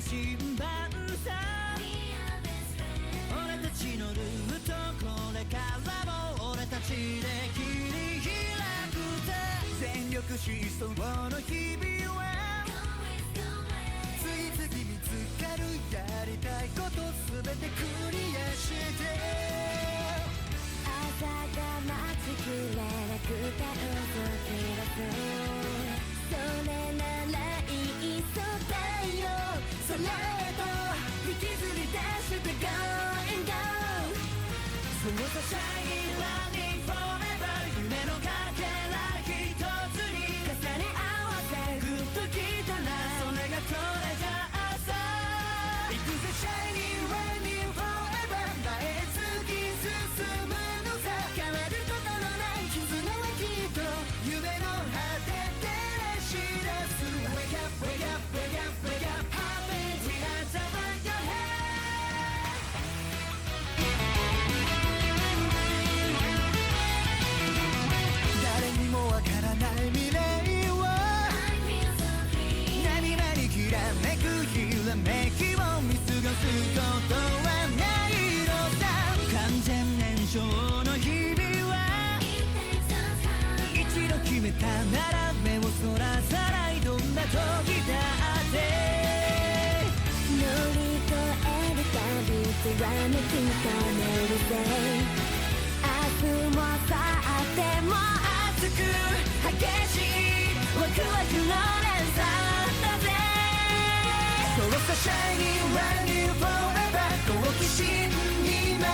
新版さ俺たちのルートこれからも俺たちで切り開くぜ全力疾走の日々は次々見つかるやりたいことすべてクリアして朝が待ちきれなくて嘘つき出すそれならいいそうだよそれと引きずり出して Go and Go そうさ Shining Running Forever 夢のかけら一つに重ね合わせグッときたらそれがこれじゃあさ行くぜ Shining Running Forever 前へ突き進むのさ変わることのない絆はきっと夢の果て照らし出す Wake up, wake up, wake up, wake up Happy we are the one your head誰にもわからない未来を何々きらめくひらめきを見過ごすことはないのさ完全燃焼の日々は一度決めたなら目をそらさないどんな時だって乗り越えるたび貫きかめるぜ明日も明後日も熱く激しいワクワクの連鎖だぜそうさ Shining Running Forever 好奇心に任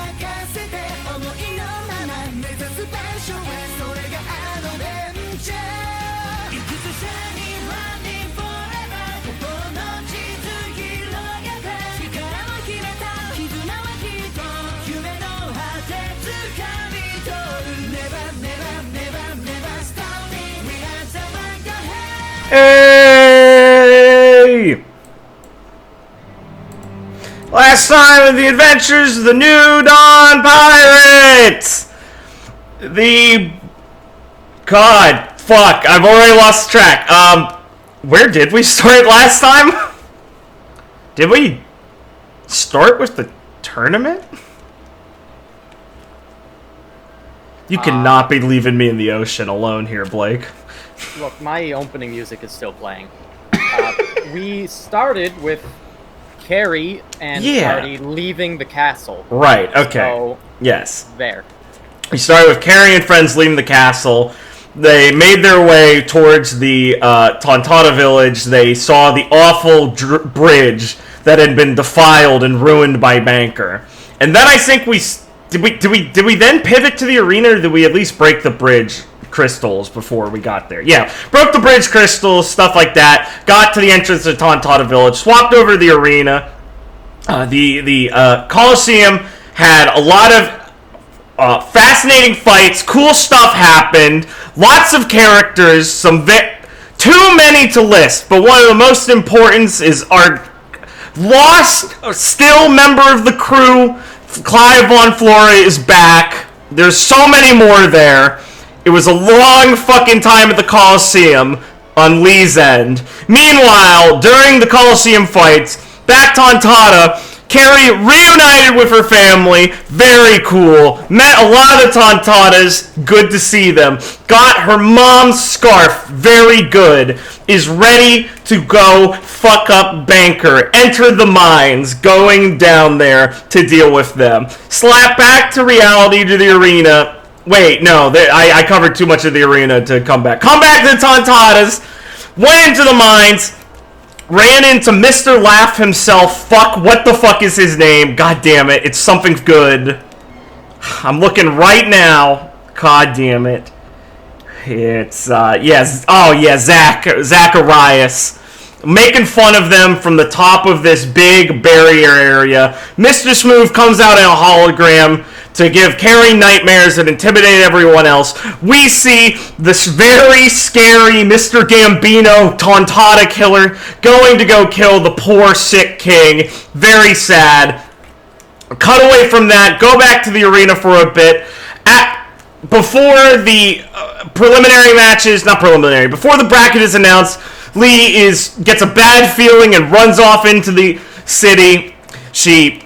せて思いのまま目指す場所へそれがあの連チャーいくぜ Shining Running Forever 心の地図広げて力を決めた絆はきっと夢の果て掴み取る Never never never never stopping We are the one your head Hey! Last time in the adventures of the New Dawn Pirates! God, fuck, I've already lost track. Where did we start last time? Did we start with the tournament? You cannot be leaving me in the ocean alone here, Blake. Look, my opening music is still playing. We started with Carrie and Carrie leaving the castle. Right, okay. So, yes. There. We started with Carrie and friends leaving the castle. They made their way towards the Tontatta village. They saw the awful bridge that had been defiled and ruined by Banker. And then I think did we then pivot to the arena, or did we at least break the bridge crystals before we got there? Yeah, broke the bridge crystals, stuff like that. Got to the entrance of Tontatta village, swapped over to the arena. The Coliseum had a lot of fascinating fights. Cool stuff happened. Lots of characters. Too many to list, but one of the most important is our lost, still member of the crew, Clive Von Flora, is back. There's so many more there. It was a long fucking time at the Coliseum on Lee's end. Meanwhile, during the Coliseum fights, back Tontatta, Carrie reunited with her family. Very cool. Met a lot of the Tontattas. Good to see them. Got her mom's scarf. Very good. Is ready to go fuck up Banker. Enter the mines. Going down there to deal with them. Slap back to reality to the arena. Wait, no. I covered too much of the arena to come back. Come back to the Tontattas. Went into the mines. Ran into Mr. Laugh himself. Fuck, what the fuck is his name? God damn it, it's something good. I'm looking right now. God damn it. It's, Zacharias. Making fun of them from the top of this big barrier area. Mr. Smooth comes out in a hologram to give Carrie nightmares and intimidate everyone else. We see this very scary Mr. Gambino Tontatta killer going to go kill the poor sick king. Very sad. Cut away from that. Go back to the arena for a bit. Before the before the bracket is announced, Lee gets a bad feeling and runs off into the city. She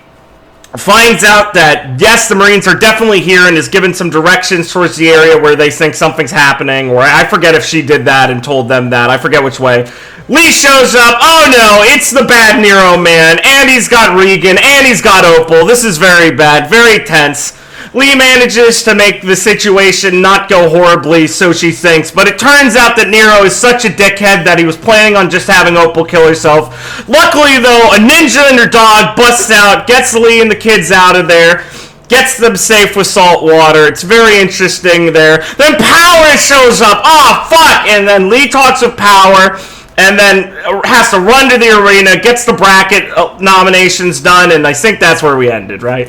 finds out that, yes, the Marines are definitely here and is given some directions towards the area where they think something's happening, or I forget if she did that and told them that. I forget which way. Lee shows up. Oh no, it's the bad Nero man, and he's got Regan, and he's got Opal. This is very bad, very tense. Lee manages to make the situation not go horribly, so she thinks, but it turns out that Nero is such a dickhead that he was planning on just having Opal kill herself. Luckily, though, a ninja and her dog busts out, gets Lee and the kids out of there, gets them safe with salt water. It's very interesting there. Then Power shows up. Oh, fuck! And then Lee talks with Power, and then has to run to the arena, gets the bracket nominations done, and I think that's where we ended, right?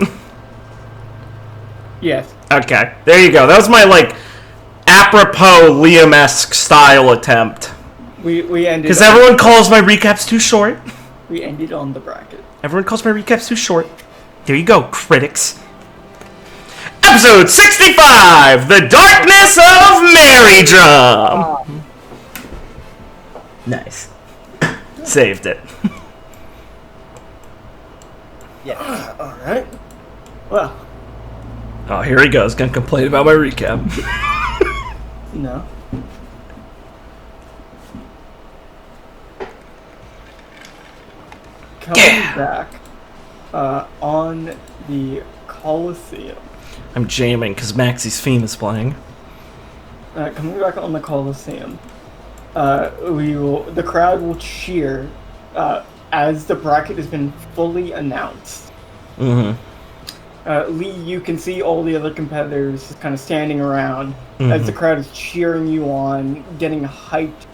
Yes. Okay, there you go. That was my, apropos Liam-esque style attempt. We ended... Because everyone calls my recaps too short. We ended on the bracket. Everyone calls my recaps too short. There you go, critics. Episode 65! The Darkness of Merrydrum! Nice. Saved it. Yeah. Alright. Well... Oh, here he goes. Gonna complain about my recap. No. Coming back on the Coliseum. I'm jamming because Maxie's theme is playing. Coming back on the Coliseum. The crowd will cheer as the bracket has been fully announced. Mm-hmm. Lee, you can see all the other competitors kind of standing around as the crowd is cheering you on, getting hyped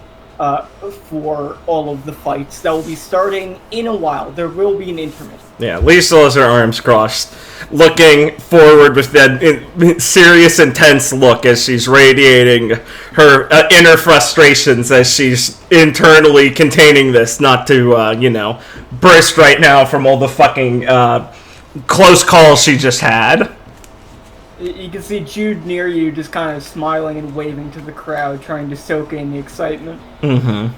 for all of the fights that will be starting in a while. There will be an intermission. Yeah, Lee still has her arms crossed, looking forward with that serious, intense look as she's radiating her inner frustrations as she's internally containing this, not to, burst right now from all the fucking... close call she just had. You can see Jude near you just kind of smiling and waving to the crowd, trying to soak in the excitement. Mm-hmm.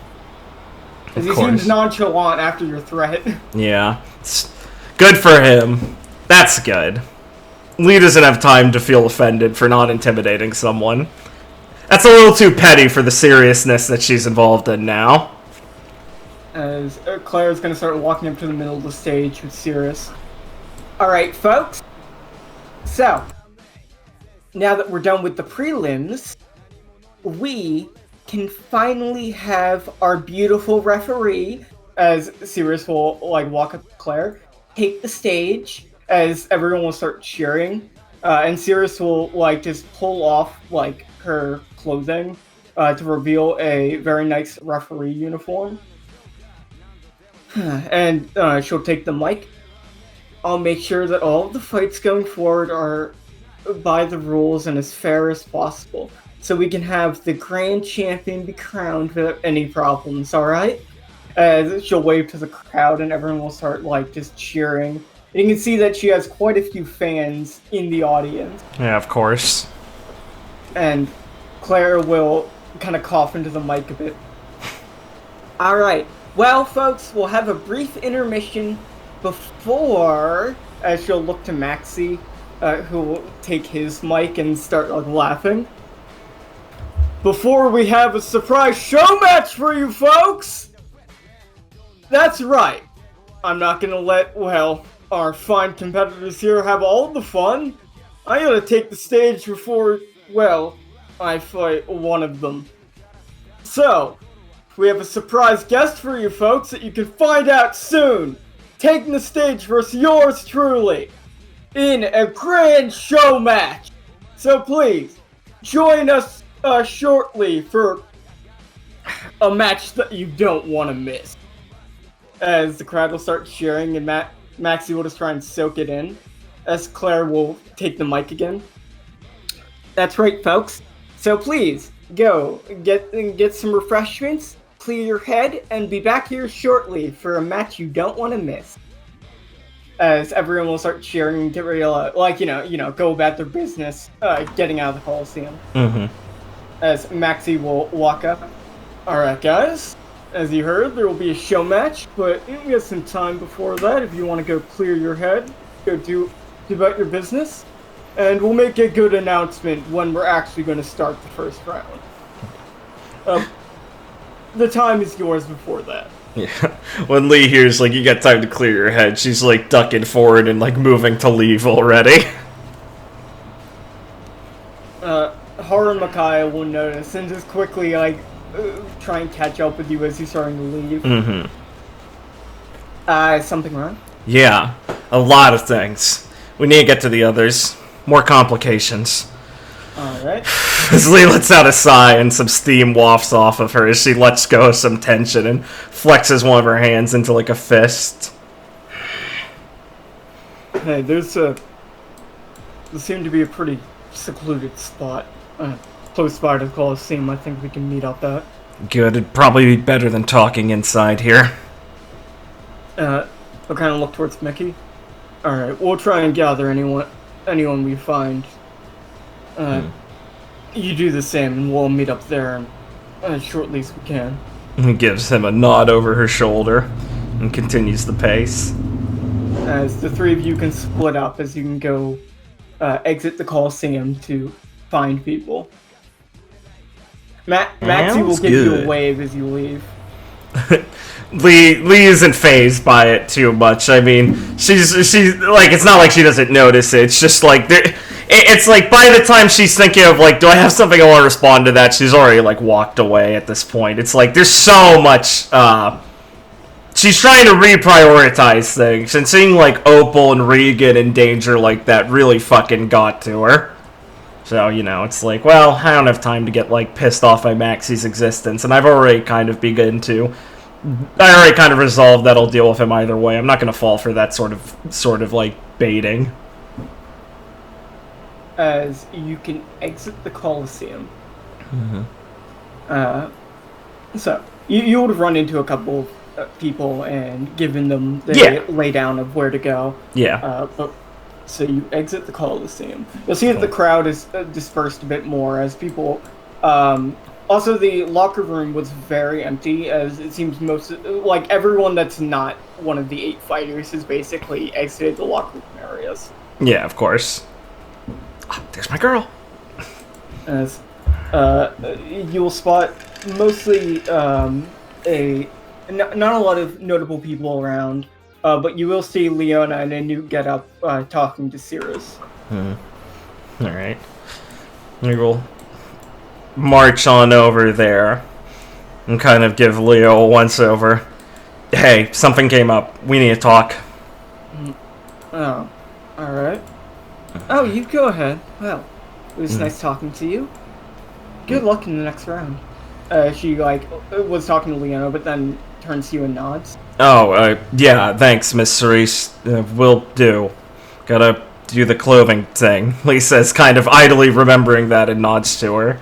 As he seems nonchalant after your threat. Yeah. It's good for him. That's good. Lee doesn't have time to feel offended for not intimidating someone. That's a little too petty for the seriousness that she's involved in now. As Claire's going to start walking up to the middle of the stage with Cirrus. Alright, folks. So, now that we're done with the prelims, we can finally have our beautiful referee, as Cirrus will, walk up to Claire, take the stage, as everyone will start cheering, and Cirrus will, just pull off, her clothing, to reveal a very nice referee uniform. And she'll take the mic. I'll make sure that all of the fights going forward are by the rules and as fair as possible, so we can have the grand champion be crowned without any problems, alright? She'll wave to the crowd and everyone will start, just cheering. And you can see that she has quite a few fans in the audience. Yeah, of course. And Claire will kind of cough into the mic a bit. Alright, well, folks, we'll have a brief intermission before, as she'll look to Maxie, who will take his mic and start laughing. Before we have a surprise show match for you folks! That's right. I'm not gonna let, our fine competitors here have all the fun. I gotta take the stage before, I fight one of them. So, we have a surprise guest for you folks that you can find out soon. Taking the stage versus yours truly in a grand show match. So please, join us shortly for a match that you don't want to miss. As the crowd will start cheering and Maxie will just try and soak it in, as Claire will take the mic again. That's right, folks. So please, go, get some refreshments, clear your head, and be back here shortly for a match you don't want to miss. As everyone will start cheering to realize, go about their business, getting out of the Coliseum. Mm-hmm. As Maxie will walk up. Alright, guys. as you heard, there will be a show match, but we have some time before that if you want to go clear your head, go do about your business, and we'll make a good announcement when we're actually going to start the first round. The time is yours before that. Yeah. When Lee hears, like, you got time to clear your head, she's, like, ducking forward and, like, moving to leave already. Haru and Micaiah will notice and just quickly, like, try and catch up with you as you're starting to leave. Mm-hmm. Is something wrong? Yeah. A lot of things. We need to get to the others. More complications. Alright. As Lee lets out a sigh and some steam wafts off of her as she lets go of some tension and flexes one of her hands into like a fist. Hey, there seemed to be a pretty secluded spot close by to the Coliseum. I think we can meet up at. Good. It'd probably be better than talking inside here. I'll kind of look towards Mickey. Alright, we'll try and gather anyone we find. You do the same, and we'll meet up there as shortly as we can. He gives him a nod over her shoulder and continues the pace. As the three of you can split up as you can go exit the Coliseum to find people. Maxie will give you a wave as you leave. Lee isn't phased by it too much. I mean, she's like, it's not like she doesn't notice it. It's just like it's like by the time she's thinking of like, do I have something I want to respond to that? She's already like walked away at this point. It's like there's so much. She's trying to reprioritize things, and seeing like Opal and Regan in danger like that really fucking got to her. So, you know, it's like, well, I don't have time to get like pissed off by Maxie's existence, and I've already kind of begun to. I already kind of resolved that I'll deal with him either way. I'm not going to fall for that sort of like baiting. As you can exit the Coliseum. Mm-hmm. So you would have run into a couple of people and given them the laydown of where to go. Yeah. So you exit the Coliseum. You'll see that the crowd is dispersed a bit more as people. Also, the locker room was very empty, as it seems like everyone that's not one of the 8 fighters has basically exited the locker room areas. Yeah, of course. Oh, there's my girl. As you'll spot mostly not a lot of notable people around, but you will see Leona in a new getup talking to Cirrus. All right. We will march on over there and kind of give Leo a once-over. Hey, something came up. We need to talk. Oh, alright. Oh, you go ahead. Well, it was nice talking to you. Good luck in the next round. She, like, was talking to Leona, but then turns to you and nods. Oh, yeah, thanks, Miss Cerise. Will do. Gotta do the clothing thing. Lee says, kind of idly remembering that, and nods to her.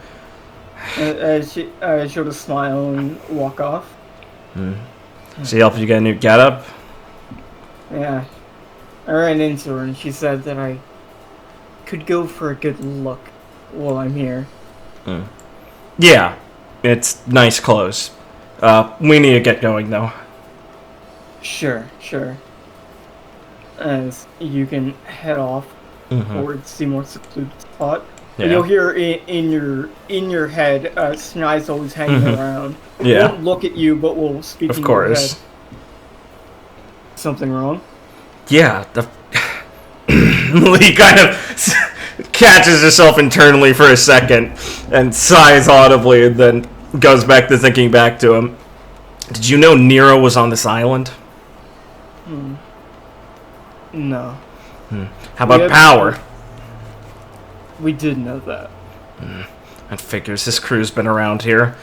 She'll just smile and walk off. She helped you get a new getup? Yeah. I ran into her and she said that I could go for a good look while I'm here. Yeah. It's nice clothes. We need to get going, though. Sure. As you can head off towards the more secluded spot. Yeah. You'll hear in your head, Snai's always hanging around. Yeah. Won't look at you, but will speak of in course. your head. Something wrong? Yeah. Lee kind of catches herself internally for a second and sighs audibly, and then goes back to thinking back to him. Did you know Nero was on this island? No. How about power? We did know that. That figures. This crew's been around here.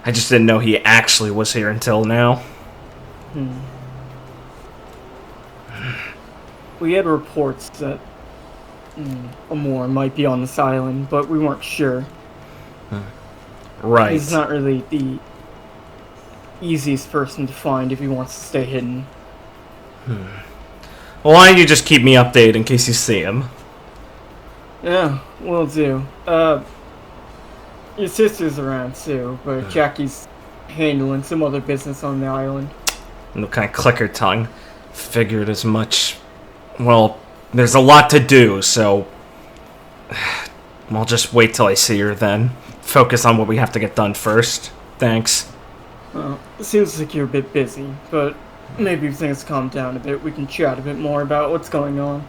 I just didn't know he actually was here until now. We had reports that Amor might be on this island, but we weren't sure. Right. He's not really the easiest person to find if he wants to stay hidden. Well, why don't you just keep me updated in case you see him? Yeah, will do. Your sister's around too, but Jackie's handling some other business on the island. And kind of click her tongue. Figured as much. Well, there's a lot to do, so I'll just wait till I see her then. Focus on what we have to get done first. Thanks. Seems like you're a bit busy, but maybe if things calm down a bit, we can chat a bit more about what's going on.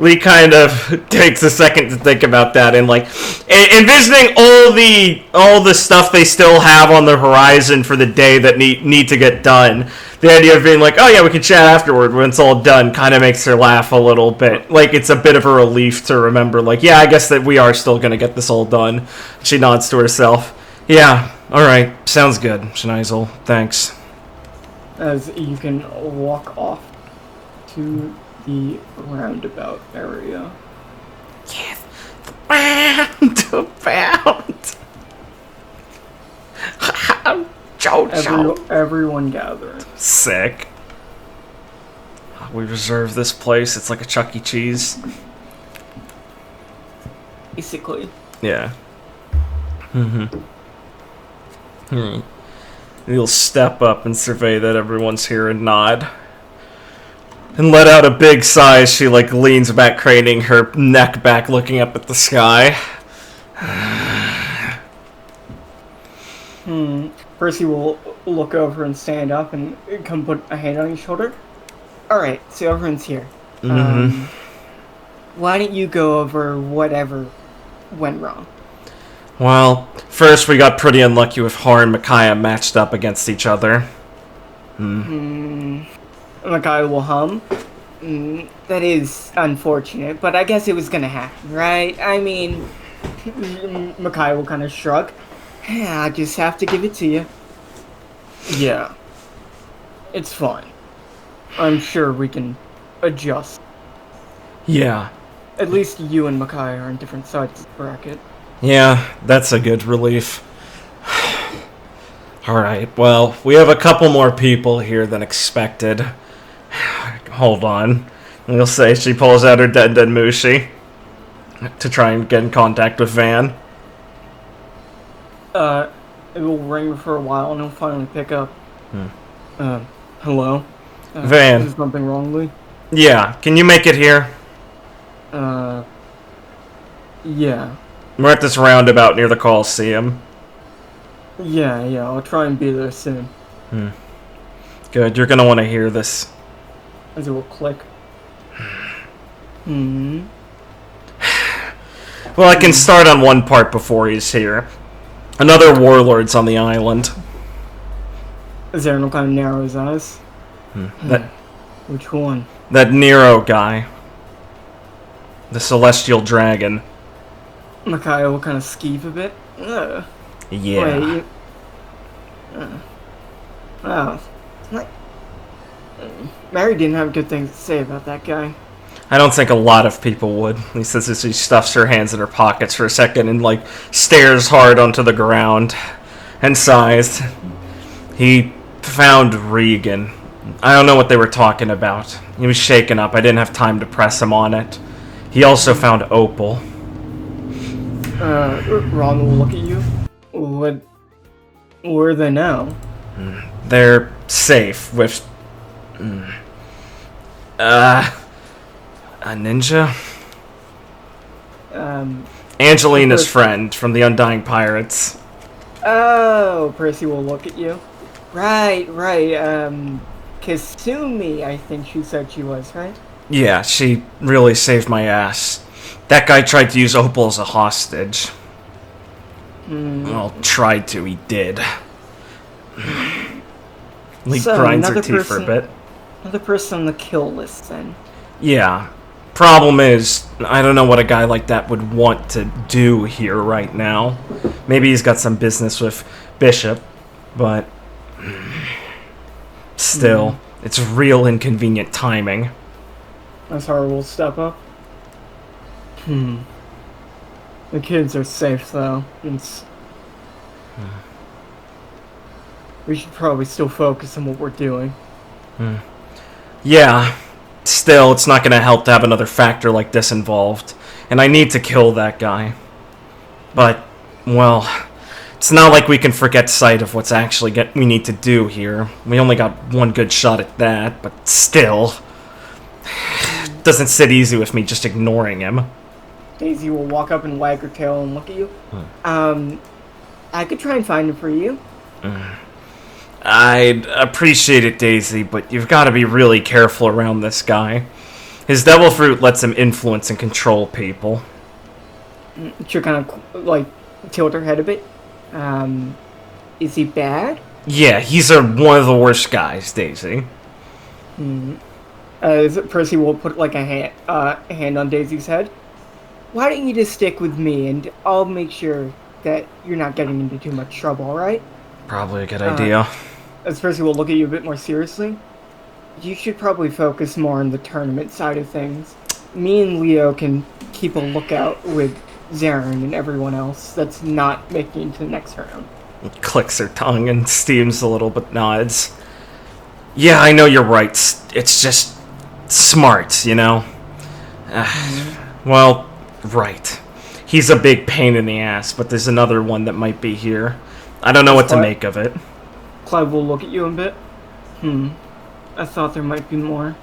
Lee kind of takes a second to think about that and like envisioning all the stuff they still have on the horizon for the day that need to get done. The idea of being like, oh yeah, we can chat afterward when it's all done kind of makes her laugh a little bit. Like it's a bit of a relief to remember like, yeah, I guess that we are still going to get this all done. She nods to herself. Yeah, alright, sounds good, Schneisel. Thanks. As you can walk off to the roundabout area. Yes, the roundabout. Everyone gathering. Sick. We reserve this place. It's like a Chuck E. Cheese. Basically. Yeah. You'll step up and survey that everyone's here and nod. And let out a big sigh as she, like, leans back, craning her neck back, looking up at the sky. Percy will look over and stand up and come put a hand on your shoulder. Alright, so everyone's here. Why don't you go over whatever went wrong? Well, first we got pretty unlucky with Har and Micaiah matched up against each other. Micaiah will hum. That is unfortunate, but I guess it was gonna happen, right? I mean, Micaiah will kind of shrug. Yeah, I just have to give it to you. Yeah. It's fine. I'm sure we can adjust. Yeah. At least you and Micaiah are on different sides of the bracket. Yeah, that's a good relief. Alright, well, we have a couple more people here than expected. Hold on. We'll say she pulls out her dead Mushi to try and get in contact with Van. It will ring for a while and he'll finally pick up. Hello? Van. Is something wrong, Lee? Yeah, can you make it here? Yeah. We're at this roundabout near the Coliseum. Yeah, I'll try and be there soon. Good, you're gonna want to hear this. As it will click. Well, I can start on one part before he's here. Another warlord's on the island. Zerno kind of narrows his eyes. Which one? That Nero guy. The Celestial Dragon. Micaiah will kind of skeeve a bit. Yeah. Wait, Mary didn't have good things to say about that guy. I don't think a lot of people would. He says as she stuffs her hands in her pockets for a second and, like, stares hard onto the ground and sighs. He found Regan. I don't know what they were talking about. He was shaken up. I didn't have time to press him on it. He also found Opal. Ron will look at you. Where are they now? They're safe with... a ninja? Angelina's friend from the Undying Pirates. Oh, Percy will look at you. Right. Kasumi, I think she said she was, right? Yeah, she really saved my ass. That guy tried to use Opal as a hostage. Well, tried to, he did. Lee grinds her teeth for a bit. Another person on the kill list, then. Yeah. Problem is, I don't know what a guy like that would want to do here right now. Maybe he's got some business with Bishop, but... Still, it's real inconvenient timing. Azhar will step up. The kids are safe, though. We should probably still focus on what we're doing. Yeah. Still, it's not going to help to have another factor like this involved. And I need to kill that guy. But, well, It's not like we can forget sight of what's actually we need to do here. We only got one good shot at that, but still. Doesn't sit easy with me just ignoring him. Daisy will walk up and wag her tail and look at you. I could try and find him for you. I'd appreciate it, Daisy, but you've got to be really careful around this guy. His devil fruit lets him influence and control people. She'll kind of, like, tilt her head a bit. Is he bad? Yeah, he's one of the worst guys, Daisy. Percy will put, like, a hand on Daisy's head. Why don't you just stick with me, and I'll make sure that you're not getting into too much trouble, alright? Probably a good idea. As Percy will look at you a bit more seriously, you should probably focus more on the tournament side of things. Me and Leo can keep a lookout with Zarin and everyone else that's not making it to the next round. Clicks her tongue and steams a little but nods. Yeah, I know you're right. It's just smart, you know? Well, right. He's a big pain in the ass, but there's another one that might be here. I don't know what to make of it. Clive will look at you a bit. I thought there might be more.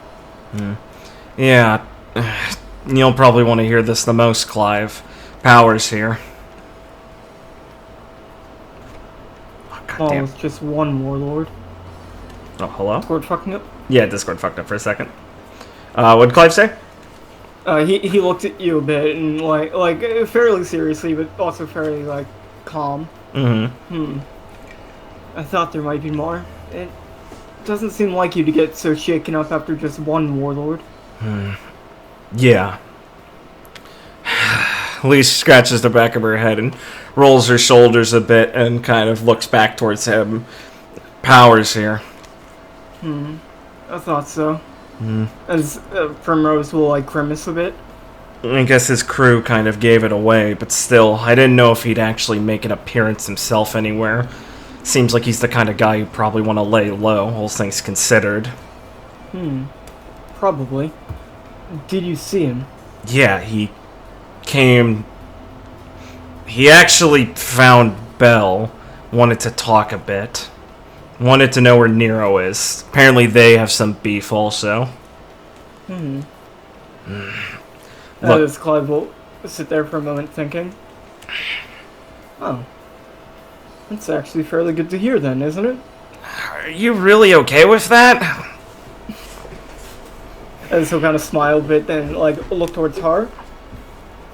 Yeah. You'll probably want to hear this the most, Clive. Power's here. Oh, goddamn. It's just one warlord. Oh, hello? Discord fucking up? Yeah, Discord fucked up for a second. What'd Clive say? He looked at you a bit and like fairly seriously, but also fairly like calm. I thought there might be more. It doesn't seem like you to get so shaken up after just one warlord. Yeah. Elise scratches the back of her head and rolls her shoulders a bit and kind of looks back towards him. Power's here. I thought so. As Primrose will like grimace a bit. I guess his crew kind of gave it away, but still, I didn't know if he'd actually make an appearance himself anywhere. Seems like he's the kind of guy you'd probably want to lay low, all things considered. Probably. Did you see him? Yeah, he came... He actually found Belle, wanted to talk a bit. Wanted to know where Nero is. Apparently they have some beef also. As Clive will sit there for a moment thinking. Oh. That's actually fairly good to hear then, isn't it? Are you really okay with that? As he'll kind of smile a bit, then like look towards Har.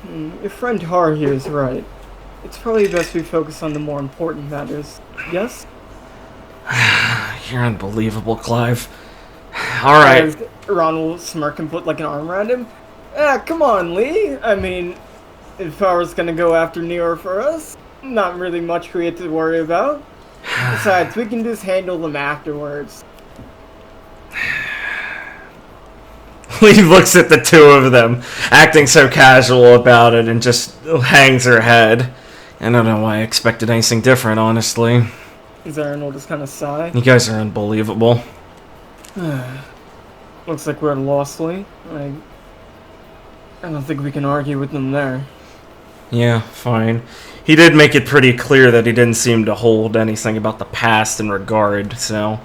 Your friend Har here is right. It's probably best we focus on the more important matters. Yes? You're unbelievable, Clive. Alright. Ron will smirk and put like an arm around him. Come on, Lee. I mean, if I was gonna go after Nero for us, not really much we had to worry about. Besides, we can just handle them afterwards. Lee looks at the two of them, acting so casual about it, and just hangs her head. I don't know why I expected anything different, honestly. Zarin will just kind of sigh. You guys are unbelievable. Looks like we're at a loss, Lee. I don't think we can argue with them there. Yeah, fine. He did make it pretty clear that he didn't seem to hold anything about the past in regard, so...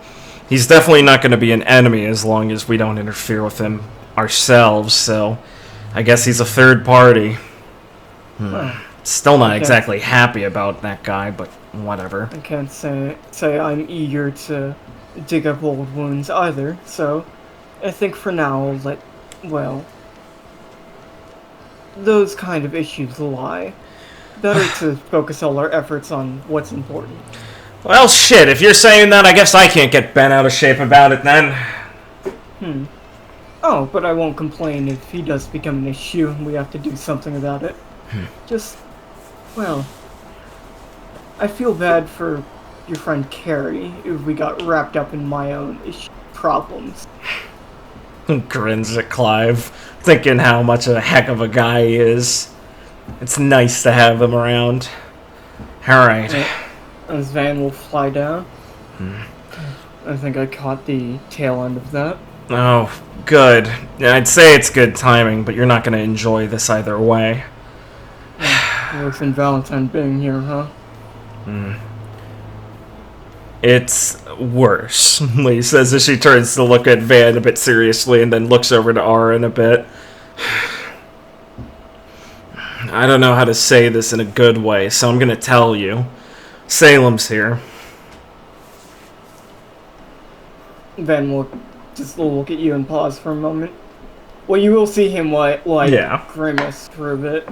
He's definitely not going to be an enemy as long as we don't interfere with him ourselves, so... I guess he's a third party. Still not exactly happy about that guy, but whatever. I can't say I'm eager to dig up old wounds either, so... I think for now I'll let... well... those kind of issues lie. Better to focus all our efforts on what's important. Well, shit, if you're saying that, I guess I can't get bent out of shape about it then. Oh, but I won't complain if he does become an issue and we have to do something about it. Just, well, I feel bad for your friend Carrie if we got wrapped up in my own problems. Grins at Clive, thinking how much of a heck of a guy he is. It's nice to have him around. Alright. As Van will fly down. I think I caught the tail end of that. Oh, good. I'd say it's good timing, but you're not going to enjoy this either way. Looks in Valentine being here, huh? It's worse, Lee says as she turns to look at Van a bit seriously and then looks over to Aaron a bit. I don't know how to say this in a good way, so I'm gonna tell you. Salem's here. Van will just look at you and pause for a moment. Well, you will see him, grimace for a bit.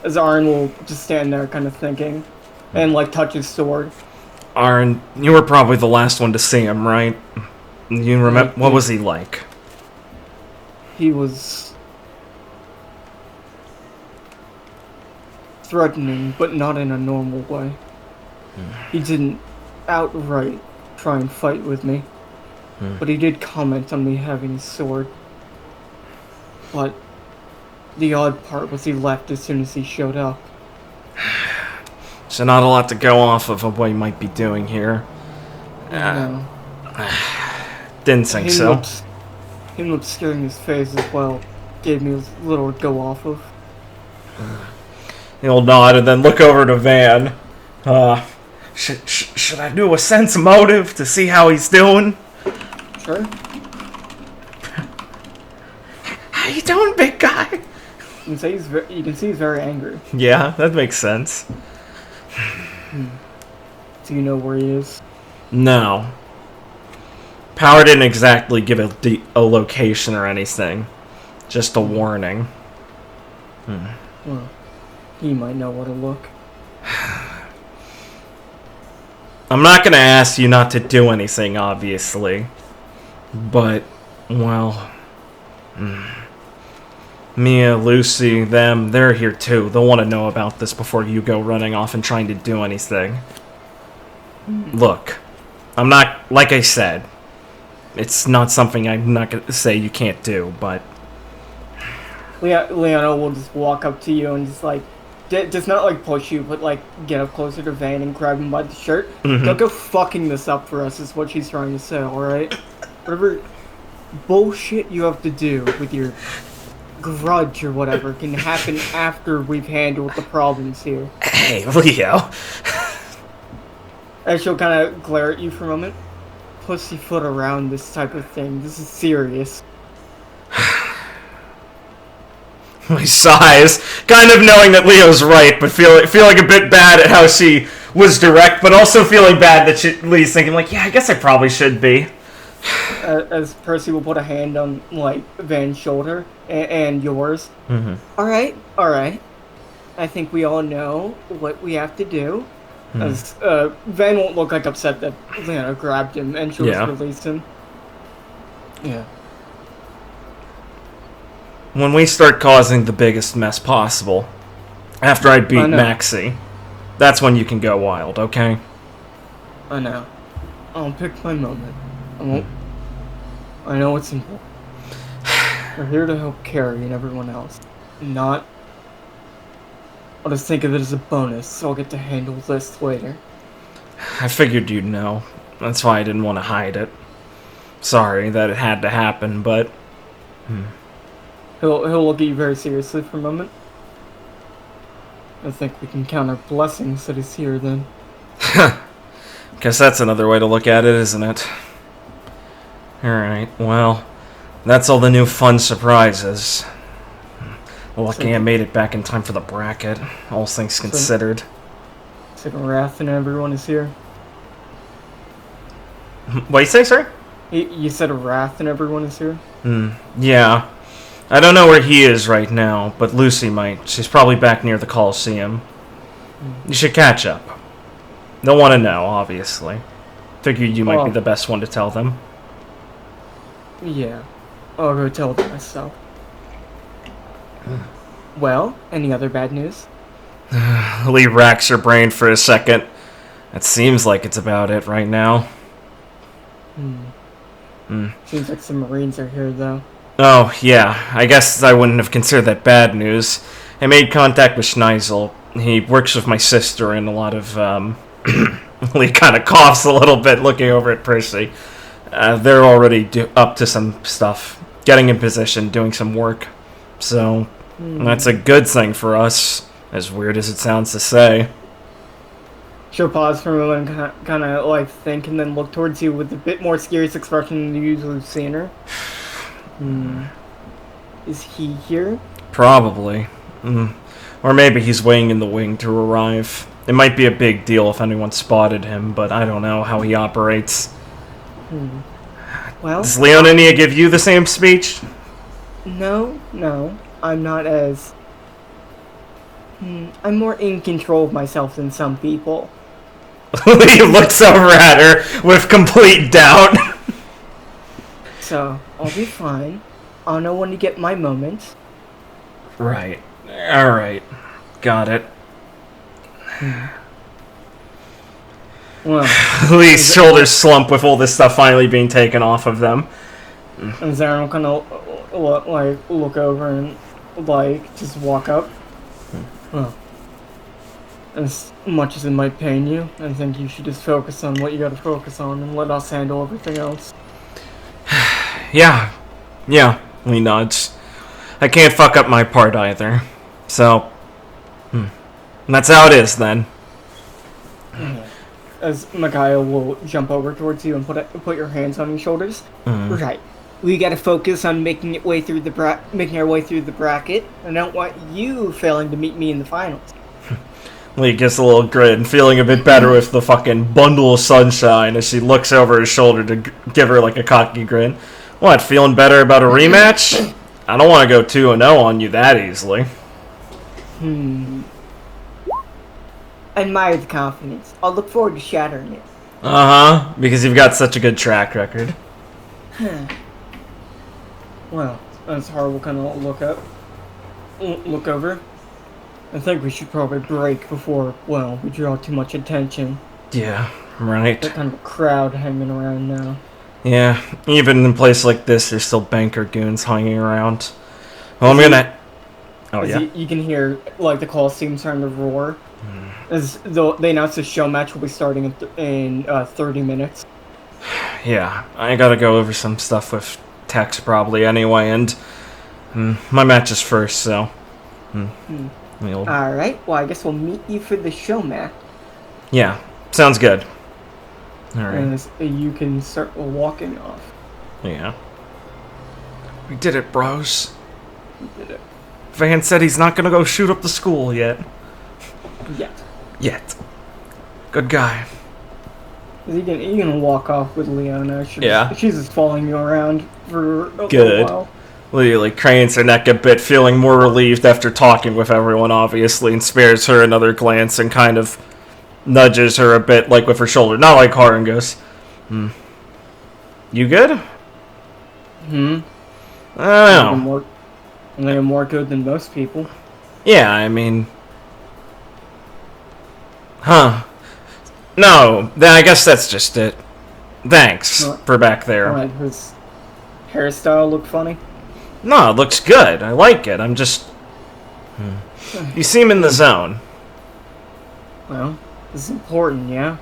As Aaron will just stand there kind of thinking. And, touch his sword. Aaron, you were probably the last one to see him, right? You remember, what was he like? He was threatening, but not in a normal way. He didn't outright try and fight with me, but he did comment on me having a sword. But the odd part was he left as soon as he showed up. So not a lot to go off of what he might be doing here. No. Didn't think so. Him looked scared in his face as well. Gave me a little to go off of. He'll nod and then look over to Van. Should I do a sense motive to see how he's doing? Sure. How you doing, big guy? You can see he's very angry. Yeah, that makes sense. Do you know where he is? No. Power didn't exactly give a location or anything. Just a warning. Well, he might know where to look. I'm not gonna ask you not to do anything, obviously. But, well... Mia, Lucy, them, they're here too. They'll want to know about this before you go running off and trying to do anything. Look, I'm not, like I said, it's not something I'm not going to say you can't do, but... Leona will just walk up to you and just not push you, but get up closer to Van and grab him by the shirt. Don't go fucking this up for us is what she's trying to say, alright? Whatever bullshit you have to do with your grudge or whatever can happen after we've handled the problems here. Hey, Leo. And she'll kind of glare at you for a moment. Pussyfoot around this type of thing. This is serious. He sighs, kind of knowing that Leo's right, but feeling a bit bad at how she was direct, but also feeling bad that Lee's thinking, yeah, I guess I probably should be. As Percy will put a hand on, Van's shoulder and yours. Alright. I think we all know what we have to do. As Van won't look upset that Leona grabbed him and she'll just release him. Yeah. When we start causing the biggest mess possible, after I beat Maxie, that's when you can go wild, okay? I know. I'll pick my moment. I know it's important. We're here to help Carrie and everyone else. I'll just think of it as a bonus, so I'll get to handle this later. I figured you'd know. That's why I didn't want to hide it. Sorry that it had to happen, but... He'll look at you very seriously for a moment. I think we can count our blessings that he's here, then. Guess that's another way to look at it, isn't it? Alright, well, that's all the new fun surprises. Lucky I made it back in time for the bracket, all things considered. So Wrath and everyone is here? What you say, sir? You said Wrath and everyone is here? Yeah. I don't know where he is right now, but Lucy might. She's probably back near the Coliseum. You should catch up. They'll want to know, obviously. Figured you might be the best one to tell them. Yeah. I'll go tell them myself. Well, any other bad news? Lee racks her brain for a second. It seems like it's about it right now. Seems like some Marines are here, though. Oh, yeah. I guess I wouldn't have considered that bad news. I made contact with Schneisel. He works with my sister in a lot of, Lee kind of coughs a little bit looking over at Percy. They're already up to some stuff. Getting in position, doing some work. So, that's a good thing for us. As weird as it sounds to say. She'll pause for a moment and kind of like think and then look towards you with a bit more serious expression than you usually have seen her. Is he here? Probably. Or maybe he's waiting in the wing to arrive. It might be a big deal if anyone spotted him, but I don't know how he operates. Well, Does Leonia give you the same speech? No, I'm not as... I'm more in control of myself than some people. He looks over at her with complete doubt. So, I'll be fine. I'll know when to get my moments. Right. Alright. Got it. Well, Lee's shoulders slump with all this stuff finally being taken off of them. and Zaron kind of look over and just walk up. Well, as much as it might pain you, I think you should just focus on what you gotta focus on and let us handle everything else. Yeah, Lee nods. I can't fuck up my part either. So, that's how it is then. As Micaiah will jump over towards you and put your hands on your shoulders. Right. We gotta focus on making our way through the bracket. I don't want you failing to meet me in the finals. Lee gives a little grin, feeling a bit better with the fucking bundle of sunshine as she looks over his shoulder to give her like a cocky grin. What, feeling better about a rematch? I don't want to go 2-0 on you that easily. I admire the confidence. I'll look forward to shattering it. Because you've got such a good track record. Well, as Har will kind of look over. I think we should probably break before, we draw too much attention. Yeah, right. That kind of crowd hanging around now. Yeah, even in a place like this, there's still banker goons hanging around. Well, I'm gonna... Oh, yeah? You can hear, the Coliseum starting to roar. As though they announced the show match will be starting in 30 minutes. Yeah, I gotta go over some stuff with Tex probably anyway, and my match is first, so... Alright, well I guess we'll meet you for the show match. Yeah, sounds good. Alright. And you can start walking off. Yeah. We did it, bros. You did it. Van said he's not gonna go shoot up the school yet. Yet. Good guy. Is he gonna walk off with Leona? Yeah. She's just following you around for a Good. while. Lee cranes her neck a bit, feeling more relieved after talking with everyone, obviously, and spares her another glance and kind of nudges her a bit, with her shoulder. Not like Har, and goes, You good? I don't know. I'm more good than most people. Yeah, I mean... No, then I guess that's just it. Thanks for back there. Alright, his hairstyle look funny? No, it looks good. I like it. I'm just... You seem in the zone. Well, this is important, yeah?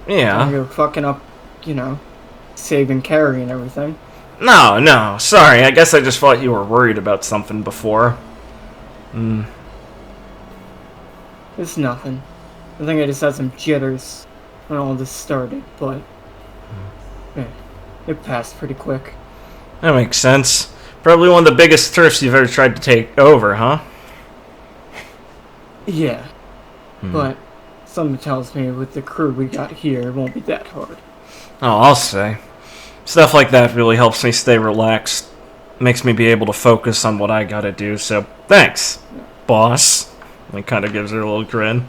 Yeah. You're fucking up, saving Carrie and everything. No, sorry. I guess I just thought you were worried about something before. It's nothing. I think I just had some jitters when all this started, but... Yeah, it passed pretty quick. That makes sense. Probably one of the biggest turfs you've ever tried to take over, huh? Yeah. But something tells me with the crew we got here, it won't be that hard. Oh, I'll say. Stuff like that really helps me stay relaxed. Makes me be able to focus on what I gotta do, so thanks, boss. He kind of gives her a little grin.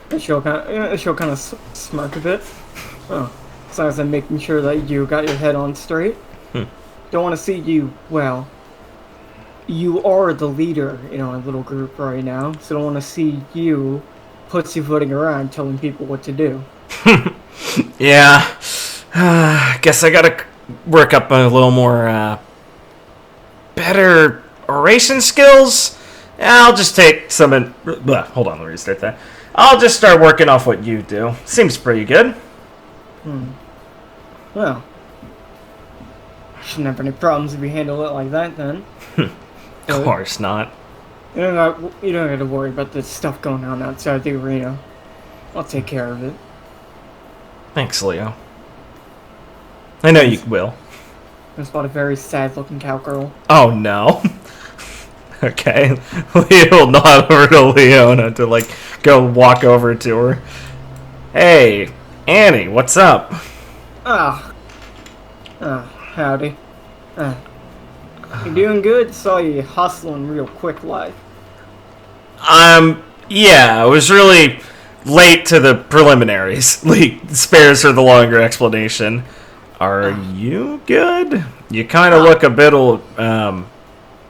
And she'll kind of smirk a bit. Oh, as long as I'm making sure that you got your head on straight. Don't want to see you, you are the leader in our little group right now, so don't want to see you pussyfooting around telling people what to do. Yeah. Guess I gotta work up a little more, better oration skills? I'll just take some... hold on, let me restart that. I'll just start working off what you do. Seems pretty good. Well, shouldn't have any problems if you handle it like that, then. Of course not. You don't have to worry about the stuff going on outside the arena. I'll take care of it. Thanks, Leo. I know you will. There's about a very sad-looking cowgirl. Oh, no. Okay. Leo will nod over to Leona to, like, go walk over to her. Hey, Annie, what's up? Howdy. You doing good? Saw you hustling real quick like. Yeah, I was really late to the preliminaries. Spares her the longer explanation. Are you good? You kind of look a bit,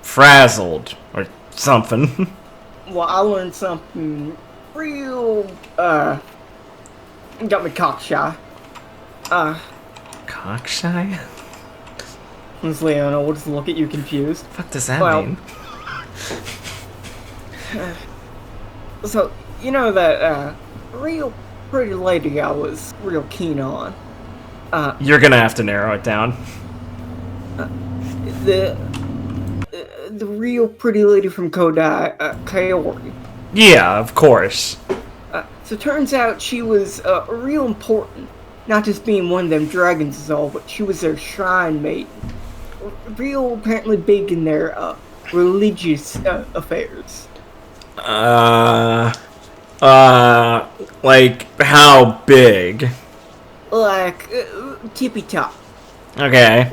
frazzled or something. Well, I learned something real, got me cockshy. Cockshy? Miss Leona will just look at you confused. What does that mean? So, you know that, real pretty lady I was real keen on? You're gonna have to narrow it down. The real pretty lady from Kodai, Kaori. Yeah, of course. So it turns out she was, real important. Not just being one of them dragons is all, but she was their shrine maiden. Real, apparently big in their, religious, affairs. Like, how big? Like, tippy top. Okay.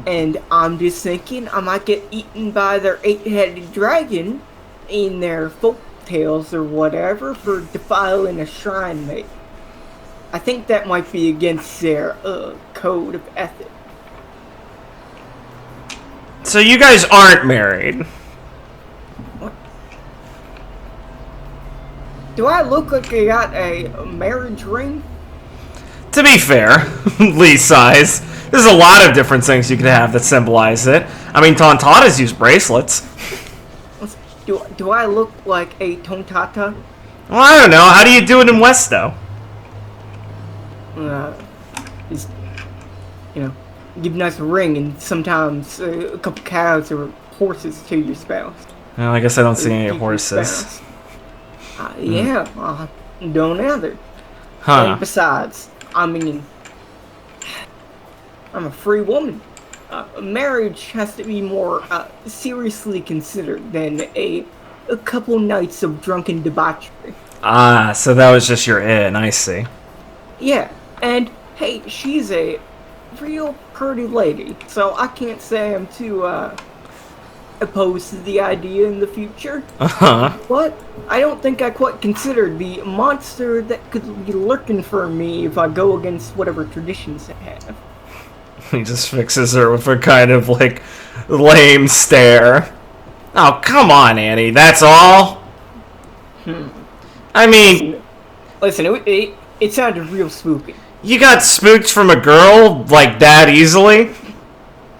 And I'm just thinking I might get eaten by their 8-headed dragon in their folk tales or whatever for defiling a shrine maiden. I think that might be against their, code of ethics. So you guys aren't married? What? Do I look like I got a marriage ring? To be fair, Lee sighs. There's a lot of different things you could have that symbolize it. I mean, Tontattas use bracelets. Do I look like a Tontatta? Well, I don't know. How do you do it in Westo? Just, give a nice ring and sometimes a couple cows or horses to your spouse. Well, I guess I don't see any horses. Yeah, don't either. Huh. And besides, I mean, I'm a free woman. Marriage has to be more seriously considered than a couple nights of drunken debauchery. Ah, so that was just your in, I see. Yeah, and hey, she's a real pretty lady, so I can't say I'm too opposed to the idea in the future. Uh-huh. But I don't think I quite considered the monster that could be lurking for me if I go against whatever traditions I have. He just fixes her with a kind of, like, lame stare. Oh, come on, Annie, that's all? I mean... Listen, it sounded real spooky. You got spooked from a girl, like, that easily?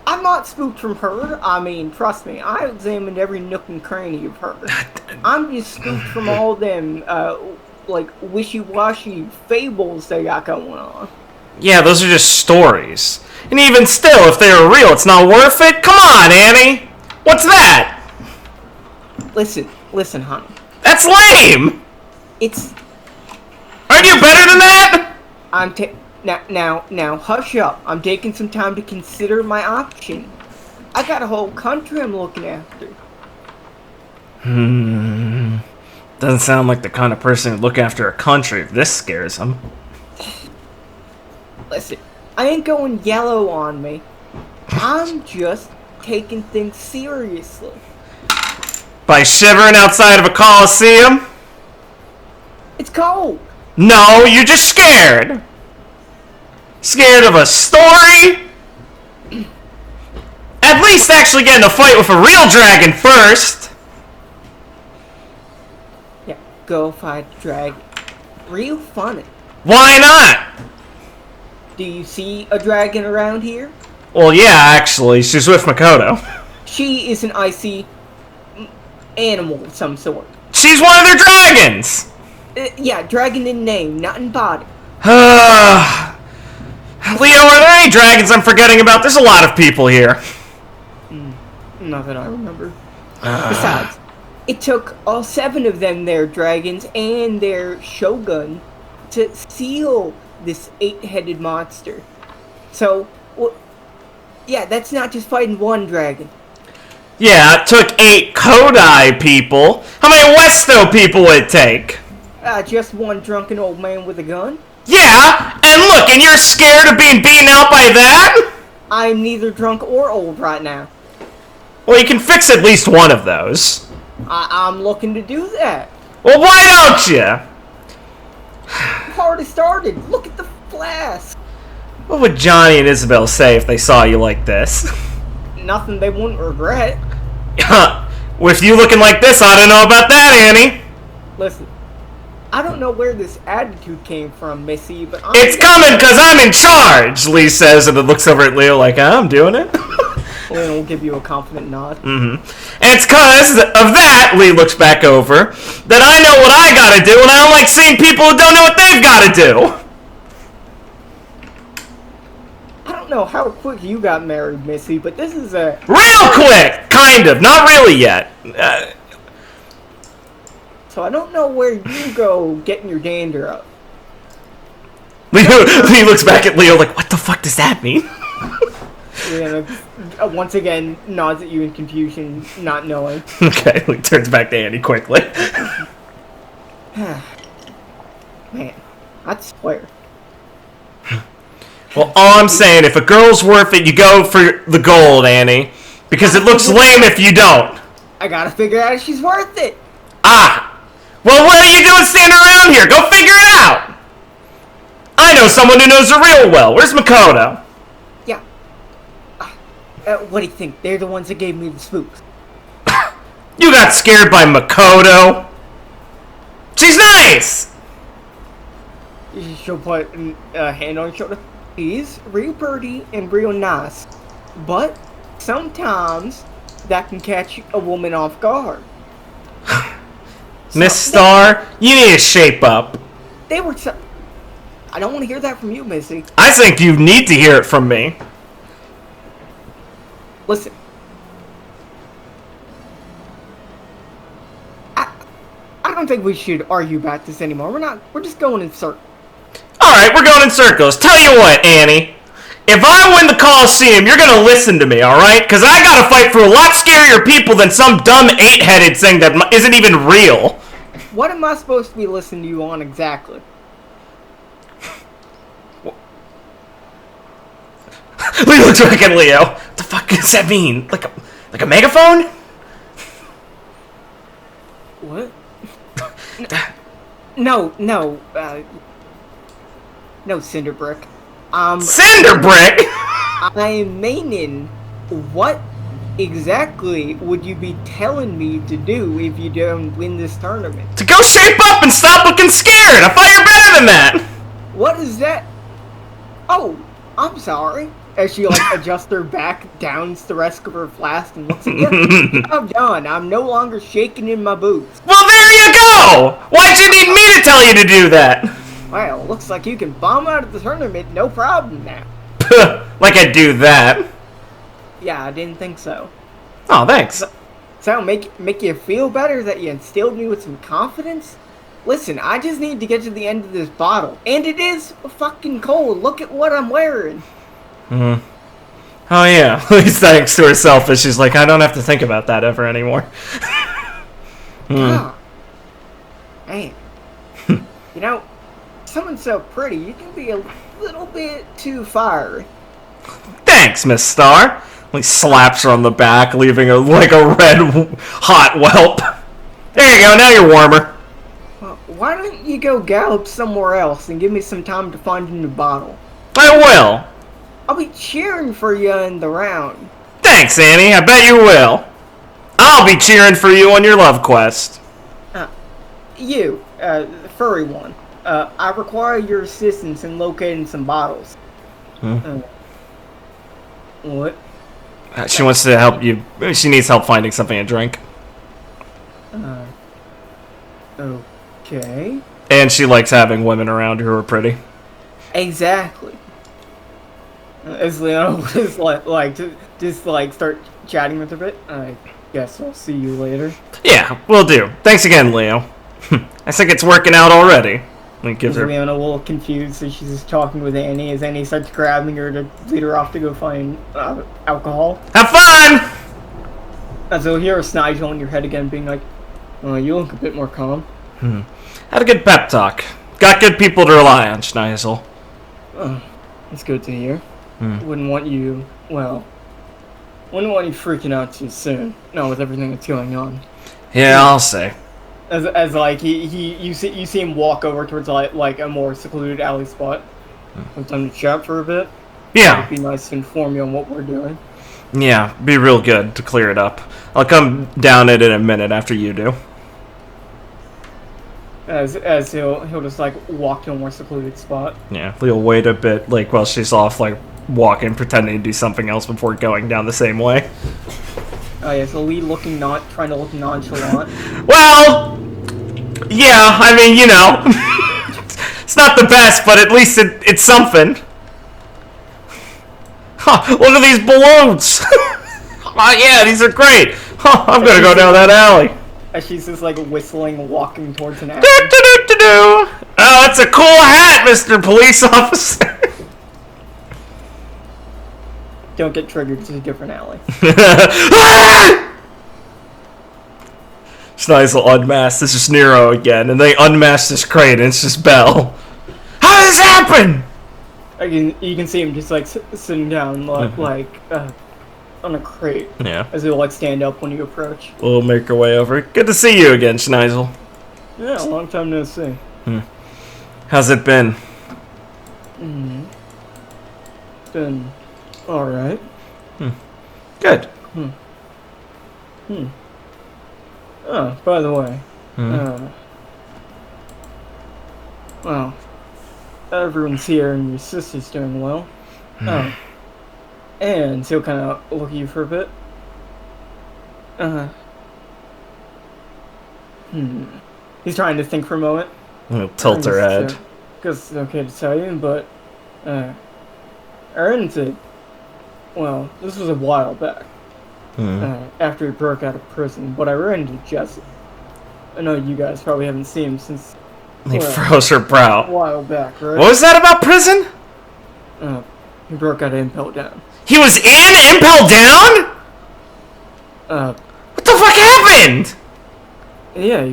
I'm not spooked from her. I mean, trust me, I examined every nook and cranny of her. I'm just spooked from all them, like, wishy-washy fables they got going on. Yeah, those are just stories. And even still, if they were real, it's not worth it? Come on, Annie! What's that? Listen, honey. That's lame! It's... Aren't you better than that? Now, hush up. I'm taking some time to consider my option. I got a whole country I'm looking after. Doesn't sound like the kind of person who'd look after a country if this scares him. Listen, I ain't going yellow on me. I'm just taking things seriously. By shivering outside of a coliseum? It's cold. No, you're just scared. Scared of a story? At least actually get in a fight with a real dragon first. Yeah, go fight the dragon. Real funny. Why not? Do you see a dragon around here? Well, yeah, actually, she's with Makoto. She is an icy animal of some sort. She's one of their dragons! Yeah, dragon in name, not in body. Leo, are there any dragons I'm forgetting about? There's a lot of people here. Not that I remember. Besides, it took all 7 of them their dragons and their shogun to seal this 8-headed monster. So, well, yeah, that's not just fighting one dragon. Yeah, it took 8 Kodai people. How many Westo people would it take? Just one drunken old man with a gun? Yeah, and look, and you're scared of being beaten out by that? I'm neither drunk or old right now. Well, you can fix at least one of those. I'm looking to do that. Well, why don't you? Party started. Look at the flask. What would Johnny and Isabel say if they saw you like this? Nothing they wouldn't regret. With you looking like this, I don't know about that, Annie. Listen, I don't know where this attitude came from, Missy, but It's coming because I'm in charge, Lee says, and then looks over at Leo like, I'm doing it. Leo will give you a confident nod. And it's because of that, Lee looks back over, that I know what I gotta do, and I don't like seeing people who don't know what they've gotta do. I don't know how quick you got married, Missy, but this is a... Real quick! Kind of. Not really yet. So I don't know where you go getting your dander up. Lee looks back at Leo like, what the fuck does that mean? Once again, nods at you in confusion, not knowing. Okay, Lee turns back to Andy quickly. Man, I swear. Well, all I'm saying, if a girl's worth it, you go for the gold, Annie. Because it looks lame if you don't. I gotta figure out if she's worth it. Ah! Well, what are you doing standing around here? Go figure it out! I know someone who knows her real well. Where's Makoto? Yeah. What do you think? They're the ones that gave me the spooks. You got scared by Makoto? She's nice! She'll put a hand on your shoulder. He's real pretty and real nice. But sometimes that can catch a woman off guard. Miss Star, you need to shape up. They were so... I don't want to hear that from you, Missy. I think you need to hear it from me. Listen. I don't think we should argue about this anymore. We're just going in circles. Alright, we're going in circles. Tell you what, Annie. If I win the Coliseum, you're gonna listen to me, alright? Because I gotta fight for a lot scarier people than some dumb 8-headed thing that isn't even real. What am I supposed to be listening to you on exactly? Leo looks back at Leo. What the fuck does that mean? Like a megaphone? What? No, Cinderbrick. Cinderbrick? I'm meaning, what exactly would you be telling me to do if you don't win this tournament? To go shape up and stop looking scared. I thought you're better than that. What is that? Oh, I'm sorry. As she adjusts her back, downs the rest of her flask, and looks at you. I'm done. I'm no longer shaking in my boots. Well, there you go. Why'd you need me to tell you to do that? Well, looks like you can bomb out of the tournament, no problem now. Like I'd do that. Yeah, I didn't think so. Oh, thanks. So, make you feel better that you instilled me with some confidence? Listen, I just need to get to the end of this bottle. And it is fucking cold. Look at what I'm wearing. Oh, yeah. Lee's thanks to herself as she's like, I don't have to think about that ever anymore. God. Man. You know, someone so pretty, you can be a little bit too fiery. Thanks, Miss Star. He slaps her on the back, leaving her like a red, hot whelp. There you go, now you're warmer. Well, why don't you go gallop somewhere else and give me some time to find a new bottle? I will. I'll be cheering for you in the round. Thanks, Annie. I bet you will. I'll be cheering for you on your love quest. You, the furry one. I require your assistance in locating some bottles. What? She wants to help you. She needs help finding something to drink. Okay. And she likes having women around who are pretty. Exactly. As Leon was just start chatting with her a bit. I guess I'll see you later. Yeah, will do. Thanks again, Leo. I think it's working out already. Gives her... Leon a little confused, so she's just talking with Annie as Annie starts grabbing her to lead her off to go find alcohol. Have fun! And so hear a Snigel in your head again being like, oh, you look a bit more calm. Had a good pep talk. Got good people to rely on, Schneisel. Oh, that's good to hear. Wouldn't want you freaking out too soon. No, with everything that's going on. Yeah, I'll say. As like you see him walk over towards like a more secluded alley spot. Have time to chat for a bit. Yeah. It'd be nice to inform you on what we're doing. Yeah, be real good to clear it up. I'll come down it in a minute after you do. As he'll just walk to a more secluded spot. Yeah, he'll wait a bit, while she's off, walking, pretending to do something else before going down the same way. Oh yeah, so Lee trying to look nonchalant. Well, yeah, I mean, it's not the best, but at least it's something. Huh, look at these balloons! Oh yeah, these are great! Huh, I'm gonna go down that alley. As she's just whistling, walking towards an alley. Oh, that's a cool hat, Mr. Police Officer! Don't get triggered, it's a different alley. Schneisel unmasked. This is Nero again, and they unmasked this crate, and it's just Belle. How did this happen? You can see him just sitting down on a crate. Yeah. As he'll stand up when you approach. We'll make our way over. Good to see you again, Schneisel. Yeah, long time no see. How's it been? Been alright. Good. Oh, by the way. Well, everyone's here and your sister's doing well. Oh. And he'll kind of look at you for a bit. He's trying to think for a moment. We'll tilt her head. Because it's okay to tell you, but I ran into... Well, this was a while back. After he broke out of prison, but I ran into Jesse. I know you guys probably haven't seen him since... He froze her brow. A while back, right? What was that about prison? He broke out of Impel Down. He was in Impel Down? What the fuck happened? Yeah,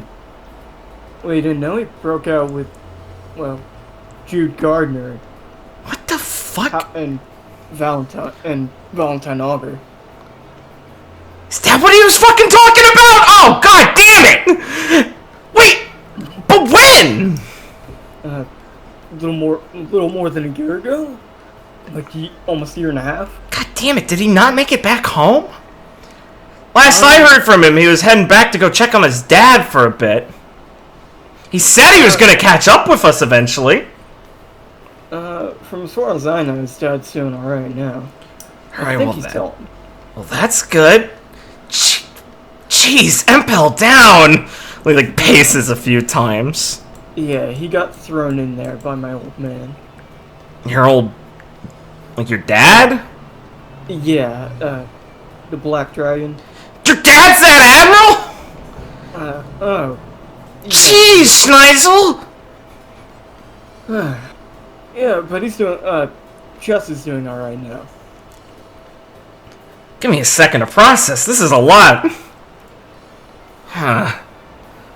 you didn't know? He broke out with, Jude Gardner. What the fuck? And Valentine Auger. Is that what he was fucking talking about? Oh, god damn it! Wait, but when? A little more than a year ago? Almost a year and a half? God damn it, did he not make it back home? Last I heard from him, he was heading back to go check on his dad for a bit. He said he was gonna catch up with us eventually. From as far as I know, his dad's doing alright now. Alright, I think he's telling him. Well, that's good. Jeez, Impel Down! He paces a few times. Yeah, he got thrown in there by my old man. Your old... your dad? Yeah, the Black Dragon. Your dad's that admiral? Oh. Yeah. Jeez, Schneisel! Yeah, but he's doing, Jess is doing alright now. Give me a second to process. This is a lot. Huh.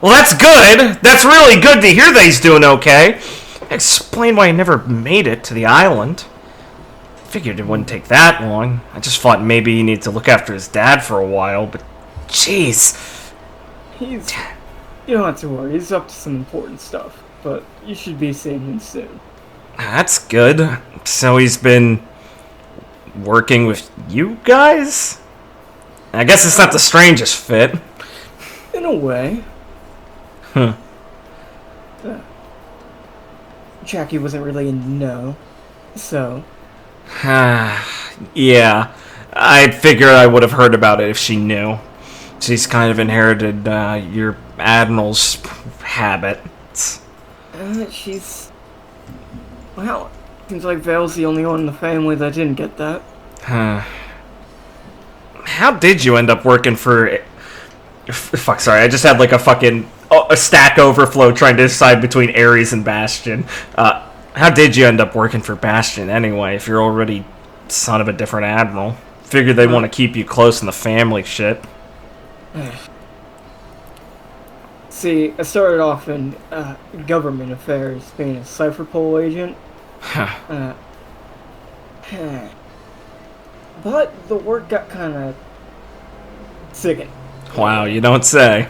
Well, that's good. That's really good to hear that he's doing okay. Explain why he never made it to the island. Figured it wouldn't take that long. I just thought maybe he needed to look after his dad for a while, but jeez. You don't have to worry. He's up to some important stuff, but you should be seeing him soon. That's good. So he's been working with you guys? I guess it's not the strangest fit. In a way. Huh. Jackie wasn't really in the know, so... Yeah. I figured I would have heard about it if she knew. She's kind of inherited your Admiral's habits. She's... Well, Seems like Vale's the only one in the family that didn't get that. Huh. How did you end up working for... Fuck, sorry, I just had like a fucking... a stack overflow trying to decide between Ares and Bastion. How did you end up working for Bastion anyway, if you're already son of a different admiral? Figured they want to keep you close in the family shit. See, I started off in government affairs, being a cipher pole agent. But the work got kind of sickening. Wow, you don't say.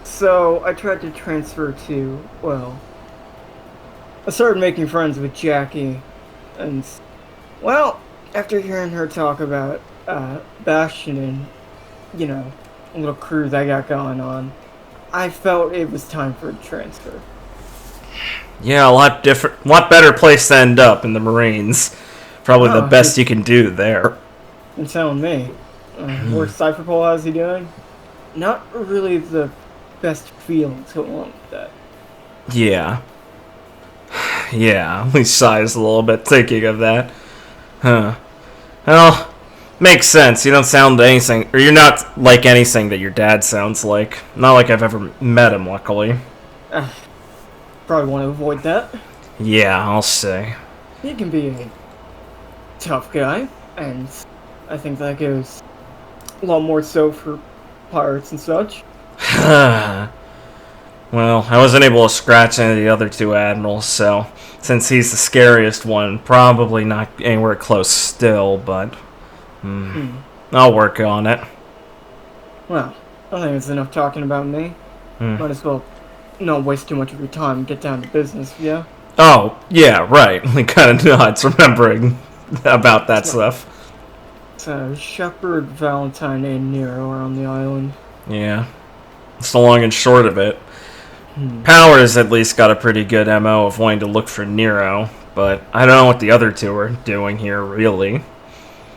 So I tried to transfer to, well, I started making friends with Jackie, and, well, after hearing her talk about Bastion and, you know, a little crew they got going on, I felt it was time for a transfer. Yeah, a lot better place to end up in the Marines. Probably the best you can do there. You're telling me. Worst Cypherpole, how's he doing? Not really the best feeling to go along with that. Yeah. Yeah, he sighs a little bit thinking of that. Huh. Well, makes sense. You don't sound anything, or you're not like anything that your dad sounds like. Not like I've ever met him, luckily. Probably want to avoid that. Yeah, I'll say. He can be a tough guy, and I think that goes a lot more so for pirates and such. Well, I wasn't able to scratch any of the other two admirals, so since he's the scariest one, probably not anywhere close still, but I'll work on it. Well, I think it's enough talking about me. Might as well not waste too much of your time and get down to business, yeah? Oh, yeah, right. He kind of nods, remembering about that stuff. So, Shepard, Valentine, and Nero are on the island. Yeah. It's the long and short of it. Powers at least got a pretty good MO of wanting to look for Nero, but I don't know what the other two are doing here, really.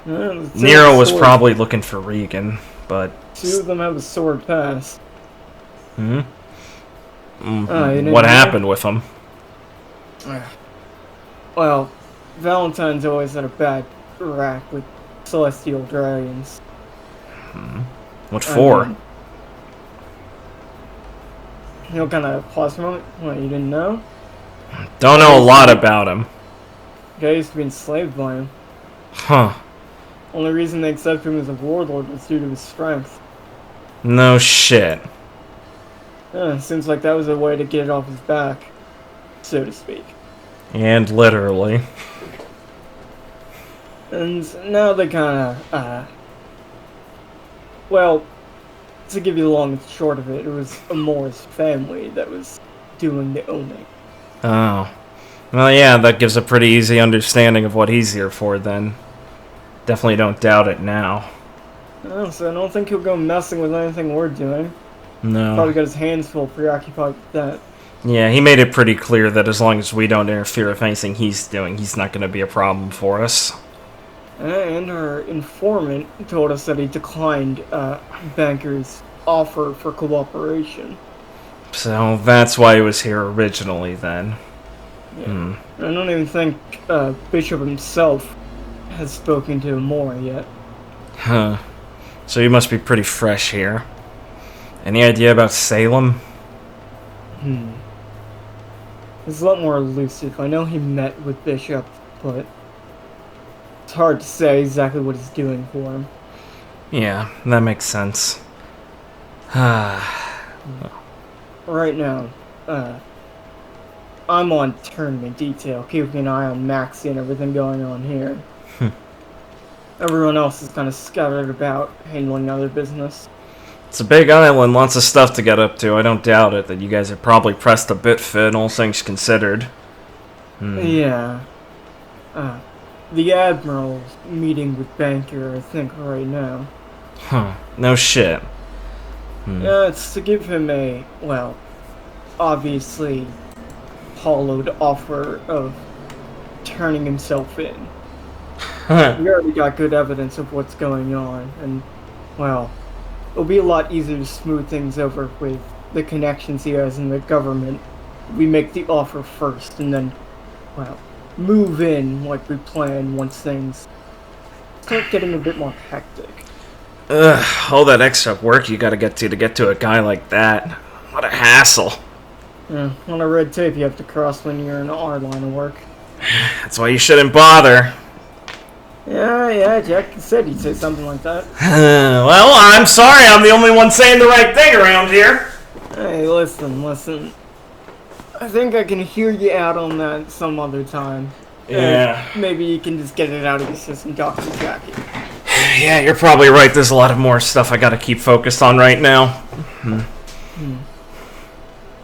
Nero was probably looking for Regan, but... Two of them have a sword pass. What happened with them? Well, Valentine's always had a bad rap with celestial dragons. What for? You know, kind of pause for a moment. What, you didn't know? Don't know a lot about him. Guy used to be enslaved by him. Huh. Only reason they accepted him as a warlord was due to his strength. No shit. Seems like that was a way to get it off his back, so to speak. And literally. And now they kind of, well, to give you the long and short of it, it was Amore's family that was doing the owning. Oh. Well, yeah, that gives a pretty easy understanding of what he's here for, then. Definitely don't doubt it now. So I don't think he'll go messing with anything we're doing. No. Probably got his hands full preoccupied with that. Yeah, he made it pretty clear that as long as we don't interfere with anything he's doing, he's not going to be a problem for us. And our informant told us that he declined Banker's offer for cooperation. So that's why he was here originally, then. Yeah. I don't even think Bishop himself has spoken to Amore yet. Huh. So you must be pretty fresh here. Any idea about Salem? It's a lot more elusive. I know he met with Bishop, but it's hard to say exactly what he's doing for him. Yeah, that makes sense. Right now, I'm on tournament detail, keeping an eye on Maxie and everything going on here. Everyone else is kind of scattered about, handling other business. It's a big island, lots of stuff to get up to. I don't doubt it that you guys are probably pressed a bit fit, all things considered. Yeah. The Admiral's meeting with Banker, I think, right now. Huh. No shit. Yeah, it's to give him a, well, obviously hollowed offer of turning himself in. We already got good evidence of what's going on, and, well, it'll be a lot easier to smooth things over with the connections he has in the government. We make the offer first, and then, well, move in like we planned once things start getting a bit more hectic. Ugh, all that extra work you gotta get to a guy like that. What a hassle. Yeah, on a red tape you have to cross when you're in our line of work. That's why you shouldn't bother. Yeah, Jack said he'd say something like that. Well, I'm sorry, I'm the only one saying the right thing around here. Hey, listen. I think I can hear you out on that some other time. Yeah. Maybe you can just get it out of your system, Dr. Jackie. Yeah, you're probably right. There's a lot of more stuff I gotta keep focused on right now.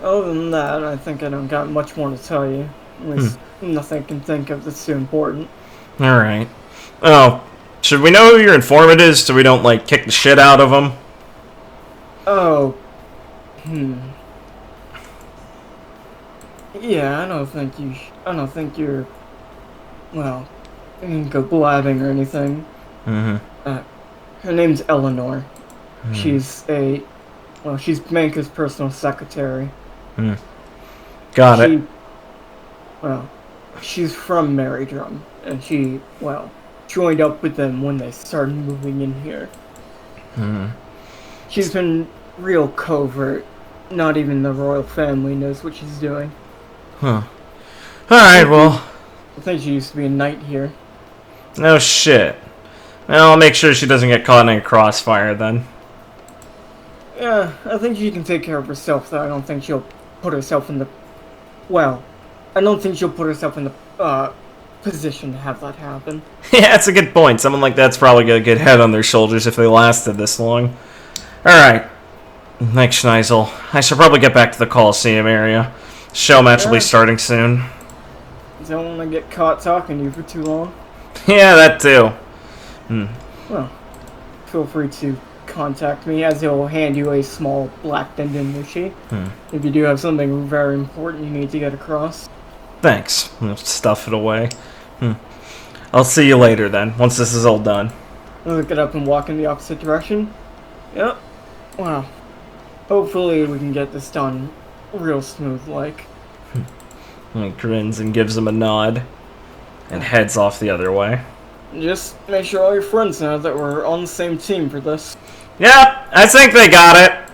Other than that, I think I don't got much more to tell you. At least nothing I can think of that's too important. Alright. Oh, should we know who your informant is so we don't, like, kick the shit out of him? Oh. Yeah, I don't think you're... Well, you can go blabbing or anything. Her name's Eleanor. She's she's Manka's personal secretary. Got it. She's from Merrydrum, and she joined up with them when they started moving in here. She's been real covert. Not even the royal family knows what she's doing. Huh. Alright, well... I think she used to be a knight here. No shit. Well, I'll make sure she doesn't get caught in a crossfire, then. Yeah, I think she can take care of herself, though. I don't think she'll put herself in the... Well, I don't think she'll put herself in the, position to have that happen. Yeah, that's a good point. Someone like that's probably gonna get head on their shoulders if they lasted this long. Alright. Thanks, Schneisel. I should probably get back to the Coliseum area. Show match will be starting soon. Don't want to get caught talking to you for too long. Yeah, that too. Well, feel free to contact me, as he'll hand you a small black Denton sheet. If you do have something very important you need to get across. Thanks. I'll stuff it away. I'll see you later then, once this is all done. Look it up and walk in the opposite direction. Yep. Well, hopefully we can get this done real smooth like. He grins and gives him a nod and heads off the other way. Just make sure all your friends know that we're on the same team for this. Yep, I think they got it.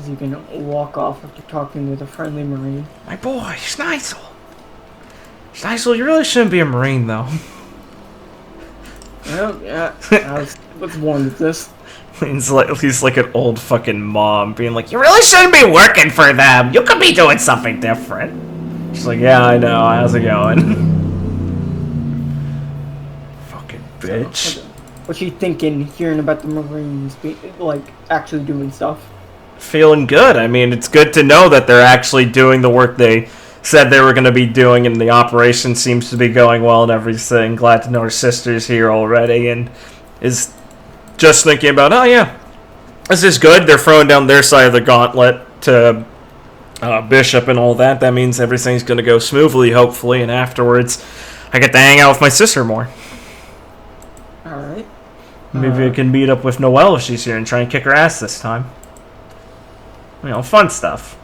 You can walk off after talking with a friendly Marine. My boy, Schneisel. Schneisel, you really shouldn't be a Marine, though. Well, yeah, I was warned of this. He's like an old fucking mom being like, you really shouldn't be working for them. You could be doing something different. She's like, yeah, I know. How's it going? Fucking bitch. So, what's she thinking, hearing about the Marines, actually doing stuff? Feeling good. I mean, it's good to know that they're actually doing the work they said they were going to be doing, and the operation seems to be going well and everything. Glad to know her sister's here already, and is just thinking about, oh yeah, this is good. They're throwing down their side of the gauntlet to Bishop and all that. That means everything's going to go smoothly, hopefully, and afterwards I get to hang out with my sister more. Alright. Maybe I can meet up with Noelle if she's here and try and kick her ass this time. You know, fun stuff.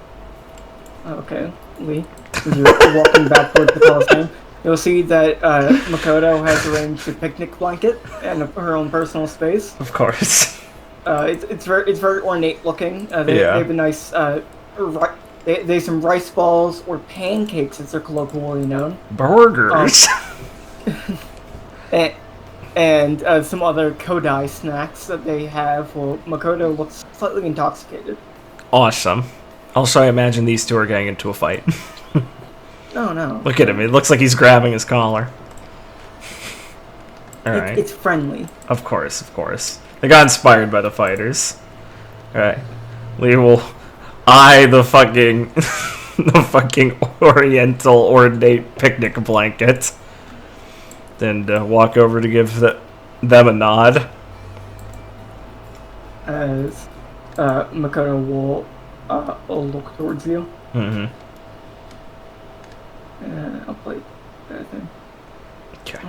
Okay, Lee. As you're walking back towards the Coliseum, you'll see that Makoto has arranged a picnic blanket and her own personal space. Of course. It's very ornate looking. They have a nice they some rice balls or pancakes, as they're colloquially known. Burgers. And some other Kodai snacks that they have. Well, Makoto looks slightly intoxicated. Awesome. Also, I imagine these two are getting into a fight. No. Look at him. It looks like he's grabbing his collar. Alright. It's friendly. Of course. They got inspired by the fighters. Alright. We will eye the fucking the fucking oriental ornate picnic blanket. And walk over to give them a nod. As Makoto will look towards you. Mm-hmm. I'll play that thing. Okay.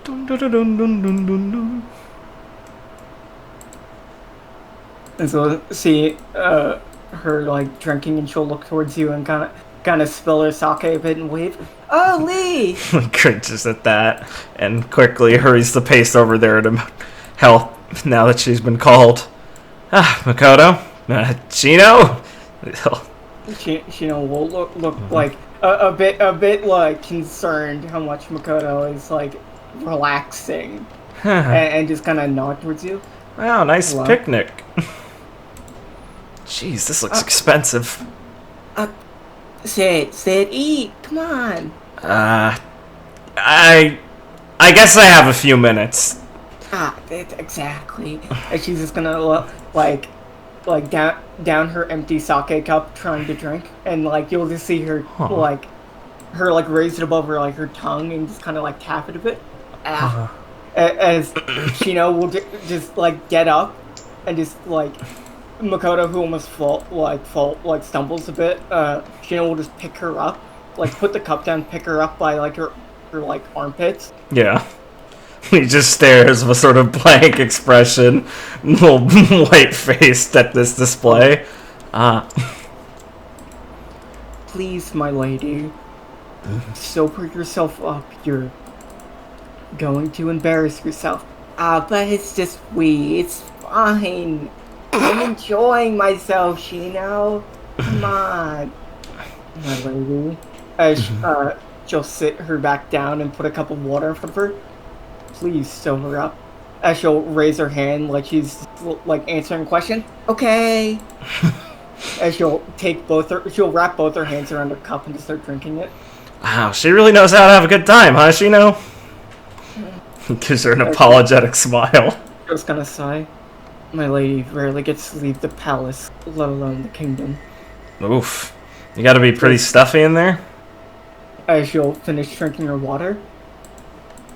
Dun, dun, dun, dun, dun, dun, dun. And so, see, her her like drinking, and she'll look towards you and kind of spill her sake a bit and wave. Oh, Lee! Cringes at that and quickly hurries the pace over there to help now that she's been called. Ah, Makoto? Chino? Shino will look like a bit like concerned how much Makoto is like relaxing and just kind of nod towards you. Wow, nice picnic. Jeez, this looks expensive. Sit, eat. Come on. I guess I have a few minutes. Exactly. And she's just gonna like down her empty sake cup, trying to drink, and like you'll just see her like raise it above her like her tongue and just kind of like tap it a bit. As Shino will just like get up and just like Makoto, who almost stumbles a bit. Shino will just pick her up, like put the cup down, pick her up by like her like armpits. Yeah. He just stares with a sort of blank expression, little white-faced at this display. Please, my lady, sober yourself up. You're going to embarrass yourself. But it's just it's fine. I'm enjoying myself, Shino. Come on, my lady. As she'll sit her back down and put a cup of water in front of her. Please sober up. As she'll raise her hand like she's like answering a question. Okay. As she'll wrap both her hands around her cup and just start drinking it. Wow, she really knows how to have a good time, huh, Shino? Gives her an apologetic smile. Just gonna sigh. My lady rarely gets to leave the palace, let alone the kingdom. Oof. You gotta be pretty stuffy in there? As she'll finish drinking her water.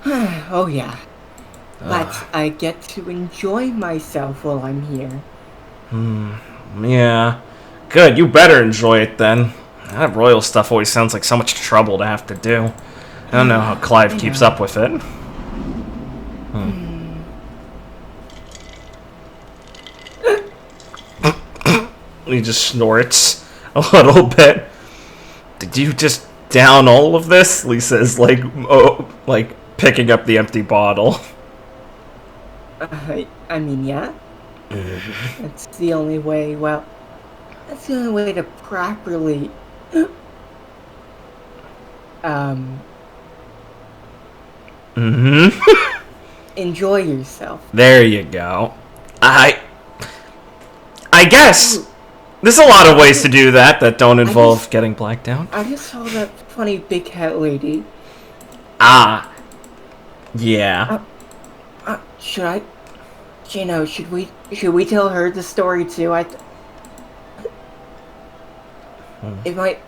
Oh yeah. But I get to enjoy myself while I'm here. Yeah. Good, you better enjoy it then. That royal stuff always sounds like so much trouble to have to do. I don't know how Clive keeps up with it. He just snorts a little bit. Did you just down all of this? Lee says, like picking up the empty bottle. I mean, yeah. That's the only way, that's the only way to properly, enjoy yourself. There you go. I guess there's a lot of ways to do that don't involve getting blacked out. I just saw that funny big hat lady. Yeah. Should I? Should we tell her the story too? It might.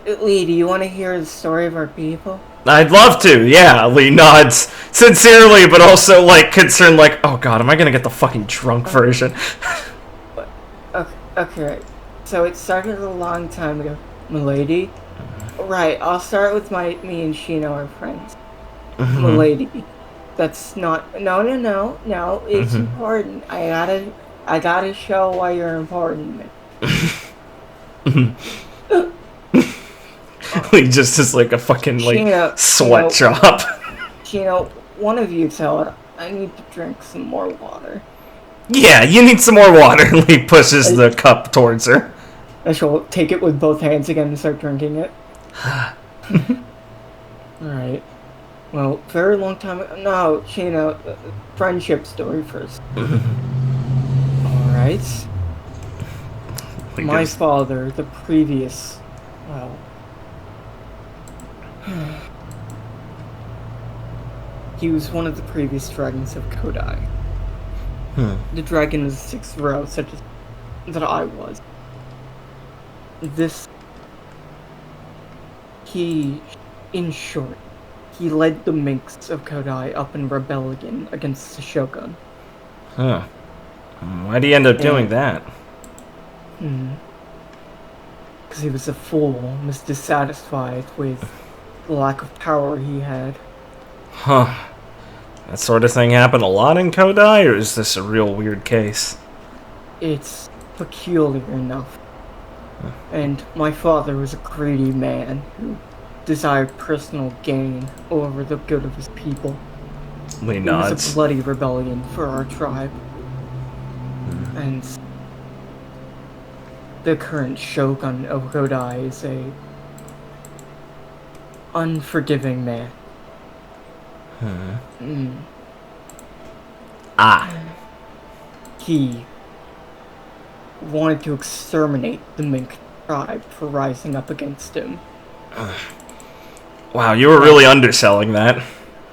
Lee, do you want to hear the story of our people? I'd love to, yeah. Lee nods sincerely, but also like concerned, like, oh god, am I gonna get the fucking drunk version? Okay. So it started a long time ago, milady. Right. I'll start with me and Shino are friends. Milady. That's not. No. It's important. I gotta show why you're important. He just is like a fucking like sweatshop. Shino, one of you tell it. I need to drink some more water. Yeah, you need some more water. Lee pushes the cup towards her. And she'll take it with both hands again and start drinking it. Alright. Well, very long time ago. No, Shino, friendship story first. Alright. My father, the previous. Well. He was one of the previous dragons of Kodai. The dragon is 6th row, such as that I was. In short, he led the minks of Kodai up in rebellion against the shogun. Huh. Why'd he end up doing that? Because he was a fool, was dissatisfied with the lack of power he had. Huh. That sort of thing happened a lot in Kodai, or is this a real weird case? It's peculiar enough. And my father was a greedy man who desired personal gain over the good of his people. Lee It was nods. a bloody rebellion for our tribe. And the current Shogun of Godai is a unforgiving man. He wanted to exterminate the Mink tribe for rising up against him. Wow, you were really underselling that.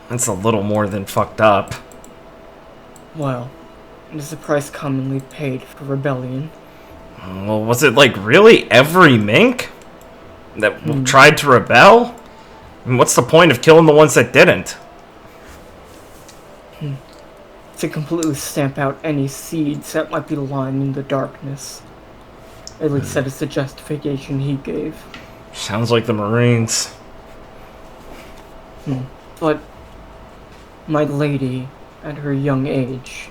That's a little more than fucked up. Well, it is the price commonly paid for rebellion. Well, was it like really every mink that tried to rebel? And what's the point of killing the ones that didn't? To completely stamp out any seeds that might be lying in the darkness. At least that is the justification he gave. Sounds like the Marines. But my lady, at her young age,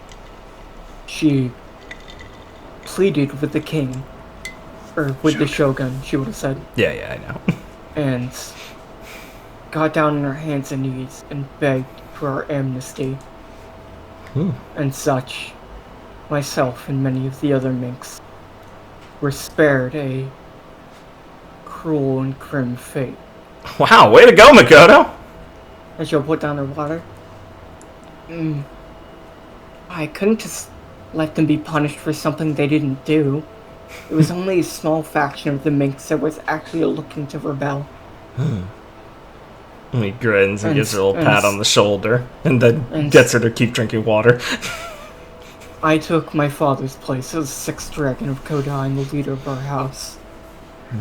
she pleaded with the king, or with the shogun, she would have said, Yeah, I know. and got down on her hands and knees and begged for our amnesty. And such, myself and many of the other minks were spared a cruel and grim fate. Wow, way to go, Makoto! And she'll put down her water. I couldn't just let them be punished for something they didn't do. It was only a small faction of the minks that was actually looking to rebel. He grins and gives her a little And- pat on the shoulder, and then gets her to keep drinking water. I took my father's place as sixth dragon of Kodai and the leader of our house.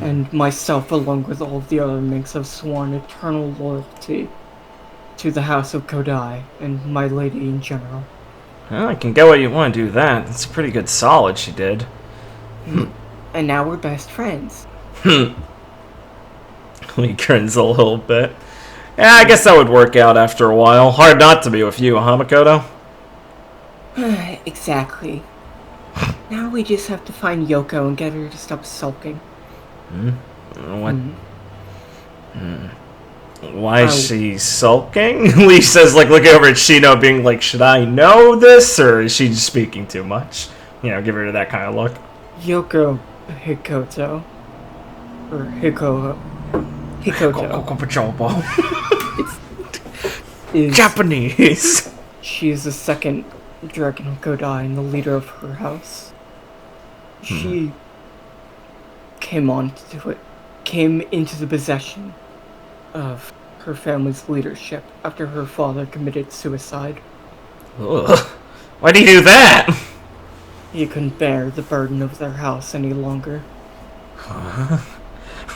And myself, along with all of the other minks, have sworn eternal loyalty to the house of Kodai and my lady in general. Well, I can get what you want to do that. That's a pretty good solid she did. And now we're best friends. He grins a little bit. Yeah, I guess that would work out after a while. Hard not to be with you, huh, Makoto? Exactly. Now we just have to find Yoko and get her to stop sulking. What? Why is she sulking? Lee says, like, looking over at Shino, being like, should I know this, or is she just speaking too much? You know, give her that kind of look. Yoko Hikoto. Or Hikoto. Is Japanese. She is the second dragon of Godai and the leader of her house. She came into the possession of her family's leadership after her father committed suicide. Ugh. Why'd he do that? He couldn't bear the burden of their house any longer.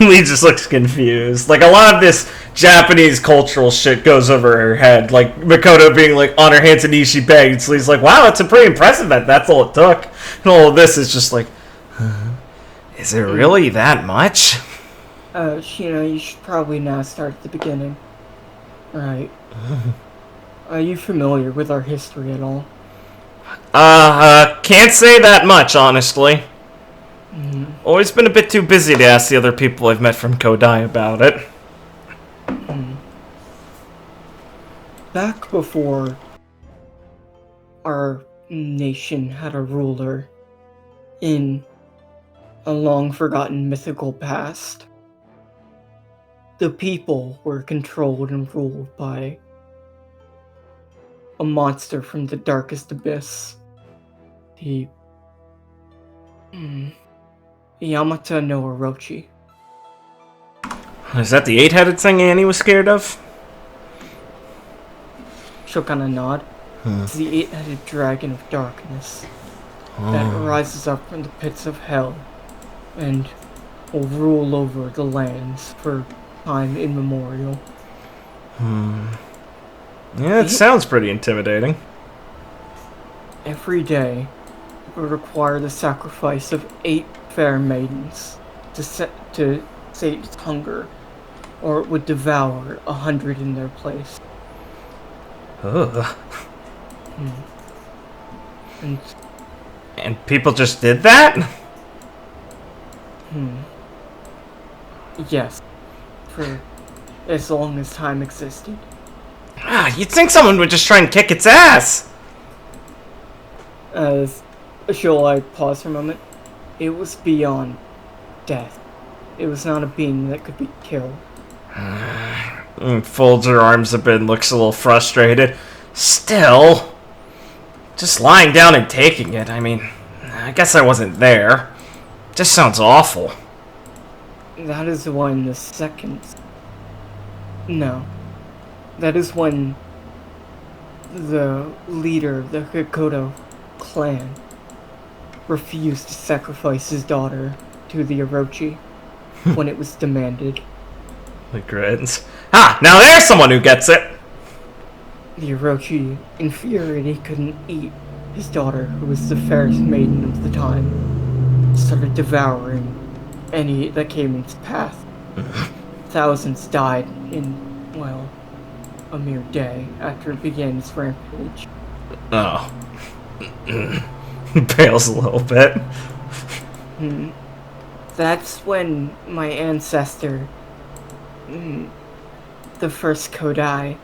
Lee just looks confused. Like, a lot of this Japanese cultural shit goes over her head. Like, Makoto being like, on her hands and knees she begged. So Lee's like, wow, that's a pretty impressive that that's all it took. And all of this is just like, is it really that much? You should probably now start at the beginning. Right. Are you familiar with our history at all? Can't say that much, honestly. Always been a bit too busy to ask the other people I've met from Kodai about it. Back before our nation had a ruler in a long-forgotten mythical past, the people were controlled and ruled by a monster from the darkest abyss. The Yamata no Orochi. Is that the 8-headed thing Annie was scared of? She'll kind of nod. It's the 8-headed dragon of darkness that rises up from the pits of hell and will rule over the lands for time immemorial. Yeah, it sounds pretty intimidating. Every day would require the sacrifice of 8 fair maidens to sate its hunger, or it would devour 100 in their place. Ugh. And And people just did that? Yes. For as long as time existed. Ah, you'd think someone would just try and kick its ass! As she'll pause for a moment. It was beyond death. It was not a being that could be killed. Folds her arms a bit and looks a little frustrated. Still, just lying down and taking it, I mean, I guess I wasn't there. Just sounds awful. That is when the second... No. That is when the leader of the Hikoto clan refused to sacrifice his daughter to the Orochi when it was demanded. The grins. Ah, now there's someone who gets it! The Orochi, infuriated he couldn't eat his daughter, who was the fairest maiden of the time, started devouring any that came in his path. Thousands died in, well, a mere day after it began its rampage. Oh. Pales a little bit. That's when my ancestor, the first Kodai,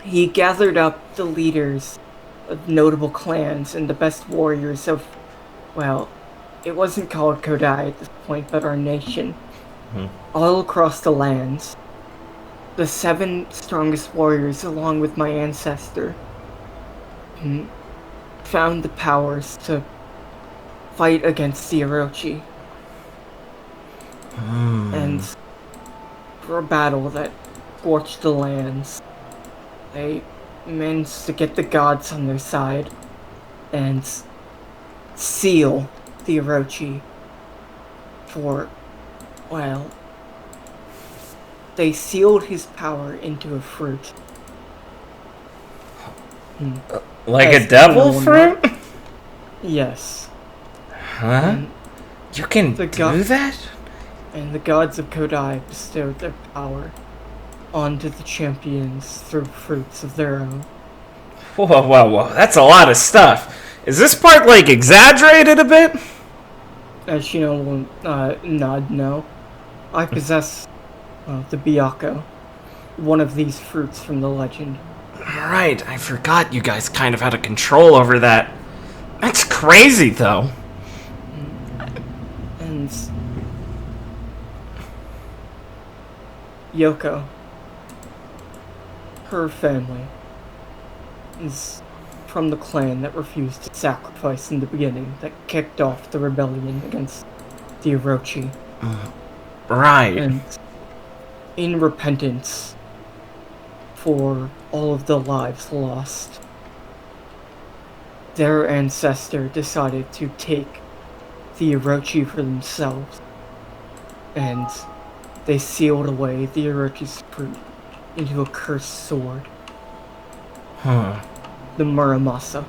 he gathered up the leaders of notable clans and the best warriors of, well, it wasn't called Kodai at this point, but our nation, all across the lands. The 7 strongest warriors, along with my ancestor, found the powers to fight against the Orochi. And for a battle that scorched the lands, they managed to get the gods on their side and seal the Orochi for, well, they sealed his power into a fruit. Like As a devil no one fruit? Yes. Huh? You can the do that? And the gods of Kodai bestowed their power onto the champions through fruits of their own. Whoa. That's a lot of stuff. Is this part, like, exaggerated a bit? As Shino will nod no. I possess the Byakko, one of these fruits from the legend. Right, I forgot you guys kind of had a control over that. That's crazy, though. And Yoko, her family, is from the clan that refused to sacrifice in the beginning, that kicked off the rebellion against the Orochi. Right. And in repentance for all of the lives lost, their ancestor decided to take the Orochi for themselves, and they sealed away the Orochi's fruit into a cursed sword. The Muramasa.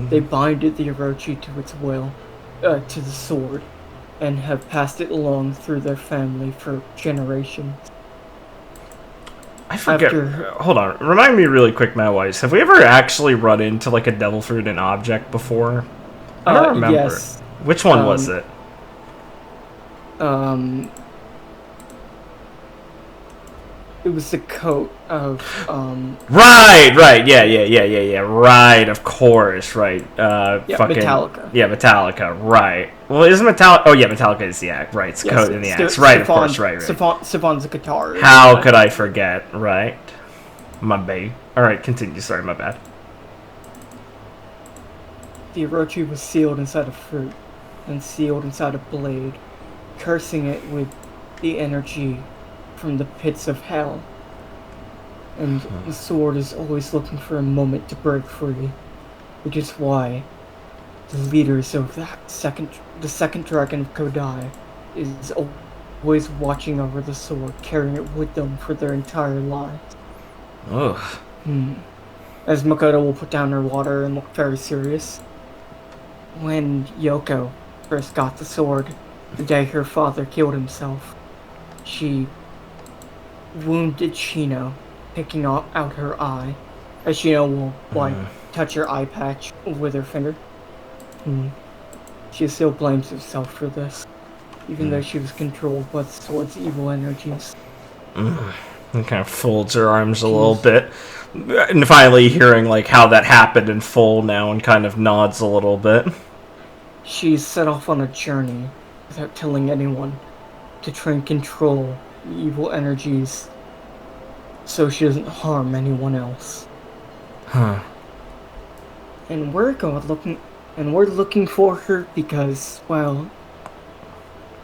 They binded the Orochi to its will, to the sword, and have passed it along through their family for generations. I forget. After- Hold on. Remind me really quick, Matt Weiss. Have we ever actually run into, like, a devil fruit in object before? I don't remember. Yes. Which one was it? It was the coat of, Right, yeah, right, of course, right, fucking... Metallica. Yeah, Metallica, right. Well, isn't Metallica... Oh, yeah, Metallica is the axe, right, it's the coat in the axe, right, of course, right. Siobhan's a guitar. How could I forget, right? My babe. Alright, continue, sorry, my bad. The Orochi was sealed inside a fruit, and sealed inside a blade, cursing it with the energy from the pits of hell. And the sword is always looking for a moment to break free, which is why the leaders of the second dragon of Kodai is always watching over the sword, carrying it with them for their entire lives. Ugh. As Makoto will put down her water and look very serious. When Yoko first got the sword, the day her father killed himself, she wounded Shino, picking out her eye, as Shino will, touch her eye patch with her finger. she still blames herself for this, even though she was controlled by the sword's evil energies. And kind of folds her arms a little bit, and finally hearing like how that happened in full now, and kind of nods a little bit. She's set off on a journey without telling anyone to try and control the evil energies so she doesn't harm anyone else. Huh. And we're looking for her because, well,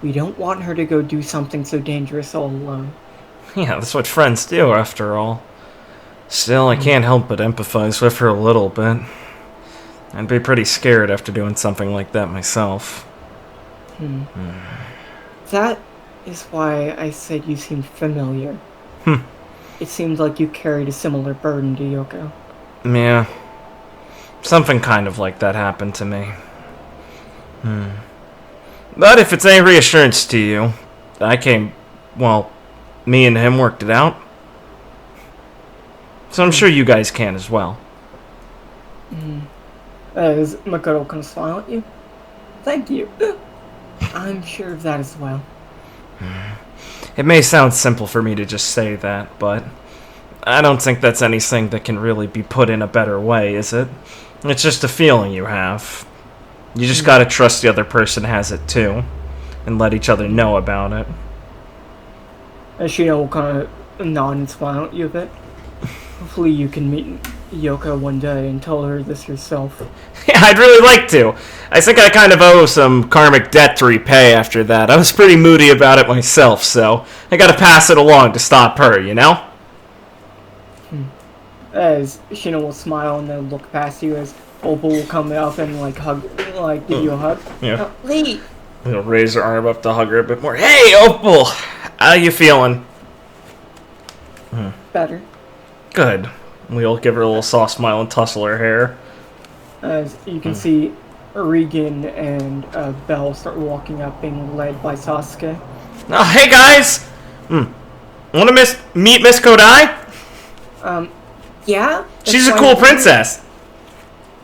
we don't want her to go do something so dangerous all alone. Yeah, that's what friends do, after all. Still, I can't help but empathize with her a little bit. I'd be pretty scared after doing something like that myself. That is why I said you seemed familiar. It seemed like you carried a similar burden to Yoko. Yeah. Something kind of like that happened to me. But if it's any reassurance to you, me and him worked it out. So I'm sure you guys can as well. Is Makoto gonna smile at you? Thank you. I'm sure of that as well. It may sound simple for me to just say that, but I don't think that's anything that can really be put in a better way, is it? It's just a feeling you have. You just gotta trust the other person has it too, and let each other know about it. Shino will kind of nod and smile at you a bit. Hopefully you can meet Yoko one day and tell her this yourself. Yeah, I'd really like to. I think I kind of owe some karmic debt to repay after that. I was pretty moody about it myself, so I gotta pass it along to stop her, you know? As Shino will smile and then look past you as Opal will come up and give you a hug. Yeah. Lee! He'll raise her arm up to hug her a bit more. Hey, Opal! How you feeling? Better. Good. We'll give her a little soft smile and tussle her hair. As you can see, Regan and Belle start walking up, being led by Sasuke. Oh, hey guys! Wanna meet Miss Kodai? Yeah? She's a cool princess!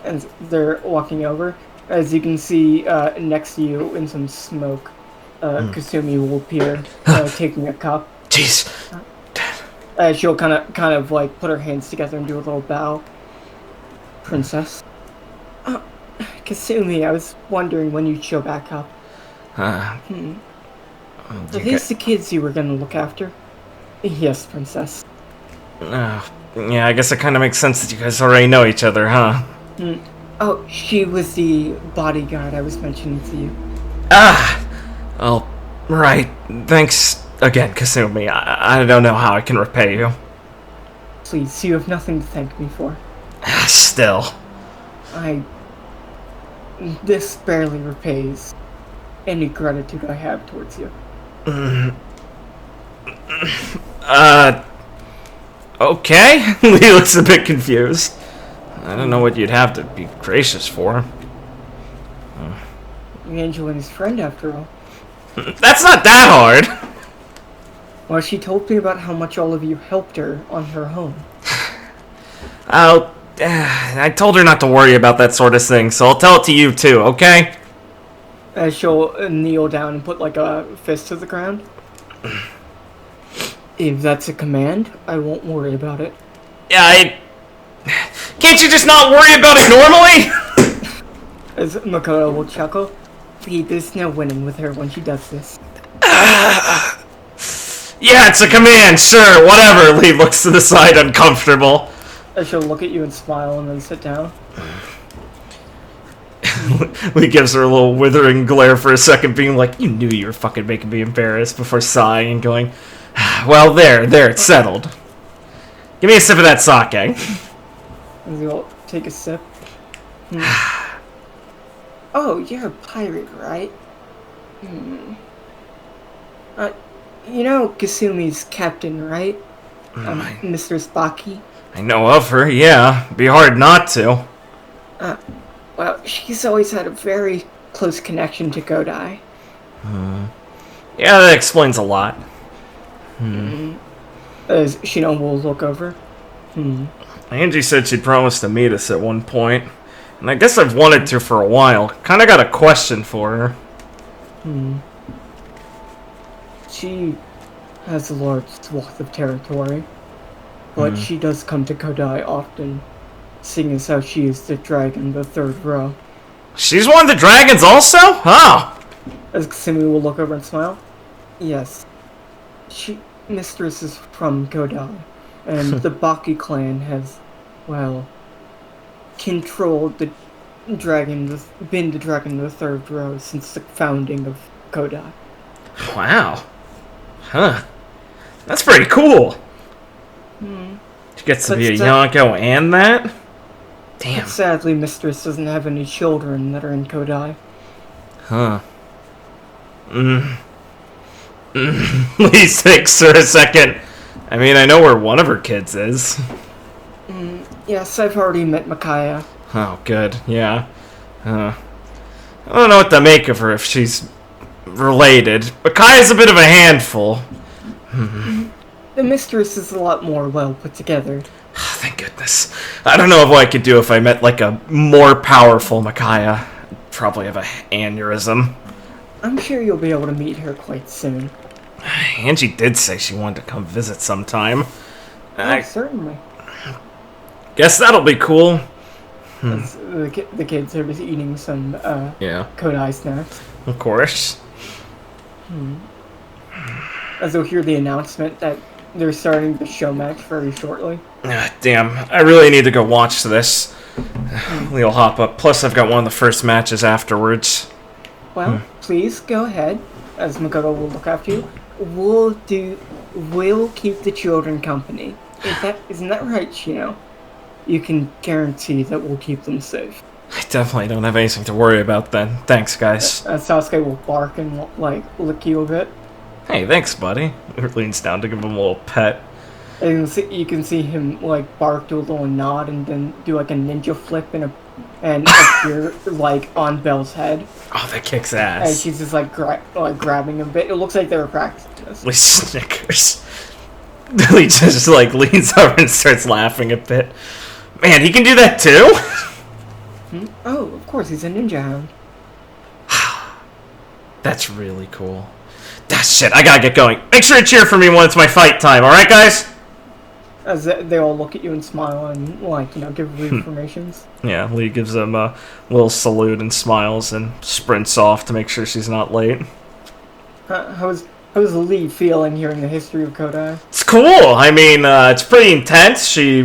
And they're walking over. As you can see, next to you in some smoke, Kasumi will appear, taking a cup. Jeez. She'll kind of like put her hands together and do a little bow. Princess. Kasumi, I was wondering when you'd show back up. Are these the kids you were gonna look after? Yes, Princess. Yeah, I guess it kind of makes sense that you guys already know each other, huh? Oh, she was the bodyguard I was mentioning to you. Oh, right. Thanks again, Kasumi. I don't know how I can repay you. Please, you have nothing to thank me for. Still. This barely repays any gratitude I have towards you. Okay? He looks a bit confused. I don't know what you'd have to be gracious for. Angeline's friend, after all. That's not that hard! Well, she told me about how much all of you helped her on her home. I told her not to worry about that sort of thing, so I'll tell it to you too, okay? She'll kneel down and put like a fist to the ground. If that's a command, I won't worry about it. Yeah, Can't you just not worry about it normally? As Makoto will chuckle. There's no winning with her when she does this. Yeah, it's a command, sure, whatever. Lee looks to the side, uncomfortable. She'll look at you and smile and then sit down. Lee gives her a little withering glare for a second, being like, you knew you were fucking making me embarrassed, before sighing and going, well, there, it's settled. Give me a sip of that sake. And he'll take a sip. Oh, you're a pirate, right? You know Kasumi's captain, right? Mr. Spocky? I know of her, yeah. Be hard not to. Well, she's always had a very close connection to Godai. Yeah, that explains a lot. As Shino will look over. Angie said she'd promised to meet us at one point. And I guess I've wanted to for a while. Kinda got a question for her. She has a large swath of territory, but she does come to Kodai often, seeing as how she is the dragon, the third row. She's one of the dragons also? Oh! As Kasumi will look over and smile. Yes. Mistress is from Kodai, and the Baki clan has, well, controlled the dragon, been the dragon the third row since the founding of Kodai. Wow. Huh. That's pretty cool. She gets to be a Yonko and that? Damn. But sadly, Mistress doesn't have any children that are in Kodai. Huh. Lee thinks for a second. I mean, I know where one of her kids is. Yes, I've already met Micaiah. Oh, good. Yeah. I don't know what to make of her if she's related. Micaiah's a bit of a handful. The Mistress is a lot more well put together. Thank goodness. I don't know what I could do if I met, like, a more powerful Micaiah. Probably have a aneurysm. I'm sure you'll be able to meet her quite soon. Angie did say she wanted to come visit sometime. Oh, certainly. Guess that'll be cool. As the kids are just eating some Yeah, Kodai snacks. of course. As they'll hear the announcement that they're starting the show match very shortly. Damn, I really need to go watch this. We'll hop up. Plus, I've got one of the first matches afterwards. Well, please go ahead, as Makoto will look after you. We'll keep the children company. Isn't that right, Shino? You can guarantee that we'll keep them safe. I definitely don't have anything to worry about then. Thanks, guys. Sasuke will bark and, like, lick you a bit. Hey, thanks, buddy. He leans down to give him a little pet. And you can see him, like, bark, do a little nod, and then do, like, a ninja flip and appear, like, on Belle's head. Oh, that kicks And ass. she's just, like, grabbing him a bit. It looks like they were practicing this. Lee snickers. Lee just, like, leans over and starts laughing a bit. Man, he can do that too? Oh, of course, he's a ninja hound. That's really cool. Shit, I gotta get going. Make sure to cheer for me when it's my fight time, alright, guys? As they all look at you and smile and, like, give reaffirmations. Yeah, Lee gives him a little salute and smiles and sprints off to make sure she's not late. How's Lee feeling hearing the history of Kodai? It's cool. I mean, it's pretty intense. She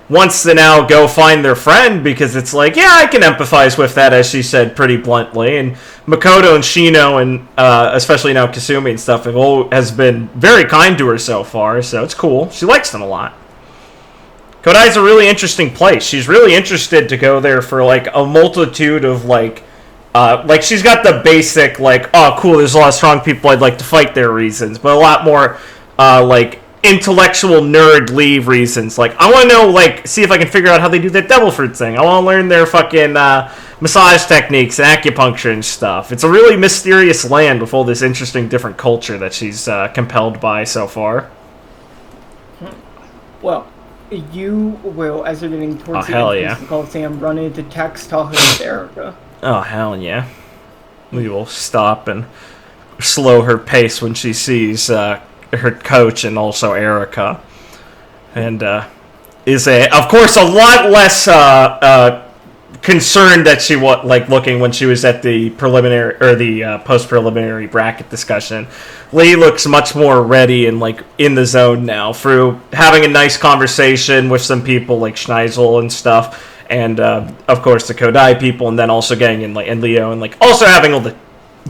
wants to now go find their friend because it's like, yeah, I can empathize with that, as she said pretty bluntly. And Makoto and Shino and especially now Kasumi and stuff has been very kind to her so far, so it's cool. She likes them a lot. Kodai's a really interesting place. She's really interested to go there for like a multitude of like she's got the basic like, oh cool, there's a lot of strong people I'd like to fight their reasons, but a lot more like intellectual nerd leave reasons. Like, I want to know, like, see if I can figure out how they do that devil fruit thing. I want to learn their fucking massage techniques and acupuncture and stuff. It's a really mysterious land with all this interesting different culture that she's compelled by so far. Well, you will, as you're getting towards the entrance to the Coliseum, run into Tex talking with Erica. Oh, hell yeah. We will stop and slow her pace when she sees her coach and also Erica, and is of course a lot less concerned that she was like looking when she was at the preliminary or the post preliminary bracket discussion. Lee looks much more ready and like in the zone now through having a nice conversation with some people like Schneisel and stuff, and of course the Kodai people, and then also getting in like and Leo and like also having all the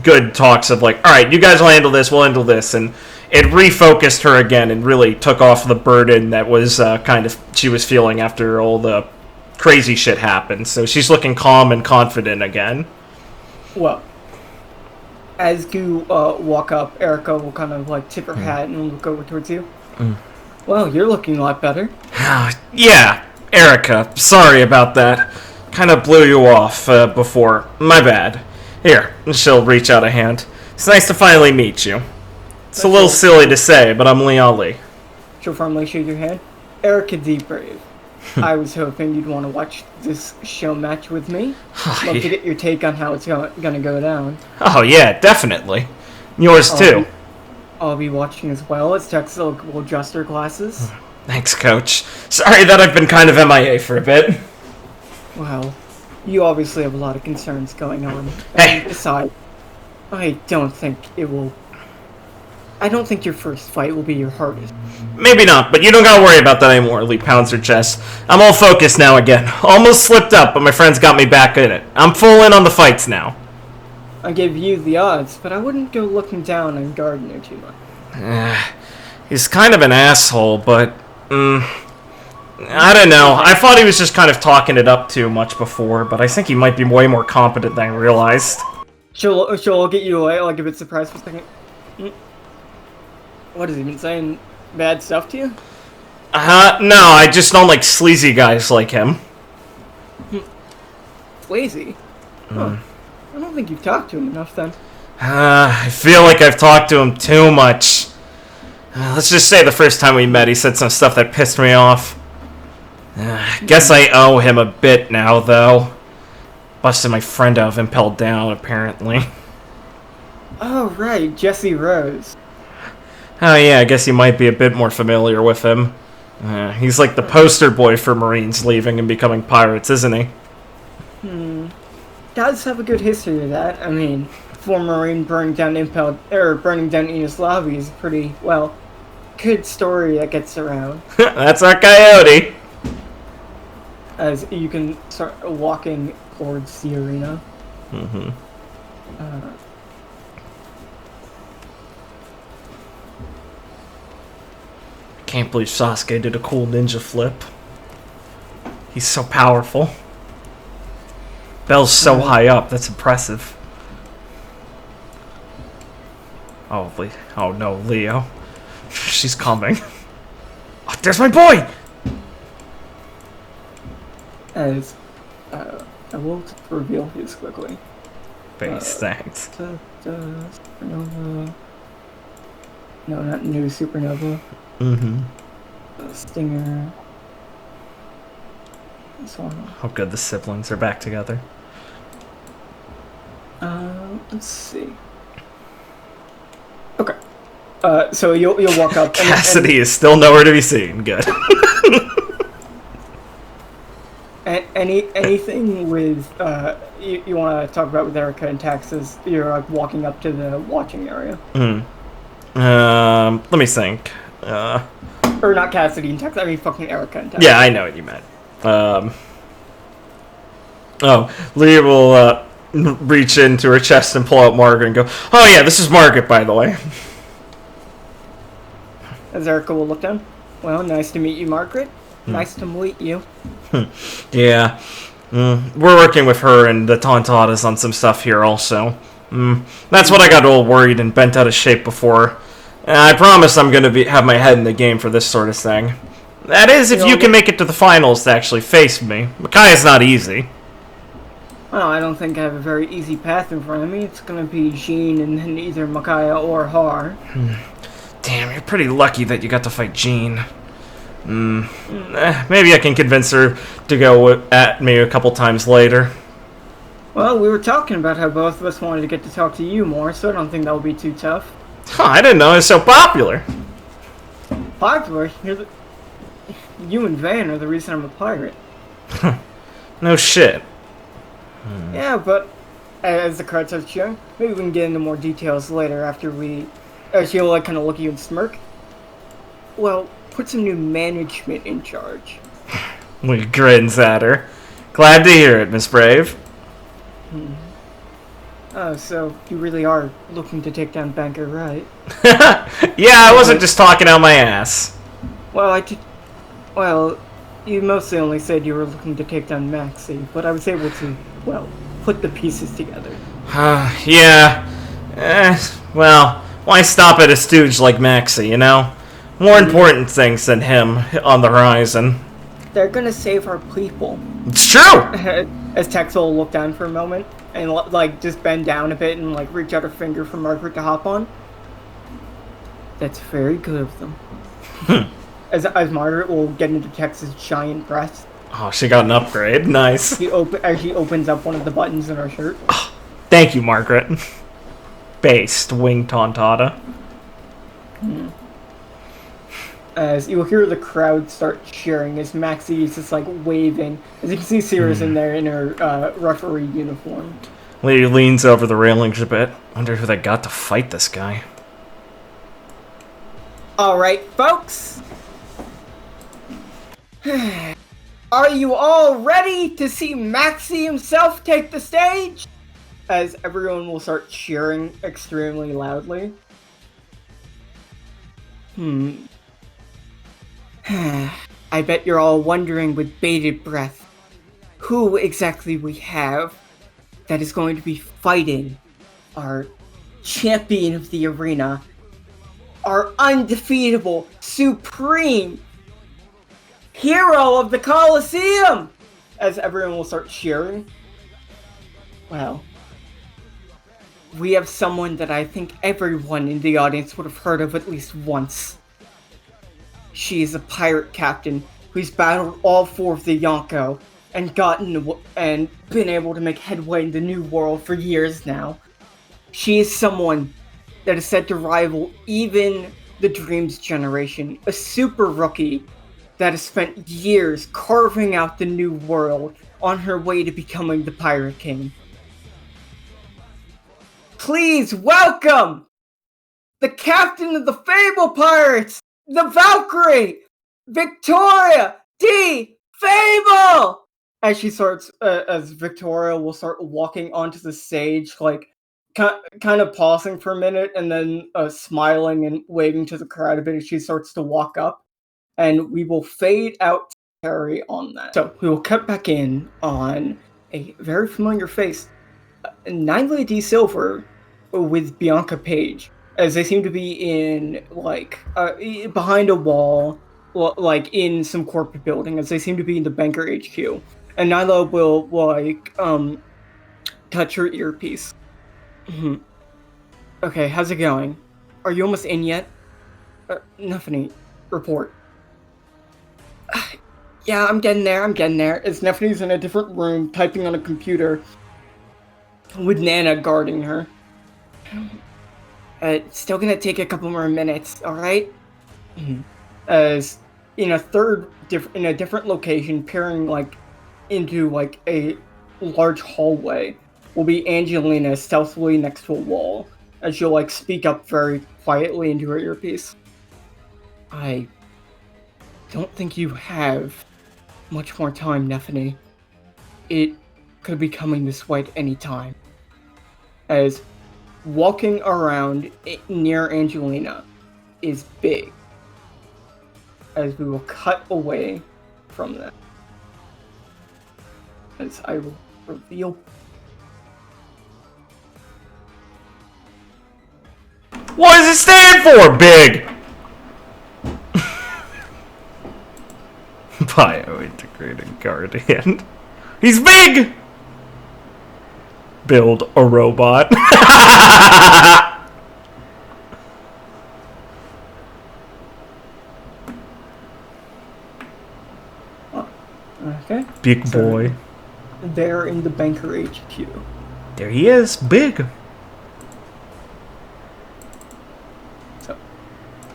good talks of like, all right, you guys will handle this, we'll handle this, and it refocused her again and really took off the burden that was kind of she was feeling after all the crazy shit happened. So she's looking calm and confident again. Well, as you walk up, Erica will kind of like tip her hat and look over towards you. Well, you're looking a lot better. Yeah, Erica, sorry about that. Kind of blew you off before. My bad. Here, she'll reach out a hand. It's nice to finally meet you. It's a little silly to say, but I'm Lee Ali. She'll firmly shake your hand. Erica D. Brave. I was hoping you'd want to watch this show match with me. Love to get your take on how it's gonna go down. Oh, yeah, definitely. Yours, too. I'll be watching as well as Texas will adjust their classes. Thanks, Coach. Sorry that I've been kind of MIA for a bit. Well, you obviously have a lot of concerns going on. Hey! And besides, I don't think your first fight will be your hardest. Maybe not, but you don't gotta worry about that anymore, Lee pounds her chest. I'm all focused now again. Almost slipped up, but my friends got me back in it. I'm full in on the fights now. I give you the odds, but I wouldn't go looking down on Gardner too much. He's kind of an asshole, but... I don't know. I thought he was just kind of talking it up too much before, but I think he might be way more competent than I realized. She'll get you away, like a bit surprised for a second. What has he been saying? Bad stuff to you? No, I just don't like sleazy guys like him. Sleazy? Huh. I don't think you've talked to him enough then. I feel like I've talked to him too much. Let's just say the first time we met, he said some stuff that pissed me off. Guess I owe him a bit now, though. Busted my friend out of Impelled Down, apparently. Oh, right, Jesse Rose. Oh yeah, I guess you might be a bit more familiar with him. He's like the poster boy for Marines leaving and becoming pirates, isn't he? Does have a good history of that. I mean, former Marine burning down Yugoslavia is a pretty, well, good story that gets around. That's our coyote! As you can start walking towards the arena. Can't believe Sasuke did a cool ninja flip. He's so powerful. Bell's so high up, that's impressive. Oh, oh no, Leo. She's coming. Oh, there's my boy! As I will reveal his quickly. Face, thanks. Supernova. No, not new Supernova. Stinger. And so on. Oh good, the siblings are back together. Let's see. Okay. So you'll walk up. Cassidy is still nowhere to be seen. Good. Anything with you want to talk about with Erica and Texas? You're like walking up to the watching area. Let me think. Or not Cassidy and Texas. I mean fucking Erica and Texas. Yeah, I know what you meant. Oh, Leah will reach into her chest and pull out Margaret and go, "Oh yeah, this is Margaret, by the way." As Erica will look down. Well, nice to meet you, Margaret. Nice to meet you. Yeah. We're working with her and the Tontattas on some stuff here also. That's what I got all worried and bent out of shape before. I promise I'm going to have my head in the game for this sort of thing. That is, if you can make it to the finals to actually face me. Makaya's not easy. Well, I don't think I have a very easy path in front of me. It's going to be Jean and then either Makaya or Har. Damn, you're pretty lucky that you got to fight Jean. Maybe I can convince her to go at me a couple times later. Well, we were talking about how both of us wanted to get to talk to you more, so I don't think that will be too tough. Huh, I didn't know it was so popular. Popular? You and Van are the reason I'm a pirate. No shit. Yeah, but as the card starts showing, maybe we can get into more details later after we... she'll like kind of look at you and smirk. Well, put some new management in charge. He grins at her. Glad to hear it, Miss Brave. Oh, so you really are looking to take down Banker, right? Yeah, I wasn't just talking out my ass. Well, you mostly only said you were looking to take down Maxie, but I was able to, well, put the pieces together. Yeah. Well, why stop at a stooge like Maxie, you know? More important things than him on the horizon. They're gonna save our people. It's true! As Tex will look down for a moment and like just bend down a bit and like reach out her finger for Margaret to hop on. That's very good of them. as Margaret will get into Tex's giant breast. Oh, she got an upgrade. Nice. As she opens up one of the buttons in her shirt. Thank you, Margaret. Based wing Tontatta. As you'll hear the crowd start cheering as Maxie is just like waving. As you can see Sierra's in there in her referee uniform. Lady leans over the railings a bit. Wonder who they got to fight this guy. Alright, folks. Are you all ready to see Maxie himself take the stage? As everyone will start cheering extremely loudly. I bet you're all wondering with bated breath who exactly we have that is going to be fighting our champion of the arena, our undefeatable, supreme hero of the Coliseum! As everyone will start cheering. Well, we have someone that I think everyone in the audience would have heard of at least once. She is a pirate captain who's battled all 4 of the Yonko and been able to make headway in the New World for years now. She is someone that is said to rival even the Dreams generation, a super rookie that has spent years carving out the New World on her way to becoming the Pirate King. Please welcome the captain of the Fable Pirates, the Valkyrie, Victoria D. Fable! As Victoria will start walking onto the stage, like, kind of pausing for a minute, and then smiling and waving to the crowd a bit as she starts to walk up. And we will fade out to Carrie on that. So, we will cut back in on a very familiar face, Nyla D. Silver with Bianca Page, as they seem to be in, like, behind a wall, like, in some corporate building, as they seem to be in the banker HQ. And Nyla will, like, touch her earpiece. Okay, how's it going? Are you almost in yet? Neffany, report. Yeah, I'm getting there. As Neffany's in a different room, typing on a computer, with Nana guarding her. It's still gonna take a couple more minutes, alright? As in a different location, peering like into like a large hallway, will be Angelina stealthily next to a wall, as she'll like speak up very quietly into her earpiece. I don't think you have much more time, Neffany. It could be coming this way at any time. As walking around near Angelina is big. As we will cut away from that. As I will reveal. What does it stand for, Big? Bio-integrated Guardian. He's big! Build a robot. Okay. Big boy. They're in the banker HQ. There he is, big. So,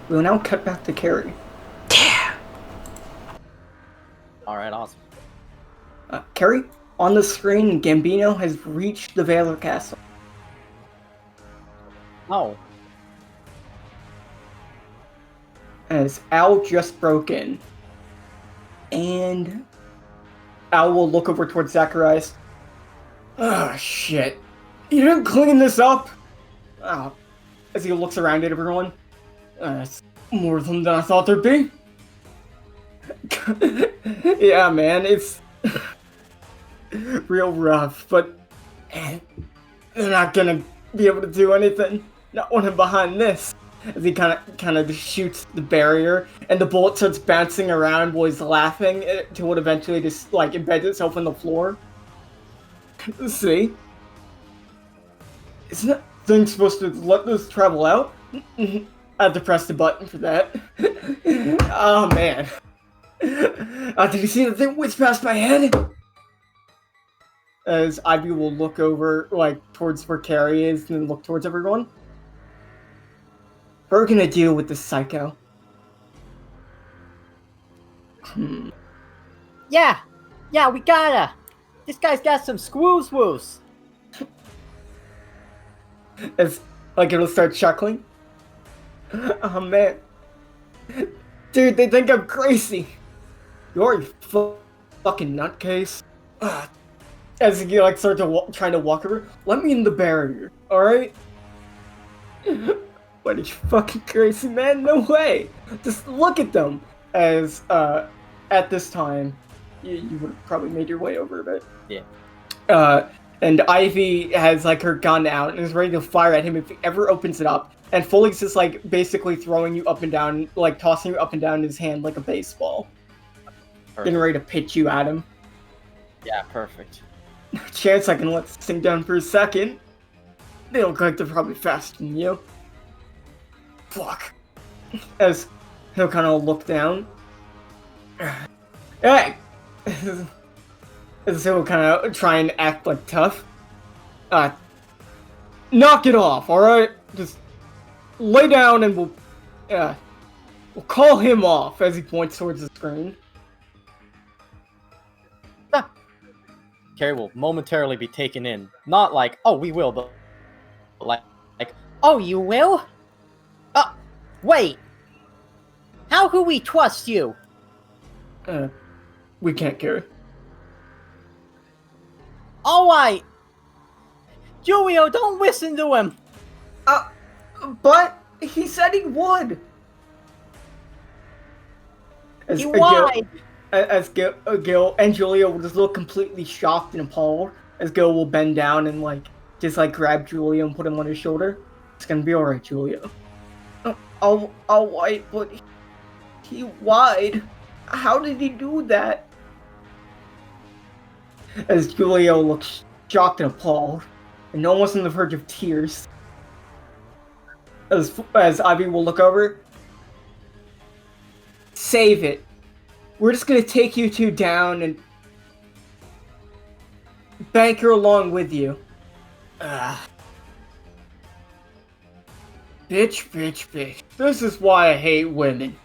we'll now cut back to Carrie. Yeah. Alright, awesome. Carrie, on the screen, Gambino has reached the Valor Castle. Oh. As Al just broke in. And Al will look over towards Zacharias. Oh, shit. You didn't clean this up? Oh. As he looks around at everyone. It's more of them than I thought there'd be. Yeah, man, it's real rough, but they're not gonna be able to do anything. Not when I'm behind this. As he kind of just shoots the barrier, and the bullet starts bouncing around while he's laughing until it eventually just like embeds itself in the floor. See? Isn't that thing supposed to let this travel out? I have to press the button for that. Oh man. Did you see the thing whiz past my head? As Ivy will look over, like, towards where Carrie is, and then look towards everyone. We're gonna deal with this psycho. Yeah, we gotta. This guy's got some squoos-woos. As, like, it'll start chuckling. Oh man. Dude, they think I'm crazy. You're a fucking nutcase. As you, like, start to trying to walk over, let me in the barrier, alright? What are you fucking crazy, man? No way! Just look at them! As, at this time, you would have probably made your way over a bit. Yeah. And Ivy has, like, her gun out and is ready to fire at him if he ever opens it up. And Foley's just, like, basically throwing you up and down, like, tossing you up and down in his hand like a baseball. Perfect. Getting ready to pitch you at him. Yeah, perfect. Chance I can let this thing down for a second. They look like they're probably faster than you. Fuck. As he'll kind of look down. Hey! As he'll kind of try and act like tough. Knock it off, alright? Just lay down and we'll call him off as he points towards the screen. Carrie will momentarily be taken in. Not like, oh, we will, but like, oh, you will? Wait. How could we trust you? We can't, Carrie. Alright. Julio, don't listen to him. But he said he would. He lied. As Gil and Julia will just look completely shocked and appalled, as Gil will bend down and just grab Julia and put him on his shoulder. It's gonna be alright, Julia. I'll wait, but he lied. How did he do that? As Julia looks shocked and appalled, and almost on the verge of tears. As Ivy will look over. Save it. We're just gonna take you two down and banker along with you. Bitch. This is why I hate women.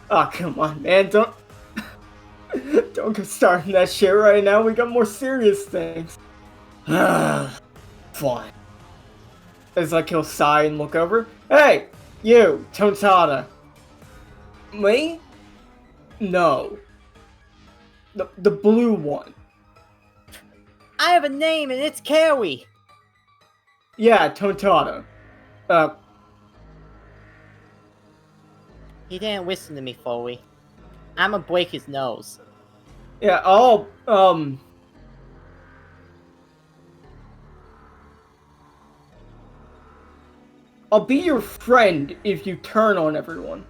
Come on, man. Don't get started on that shit right now. We got more serious things. Fine. As he'll sigh and look over. Hey, you, Tontatta. Me? No. The blue one. I have a name and it's Carrie. Yeah, Tontatta. He didn't listen to me, Foley. I'ma break his nose. Yeah, I'll be your friend if you turn on everyone.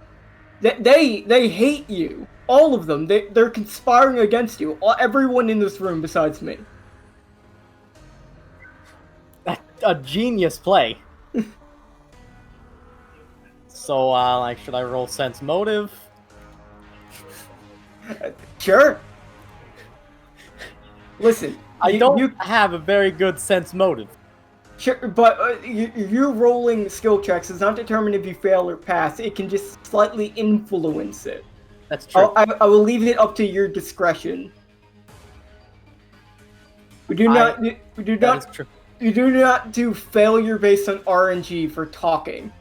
They hate you. All of them. They're conspiring against you. Everyone in this room besides me. A genius play. So, should I roll sense motive? Sure. Listen, I don't have a very good sense motive. Sure, but you're rolling skill checks. It's not determined if you fail or pass. It can just slightly influence it. That's true. I will leave it up to your discretion. We do not do failure based on RNG for talking.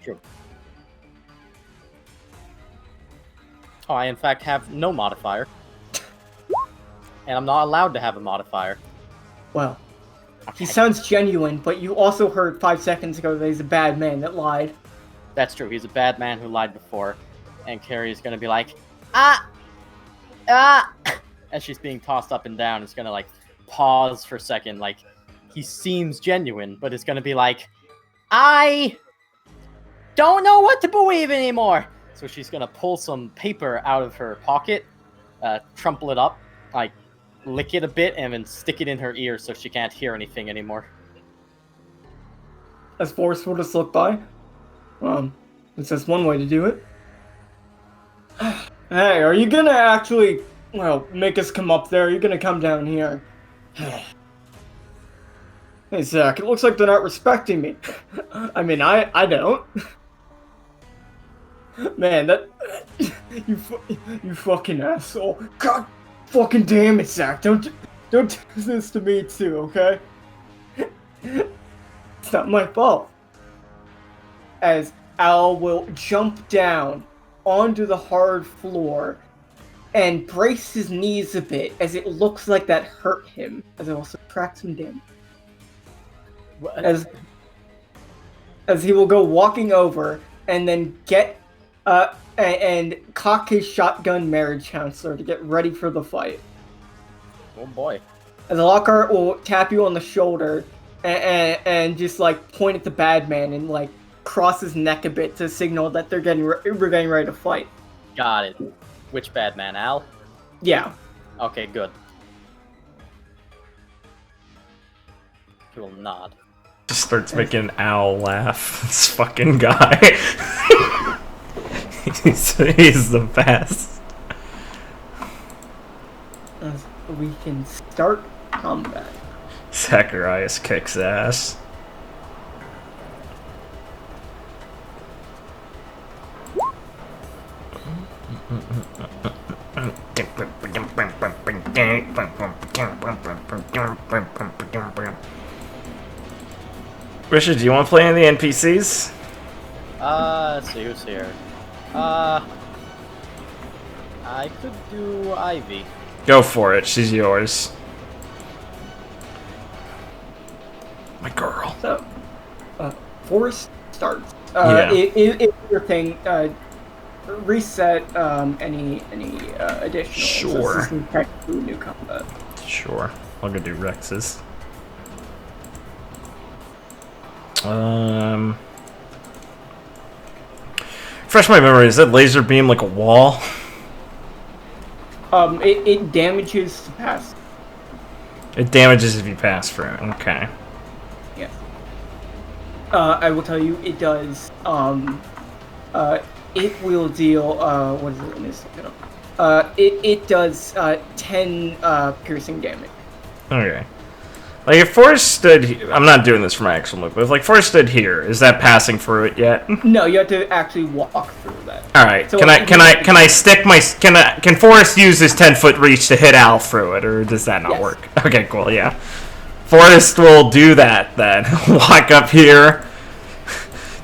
True. Oh, I in fact have no modifier. And I'm not allowed to have a modifier. Well, he sounds genuine, but you also heard 5 seconds ago that he's a bad man that lied. That's true. He's a bad man who lied before. And Carrie's gonna be like, as she's being tossed up and down, it's gonna pause for a second, he seems genuine, but it's gonna be like, I don't know what to believe anymore. So she's gonna pull some paper out of her pocket, crumple it up, lick it a bit, and then stick it in her ear so she can't hear anything anymore. As Forrest will just look by. That's just one way to do it. Hey, are you gonna actually, well, make us come up there? Are you gonna come down here? Hey, Zach, it looks like they're not respecting me. I mean, I don't. Man, that... You fucking asshole. God fucking damn it, Zach. Don't do this to me too, okay? It's not my fault. As Al will jump down onto the hard floor and brace his knees a bit, as it looks like that hurt him, as it will subtract some damage. What? As he will go walking over and then get and cock his shotgun marriage counselor to get ready for the fight. Oh boy. As Lockhart will tap you on the shoulder and just like point at the bad man and like cross his neck a bit to signal that we're getting ready to fight. Got it. Which bad man, Al? Yeah. Okay, good. He will nod. Just starts making Al laugh. This fucking guy. he's the best. We can start combat. Zacharias kicks ass. Richard, do you want to play any of the NPCs? Let's see who's here. I could do Ivy. Go for it, she's yours. My girl. So, Forest starts. Yeah. If your thing, reset any additional. Sure. So this is technically new combat. Sure. I'll go do Rex's. Refresh my memory, is that laser beam like a wall? It damages to pass. It damages if you pass through. Okay. Yes. I will tell you, it does. It will deal. What is it? Let me just look it up. It does 10 piercing damage. Okay. Like if Forrest stood here, I'm not doing this for my actual move, but if like Forrest stood here, is that passing through it yet? No, you have to actually walk through that. All right. So can I stick my can Forrest use his 10-foot reach to hit Al through it, or does that not Yes. work? Okay, cool. Yeah. Forrest will do that then. Walk up here,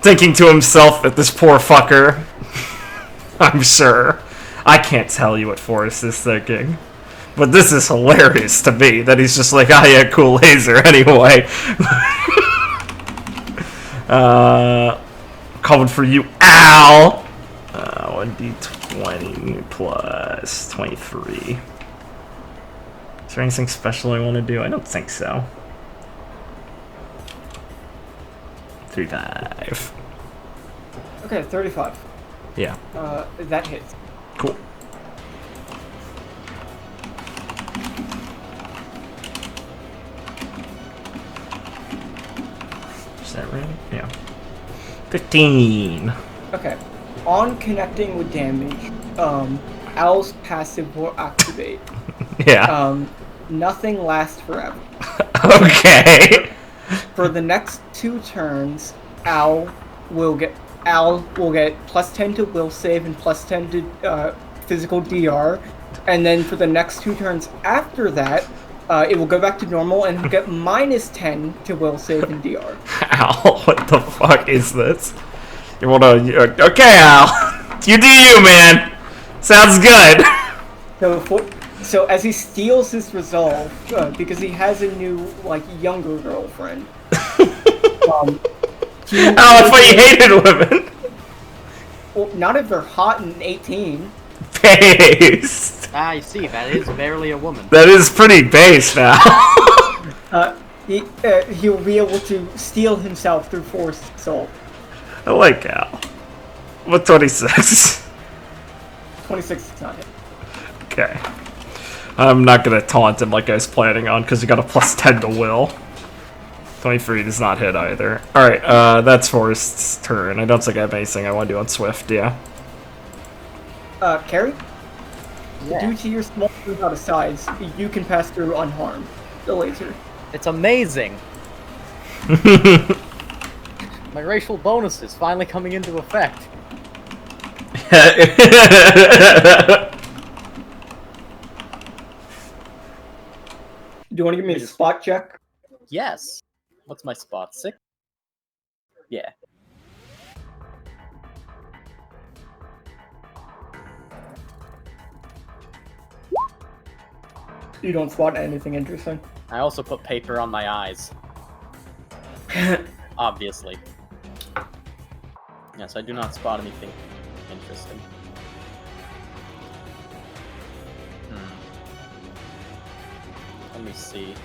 thinking to himself that this poor fucker. I'm sure. I can't tell you what Forrest is thinking. But this is hilarious to me, that he's just like, oh yeah, cool laser, anyway. Coming for you, Al! 1d20 plus 23. Is there anything special I want to do? I don't think so. 35. Okay, 35. Yeah. That hits. Cool. Is that right? Yeah. 15. Okay. On connecting with damage, Al's passive will activate. Yeah. Nothing lasts forever. Okay. For the next 2 turns, Al will get plus 10 to will save and plus 10 to physical DR, and then for the next 2 turns after that, it will go back to normal and he'll get minus 10 to will save and DR. Al, what the fuck is this? You wanna... Okay, Al. You do you, man. Sounds good. So as he steals his resolve, because he has a new, like, younger girlfriend. Al, I thought you hated women. Well, not if they're hot and 18. Based. I see, that is barely a woman. That is pretty based now. He'll be able to steal himself through forced assault. I like Al. What, 26? 26 is not hit. Okay. I'm not gonna taunt him like I was planning on, because he got a plus 10 to will. 23 does not hit either. Alright, that's Forrest's turn. I don't think I have anything I want to do on Swift, yeah. Carrie? Yeah. Due to your small amount of size, you can pass through unharmed. The laser. It's amazing. My racial bonus is finally coming into effect. Do you want to give me a spot check? Yes. What's my spot? 6? Yeah. You don't spot anything interesting. I also put paper on my eyes. Obviously. Yes, I do not spot anything interesting. Let me see.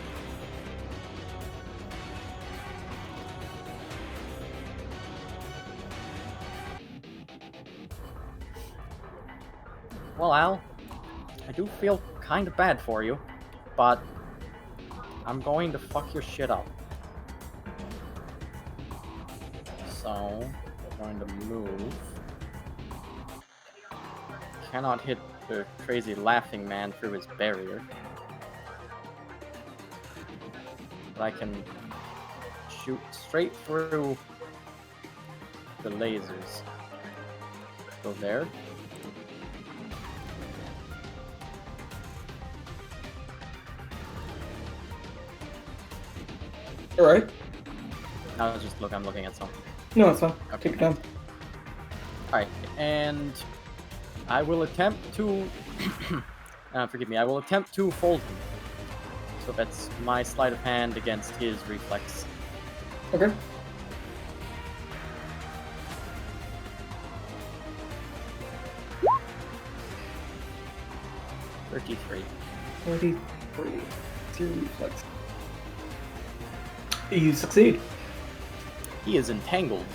Well, Al, I do feel kind of bad for you, but I'm going to fuck your shit up. So, we're going to move. Cannot hit the crazy laughing man through his barrier. But I can shoot straight through the lasers. Go there. Alright. I'm looking at something. No, it's fine. Okay. Take it down. Alright, and I will attempt to forgive me, I will attempt to fold him. So that's my sleight of hand against his reflex. Okay. $33. 43. Zero reflex. You succeed. He is entangled.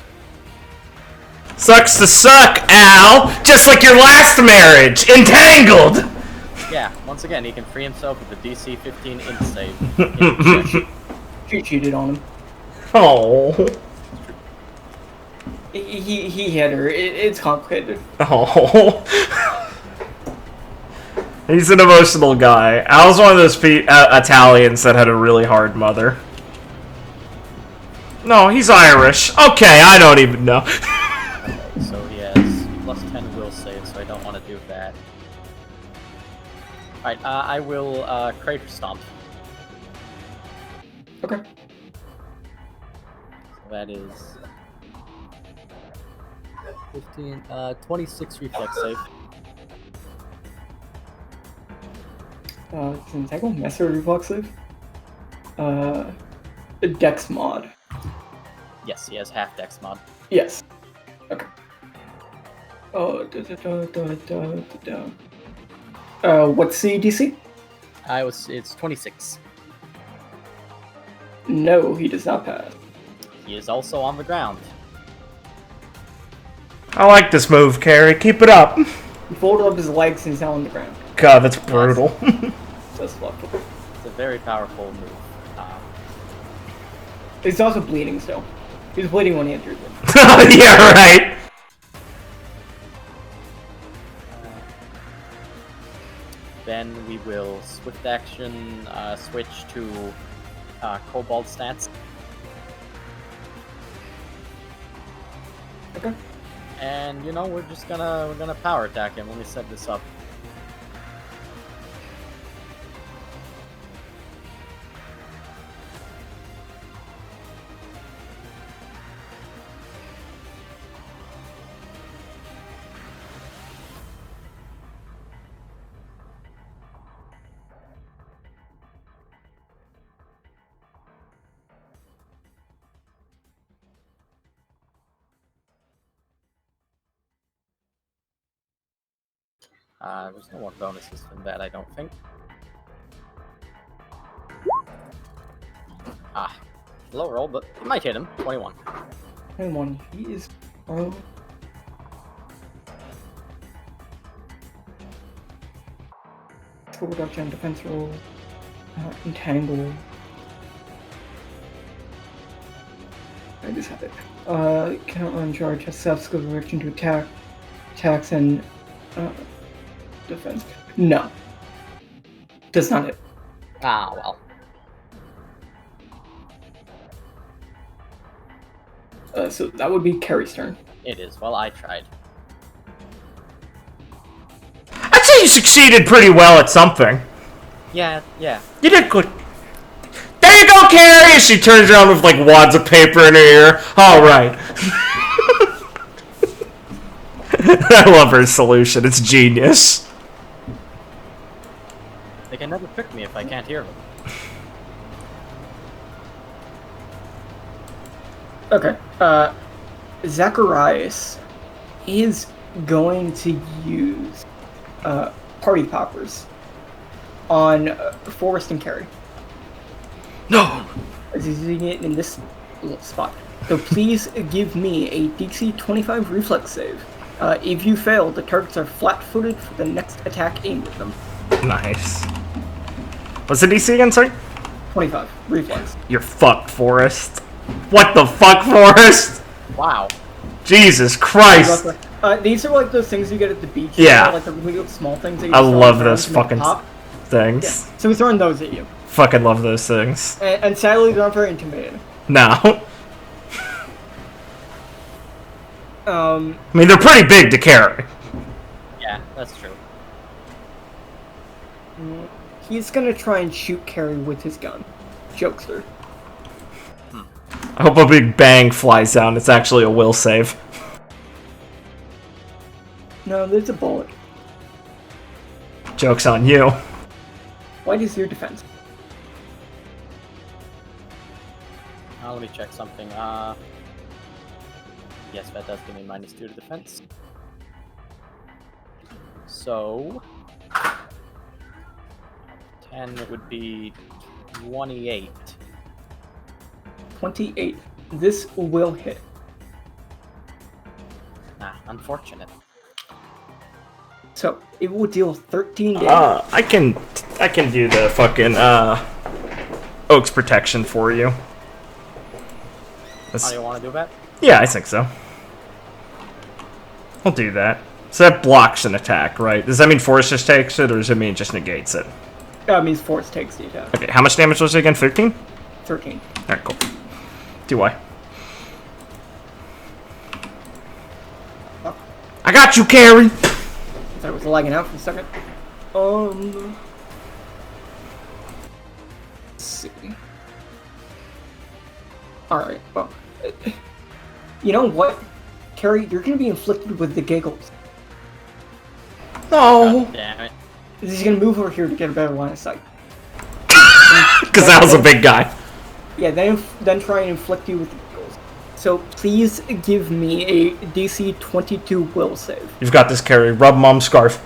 Sucks to suck, Al! Just like your last marriage! Entangled! Yeah, once again, he can free himself with the DC 15 int save. She cheated on him. Oh. He hit her. It's complicated. Oh. He's an emotional guy. Al's one of those Italians that had a really hard mother. No, he's Irish. Okay, I don't even know. So he has plus 10 will save, so I don't want to do that. Alright, I will Crater Stomp. Okay. So that is 15, 26 reflex save. It's entangle. Master reflex save. Dex mod. Yes, he has half dex mod. Yes. Okay. Oh, what's the DC? It's 26. No, he does not pass. He is also on the ground. I like this move, Carrie. Keep it up. He folded up his legs and he's now on the ground. God, that's brutal. That's fucked. It's a very powerful move. He's also bleeding still. He was bleeding when he entered it. Yeah, right. Then we will swift action switch to Cobalt stance. Okay. And you know we're gonna power attack him. Let me set this up. There's no more bonuses from that, I don't think. Low roll, but it might hit him. 21. 21. He is pro. Skill reduction, defense roll, entangle. I just have it. Count on charge has subsequent reaction to attacks and defense. No. Does not hit. Ah, well. So that would be Carrie's turn. It is. Well, I tried. I'd say you succeeded pretty well at something. Yeah. You did good. There you go, Carrie! She turns around with like wads of paper in her ear. All right. I love her solution. It's genius. They can never trick me if I can't hear them. Okay. Zacharias is going to use party poppers on Forrest and Carrie. No. As he's using it in this little spot. So please give me a DC 25 reflex save. If you fail, the targets are flat-footed for the next attack aimed at them. Nice. What's the DC again, sorry? 25 reflex. You're fucked, Forrest. What the fuck, Forrest? Wow. Jesus Christ. These are like those things you get at the beach. Yeah. Like the really small things. That you I just throw love around those and they fucking pop. things. Yeah. So we're throwing those at you. Fucking love those things. And sadly, they're not very intimidating. No. I I mean, they're pretty big to carry. Yeah, that's true. He's gonna try and shoot Carrie with his gun. Jokester. I hope a big bang flies down. It's actually a will save. No, there's a bullet. Joke's on you. What is your defense? Let me check something. Yes, that does give me -2 to defense. So 10 would be 28. 28. This will hit. Ah, unfortunate. So it will deal 13 damage. I can do the fucking Oak's protection for you. How do you want to do that? Yeah, I think so. I'll do that. So that blocks an attack, right? Does that mean Force just takes it, or does it mean it just negates it? That means Force takes the attack. Okay, how much damage was it again? 13? 13. Alright, cool. Do I? Oh. I got you, Carrie! I thought it was lagging out for a second. Let's see. Alright, well. You know what? Carrie, you're gonna be inflicted with the giggles. No! Damn it. He's gonna move over here to get a better line of sight. Because that was a big guy. Yeah, then try and inflict you with the giggles. So please give me a DC 22 will save. You've got this, Carrie. Rub mom's scarf.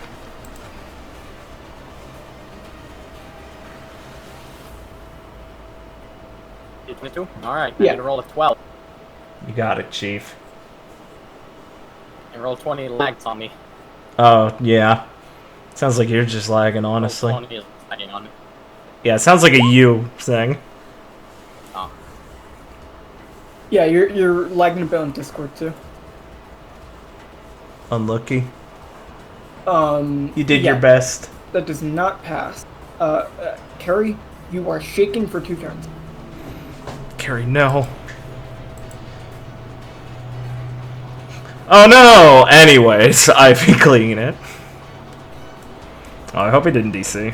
D22? Alright, I Yeah. need to roll a 12. You got it, Chief. And roll 20 lags on me. Oh, yeah. Sounds like you're just lagging, honestly. Roll 20 is lagging on me. Yeah, it sounds like a you thing. Oh. Yeah, you're lagging a bit on Discord too. Unlucky. You did your best. That does not pass. Carrie, you are shaken for 2 turns. Carrie, no. Oh no! Anyways, Ivy clean it. Oh, I hope he didn't DC.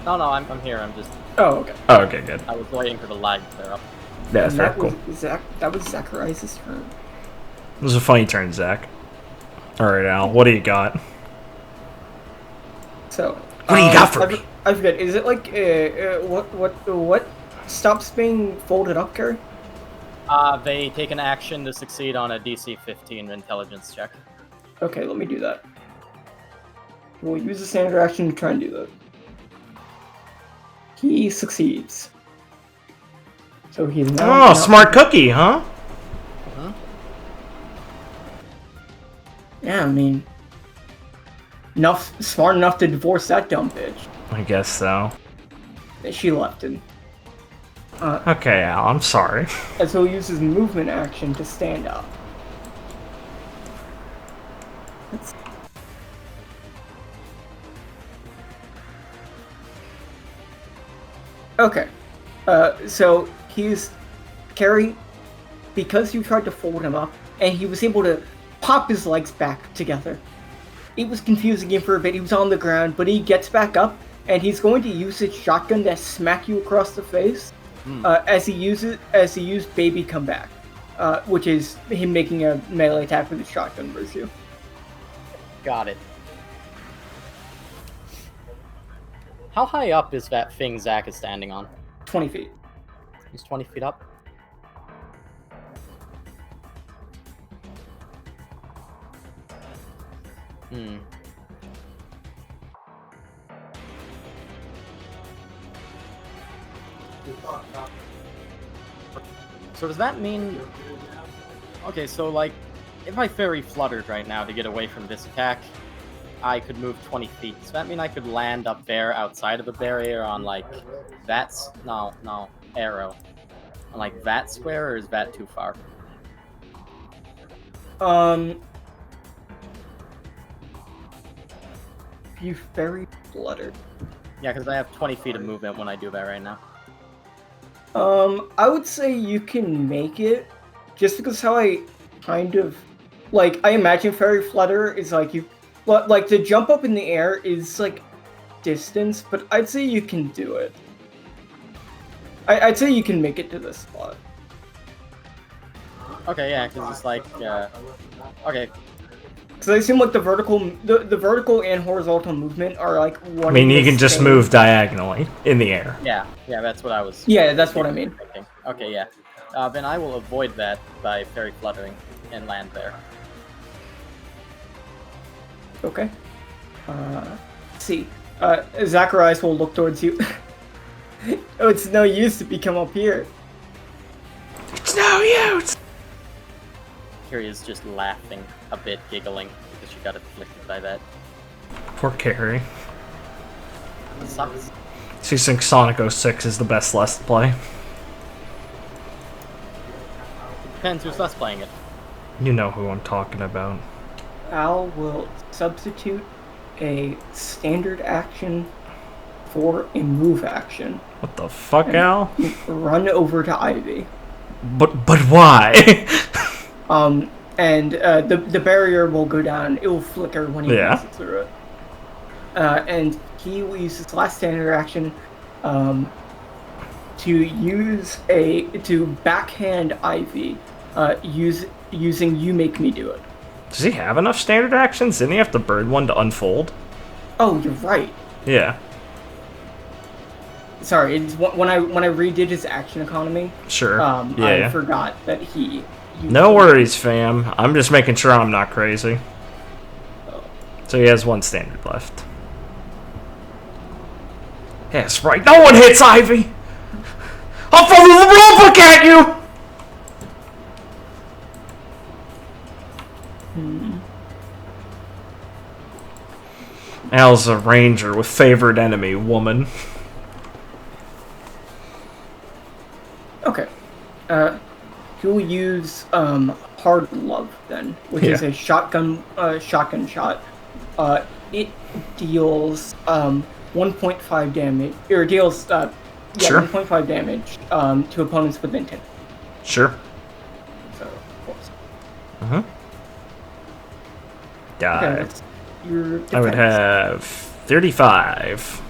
No, I'm here. I'm just. Oh, okay. Oh, okay, good. I was waiting for the lag to clear up. Yeah, And fair, that cool. was that was Zacharias' turn. It was a funny turn, Zach. Alright, Al, what do you got? So. What do you got for me? I forget. Is it like what stops being folded up, Carrie? They take an action to succeed on a DC 15 intelligence check. Okay, let me do that. We'll use the standard action to try and do that. He succeeds. So he's now. Oh, smart cookie, huh? Yeah, I mean, smart enough to divorce that dumb bitch. I guess so. She left him. Okay, Al, I'm sorry. As he'll use his movement action to stand up. Okay. So Carrie, because you tried to fold him up, and he was able to pop his legs back together. It was confusing him for a bit. He was on the ground, but he gets back up, and he's going to use his shotgun to smack you across the face. As he used Baby Come Back, which is him making a melee attack with his shotgun versus you. Got it. How high up is that thing Zach is standing on? 20 feet. He's 20 feet up. So does that mean... Okay, so like, if I fairy fluttered right now to get away from this attack, I could move 20 feet. Does that mean I could land up there outside of the barrier on like that's no arrow on like that square, or is that too far? You fairy fluttered. Yeah, because I have 20 feet of movement when I do that right now. I would say you can make it, just because how I kind of, like, I imagine fairy flutter is like like to jump up in the air is like distance, but I'd say you can do it. I'd say you can make it to this spot. Okay, yeah, because it's like, okay. Because I assume like the vertical and horizontal movement are like one. I mean, you can just move diagonally in the air. Yeah, that's what I was. Yeah, that's what I mean. Thinking. Okay, yeah. Then I will avoid that by fairy fluttering and land there. Okay. Let's see. Zacharias will look towards you. Oh, it's no use to come up here. It's no use! Carrie is just laughing a bit, giggling, because she got afflicted by that. Poor Carrie. It sucks. She thinks Sonic 06 is the best Let's Play. Depends who's less playing it. You know who I'm talking about. Al will substitute a standard action for a move action. What the fuck, Al? Run over to Ivy. But why? And the barrier will go down. It will flicker when he passes through it. And he will use his last standard action to backhand Ivy using You Make Me Do It. Does he have enough standard actions? Didn't he have to burn one to unfold? Oh, you're right. Yeah. Sorry, it's when I redid his action economy. Sure. I forgot that he. No worries, fam. I'm just making sure I'm not crazy. Oh. So he has one standard left. Yes, right. No one hits Ivy. I'll throw the rulebook at you. Al's a ranger with favorite enemy, woman. Okay. He'll use Hard Love then, which is a shotgun shot. It deals 1.5 damage, or deals 1.5 damage to opponents within 10. Sure. So, of course. Die. Okay, that's your defense. I would have 35.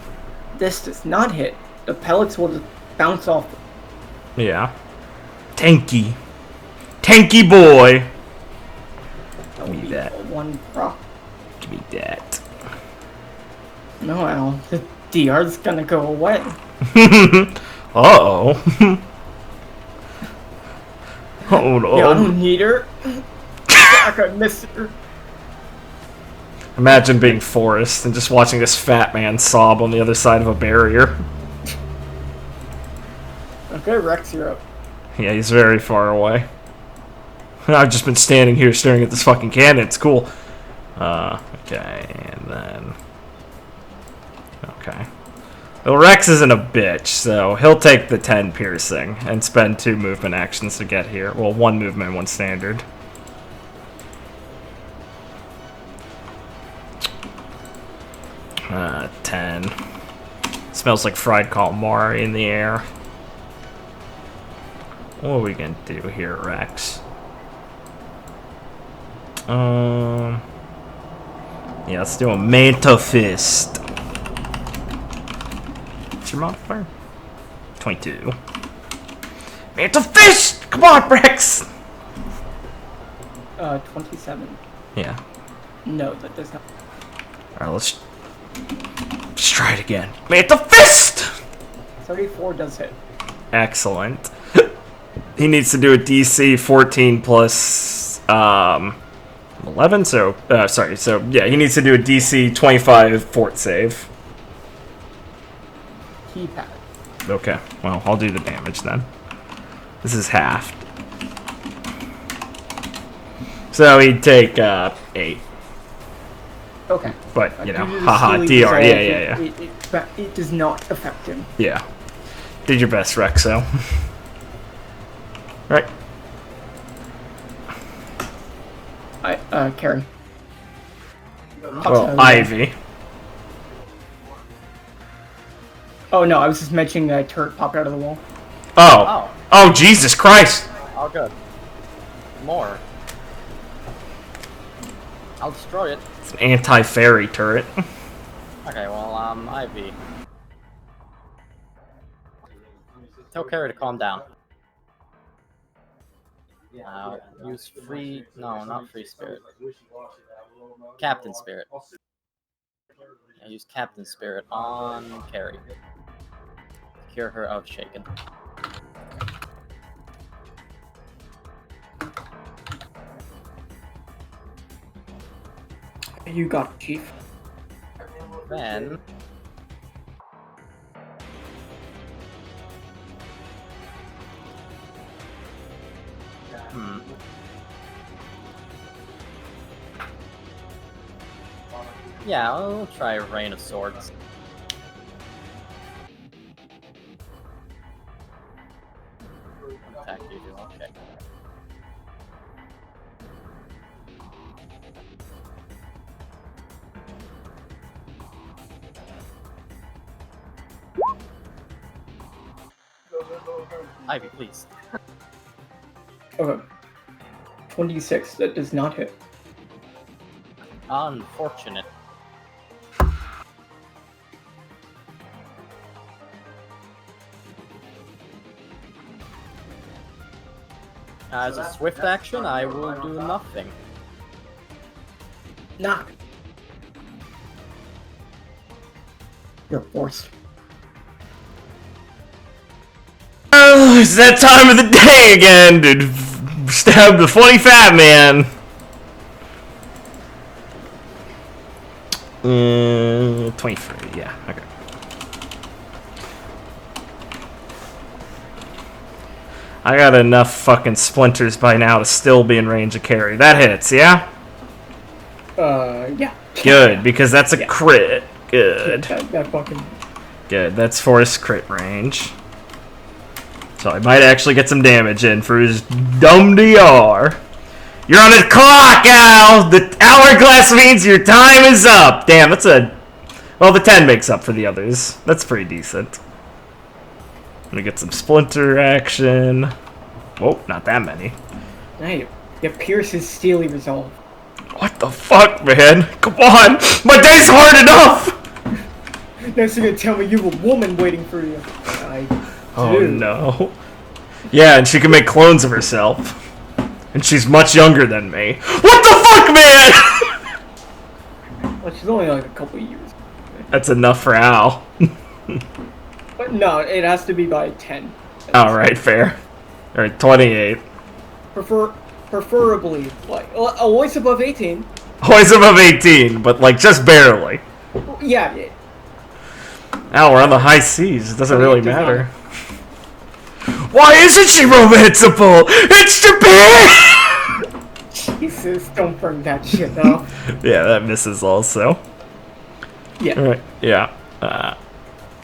This does not hit. The pellets will just bounce off. Yeah. Tanky. Tanky boy. That Give me that. One proc. Give me that. No, Al. The DR's gonna go away. Uh-oh. Oh no. Yeah, I don't need her. I missed her. Imagine being Forrest and just watching this fat man sob on the other side of a barrier. Okay, Rex, you're up. Yeah, he's very far away. I've just been standing here staring at this fucking cannon. It's cool. Okay, and then... Okay. Well, Rex isn't a bitch, so he'll take the 10 piercing and spend 2 movement actions to get here. Well, 1 movement, 1 standard. Uh, 10. Smells like fried calamari in the air. What are we gonna do here, Rex? Yeah, let's do a Manta Fist. What's your modifier? 22. Manta Fist! Come on, Rex! 27. Yeah. No, that does not. Alright, let's try it again. Manta Fist! 34 does hit. Excellent. He needs to do a DC 14 plus 11, so sorry, so yeah, he needs to do a DC 25 fort save. Keypad. Okay, well, I'll do the damage then. This is half. So he'd take 8. Okay. But, you know, Due to the haha, steely DR, resolve, yeah. It does not affect him. Yeah. Did your best, Rexo. Right. Carrie. Well, Ivy. Oh no, I was just mentioning that turret popped out of the wall. Oh. Oh, Jesus Christ! Oh, good. More. I'll destroy it. It's an anti-fairy turret. Okay, well, Ivy. Tell Carrie to calm down. Use free... No, not free spirit. Captain spirit. Yeah, use Captain spirit on Carrie. Cure her of shaken. You got it, Chief. Then... Yeah, I'll try a Rain of Swords. Attack you do, okay. Ivy, please. Okay. 26, that does not hit. Unfortunate. As a swift action, I will do nothing. Knock. You're forced. Oh, it's that time of the day again to stab the funny fat man. 23, yeah, okay. I got enough fucking splinters by now to still be in range of Carrie. That hits, yeah? Yeah. Good, because that's a crit. Good. That fucking... Good, that's Force crit range. So I might actually get some damage in for his dumb DR. You're on the clock, Al! The hourglass means your time is up! Damn, that's a... Well, the 10 makes up for the others. That's pretty decent. Let me get some splinter action. Whoa, not that many. Hey, it pierces steely resolve. What the fuck, man? Come on! My day's hard enough! Next you're gonna tell me you have a woman waiting for you. Oh no. Yeah, and she can make clones of herself. And she's much younger than me. What the fuck, man?! Well, she's only like a couple of years. That's enough for Al. But no, it has to be by 10. Alright, fair. Alright, 28. Preferably, like, always above 18. Always above 18, but like just barely. Yeah. Al, we're on the high seas. It doesn't Oh, yeah, really it does matter. Why isn't she romanceable? It's Japan! Jesus, don't bring that shit up. Yeah, that misses also. Yeah. Alright, yeah.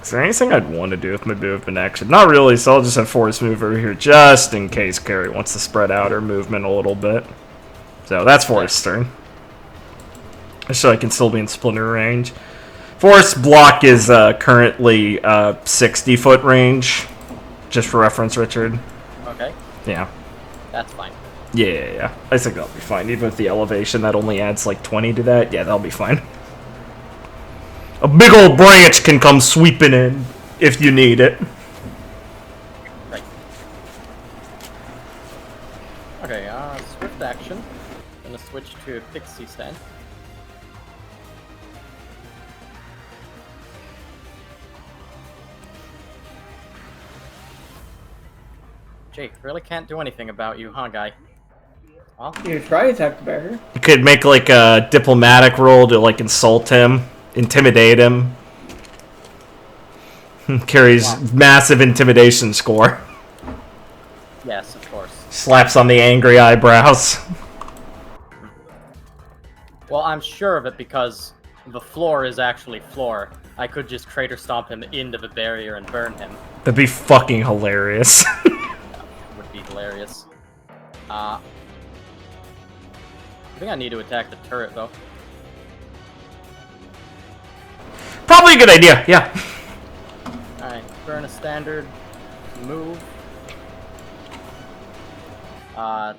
Is there anything I'd want to do with my movement action? Not really, so I'll just have Force move over here just in case Carrie wants to spread out her movement a little bit. So that's Force's turn. So I can still be in Splinter range. Force block is currently 60-foot range. Just for reference, Richard. Okay. Yeah. That's fine. Yeah. I think that'll be fine. Even with the elevation, that only adds like 20 to that. Yeah, that'll be fine. A big old branch can come sweeping in if you need it. Right. Okay, swift action. Gonna switch to Pixie Stand. Jake, really can't do anything about you, huh, guy? Well, You try to attack the barrier. You could make like a diplomatic roll to like insult him, intimidate him. Carries massive intimidation score. yes, of course. Slaps on the angry eyebrows. Well, I'm sure of it because the floor is actually floor. I could just crater stomp him into the barrier and burn him. That'd be fucking hilarious. Would be hilarious. I think I need to attack the turret, though. Probably a good idea, yeah. Alright, burn a standard. Move. Do I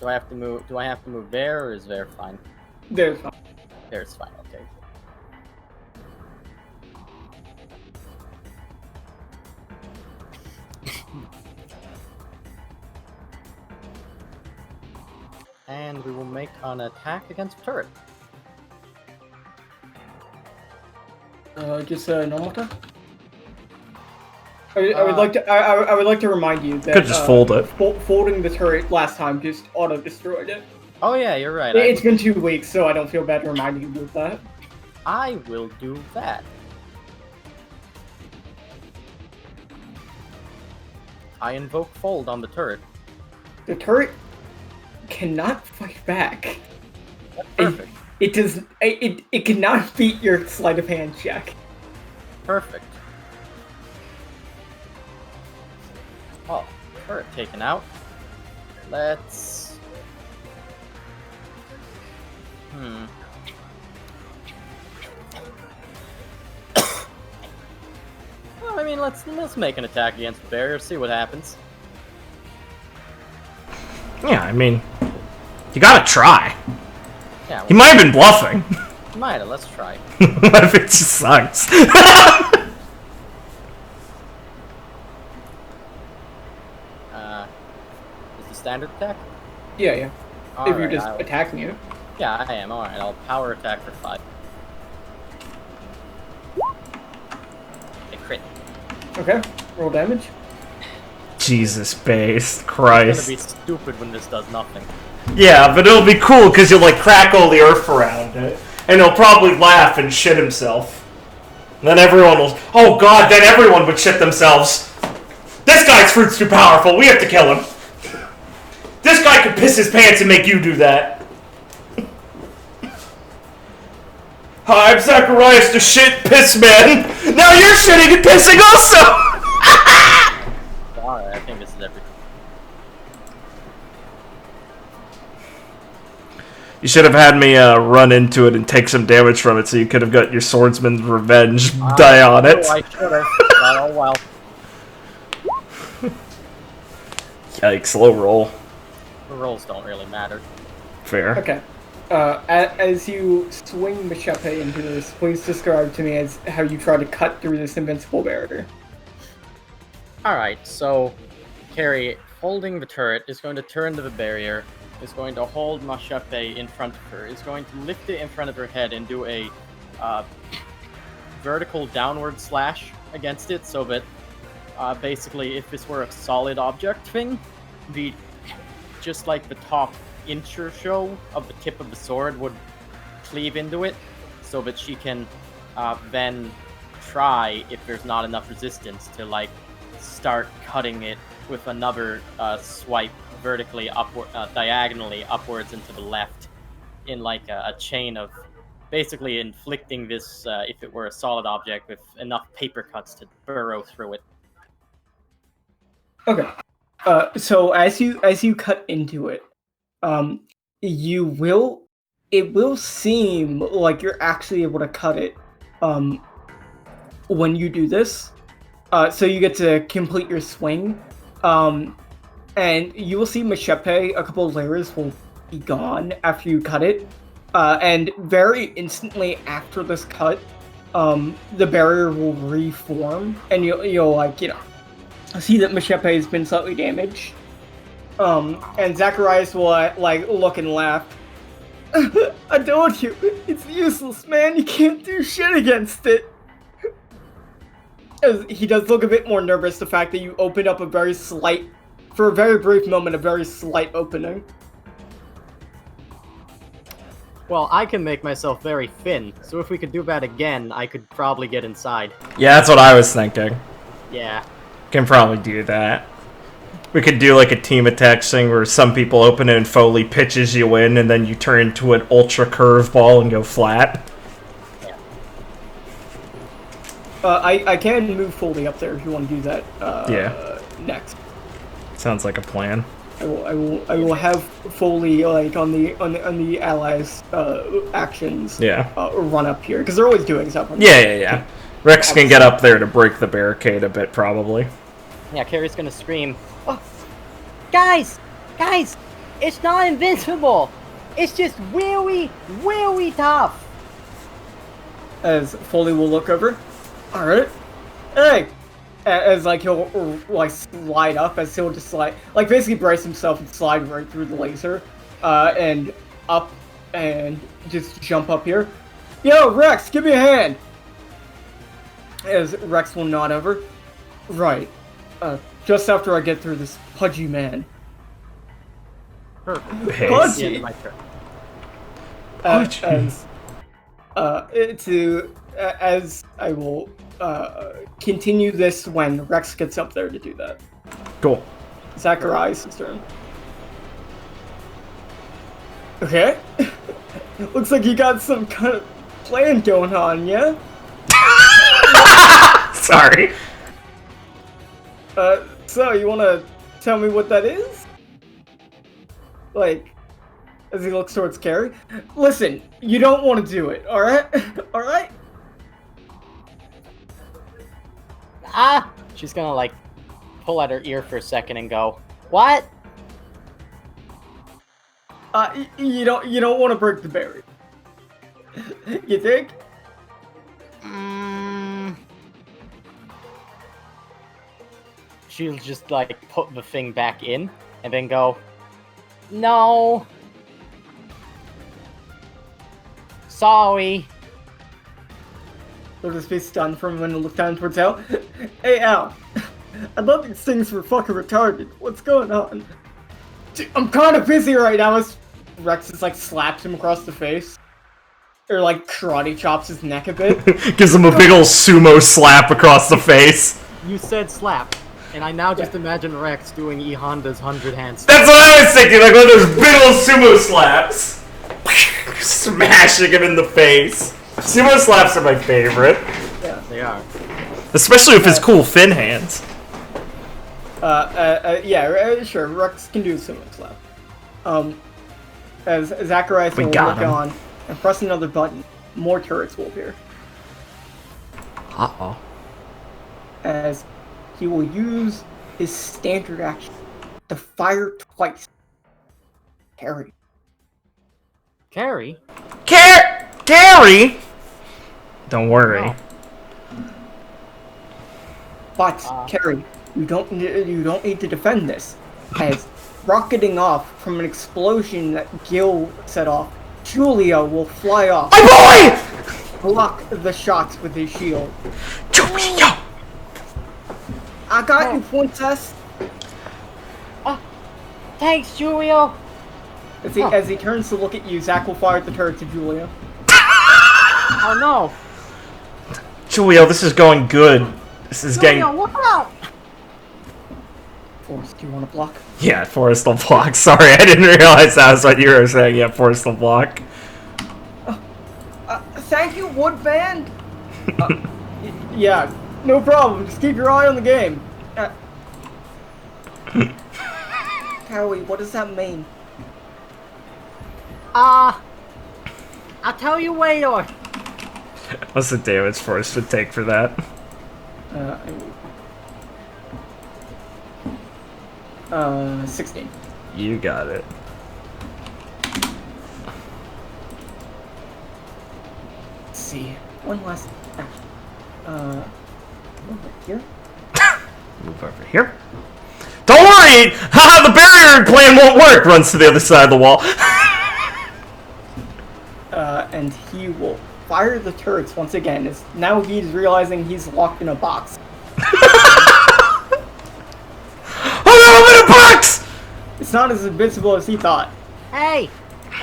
have to move? Do I have to move there, or is there fine? There's fine. There's fine. Okay. And we will make an attack against turret. Just a normal attack. I would like to. I would like to remind you that Could just fold it. Folding the turret last time just auto destroyed it. Oh yeah, you're right. It's been 2 weeks, so I don't feel bad reminding you of that. I will do that. I invoke fold on the turret. The turret cannot fight back. Perfect. It does. It cannot beat your sleight of hand check. Perfect. Oh, turret taken out. Let's. Well, I mean, let's make an attack against the barrier. See what happens. Yeah, I mean, you gotta try. Yeah. He might have been bluffing. Might have. Let's try. What if it just sucks? Is the standard attack? Yeah. If you're Alright, just attacking it. Yeah, I am. Alright, I'll power attack for 5. A crit. Okay. Roll damage. Jesus base, It's Christ. gonna be stupid when this does nothing. Yeah, but it'll be cool because you'll like crack all the earth around it, and he'll probably laugh and shit himself. And then everyone will. Oh god! Then everyone would shit themselves. This guy's fruit's too powerful. We have to kill him. This guy could piss his pants and make you do that. Hi, I'm Zacharias the shit piss man. Now you're shitting and pissing also. Alright, I think this is everything. You should have had me run into it and take some damage from it, so you could have got your swordsman's revenge die on it. Oh, I should have. Oh well. Yikes, low roll. The rolls don't really matter. Fair. Okay. As you swing Machete into this, please describe to me as how you try to cut through this invincible barrier. Alright, so Carrie, holding the turret, is going to turn to the barrier, is going to hold Machete in front of her, is going to lift it in front of her head and do a vertical downward slash against it, so that basically if this were a solid object thing, just like the top inch or so of the tip of the sword would cleave into it, so that she can then try, if there's not enough resistance, to like start cutting it with another swipe vertically upward, diagonally upwards and to the left, in like a chain of basically inflicting this, if it were a solid object, with enough paper cuts to burrow through it. Okay. So as you cut into it, it will seem like you're actually able to cut it, when you do this. So you get to complete your swing, and you will see Machepe, a couple of layers will be gone after you cut it, and very instantly after this cut, the barrier will reform, and you'll like, see that Machepe has been slightly damaged. And Zacharias will like look and laugh. I told you, it's useless, man. You can't do shit against it. As he does look a bit more nervous, the fact that you opened up for a very brief moment, a very slight opening. Well, I can make myself very thin, so if we could do that again, I could probably get inside. Yeah, that's what I was thinking. Yeah. Can probably do that. We could do like a team attack thing where some people open it and Foley pitches you in, and then you turn into an ultra curveball and go flat. I can move Foley up there if you want to do that. Next. Sounds like a plan. I will have Foley like on the allies actions. Yeah. Run up here because they're always doing stuff. Yeah. Rex can get up there to break the barricade a bit, probably. Yeah, Carrie's gonna scream, "Oh, guys, it's not invincible. It's just really tough." As Foley will look over. All right, hey. As like he'll like slide up, as he'll just like basically brace himself and slide right through the laser, and up and just jump up here. Yo, Rex, give me a hand. As Rex will nod over. Right. Just after I get through this pudgy man. Perfect. Hey. Pudgy? As I will continue this when Rex gets up there to do that. Cool. Zacharias' turn. Okay. Looks like you got some kind of plan going on, yeah? Sorry. So you wanna tell me what that is? Like, as he looks towards Carrie? Listen, you don't want to do it, alright? Alright? She's gonna like pull at her ear for a second and go, "What?" You don't want to break the barrier. You think? She'll just like put the thing back in and then go, "No. Sorry." They'll just be stunned for a minute and look down towards Al. Hey, Al. I thought these things were fucking retarded. What's going on? Dude, I'm kind of busy right now. As Rex just like slaps him across the face. Or like karate chops his neck a bit. Gives him a big ol' sumo slap across the face. You said slap, and I now just imagine Rex doing E Honda's 100 hands. That's what I was thinking, like one of those big ol' sumo slaps. Smashing him in the face. Sumo slaps are my favorite. Yeah, They are. Especially with his cool fin hands. Yeah, sure. Rex can do a sumo slap. As Zacharias will got look him. on and press another button, more turrets will appear. Uh-oh. As he will use his standard action to fire twice. Carrie. Carrie? Carrie! Don't worry. No. But Carrie, you don't need to defend this. As rocketing off from an explosion that Gil set off, Julia will fly off. My boy! Block the shots with his shield. Julia! I got you, princess. Thanks, Julio. As he turns to look at you, Zach will fire the turret to Julia. Oh no. Julio, this is going good. This is Julio, getting... look out! Forrest, do you want to block? Yeah, Forrest will block. Sorry, I didn't realize that was what you were saying. Yeah, Forrest will block. thank you, Woodband. Yeah, no problem. Just keep your eye on the game. Carrie, what does that mean? I'll tell you later. What's the damage Forrest would take for that? 16. You got it. Let's see. One last. Over here. Move over here. Don't worry! Haha, the barrier plan won't work! Runs to the other side of the wall. And he will fire the turrets once again. As now he's realizing he's locked in a box. Oh no, I'm in a box! It's not as invincible as he thought. Hey,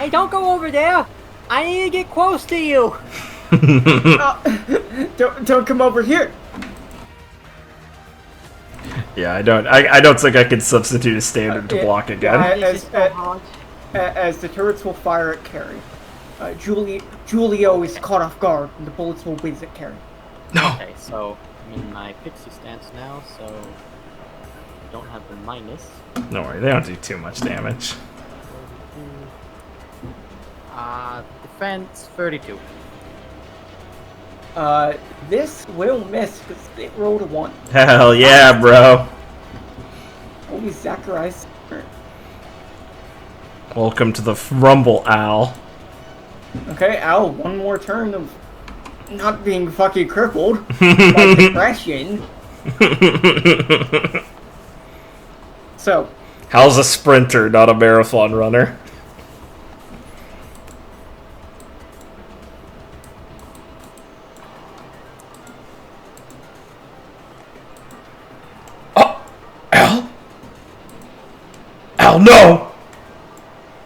don't go over there. I need to get close to you. Don't come over here. Yeah, I don't think I can substitute a standard to block again. As the turrets will fire at Carrie. Julio is caught off guard, and the bullets will whiz at Carrie. No. Okay, so I'm in my pixie stance now, so I don't have the minus. Don't worry, they don't do too much damage. Defense 32. This will miss because it rolled a 1. Hell yeah, bro. Holy Zacharias. Welcome to the Rumble Owl. Okay, Al, one more turn of not being fucking crippled by depression. So. Hal's a sprinter, not a marathon runner. Oh! Al? Al, no!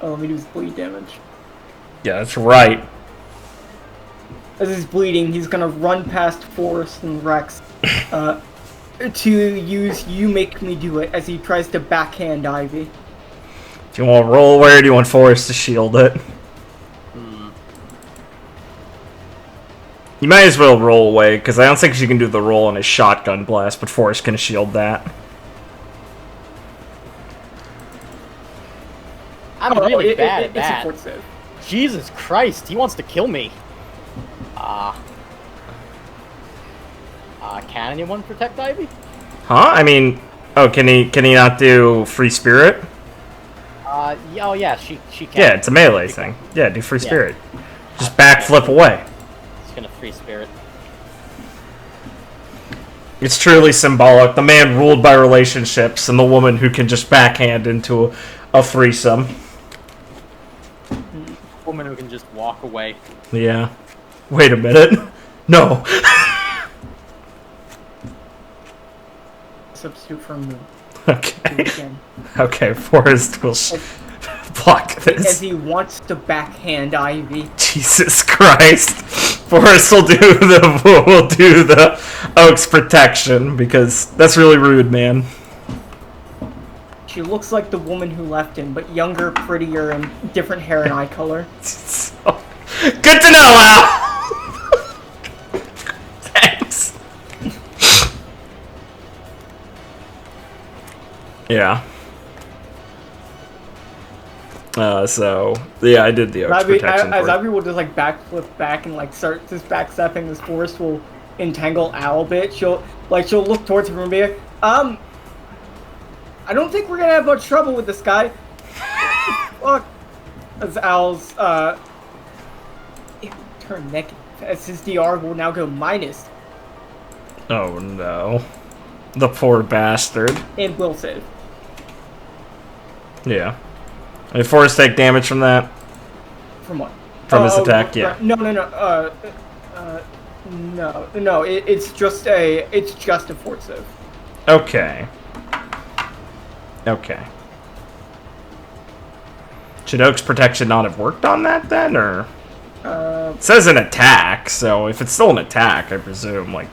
Oh, let me do his bleed damage. Yeah, that's right. As he's bleeding, he's gonna run past Forrest and Rex to use You Make Me Do It as he tries to backhand Ivy. Do you want to roll away or do you want Forrest to shield it? You might as well roll away, because I don't think she can do the roll on his shotgun blast, but Forrest can shield that. I'm really bad at It's a that. fort save. Jesus Christ, he wants to kill me. Can anyone protect Ivy? Huh? I mean, oh, can he not do Free Spirit? Oh yeah, she can. Yeah, it's a melee thing. Yeah, do Free Yeah. Spirit. Just backflip away. It's gonna free spirit. It's truly symbolic. The man ruled by relationships and the woman who can just backhand into a threesome. Woman who can just walk away. Yeah. Wait a minute. No. Substitute for a move. Okay. Again. Okay, Forrest will block As this. he wants to backhand Ivy. Jesus Christ. Forrest will do the Oak's protection because that's really rude, man. She looks like the woman who left him, but younger, prettier, and different hair and eye color. So, good to know, Al. Thanks. Yeah. So yeah, I did the Oak's protection. As for it. Ivy will just like backflip back and like start just backstepping, as Forrest will entangle Al a bit. She'll look towards him and be like, I don't think we're gonna have much trouble with this guy. Look, as Al's turn negative, as his DR will now go minus. Oh no, the poor bastard. And will save. Yeah. Did Forrest take damage from that? From what? From his attack, yeah. No. No. It's just a fort save. Okay. Okay. Should Oak's protection not have worked on that then, or? It says an attack, so if it's still an attack, I presume, like,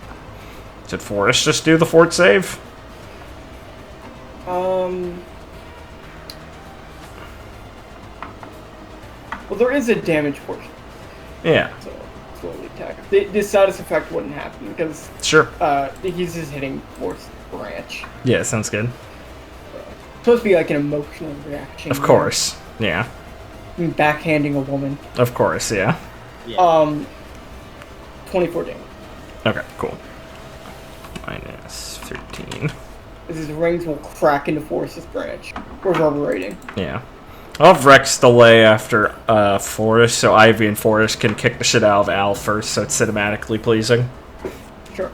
should Forrest just do the fort save? Well, there is a damage portion. Yeah. So slowly attack. This status effect wouldn't happen because Sure. he's just hitting Force Branch. Yeah, sounds good. Supposed to be like an emotional reaction. Of course. Yeah. Backhanding a woman. Of course, yeah. Yeah. 24 damage. Okay, cool. Minus 13. His rings will crack into Force's branch, reverberating. Yeah. I'll have Rex delay after Forrest, so Ivy and Forrest can kick the shit out of Al first, so it's cinematically pleasing. Sure.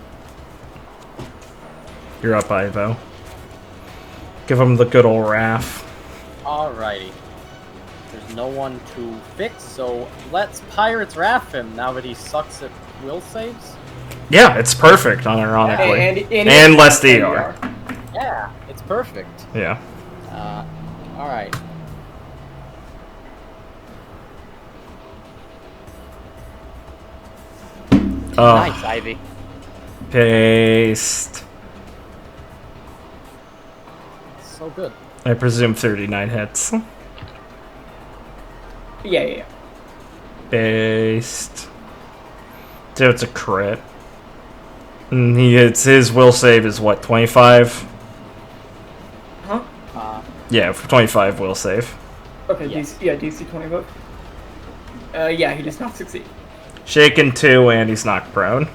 You're up, Ivo. Give him the good old Raph. Alrighty. There's no one to fix, so let's Pirates Raff him now that he sucks at will saves. Yeah, it's perfect, unironically. And less DR. Yeah, it's perfect. Yeah. Alright. Oh, Nice, Ivy. paste. So good. I presume 39 hits. Yeah. Based. So it's a crit. And his will save is what, 25? Huh? Yeah, 25 will save. Okay, Yes. DC 25. Yeah, he does not succeed. Shaken 2, and he's knocked prone.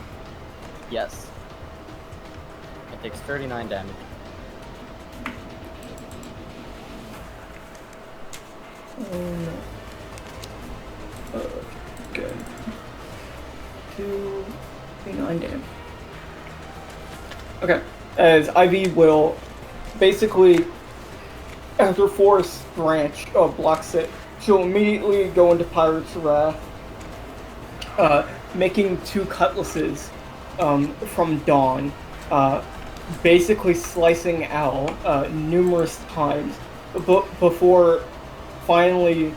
Yes. It takes 39 damage. Good. 9 damage. Okay, as Ivy will basically, after Force Branch blocks it, she'll immediately go into Pirate's Wrath, making 2 cutlasses from Dawn, basically slicing Al numerous times before finally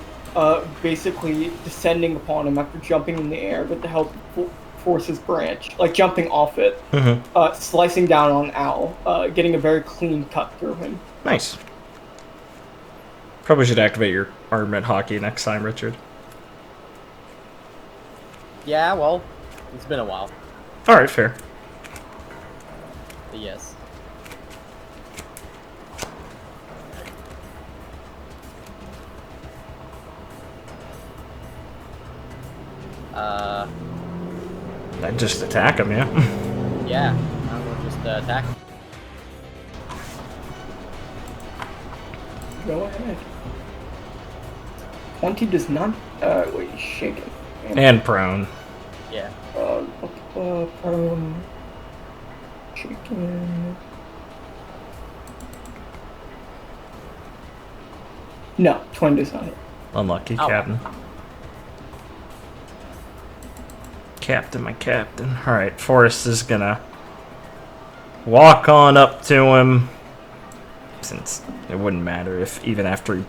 basically descending upon him after jumping in the air with the help of Force's Branch, like jumping off it, slicing down on Al, getting a very clean cut through him. Nice. Probably should activate your armament hockey next time, Richard. Yeah, well, it's been a while. Alright, fair. But yes. I'd just attack him, yeah. Yeah. I will just attack him. Go ahead. 20 does not. Wait, shake it. And prone. Yeah. Chicken. No, 20 does not hit. Unlucky, Ow. Captain. Captain, my captain. Alright, Forrest is gonna walk on up to him. Since it wouldn't matter if even after he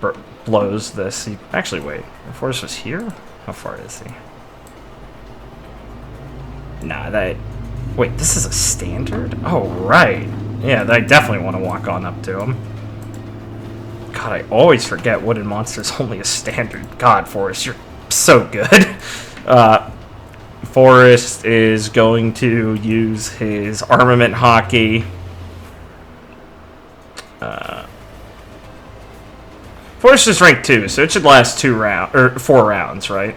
blows this, he... Actually, wait. If Forrest was here? How far is he? Nah, that... Wait, this is a standard? Oh, right. Yeah, I definitely want to walk on up to him. God, I always forget Wooden Monster's only a standard. God, Forrest, you're so good. Forrest is going to use his armament hockey. Forrest is rank 2, so it should last 4 rounds, right?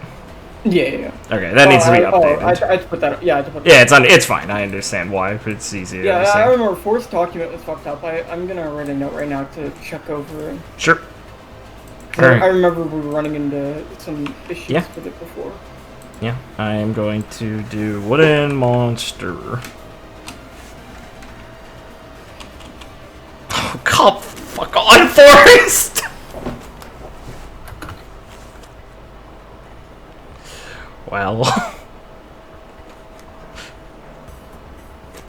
Yeah. Okay, that needs to be updated. I had to put that up. Yeah, I had to put that Yeah, it's fine. I understand why, but it's easy to Yeah, I understand. remember Force document was fucked up. I'm gonna write a note right now to check over it. Sure. 'Cause Alright. I remember we were running into some issues Yeah. with it before. Yeah, I am going to do Wooden Monster. Oh, God, fuck on, Forrest! Well.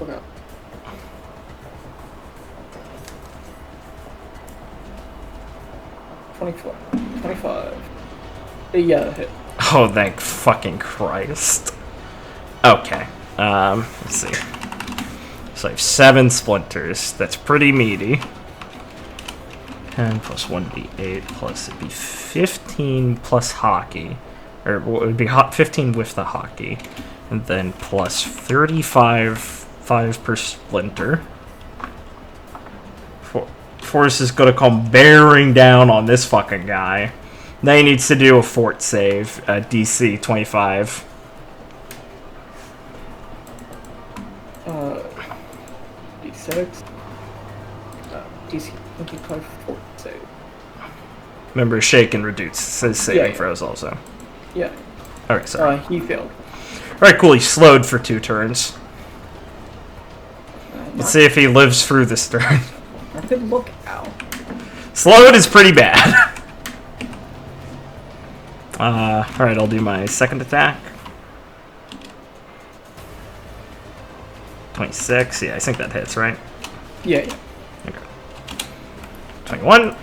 Okay. $24. $25. Yeah, hit. Oh, thank fucking Christ. Okay. Let's see. So I have 7 splinters. That's pretty meaty. 10 plus 1d8 plus it'd be 15 plus hockey. Or it would be 15 with the hockey. And then plus 35 per splinter. Force is gonna come bearing down on this fucking guy. Now he needs to do a fort save at DC 25. D6. DC 25 fort save. Remember, shake and reduce his saving throws also. Yeah. Alright, sorry. He failed. Alright, cool. He slowed for 2 turns. Let's see if he lives through this turn. I could look out. Slowed is pretty bad. Alright, I'll do my second attack. 26. Yeah, I think that hits, right? Yeah. Okay. 21.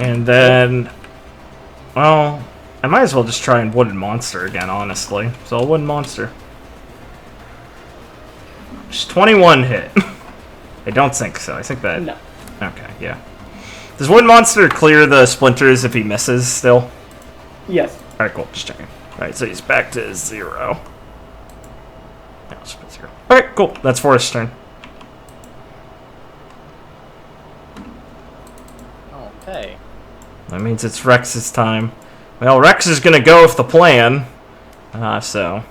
And then, well, I might as well just try and wooden monster again, honestly. So I'll wooden monster. Just 21 hit. I don't think so. I think that... No. Okay, yeah. Does wooden monster clear the splinters if he misses still? Yes. Alright, cool. Just checking. Alright, so he's back to 0. Yeah, let's put 0. Alright, cool. That's Forrest's turn. Okay. That means it's Rex's time. Well, Rex is gonna go with the plan. So...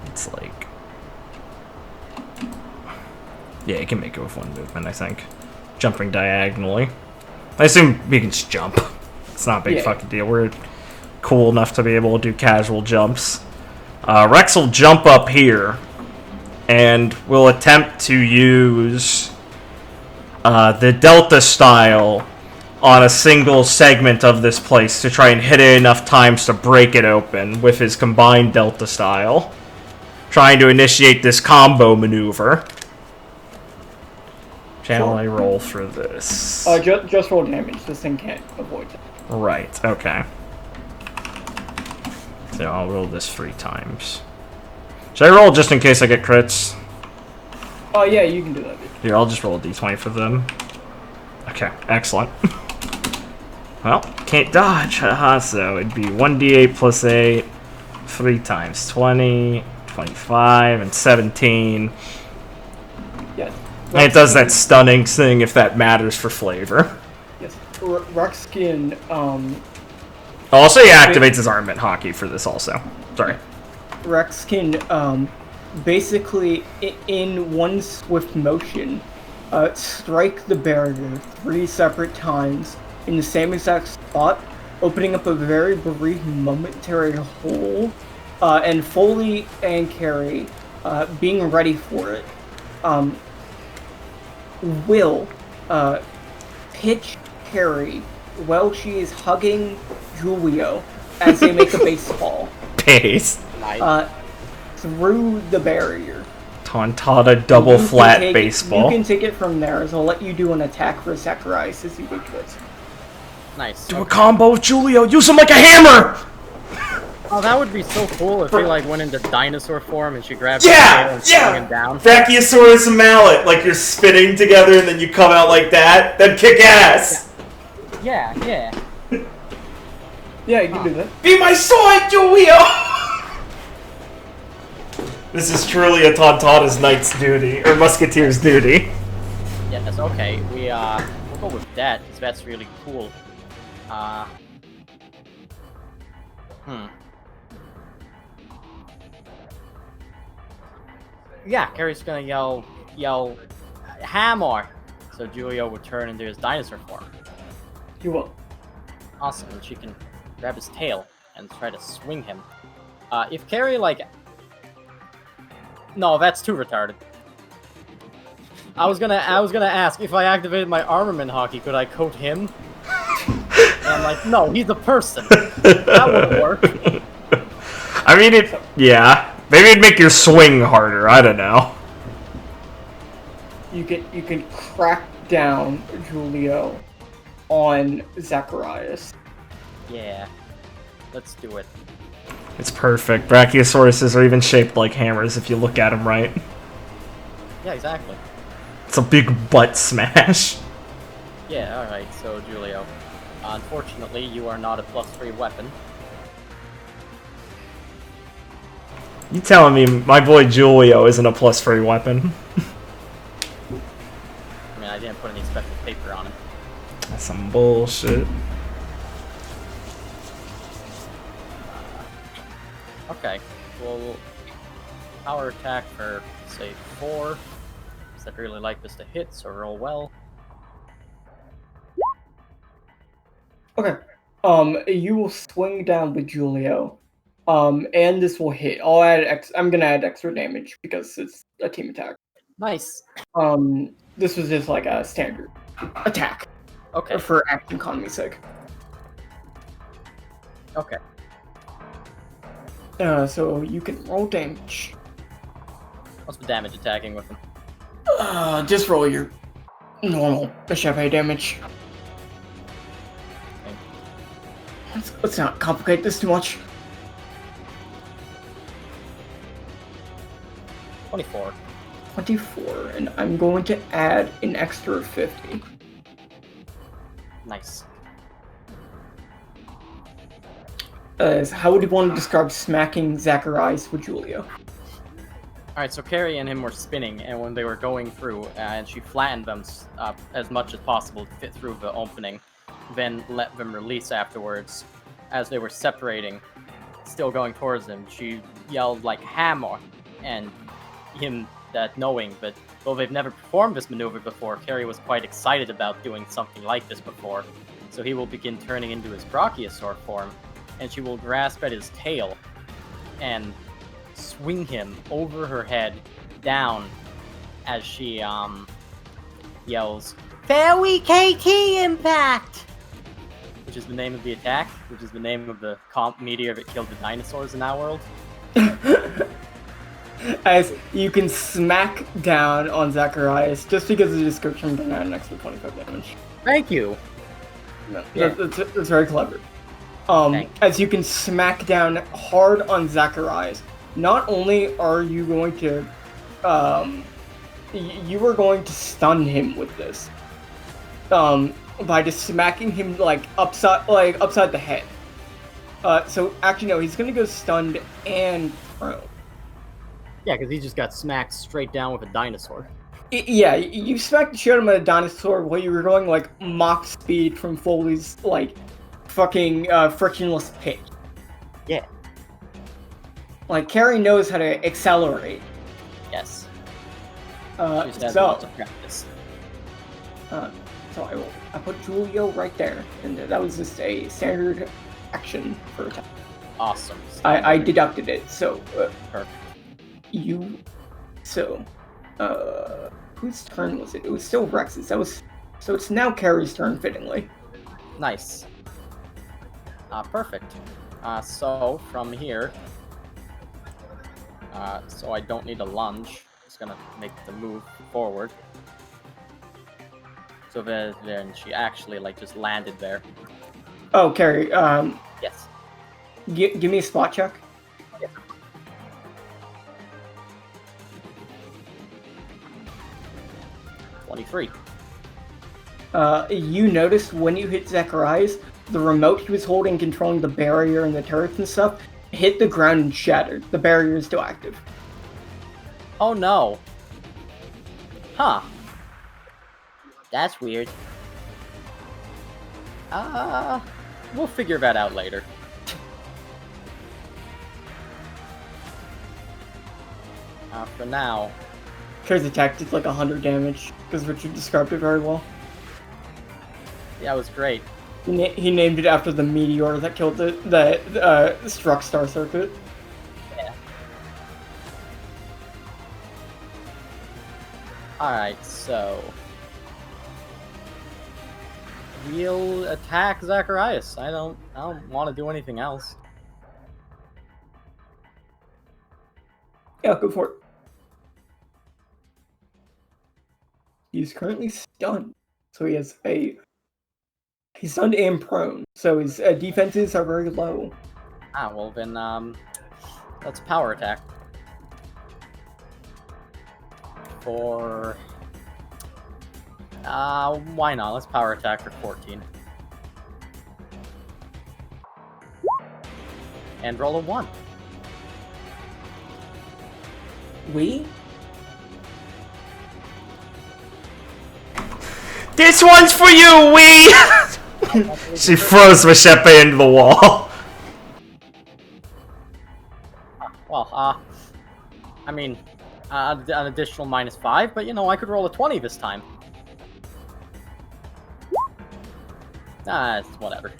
It's like... Yeah, he can make it with 1 movement, I think. Jumping diagonally. I assume he can just jump. It's not a big fucking deal. We're cool enough to be able to do casual jumps. Rex will jump up here. And will attempt to use... the Delta style on a single segment of this place to try and hit it enough times to break it open with his combined Delta style. Trying to initiate this combo maneuver. Shall I roll for this? Just roll damage. This thing can't avoid it. Right, okay. So I'll roll this 3 times. Should I roll just in case I get crits? Oh, yeah, you can do that. Here, I'll just roll a d20 for them. Okay, excellent. Well, can't dodge, haha, so it'd be 1d8 plus 8, 3 times 20, 25, and 17. Yes. And it does that stunning thing if that matters for flavor. Yes. Rex can, Also, he activates his armament hockey for this also. Sorry. Rex can, basically, in one swift motion, strike the barrier 3 separate times in the same exact spot, opening up a very brief momentary hole, and Foley and Carrie, being ready for it, will, pitch Carrie while she is hugging Julio as they make a baseball. Pace. Nice. Through the barrier. Tontatta double flat baseball. You can take it from there, so I'll let you do an attack for Zacharias as you go towards. Nice. Do a combo with Julio. Use him like a hammer! Oh, that would be so cool if he like went into dinosaur form and she grabbed his tail and swung him down. Brachiosaurus and mallet, like you're spinning together and then you come out like that. That'd kick ass! Yeah. Yeah, you can do that. Be my sword, Julio! This is truly a Tontatta's knight's duty, or musketeer's duty. Yes, okay. We'll go with that, because that's really cool. Yeah, Carrie's gonna yell, hammer! So Julio will turn into his dinosaur form. You will. Awesome, and she can grab his tail and try to swing him. If Carrie, like... No, that's too retarded. I was gonna ask, if I activated my armament hockey, could I coat him? And I'm like, no, he's a person. That wouldn't work. I mean, yeah. Maybe it'd make your swing harder, I don't know. You can crack down Julio on Zacharias. Yeah. Let's do it. It's perfect. Brachiosauruses are even shaped like hammers if you look at them right. Yeah, exactly. It's a big butt smash. Yeah, alright, so Julio. Unfortunately, you are not a +3 weapon. You telling me my boy Julio isn't a +3 weapon? I mean, I didn't put any special paper on him. That's some bullshit. Okay, well, power attack for, say, 4. Because I'd really like this to hit, so roll well. Okay. You will swing down with Julio. And this will hit. I'm gonna add extra damage because it's a team attack. Nice. This was just like a standard attack. Okay. For action economy's sake. Okay. So you can roll damage. What's the damage attacking with him? Just roll your normal Chevy damage. Let's not complicate this too much. 24. 24, and I'm going to add an extra 50. Nice. How would you want to describe smacking Zacharias with Julio? Alright, so Carrie and him were spinning, and when they were going through, and she flattened them as much as possible to fit through the opening, then let them release afterwards. As they were separating, still going towards him, she yelled like hammer, and him that knowing that though they've never performed this maneuver before, Carrie was quite excited about doing something like this before. So he will begin turning into his Brachiosaur form, and she will grasp at his tail and swing him over her head down as she yells, "Fairy KT Impact!" Which is the name of the attack, which is the name of the meteor that killed the dinosaurs in our world. As you can smack down on Zacharias, just because of the description, I'm going to add an extra 25 damage. Thank you! No, Yeah. that's very clever. Thanks. As you can smack down hard on Zacharias, not only are you going to, you are going to stun him with this, by just smacking him like upside the head. So actually no, he's gonna go stunned and prone. Yeah, because he just got smacked straight down with a dinosaur. Yeah, you smacked the shit out of a dinosaur while you were going like Mach speed from Foley's like fucking frictionless pitch. Yeah. Like Carrie knows how to accelerate. Yes. She just has So lots of practice. so I put Julio right there, and that was just a standard action for attack. Awesome. I deducted it, so Perfect. Whose turn was it? It was still Rex's. So it's now Carrie's turn, fittingly. Nice. Perfect. So from here, so I don't need a lunge. Just gonna make the move forward. So then she actually like just landed there. Oh, Carrie, Yes. give me a spot check. 23. You noticed when you hit Zacharias, the remote he was holding controlling the barrier and the turrets and stuff hit the ground and shattered. The barrier is still active. Oh no. Huh. That's weird. We'll figure that out later. For now, Carrie's attack did like 100 damage, because Richard described it very well. yeah, it was great. He named it after the meteor that killed the struck Star Circuit. Yeah. Alright, so we'll attack Zacharias. I don't want to do anything else. Yeah, go for it. He's currently stunned, so he's stunned and prone, so his defenses are very low. Well then, let's power attack. For why not? Let's power attack for 14. And roll a 1. We? This one's for you, we! She throws Machepe into the wall. Well, I mean, an additional -5, but you know, I could roll a 20 this time. It's whatever.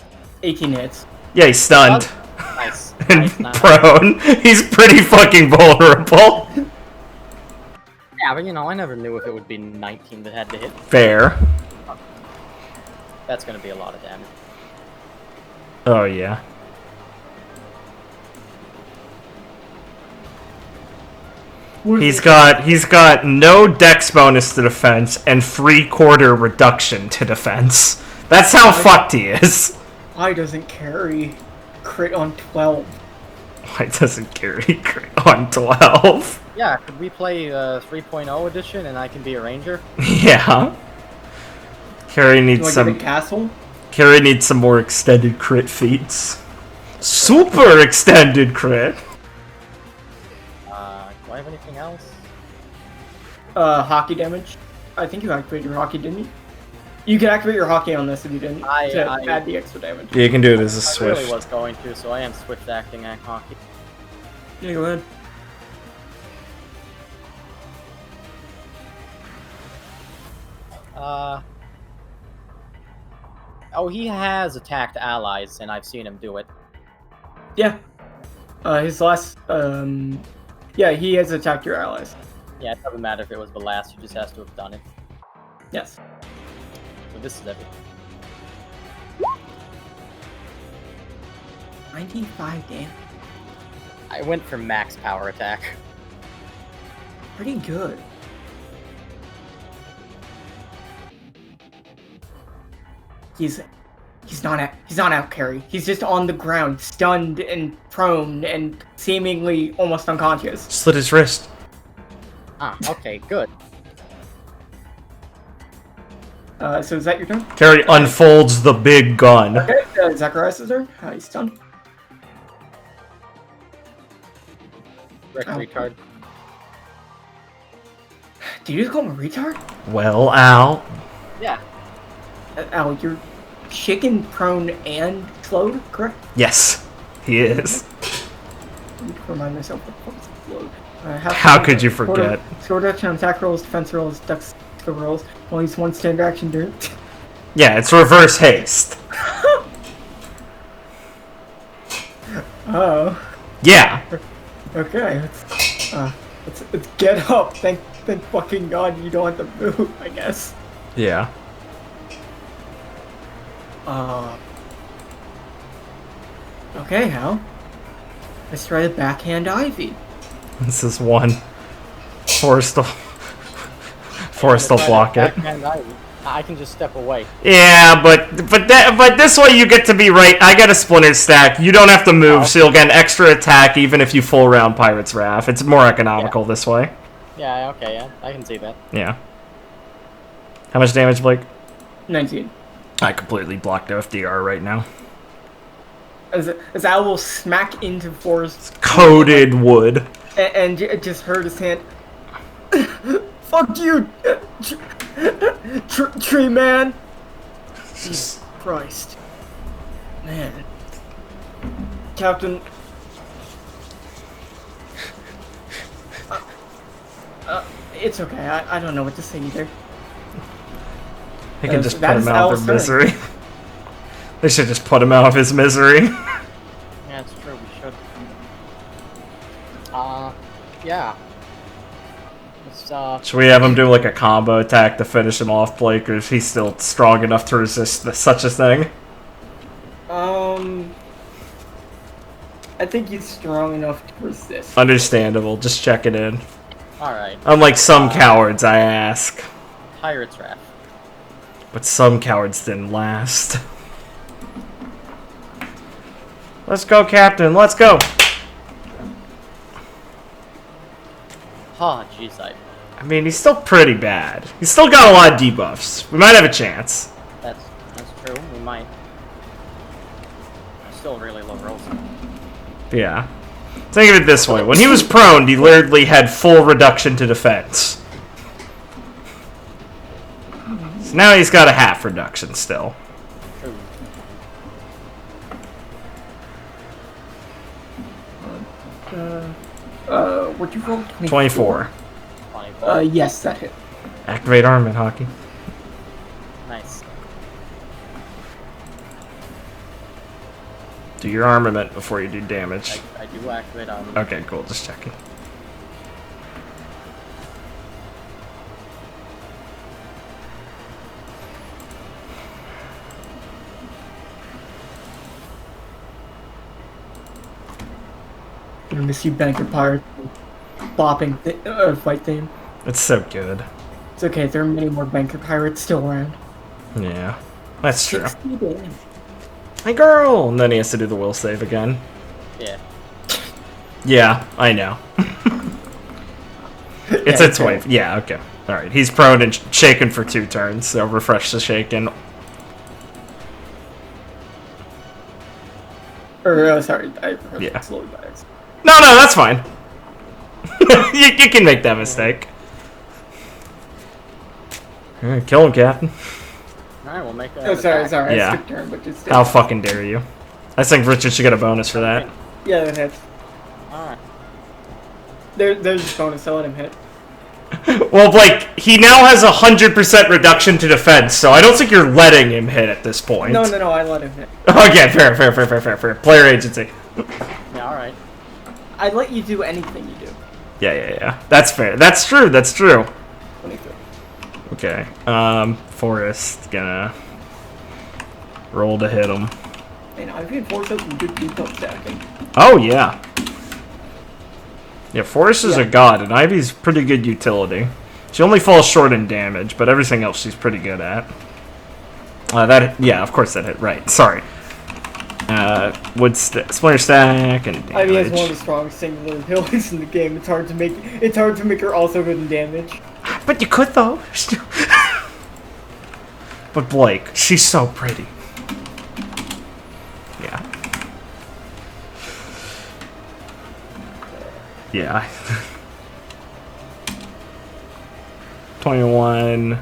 18 hits. Yeah, he's stunned. Nice. And nice. prone. He's pretty fucking vulnerable. Yeah, but you know, I never knew if it would be 19 that had to hit. Fair. That's gonna be a lot of damage. Oh, yeah. He's got no dex bonus to defense and 3/4 reduction to defense. That's how fucked he is. Why doesn't Carrie crit on 12? Why doesn't Carrie crit on 12? Yeah, could we play 3.0 edition and I can be a ranger? Yeah. Carrie Do needs I some. get a castle? Carrie needs some more extended crit feats. Super extended crit. Do I have anything else? Hockey damage. I think you activated your hockey, didn't you? You can activate your hockey on this if you didn't. To add the extra damage. Yeah, you can do it as a I swift. really was going to, so I am swift acting at hockey. Yeah, go ahead. Oh, he has attacked allies, and I've seen him do it. Yeah. His last, yeah, he has attacked your allies. Yeah, it doesn't matter if it was the last, he just has to have done it. Yes. So this is everything. 95 damage. I went for max power attack. Pretty good. He's not out, Carrie. He's just on the ground, stunned and prone and seemingly almost unconscious. Slit his wrist. Ah, okay, good. So is that your turn? Carrie unfolds the big gun. Okay, Zacharias' turn. He's stunned. Rick, Ow. retard. Did you just call him a retard? Well, Al. Yeah. Al, you're chicken prone and slowed, correct? Yes, he is. I need to remind myself what was slowed. How could you forget? Sword action on attack rolls, defense rolls, dex rolls. Only use one standard action to. Yeah, it's reverse haste. Oh. Yeah. Okay. Let's get up. Thank fucking God you don't have to move, I guess. Yeah. Okay, Hal. Let's try the backhand Ivy. This is one. Forrest will block it. I can just step away. Yeah, but this way you get to be right. I got a splinter stack. You don't have to move, so you'll get an extra attack even if you full round Pirate's Wrath. It's more economical this way. Yeah, okay, yeah, I can see that. Yeah. How much damage, Blake? 19. I completely blocked FDR right now. As Al will smack into Forrest's Coated wood. and just heard his hand. Fuck you, tree man. Jesus Christ, man, Captain. It's okay. I don't know what to say either. They can just put that him is out of Al's their turn. misery. They should just put him out of his misery. Yeah, it's true, we should. Yeah. Should we have him do like a combo attack to finish him off, Blake, or is he still strong enough to resist such a thing? I think he's strong enough to resist. Understandable, just checking in. Alright. Unlike some cowards, I ask. Pirate's Wrath. But some cowards didn't last. Let's go, Captain, let's go! Oh, jeez, I mean, he's still pretty bad. He's still got a lot of debuffs. We might have a chance. That's true, we might. Still really low rolls. Yeah. Think of it this way. When he was prone, he literally had full reduction to defense. So now he's got a half reduction still. What'd you roll? 24. 24. Yes, that hit. Activate armament, Hockey. Nice. Do your armament before you do damage. I do activate on. Okay, cool. Just checking. I miss you, Banker Pirate. Bopping fight theme. It's so good. It's okay, there are many more Banker Pirates still around. Yeah. That's true. 60 damage. My girl! And then he has to do the will save again. Yeah. Yeah, I know. It's Yeah, its wave. Yeah, okay. Alright, he's prone and shaken for 2 turns, so refresh the shaken. Or, sorry, I heard Yeah. slowly by accident. No, that's fine. you can make that mistake. Alright, kill him, Captain. Alright, we'll make that. Oh, sorry, Yeah. I skipped turn, but just... How fucking dare you. I think Richard should get a bonus for that. Yeah, that hits. Alright. There's a bonus, I'll let him hit. Well, Blake, he now has 100% reduction to defense, so I don't think you're letting him hit at this point. No, I let him hit. Okay, fair. Player agency. Yeah, alright. I let you do anything you do. Yeah. That's fair. That's true. 23. Okay. Forrest gonna roll to hit him. And I've reinforced some good detail stacking. Oh, yeah. Yeah, Forrest is a god, and Ivy's pretty good utility. She only falls short in damage, but everything else she's pretty good at. Yeah, of course that hit. Right, sorry. Splinter stack and damage. Ivy has one of the strongest singular abilities in the game. It's hard to make her also good in damage. But you could, though. But Blake, she's so pretty. Yeah. Yeah. 21.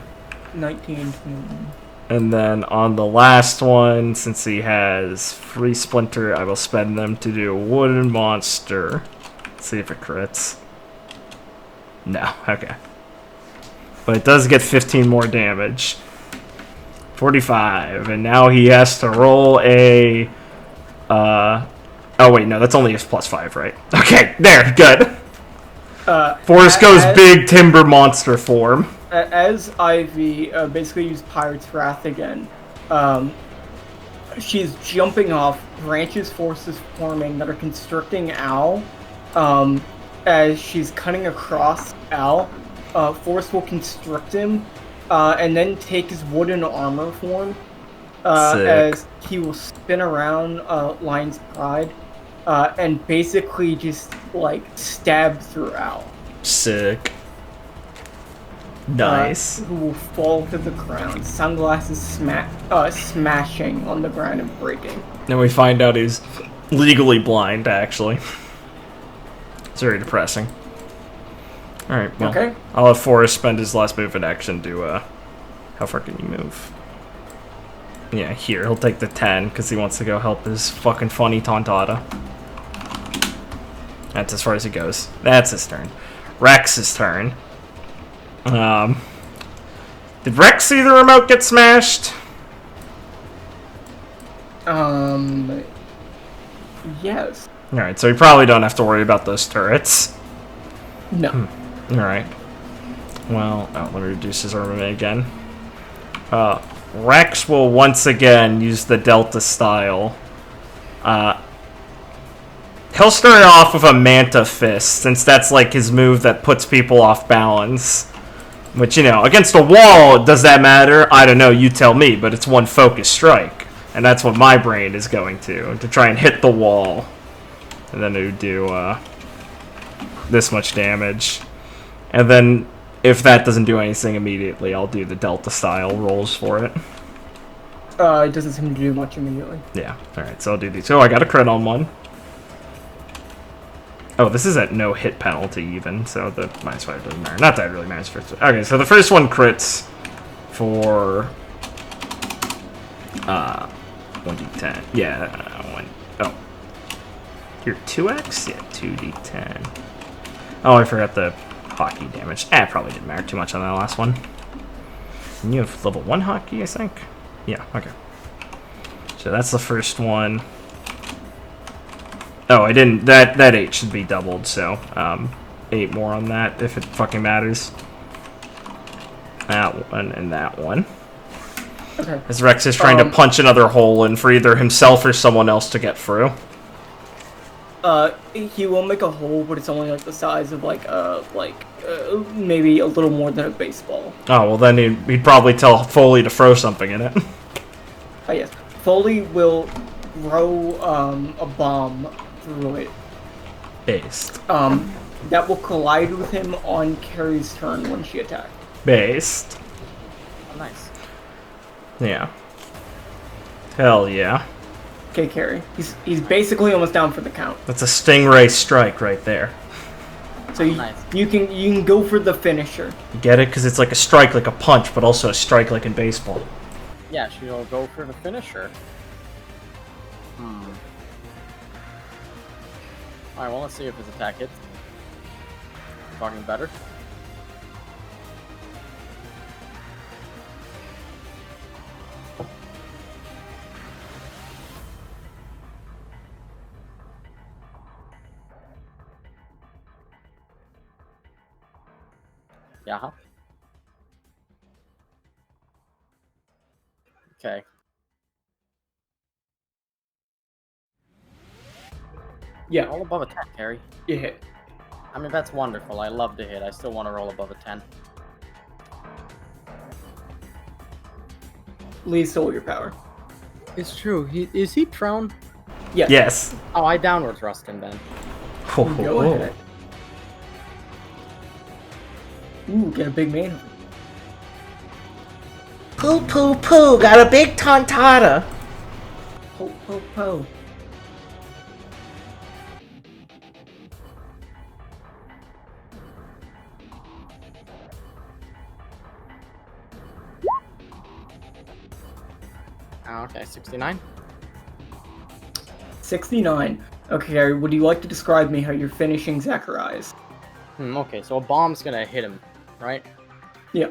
19, 21. And then on the last one, since he has free splinter, I will spend them to do a wooden monster. Let's see if it crits. No, okay. But it does get 15 more damage. 45, and now he has to roll a... Oh wait, no, that's only his +5, right? Okay, there, good. Forrest goes big timber monster form. As Ivy basically used Pirate's Wrath again, she's jumping off, branches forces forming that are constricting Al. As she's cutting across Al, Forrest will constrict him, and then take his wooden armor form, as he will spin around Lion's Pride, and basically just, like, stab through Al. Sick. Nice. Who will fall to the ground, sunglasses smashing on the ground and breaking. Then we find out he's legally blind, actually. It's very depressing. Alright, well, Okay. I'll have Forrest spend his last move in action to, how far can you move? Yeah, here, he'll take the 10, because he wants to go help his fucking funny Tontatta. That's as far as he goes. That's his turn. Rex's turn. Did Rex see the remote get smashed? Yes. Alright, so we probably don't have to worry about those turrets. No. Alright. Well, let me reduce his armament again. Rex will once again use the Delta style. He'll start off with a Manta Fist, since that's like his move that puts people off balance. Which, you know, against a wall, does that matter? I don't know, you tell me, but it's one focus strike. And that's what my brain is going to try and hit the wall. And then it would do, this much damage. And then, if that doesn't do anything immediately, I'll do the Delta style rolls for it. It doesn't seem to do much immediately. Yeah, alright, so I'll do these. Oh, I got a crit on one. Oh, this is at no hit penalty even, so the -5 doesn't matter. Not that it really matters for. Okay, so the first one crits for 1d10. Yeah, one. Oh, you're 2x. Yeah, 2d10. Oh, I forgot the hockey damage. It probably didn't matter too much on that last one. And you have level 1 hockey, I think. Yeah. Okay. So that's the first one. Oh, I didn't. That 8 should be doubled, so 8 more on that if it fucking matters. That one and that one. Okay. As Rex is trying to punch another hole in for either himself or someone else to get through. He will make a hole, but it's only like the size of maybe a little more than a baseball. Oh, well then he'd probably tell Foley to throw something in it. Oh yes, Foley will throw a bomb through it. Based. That will collide with him on Carrie's turn when she attacks. Based. Oh, nice. Yeah. Hell yeah. Okay, Carrie. He's basically almost down for the count. That's a stingray strike right there. So Nice. you can go for the finisher. You get it? Because it's like a strike like a punch, but also a strike like in baseball. Yeah, she'll go for the finisher. Alright, well, let's see if his attack hits. Talking better. Yeah, huh? Okay. Yeah, Roll above a 10, Carrie. you hit. I mean, that's wonderful. I love to hit. I still want to roll above a 10. Lee stole your power. It's true. Is he prone? Yes. Yes. Oh, I downward thrust him then. Go ahead. Ooh, get a big man. Poo poo poo, got a big Tontatta. Po po po. Oh, okay, 69. 69. Okay, Gary, would you like to describe me how you're finishing Zacharias? Okay, so a bomb's gonna hit him, right? Yeah.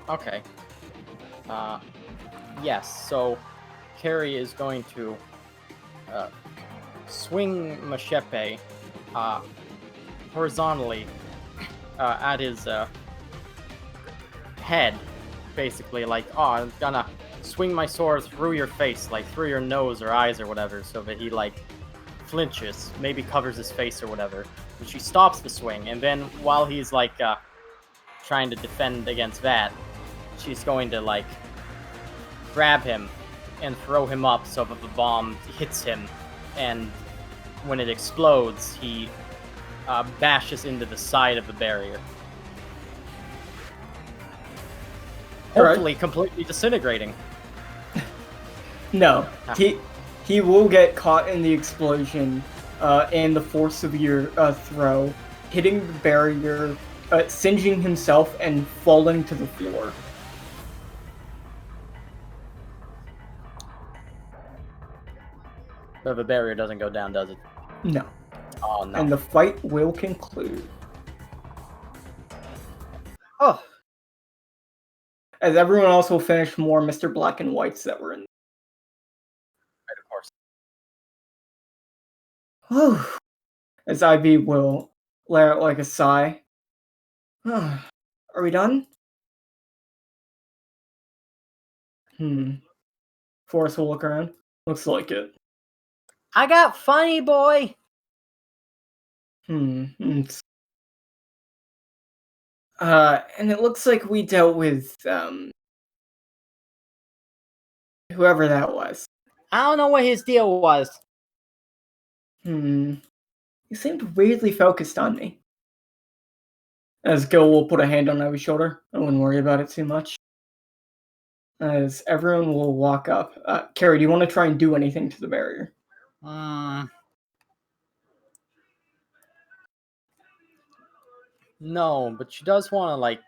Okay. Yes, so Carrie is going to swing Machete horizontally at his head, basically, like, oh, I'm gonna swing my sword through your face, like through your nose or eyes or whatever, so that he, like, flinches, maybe covers his face or whatever. And she stops the swing, and then while he's, like, trying to defend against that, she's going to, like, grab him and throw him up so that the bomb hits him, and when it explodes, he bashes into the side of the barrier. Hopefully completely disintegrating. No. He will get caught in the explosion and the force of your throw, hitting the barrier, singeing himself, and falling to the floor. But the barrier doesn't go down, does it? No. Oh, no. And the fight will conclude. Oh. As everyone else will finish more Mr. Black and Whites that were in. Right, of course. Whew. As Ivy will let out like a sigh. Are we done? Forrest will look around. Looks like it. I got funny, boy! And it looks like we dealt with, whoever that was. I don't know what his deal was. He seemed weirdly focused on me. As Gil will put a hand on Ivy's shoulder. I wouldn't worry about it too much. As everyone will walk up. Carrie, do you want to try and do anything to the barrier? No, but she does want to like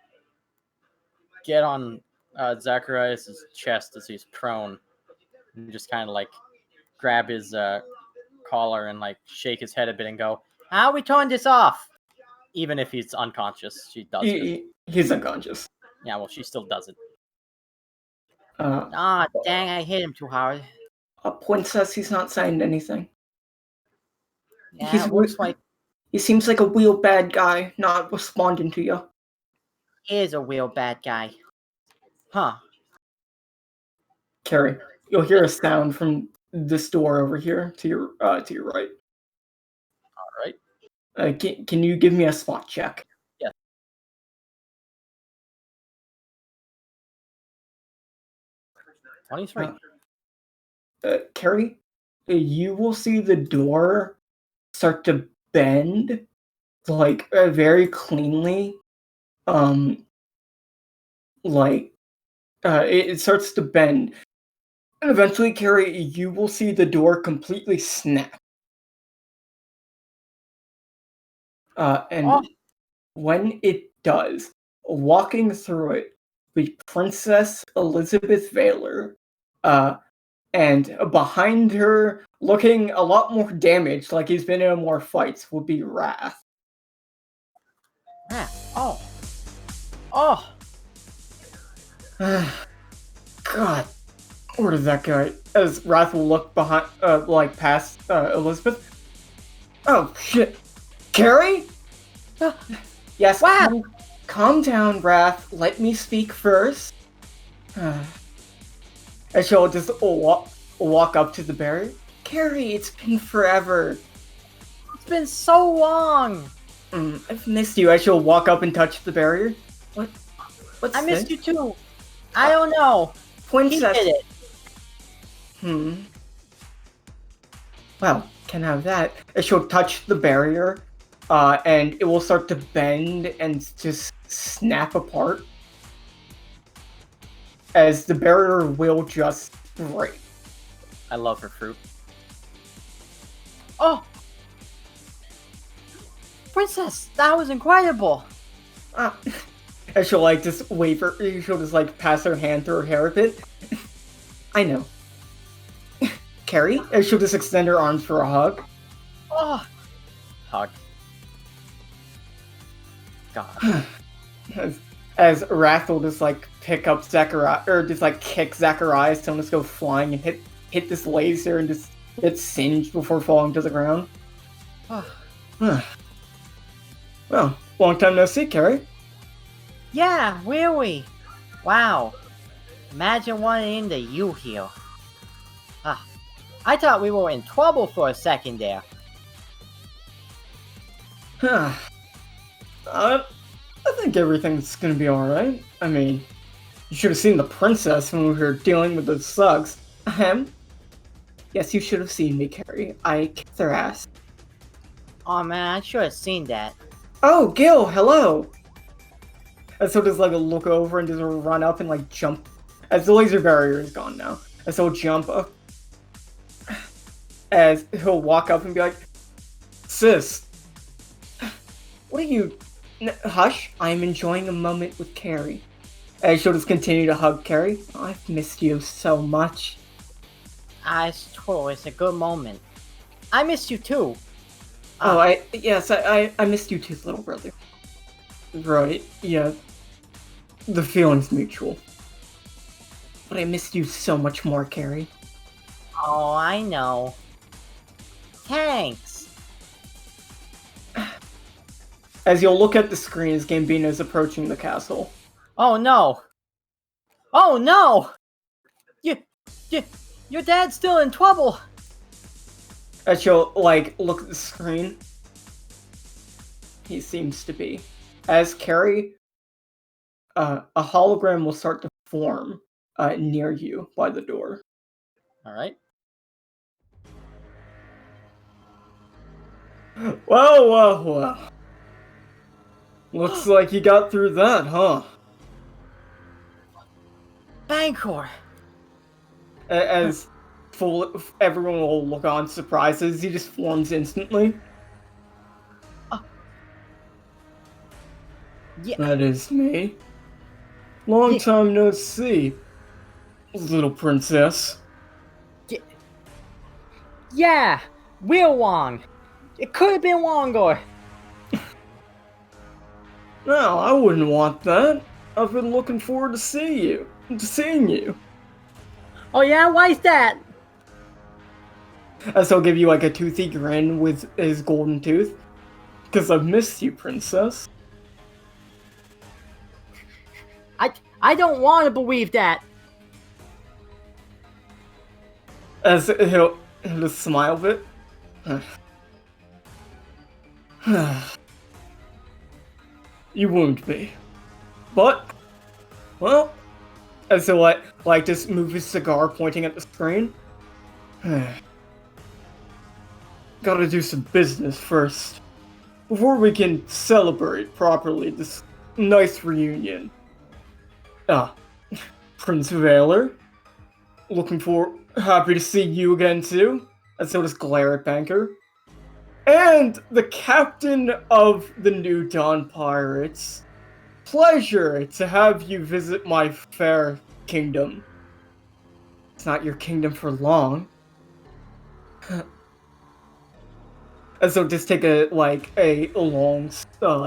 get on Zacharias' chest as he's prone, and just kind of like grab his collar and like shake his head a bit and go, "How we turn this off?" Even if he's unconscious, she does it. He's unconscious. Yeah, well, she still does it. Uh, Ah, dang! I hit him too hard. Princess, he's not saying anything. Yeah, it looks like He seems like a real bad guy, not responding to you. he is a real bad guy. Huh? Carrie, you'll hear a sound from this door over here to your right. All right. Can you give me a spot check? Yes. 23. Carrie, you will see the door start to bend, like very cleanly. It starts to bend, and eventually, Carrie, you will see the door completely snap. And when it does, walking through it, the Princess Elizabeth Vailer, and behind her, looking a lot more damaged, like he's been in more fights, will be Wrath. Oh. Oh. God, where did that go? As Wrath will look behind, past Elizabeth. Oh shit, Carrie? Yes. Wow. Calm down, Wrath. Let me speak first. And she'll just walk up to the barrier. Carrie, it's been forever. It's been so long. I've missed you. As she'll walk up and touch the barrier. What's I missed this? you too. I don't know. Princess. He did it. Well, can have that. And she'll touch the barrier, and it will start to bend and just snap apart. As the barrier will just break. I love her fruit. Oh! Princess, that was incredible! And she'll just wave her, she'll just pass her hand through her hair a bit. I know. Carrie? And she'll just extend her arms for a hug. Oh! Hug. God. As Wrath will just pick up Zachariah, or just kick Zacharias to just go flying and hit this laser and just get singed before falling to the ground. Well, long time no see, Carrie. Yeah, really? Wow. Imagine running into you here. I thought we were in trouble for a second there. I think everything's gonna be alright. I mean, you should have seen the princess when we were dealing with those thugs. Ahem. Yes, you should have seen me, Carrie. I kicked their ass. Oh man, I should have seen that. Oh, Gil, hello! And so just look over and just run up and jump. As the laser barrier is gone now. And so he'll jump up. As he'll walk up and be like, Sis, what are you... Hush, I'm enjoying a moment with Carrie. As she'll just continue to hug Carrie. Oh, I've missed you so much. It's true, it's a good moment. I missed you too. I missed you too, little brother. Right, yeah. The feeling's mutual. But I missed you so much more, Carrie. Oh, I know. Thanks. As you'll look at the screen as Gambino is approaching the castle. Oh no! Oh no! Your dad's still in trouble! As you'll, look at the screen. He seems to be. As Carrie, a hologram will start to form near you by the door. Alright. Well. Looks like you got through that, huh? Bancor! As everyone will look on surprised as he just forms instantly. Yeah, That is me. Long Yeah. time no see, little princess. yeah, Will Wong. It could have been longer. No, I wouldn't want that. I've been looking forward to seeing you. Oh yeah, why is that? As he'll give you like a toothy grin with his golden tooth. Because I've missed you, princess. I don't want to believe that. As he'll just smile a bit. You wound me. But, well, as he'll like just move his cigar pointing at the screen. Gotta do some business first. Before we can celebrate properly this nice reunion. Prince Valor. Happy to see you again too. And so does glare at Banker. And the captain of the New Dawn Pirates. Pleasure to have you visit my fair kingdom. It's not your kingdom for long. And so just take a long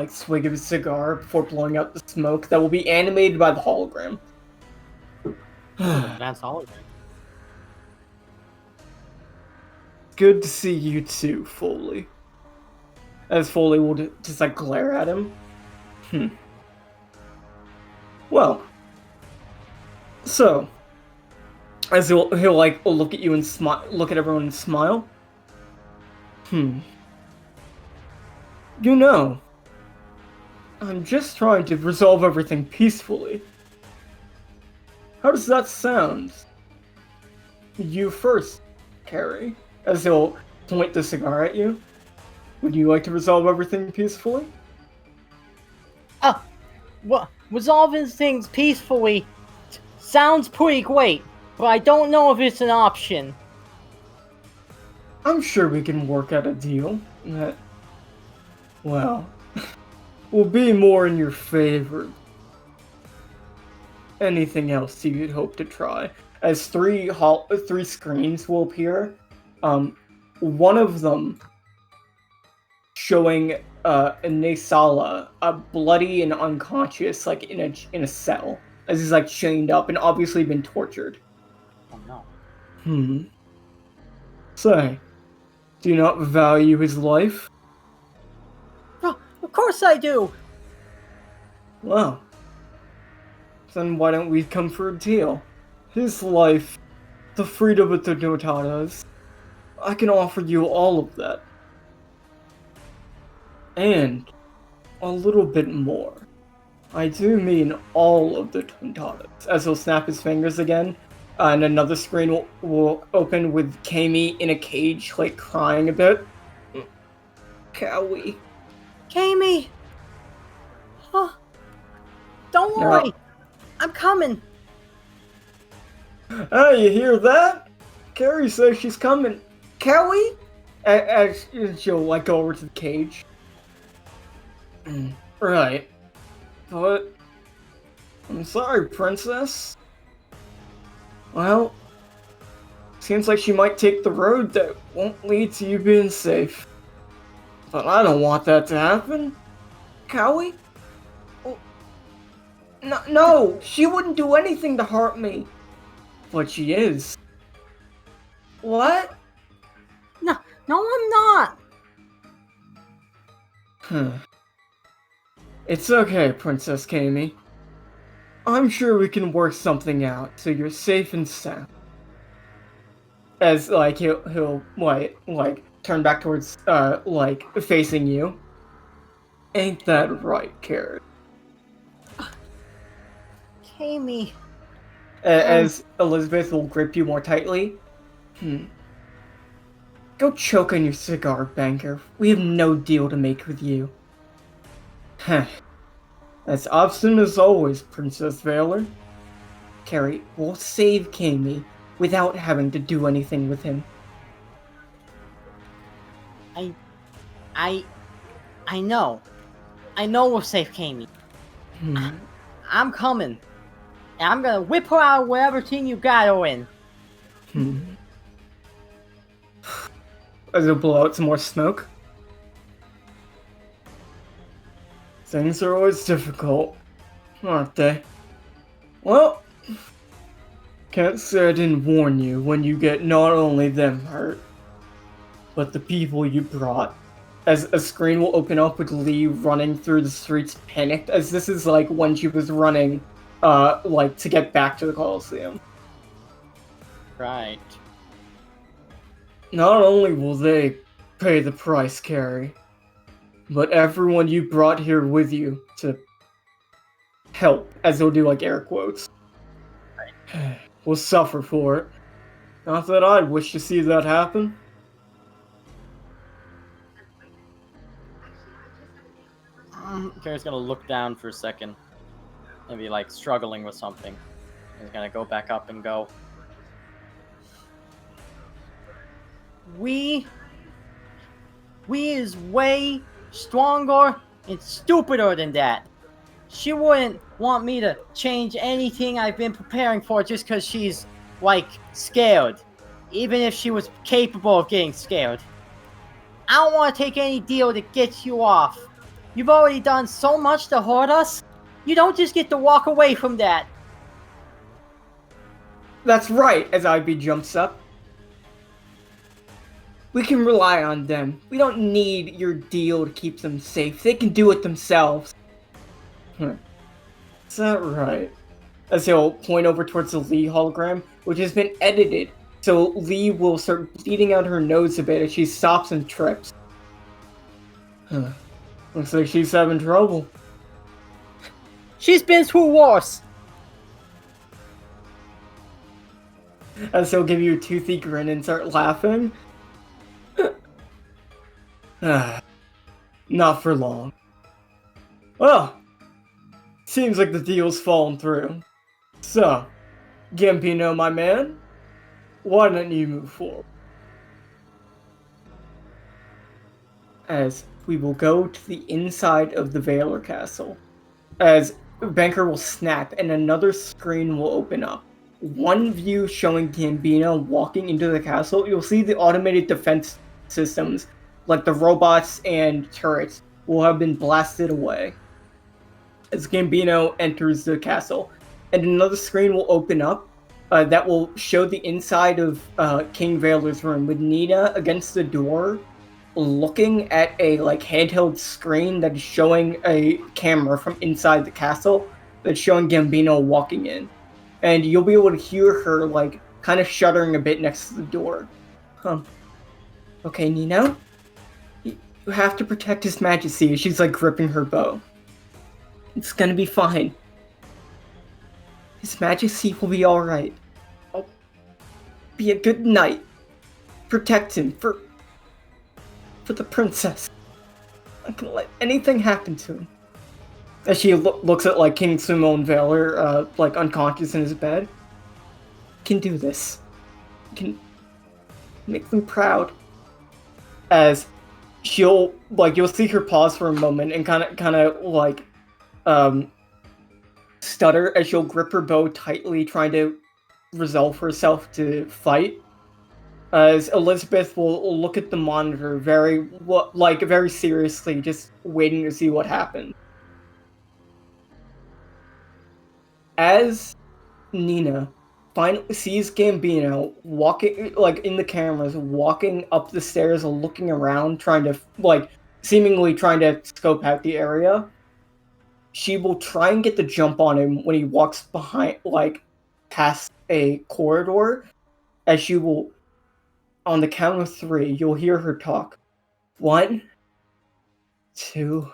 swig of a cigar before blowing out the smoke that will be animated by the hologram. Advanced hologram. Good to see you too, Foley. As Foley will just glare at him. Well, so as he'll look at you and look at everyone and smile. You know, I'm just trying to resolve everything peacefully. How does that sound? You first, Carrie. As he'll point the cigar at you. Would you like to resolve everything peacefully? Well, resolving things peacefully sounds pretty great, but I don't know if it's an option. I'm sure we can work out a deal that, well, will be more in your favor. Anything else you'd hope to try? As three screens will appear. One of them showing Nesala bloody and unconscious, in a cell, as he's chained up and obviously been tortured. Oh no. Say, do you not value his life? Oh, of course I do. Well, then why don't we come for a deal? His life, the freedom of the Tontattas, I can offer you all of that. And a little bit more. I do mean all of the Tontattas. As he'll snap his fingers again, and another screen will open with Kami in a cage, crying a bit. Cowie. Kami! Huh? Don't worry. I'm coming. Ah, you hear that? Carrie says she's coming. Cowie? As she'll go over to the cage. Right. But I'm sorry, princess. Well, seems like she might take the road that won't lead to you being safe. But I don't want that to happen. Cowie? Oh, no, she wouldn't do anything to hurt me. But she is. What? No, I'm not. It's okay, Princess Kami. I'm sure we can work something out so you're safe and sound. As he'll turn back towards facing you. Ain't that right, Carrie? Kami. As Elizabeth will grip you more tightly. Go choke on your cigar, Banker. We have no deal to make with you. As obstinate as always, Princess Valor. Carrie, we'll save Kami without having to do anything with him. I know. I know we'll save Kami. I'm coming. And I'm gonna whip her out of whatever team you got her in. As he'll blow out some more smoke. Things are always difficult, aren't they? Well, can't say I didn't warn you when you get not only them hurt, but the people you brought. As a screen will open up with Lee running through the streets panicked, as this is like when she was running, like to get back to the Coliseum. Right. Not only will they pay the price, Carrie, but everyone you brought here with you to help, as they'll do like air quotes, will suffer for it. Not that I'd wish to see that happen. Carrie's gonna look down for a second. Maybe like struggling with something. He's gonna go back up and go. We is way stronger and stupider than that. She wouldn't want me to change anything I've been preparing for just because she's, like, scared. Even if she was capable of getting scared. I don't want to take any deal that gets you off. You've already done so much to hurt us. You don't just get to walk away from that. That's right, as IB jumps up. We can rely on them. We don't need your deal to keep them safe. They can do it themselves. Is that right? As he'll point over towards the Lee hologram, which has been edited, so Lee will start bleeding out her nose a bit as she stops and trips. Looks like she's having trouble. She's been through worse. As he'll give you a toothy grin and start laughing. Not for long. Well, seems like the deal's fallen through. So, Gambino, my man, why don't you move forward? As we will go to the inside of the Valor Castle. As Banker will snap and another screen will open up. One view showing Gambino walking into the castle. You'll see the automated defense systems, like the robots and turrets, will have been blasted away as Gambino enters the castle. And another screen will open up that will show the inside of King Valor's room with Nina against the door looking at a like handheld screen that is showing a camera from inside the castle that's showing Gambino walking in. And you'll be able to hear her like kind of shuddering a bit next to the door. Okay, Nina? You have to protect His Majesty. She's like gripping her bow. It's gonna be fine. His Majesty will be alright. Oh, be a good knight. Protect him for the princess. I'm not gonna let anything happen to him. As she looks at like King Simone Valor, like unconscious in his bed. Can do this. Can make them proud. As she'll like, you'll see her pause for a moment and kind of like stutter as she'll grip her bow tightly, trying to resolve herself to fight. As Elizabeth will look at the monitor very seriously, just waiting to see what happens. As Nina finally sees Gambino walking, like in the cameras, walking up the stairs, looking around, trying to, like, seemingly trying to scope out the area, she will try and get the jump on him when he walks behind, like, past a corridor, as she will, on the count of 3, you'll hear her talk. 1, 2,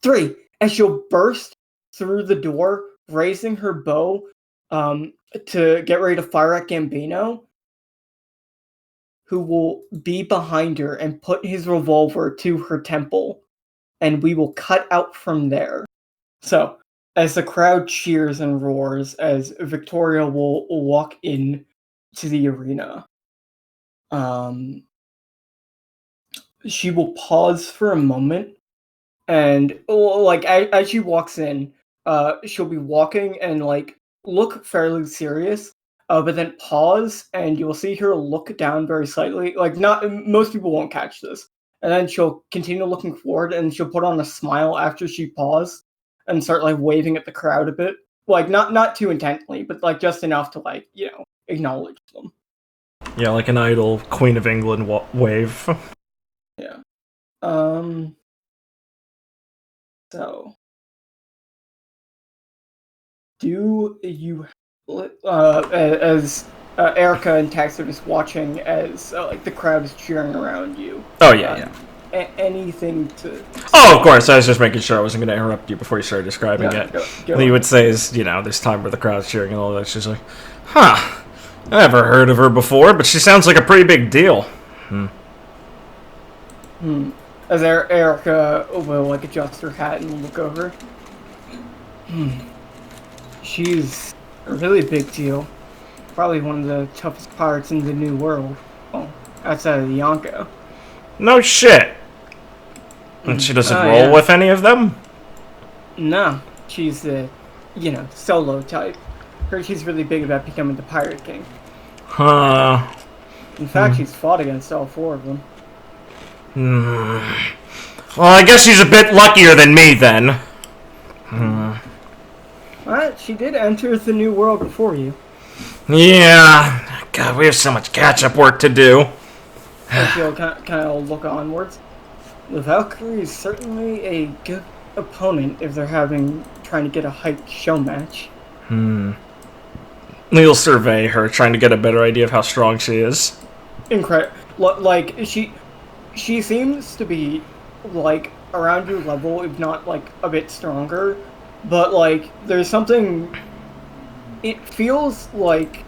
3, as she'll burst through the door, raising her bow to get ready to fire at Gambino, who will be behind her and put his revolver to her temple, and we will cut out from there. So, as the crowd cheers and roars, as Victoria will walk in to the arena, she will pause for a moment And like as she walks in, she'll be walking and like look fairly serious, but then pause, and you'll see her look down very slightly. Like not most people won't catch this, and then she'll continue looking forward, and she'll put on a smile after she paused and start like waving at the crowd a bit, like not too intently, but like just enough to like acknowledge them. Yeah, like an idle Queen of England wave. Yeah. So, do you, as Erica and Tex are just watching as like the crowd is cheering around you? Oh yeah, yeah. Anything to? Oh, of course. I was just making sure I wasn't going to interrupt you before you started describing it. Go What you would say is, there's time where the crowd's cheering and all that. She's like, huh, I never heard of her before, but she sounds like a pretty big deal. As Erica will like adjust her hat and look over. She's a really big deal. Probably one of the toughest pirates in the New World. Well, outside of the Yonko. No shit. And she doesn't roll with any of them? No, she's the, solo type. Heard she's really big about becoming the Pirate King. Huh. In fact, she's fought against all 4 of them. Well, I guess she's a bit luckier than me, then. Alright, she did enter the New World before you. Yeah. God, we have so much catch-up work to do. She'll kind of look onwards. The Valkyrie is certainly a good opponent if they're trying to get a hyped show match. You'll survey her, trying to get a better idea of how strong she is. Incredible. Like, she seems to be, like, around your level, if not, like, a bit stronger. But, like, there's something... It feels like...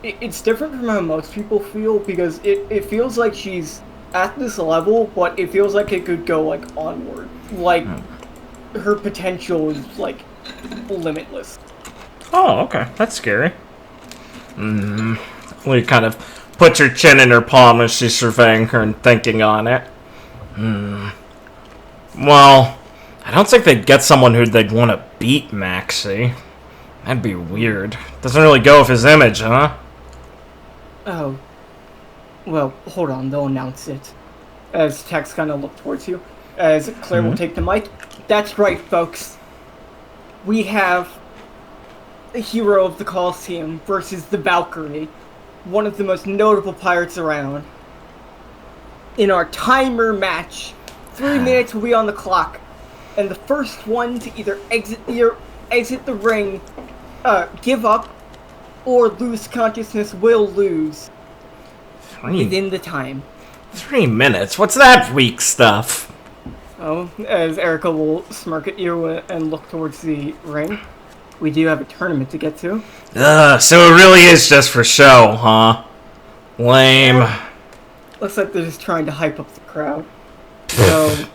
It's different from how most people feel, because it feels like she's at this level, but it feels like it could go, like, onward. Like, her potential is, like, limitless. Oh, okay. That's scary. We kind of puts her chin in her palm as she's surveying her and thinking on it. Well, I don't think they'd get someone who they'd want to beat Maxie. That'd be weird. Doesn't really go with his image, huh? Oh. Well, hold on, they'll announce it. As Tex kind of look towards you. As Claire will take the mic. That's right, folks. We have the hero of the Colosseum versus the Valkyrie. One of the most notable pirates around. In our timer match, 3 minutes will be on the clock. And the first one to either exit the ring, give up, or lose consciousness will lose. Within the time. 3 minutes? What's that weak stuff? Oh, as Erica will smirk at you and look towards the ring. We do have a tournament to get to. So it really is just for show, huh? Lame. Looks like they're just trying to hype up the crowd. So,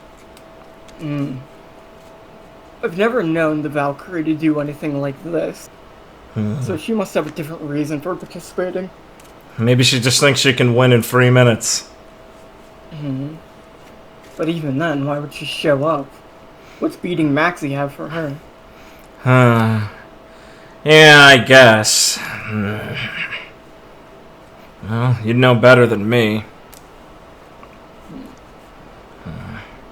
I've never known the Valkyrie to do anything like this. So she must have a different reason for participating. Maybe she just thinks she can win in 3 minutes. But even then, why would she show up? What's beating Maxie have for her? Yeah, I guess. Well, you'd know better than me.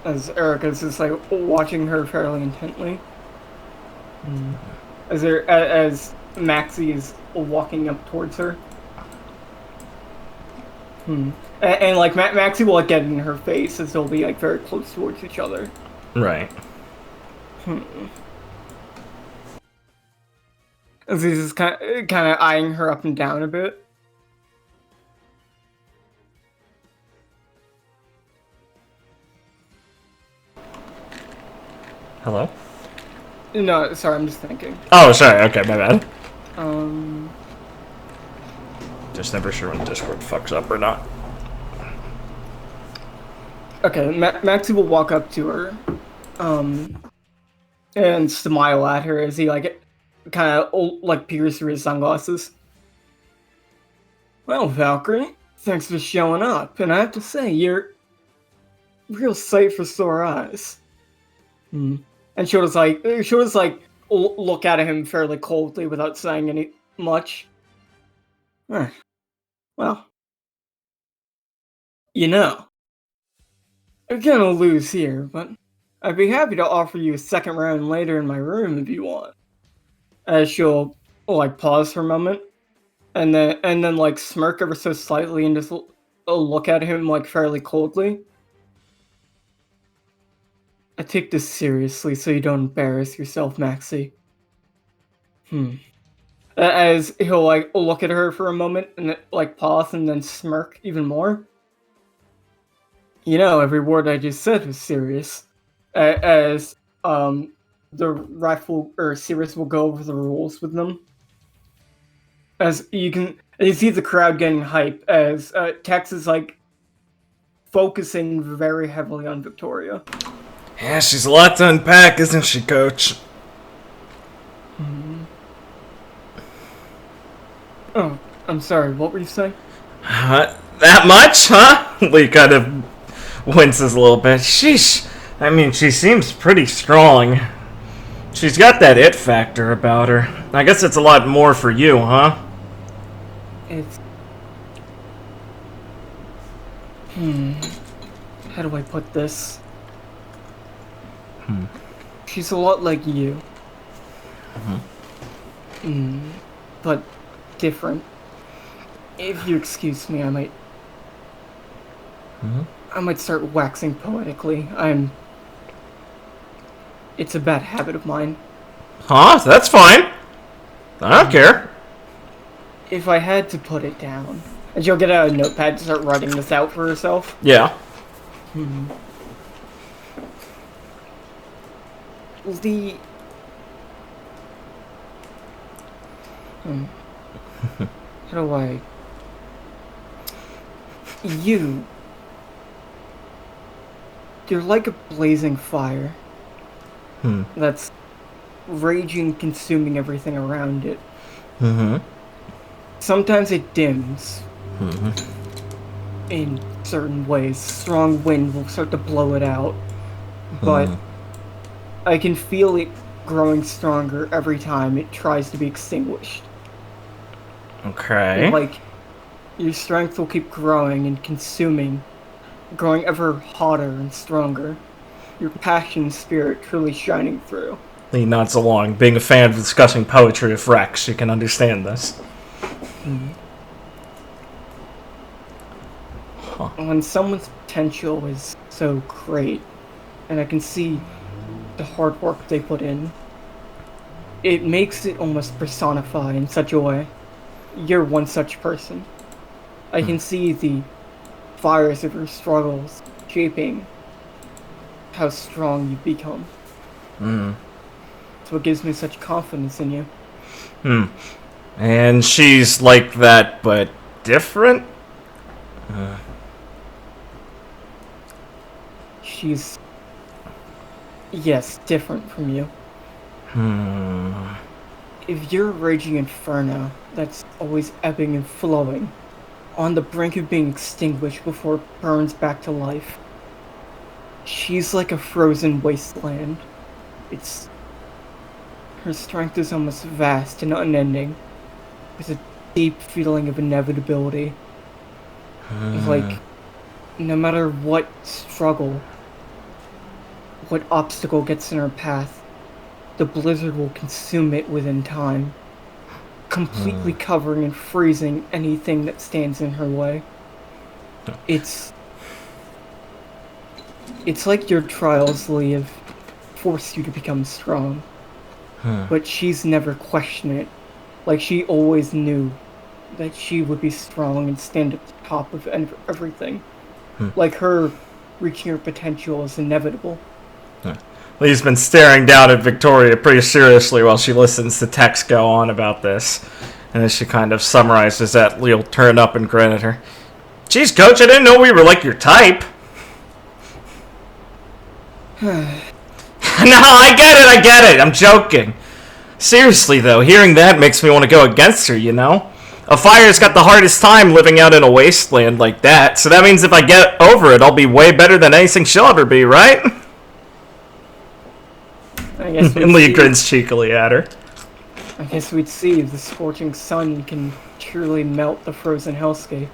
As Erica's just like watching her fairly intently. As Maxie is walking up towards her. And like Maxie will like get in her face as they'll be like very close towards each other. Right. As he's just kind of eyeing her up and down a bit. Hello? No, sorry, I'm just thinking. Oh, sorry. Okay, my bad. Um. Just never sure when Discord fucks up or not. Okay, Maxie will walk up to her, and smile at her as he like kind of like peers through his sunglasses. Well, Valkyrie, thanks for showing up, and I have to say you're real sight for sore eyes. And she'll just like look at him fairly coldly without saying any much. Well, you know, you're gonna lose here, but I'd be happy to offer you a second round later in my room if you want. As she'll like pause for a moment, and then like smirk ever so slightly and just look at him like fairly coldly. I take this seriously, so you don't embarrass yourself, Maxie. As he'll like look at her for a moment and like pause and then smirk even more. You know, every word I just said was serious. As the ref or Sirius will go over the rules with them. As you see the crowd getting hype as Tex is like focusing very heavily on Victoria. Yeah, she's a lot to unpack, isn't she, Coach? Oh, I'm sorry, what were you saying? That much, huh? Lee kind of winces a little bit. Sheesh. I mean, she seems pretty strong. She's got that it factor about her. I guess it's a lot more for you, huh? It's... How do I put this? She's a lot like you. But different. If you excuse me, I might start waxing poetically. It's a bad habit of mine. Huh? That's fine. I don't care. If I had to put it down... And she'll get out a notepad to start writing this out for herself. Yeah. The... How do I... You're like a blazing fire. That's raging, consuming everything around it. Sometimes it dims. In certain ways. Strong wind will start to blow it out. But I can feel it growing stronger every time it tries to be extinguished. Okay. Like, your strength will keep growing and consuming, growing ever hotter and stronger. Your passion and spirit truly shining through. Lee nods along. Being a fan of discussing poetry with Rex, you can understand this. When someone's potential is so great, and I can see the hard work they put in, it makes it almost personify in such a way. You're one such person. I can see the fires of your struggles shaping how strong you become. That's what gives me such confidence in you. And she's like that, but different? She's... Yes, different from you. If you're a raging inferno that's always ebbing and flowing, on the brink of being extinguished before it burns back to life, she's like a frozen wasteland. Her strength is almost vast and unending, with a deep feeling of inevitability. Like, no matter what struggle, what obstacle gets in her path, the blizzard will consume it within time, completely covering and freezing anything that stands in her way. It's like your trials, Lee, have forced you to become strong. But she's never questioned it. Like, she always knew that she would be strong and stand at the top of everything. Like, her reaching her potential is inevitable. Lee's been staring down at Victoria pretty seriously while she listens to Tex go on about this. And as she kind of summarizes that, Lee'll turn up and grin at her. Geez, Coach, I didn't know we were like your type. No, I get it. I'm joking. Seriously, though, hearing that makes me want to go against her, you know? A fire's got the hardest time living out in a wasteland like that, so that means if I get over it, I'll be way better than anything she'll ever be, right? I guess And Lee grins cheekily at her. I guess we'd see if the scorching sun can truly melt the frozen hellscape.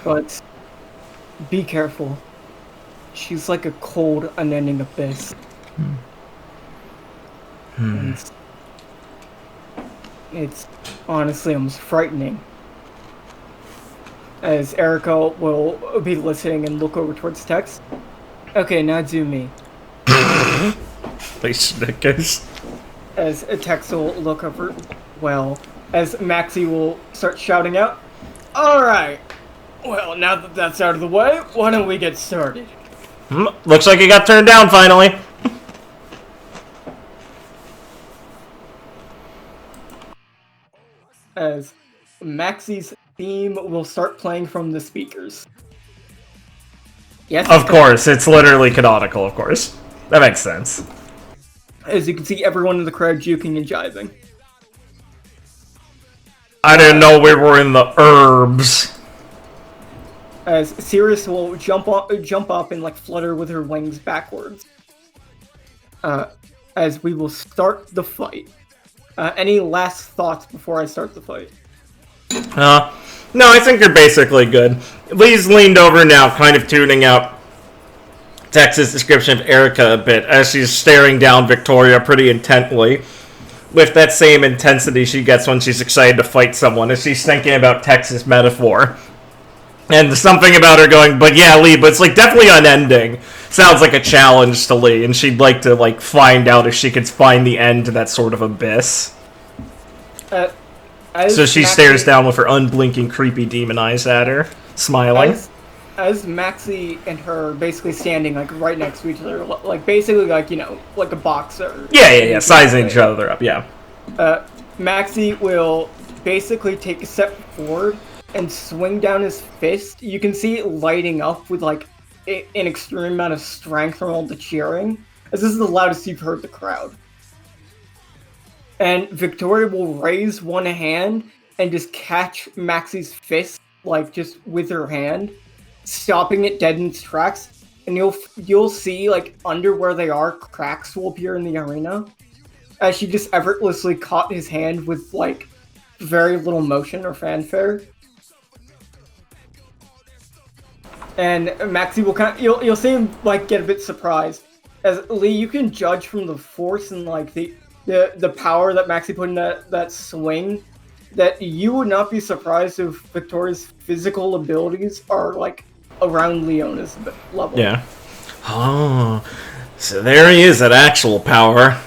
But be careful. She's like a cold, unending abyss. And it's honestly almost frightening. As Erica will be listening and look over towards Tex. Okay, now do me. They snickers. As Tex will look over, well, as Maxie will start shouting out, "Alright, well, now that that's out of the way, why don't we get started?" Looks like it got turned down finally. As Maxie's theme will start playing from the speakers. Yes? Of course, it's literally canonical, of course. That makes sense. As you can see everyone in the crowd juking and jiving. I didn't know we were in the herbs. As Sirius will jump up and like flutter with her wings backwards. As we will start the fight. Any last thoughts before I start the fight? No, I think you're basically good. Lee's leaned over now, kind of tuning out Tex's description of Erica a bit, as she's staring down Victoria pretty intently, with that same intensity she gets when she's excited to fight someone, as she's thinking about Tex's metaphor. And something about her going, but yeah, Lee, but it's like definitely unending. Sounds like a challenge to Lee, and she'd like to like find out if she could find the end to that sort of abyss. So she stares down with her unblinking, creepy demon eyes at her, smiling. As Maxie and her basically standing like right next to each other, like basically like, you know, like a boxer. Yeah, sizing each other up, yeah. Maxie will basically take a step forward and swing down his fist. You can see it lighting up with like an extreme amount of strength from all the cheering, as this is the loudest you've heard the crowd. And Victoria will raise one hand and just catch Maxie's fist, like just with her hand, stopping it dead in its tracks. And you'll see like under where they are, cracks will appear in the arena, as she just effortlessly caught his hand with like very little motion or fanfare. And Maxie will you'll see him like get a bit surprised. As Lee, you can judge from the force and like the power that Maxie put in that swing, that you would not be surprised if Victoria's physical abilities are like around Leona's level. Yeah. Oh, so there he is at actual power.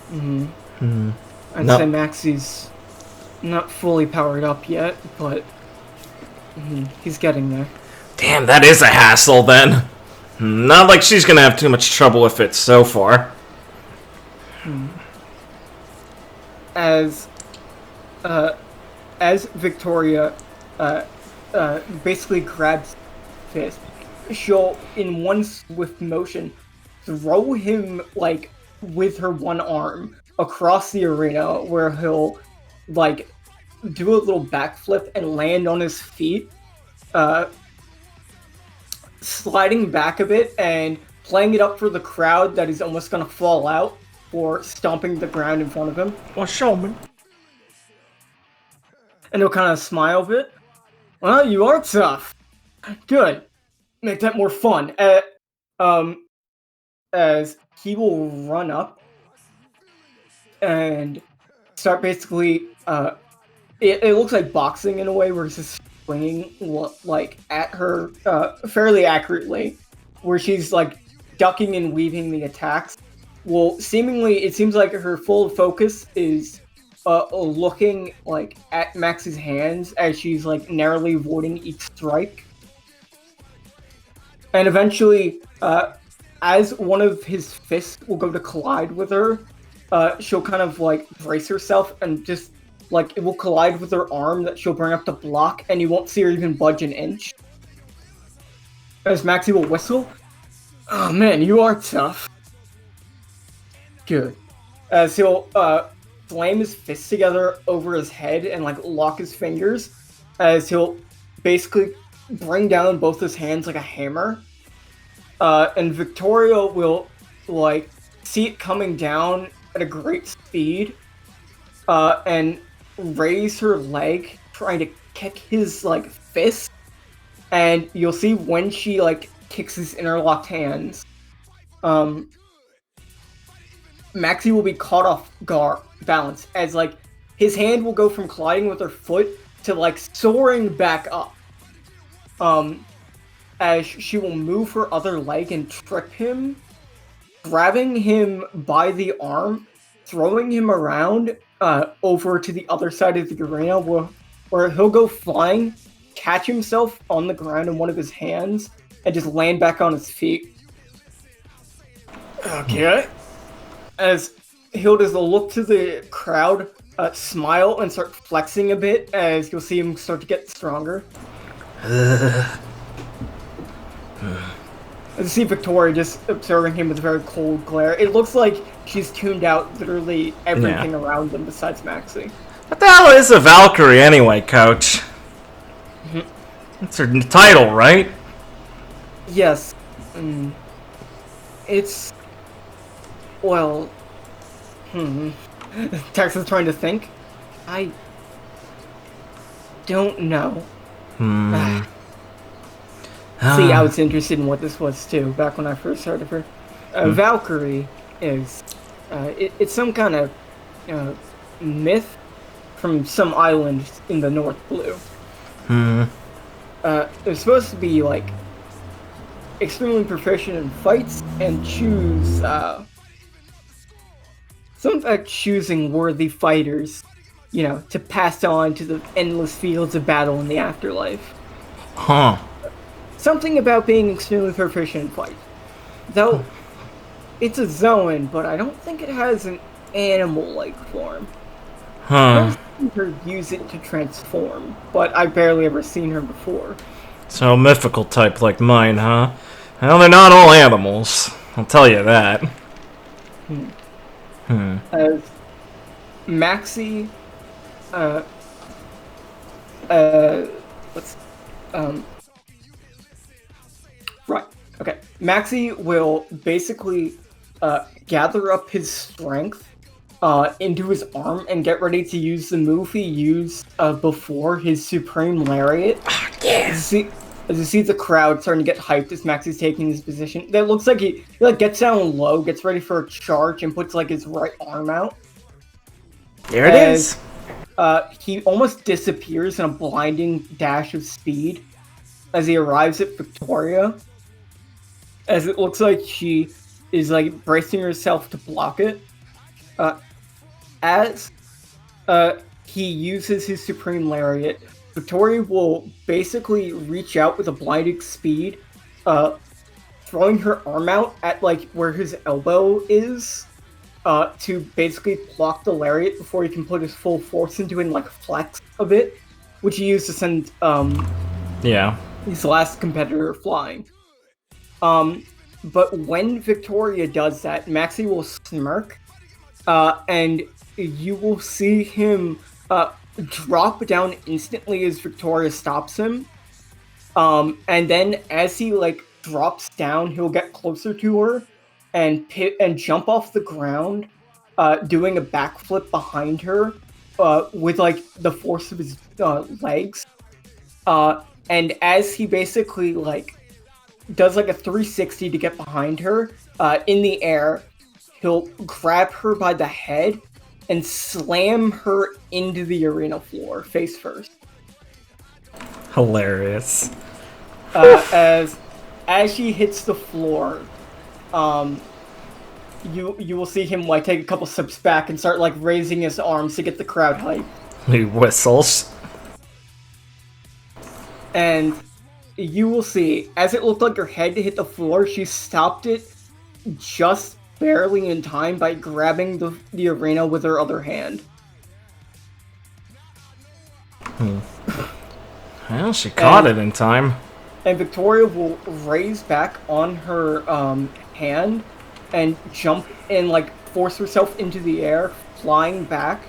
I'd say Maxie's not fully powered up yet, but he's getting there. Damn, that is a hassle then. Not like she's gonna have too much trouble with it so far. As Victoria basically grabs fist, she'll in one swift motion throw him like with her one arm across the arena, where he'll like do a little backflip and land on his feet, sliding back a bit and playing it up for the crowd that he's almost gonna fall out for stomping the ground in front of him. Well, show me. And he'll kind of smile a bit. Well, you are tough. Good. Make that more fun. As he will run up and start basically, it looks like boxing in a way, where he's just swinging like at her fairly accurately, where she's like ducking and weaving the attacks. Well, seemingly, it seems like her full focus is looking like at Max's hands as she's like narrowly avoiding each strike. And eventually, as one of his fists will go to collide with her, she'll kind of like brace herself and just like it will collide with her arm that she'll bring up to block, and you won't see her even budge an inch. As Maxie will whistle, "Oh man, you are tough." Good. As he'll slam his fists together over his head and like lock his fingers as he'll basically bring down both his hands like a hammer. And Victoria will like see it coming down at a great speed and raise her leg trying to kick his like fist. And you'll see when she like kicks his interlocked hands, Maxie will be caught off balance as like his hand will go from colliding with her foot to like soaring back up. As she will move her other leg and trip him, grabbing him by the arm, throwing him around over to the other side of the arena where he'll go flying, catch himself on the ground in one of his hands, and just land back on his feet. Okay. As he'll just look to the crowd, smile, and start flexing a bit as you'll see him start to get stronger. As you see Victoria just observing him with a very cold glare. It looks like she's tuned out literally everything around them besides Maxie. What the hell is a Valkyrie anyway, Coach? That's her title, right? Yes. It's... Well... Tex is trying to think. I... don't know. See, I was interested in what this was too, back when I first heard of her. Valkyrie is... it's some kind of myth from some island in the North Blue. They're supposed to be, like, extremely proficient in fights and choose, something like choosing worthy fighters, you know, to pass on to the endless fields of battle in the afterlife. Something about being extremely proficient in fight. Though, it's a Zoan, but I don't think it has an animal-like form. I've seen her use it to transform, but I've barely ever seen her before. So a mythical type like mine, huh? Well, they're not all animals. I'll tell you that. As Maxie, right, okay. Maxie will basically, gather up his strength, into his arm and get ready to use the move he used, before his Supreme Lariat. As you see the crowd starting to get hyped as Maxie's taking his position. That looks like he like gets down low, gets ready for a charge, and puts like his right arm out. There it is. He almost disappears in a blinding dash of speed as he arrives at Victoria. As it looks like she is like bracing herself to block it. As he uses his Supreme Lariat, Victoria will basically reach out with a blinding speed, throwing her arm out at like where his elbow is, to basically block the lariat before he can put his full force into it and like flex a bit, which he used to send his last competitor flying. But when Victoria does that, Maxie will smirk, and you will see him drop down instantly as Victoria stops him. And then as he like drops down, he'll get closer to her and jump off the ground, doing a backflip behind her with like the force of his legs. And as he basically like does like a 360 to get behind her in the air, he'll grab her by the head and slam her into the arena floor, face first. Hilarious. As she hits the floor, you will see him like take a couple steps back and start like raising his arms to get the crowd hyped. He whistles. And you will see, as it looked like her head hit the floor, she stopped it just barely in time by grabbing the arena with her other hand. Well, she caught it in time. And Victoria will raise back on her hand and jump and like force herself into the air, flying back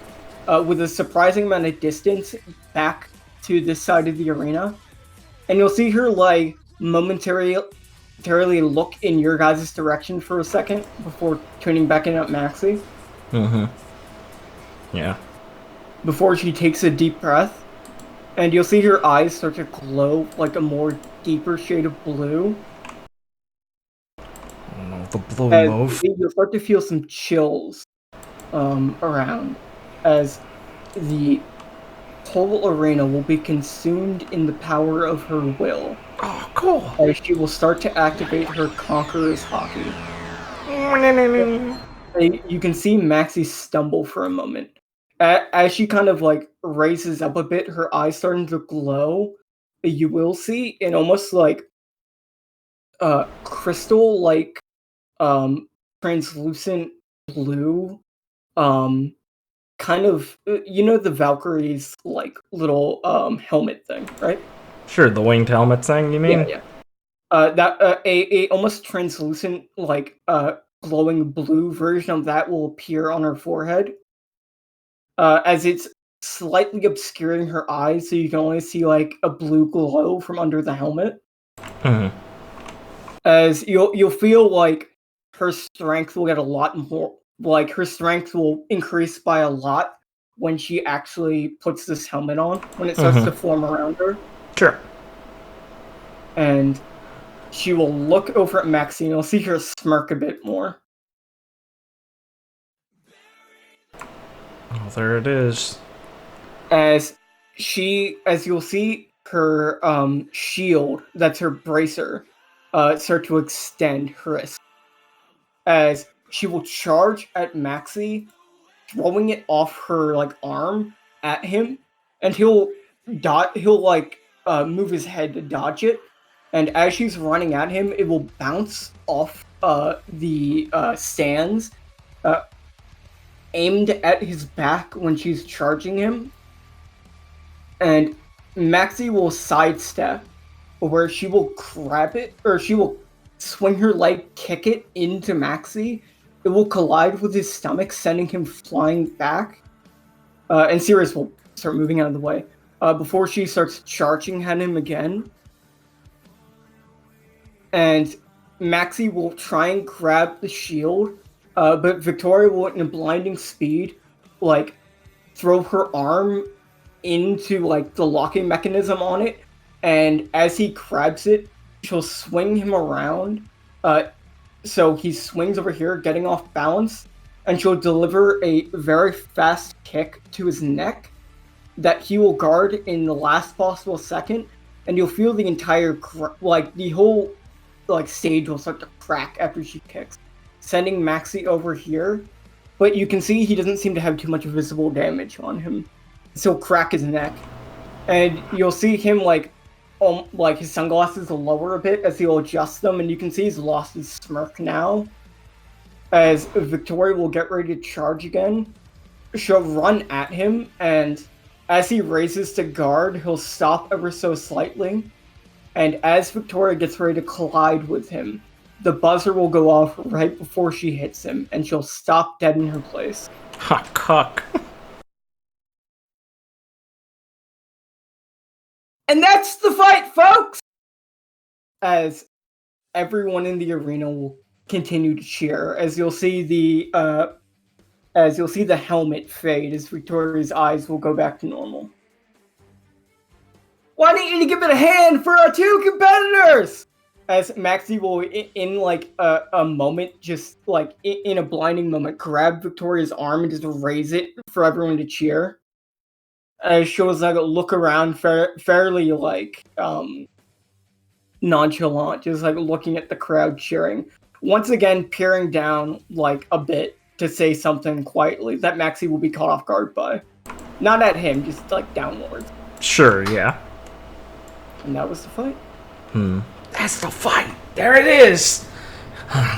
with a surprising amount of distance back to this side of the arena. And you'll see her, like, momentarily look in your guys' direction for a second before turning back in at Maxie. Mm-hmm. Yeah. Before she takes a deep breath. And you'll see her eyes start to glow like a more deeper shade of blue. Oh, the blue And mauve. you'll start to feel some chills around as the whole arena will be consumed in the power of her will. Oh, cool. As she will start to activate her Conqueror's Hockey. You can see Maxie stumble for a moment. As she kind of like raises up a bit, her eyes starting to glow. You will see an almost like crystal like translucent blue kind of the Valkyrie's like little helmet thing, right? Sure, the winged helmet thing, you mean? Yeah. That a almost translucent like glowing blue version of that will appear on her forehead. As it's slightly obscuring her eyes, so you can only see like a blue glow from under the helmet. Mm-hmm. As you'll feel like her strength will get a lot more, like her strength will increase by a lot when she actually puts this helmet on, when it starts to form around her. Sure. And she will look over at Maxine, and you'll see her smirk a bit more. Oh, there it is. As you'll see her shield, that's her bracer, start to extend her wrist. As she will charge at Maxie, throwing it off her like arm at him, and he'll move his head to dodge it. And as she's running at him, it will bounce off the stands, aimed at his back when she's charging him. And Maxie will sidestep, where she will grab it, or she will swing her leg, kick it into Maxie. It will collide with his stomach, sending him flying back. And Sirius will start moving out of the way before she starts charging at him again. And Maxie will try and grab the shield, but Victoria will, in a blinding speed, like, throw her arm into, like, the locking mechanism on it, and as he grabs it, she'll swing him around, so he swings over here, getting off balance, and she'll deliver a very fast kick to his neck that he will guard in the last possible second, and you'll feel the entire, the whole, stage will start to crack after she kicks, sending Maxie over here, but you can see he doesn't seem to have too much visible damage on him. So he'll crack his neck, and you'll see him, his sunglasses will lower a bit as he'll adjust them, and you can see he's lost his smirk now. As Victoria will get ready to charge again, she'll run at him, and as he raises to guard, he'll stop ever so slightly. And as Victoria gets ready to collide with him, the buzzer will go off right before she hits him, and she'll stop dead in her place. Ha, cuck. And that's the fight, folks! As everyone in the arena will continue to cheer, as you'll see the helmet fade, as Victoria's eyes will go back to normal. Why don't you give it a hand for our two competitors? As Maxie will, in a moment, just in a blinding moment, grab Victoria's arm and just raise it for everyone to cheer. As she'll look around fairly nonchalant, just looking at the crowd cheering. Once again, peering down a bit to say something quietly that Maxie will be caught off guard by. Not at him, just downwards. Sure, yeah. And that was the fight. That's the fight. There it is.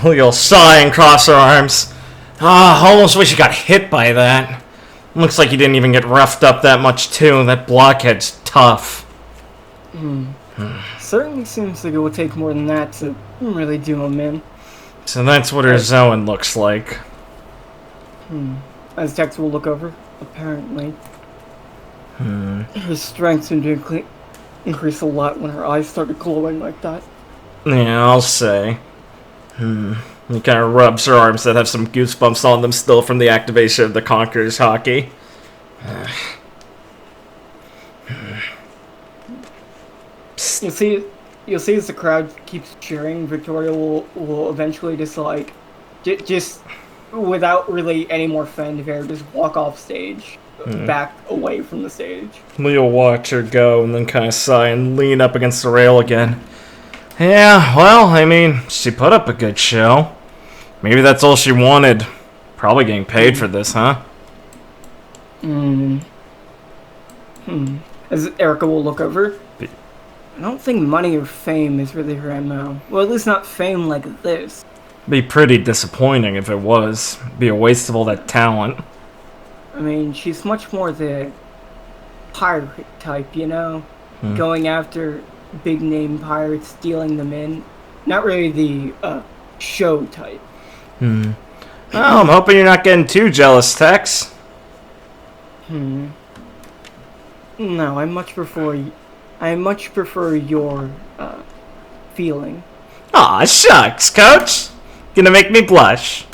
Look at sighing, cross her arms. Almost wish you got hit by that. Looks like you didn't even get roughed up that much, too. That blockhead's tough. Certainly seems like it will take more than that to really do him in. So that's what her Zoan looks like. As Tex will look over, apparently, her strength seemed to increase a lot when her eyes started glowing like that. Yeah, I'll say. He kind of rubs her arms that have some goosebumps on them still from the activation of the Conqueror's hockey. You'll see as the crowd keeps cheering, Victoria will eventually just like, just without really any more fanfare, just walk off stage, back away from the stage. Lee'll watch her go and then kind of sigh and lean up against the rail again. Yeah, well, I mean, she put up a good show. Maybe that's all she wanted. Probably getting paid for this, huh? As Erica will look over, I don't think money or fame is really her MO. Well, at least not fame like this. Be pretty disappointing if it was. Be a waste of all that talent. I mean, she's much more the pirate type, you know? Going after big name pirates, stealing them in. Not really the show type. Well, I'm hoping you're not getting too jealous, Tex. No, I much prefer your feeling. Aw, shucks, Coach. Gonna make me blush.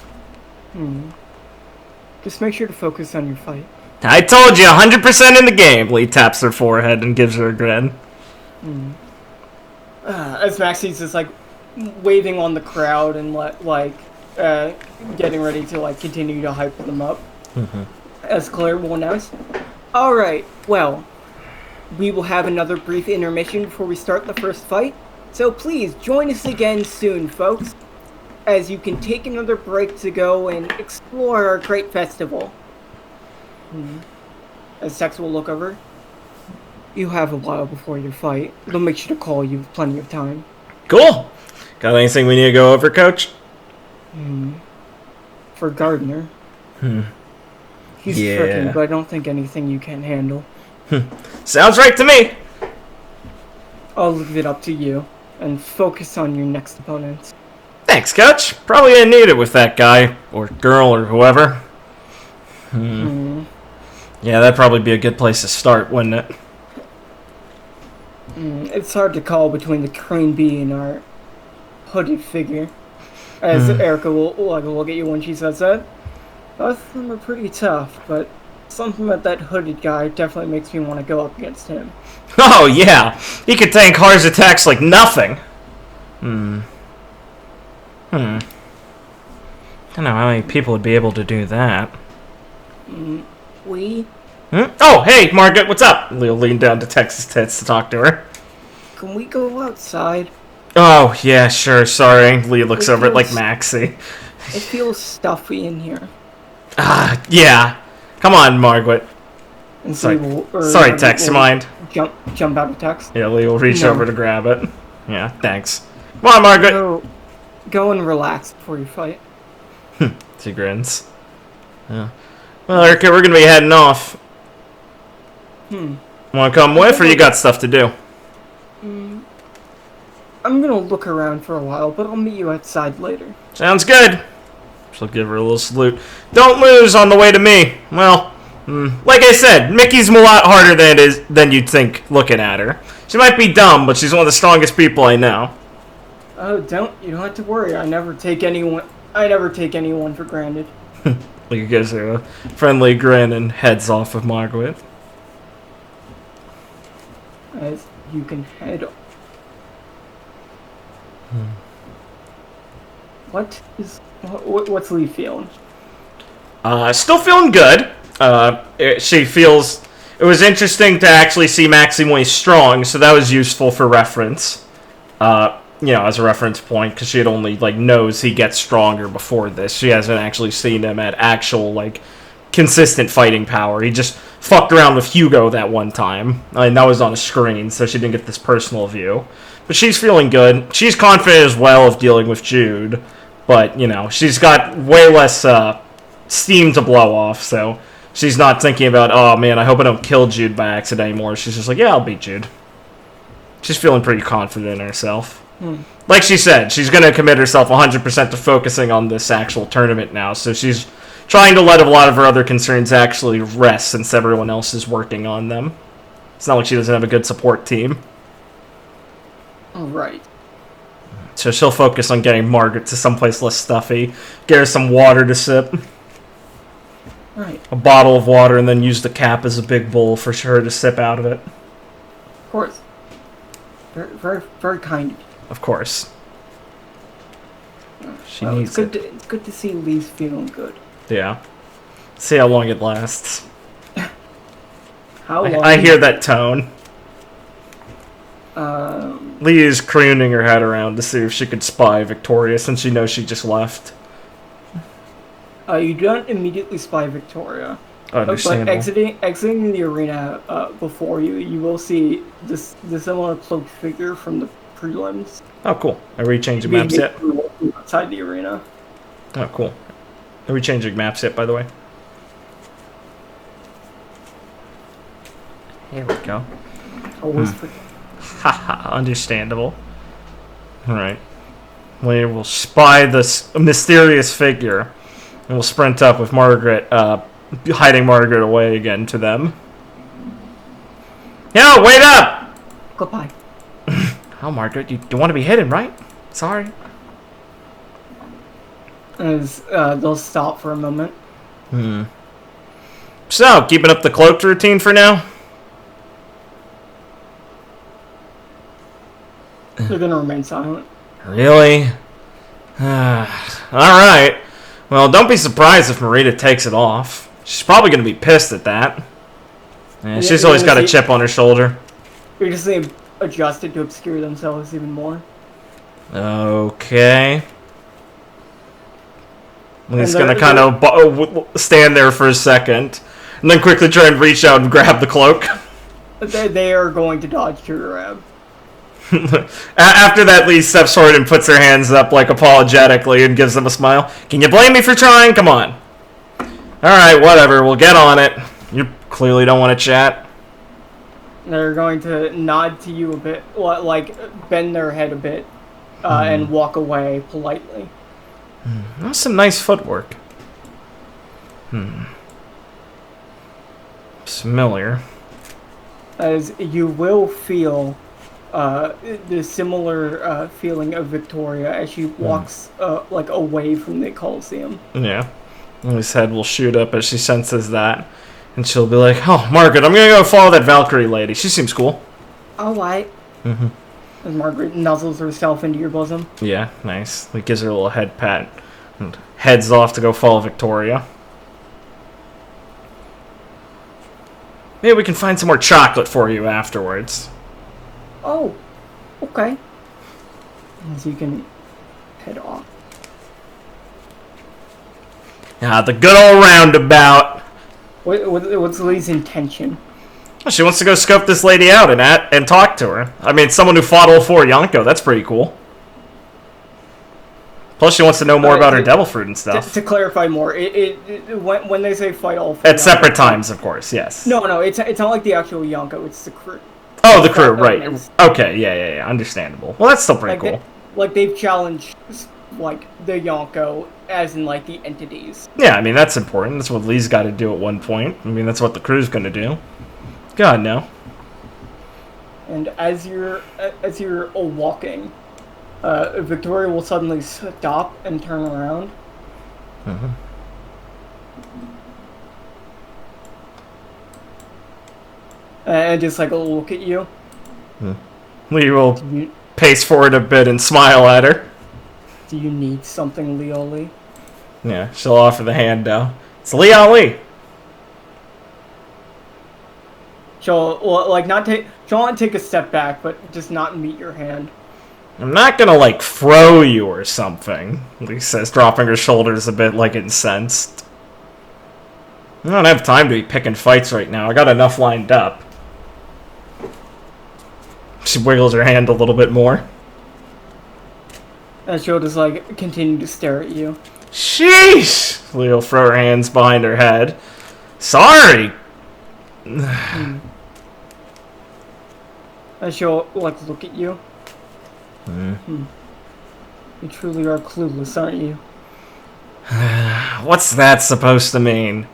Just make sure to focus on your fight. I told you, 100% in the game. Lee taps her forehead and gives her a grin. As Maxie's just like waving on the crowd and getting ready to like continue to hype them up. As Claire will announce, "Alright, well, we will have another brief intermission before we start the first fight, so please join us again soon, folks, as you can take another break to go and explore our great festival." As Tex will look over, "You have a while before your fight. They'll make sure to call you with plenty of time." Cool. Got anything we need to go over, Coach? For Gardner. He's Yeah. tricky, but I don't think anything you can't handle. Sounds right to me. I'll leave it up to you, and focus on your next opponents. Thanks, Coach. Probably gonna need it with that guy, or girl, or whoever. Yeah, that'd probably be a good place to start, wouldn't it? It's hard to call between the queen bee and our hooded figure. As Erica will look at you when she says that. Both of them are pretty tough, but something about that hooded guy definitely makes me want to go up against him. Oh, yeah. He could tank Har's attacks like nothing. I don't know how many people would be able to do that. Oh, hey, Margaret, what's up? Leo leaned down to Tex's tits to talk to her. Can we go outside? Oh, yeah, sure, sorry. Leo looks over at, like, Maxie. It feels stuffy in here. Yeah. Come on, Margaret. And Sorry, so sorry, Tex, you mind? Jump out of Tex. Yeah, Leo will reach over to grab it. Yeah, thanks. Come on, Margaret. Go and relax before you fight. She grins. Yeah. Well, Erica, we're gonna be heading off. Wanna come with, or you got stuff to do? I'm gonna look around for a while, but I'll meet you outside later. Sounds good. She'll give her a little salute. Don't lose on the way to me. Well, like I said, Mickey's a lot harder than you'd think looking at her. She might be dumb, but she's one of the strongest people I know. Oh, you don't have to worry. I never take anyone for granted. He gives her a friendly grin and heads off with Margaret. As you can head. What's Lee feeling? Still feeling good. She feels it was interesting to actually see Maxie when he's strong, so that was useful for reference. As a reference point, because she had only knows he gets stronger before this. She hasn't actually seen him at actual consistent fighting power. He just fucked around with Hugo that one time, and that was on a screen, so she didn't get this personal view. But she's feeling good. She's confident as well of dealing with Jude, but she's got way less steam to blow off, so she's not thinking about, oh man, I hope I don't kill Jude by accident anymore. She's just like, yeah, I'll beat Jude. She's feeling pretty confident in herself. Like she said, she's going to commit herself 100% to focusing on this actual tournament now, so she's trying to let a lot of her other concerns actually rest since everyone else is working on them. It's not like she doesn't have a good support team. All right. So she'll focus on getting Margaret to someplace less stuffy, get her some water to sip, Right. a bottle of water, and then use the cap as a big bowl for her to sip out of it. Of course. Very, very, very kind. Of course. She Well, needs it's it. it's good to see Lee's feeling good. Yeah. See how long it lasts. How long? I hear that tone. Um, Lee is crooning her head around to see if she could spy Victoria since she knows she just left. you don't immediately spy Victoria. But Understandable. exiting the arena before you, you will see the similar cloaked figure from the prelims. Oh, cool. Are we changing maps yet? Outside the arena. Oh, cool. Are we changing maps yet, by the way? Here we go. Always forget. Haha, understandable. Alright. We will spy this mysterious figure, and we'll sprint up with Margaret, hiding Margaret away again to them. Yo, wait up! Goodbye. Oh, Margaret, you want to be hidden, right? Sorry. As they'll stop for a moment. So, keeping up the cloaked routine for now? They're gonna remain silent. Really? Alright. Well, don't be surprised if Marita takes it off. She's probably going to be pissed at that. Yeah, she's always got a chip on her shoulder. You're just saying adjusted to obscure themselves even more. Okay. He's And going to kind of stand there for a second, and then quickly try and reach out and grab the cloak. They are going to dodge to grab. After that, Lee steps forward and puts her hands up, like, apologetically, and gives them a smile. Can you blame me for trying? Come on. Alright, whatever. We'll get on it. You clearly don't want to chat. They're going to nod to you a bit, like bend their head a bit, and walk away politely. That's some nice footwork. Familiar. As you will feel the similar feeling of Victoria as she walks like away from the Coliseum. Yeah. Lily's head will shoot up as she senses that. And she'll be like, oh, Margaret, I'm going to go follow that Valkyrie lady. She seems cool. Alright. As Margaret nuzzles herself into your bosom. Yeah, nice. Like, gives her a little head pat. And heads off to go follow Victoria. Maybe we can find some more chocolate for you afterwards. Oh, okay. As you can head off. The good old roundabout. What's Lee's intention? Well, she wants to go scope this lady out and talk to her. I mean, someone who fought all four Yonko. That's pretty cool. Plus, she wants to know more about her devil fruit and stuff. To clarify more, when they say fight all four At separate times, of course, yes. No, it's not like the actual Yonko, it's the crew. Oh, the crew, right. Okay, yeah, understandable. Well, that's still pretty cool. They've challenged, like, the Yonko, as in, like, the entities. Yeah, I mean, that's important. That's what Lee's got to do at one point. I mean, that's what the crew's going to do. God, no. And as you're walking, Victoria will suddenly stop and turn around. And just, like, look at you. Lee will pace forward a bit and smile at her. Do you need something, Leo Lee? Yeah, she'll offer the hand now. It's Leo Lee. She'll not take a step back, but just not meet your hand. I'm not gonna, like, throw you or something, Lee says, dropping her shoulders a bit, like, incensed. I don't have time to be picking fights right now. I got enough lined up. She wiggles her hand a little bit more. And she'll just, like, continue to stare at you. Sheesh! Lee will throw her hands behind her head. Sorry! And she'll, like, look at you. You truly are clueless, aren't you? What's that supposed to mean?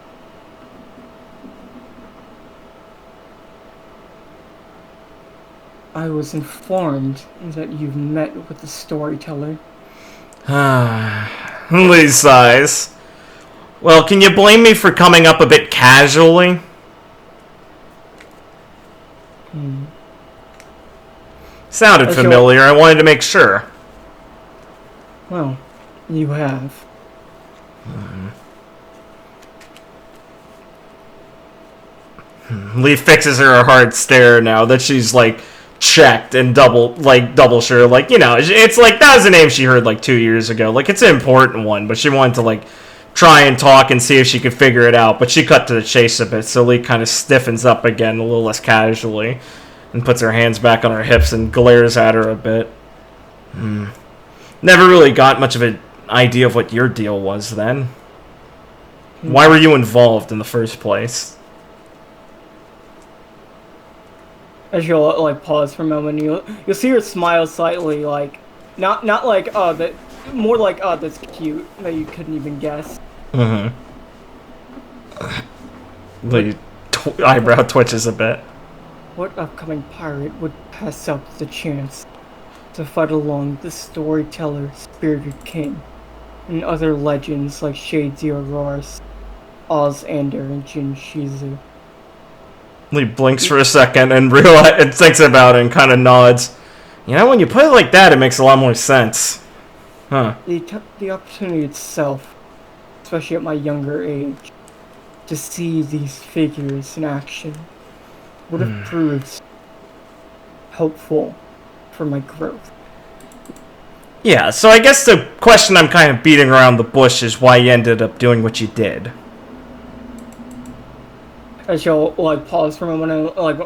I was informed that you've met with the storyteller. Lee sighs. Well, can you blame me for coming up a bit casually? Sounded familiar. I wanted to make sure. Well, you have. Lee fixes her a hard stare now that she's like checked and double sure. Like, you know, it's like that was a name she heard like 2 years ago. Like, it's an important one, but she wanted to like try and talk and see if she could figure it out. But she cut to the chase a bit, so Lee kind of stiffens up again a little less casually and puts her hands back on her hips and glares at her a bit. Never really got much of an idea of what your deal was then. Why were you involved in the first place? As you'll like pause for a moment, you'll see her smile slightly, like not like that, more like that's cute that you couldn't even guess. The eyebrow twitches a bit. What upcoming pirate would pass up the chance to fight along the storyteller, Spirited King, and other legends like Shady Auroras, Ozander, and Jinshizu? Lee blinks for a second and thinks about it and kind of nods. You know, when you put it like that, it makes a lot more sense. Huh. The opportunity itself, especially at my younger age, to see these figures in action would have proved helpful for my growth. Yeah, so I guess the question I'm kind of beating around the bush is why you ended up doing what you did. As she'll like pause for a moment and like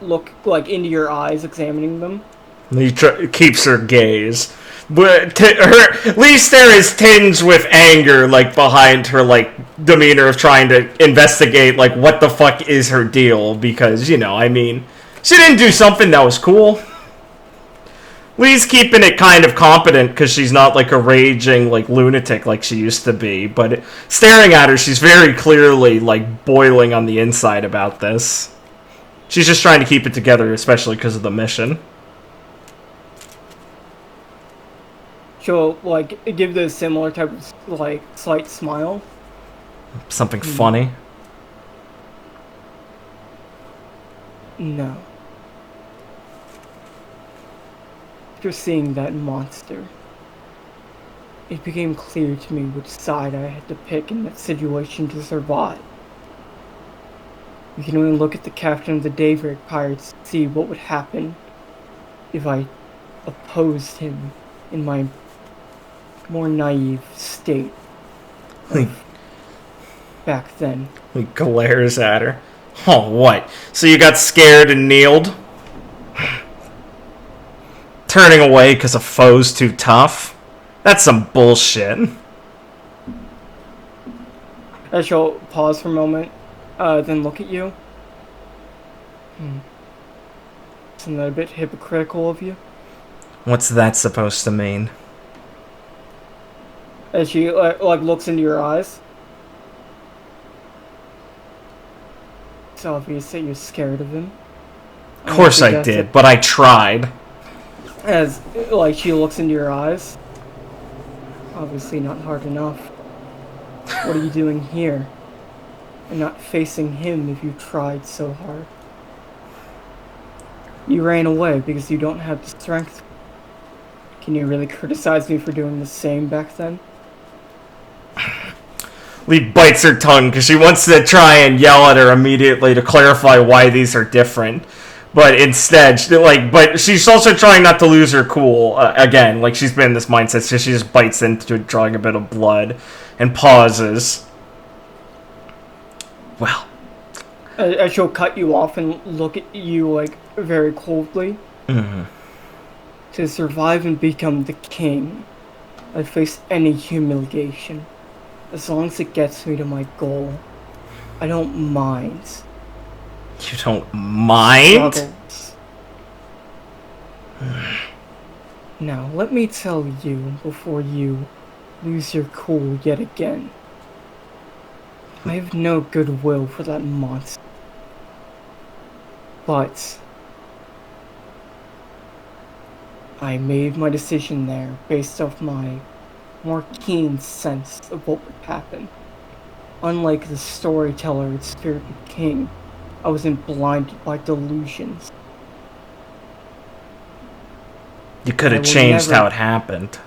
look like into your eyes, examining them. Lee keeps her gaze, but her Lee's stare is tinged with anger, like behind her like demeanor of trying to investigate like what the fuck is her deal, because you know, I mean, she didn't do something that was cool. Lee's keeping it kind of competent because she's not like a raging like lunatic like she used to be, but staring at her, she's very clearly like boiling on the inside about this. She's just trying to keep it together, especially because of the mission. She'll like give the similar type of like slight smile. Something funny. No. After seeing that monster, it became clear to me which side I had to pick in that situation to survive. You can only look at the captain of the Daybreak Pirates to see what would happen if I opposed him in my more naive state back then. He glares at her. Oh, what? So you got scared and kneeled? Turning away because a foe's too tough? That's some bullshit. I shall pause for a moment, then look at you. Isn't that a bit hypocritical of you? What's that supposed to mean? As she like looks into your eyes. It's obvious that you're scared of him. Of course I did, but I tried. As like she looks into your eyes. Obviously not hard enough. What are you doing here? And not facing him if you tried so hard. You ran away because you don't have the strength. Can you really criticize me for doing the same back then? Lee bites her tongue because she wants to try and yell at her immediately to clarify why these are different. But instead, but she's also trying not to lose her cool again. Like, she's been in this mindset, so she just bites into it, drawing a bit of blood, and pauses. Well, she'll cut you off and look at you like very coldly. To survive and become the king, I face any humiliation, as long as it gets me to my goal. I don't mind. You don't mind? Struggles. Now, let me tell you before you lose your cool yet again. I have no goodwill for that monster. But I made my decision there based off my more keen sense of what would happen. Unlike the storyteller and spirited king, I wasn't blinded by delusions. You could I have will changed never- how it happened.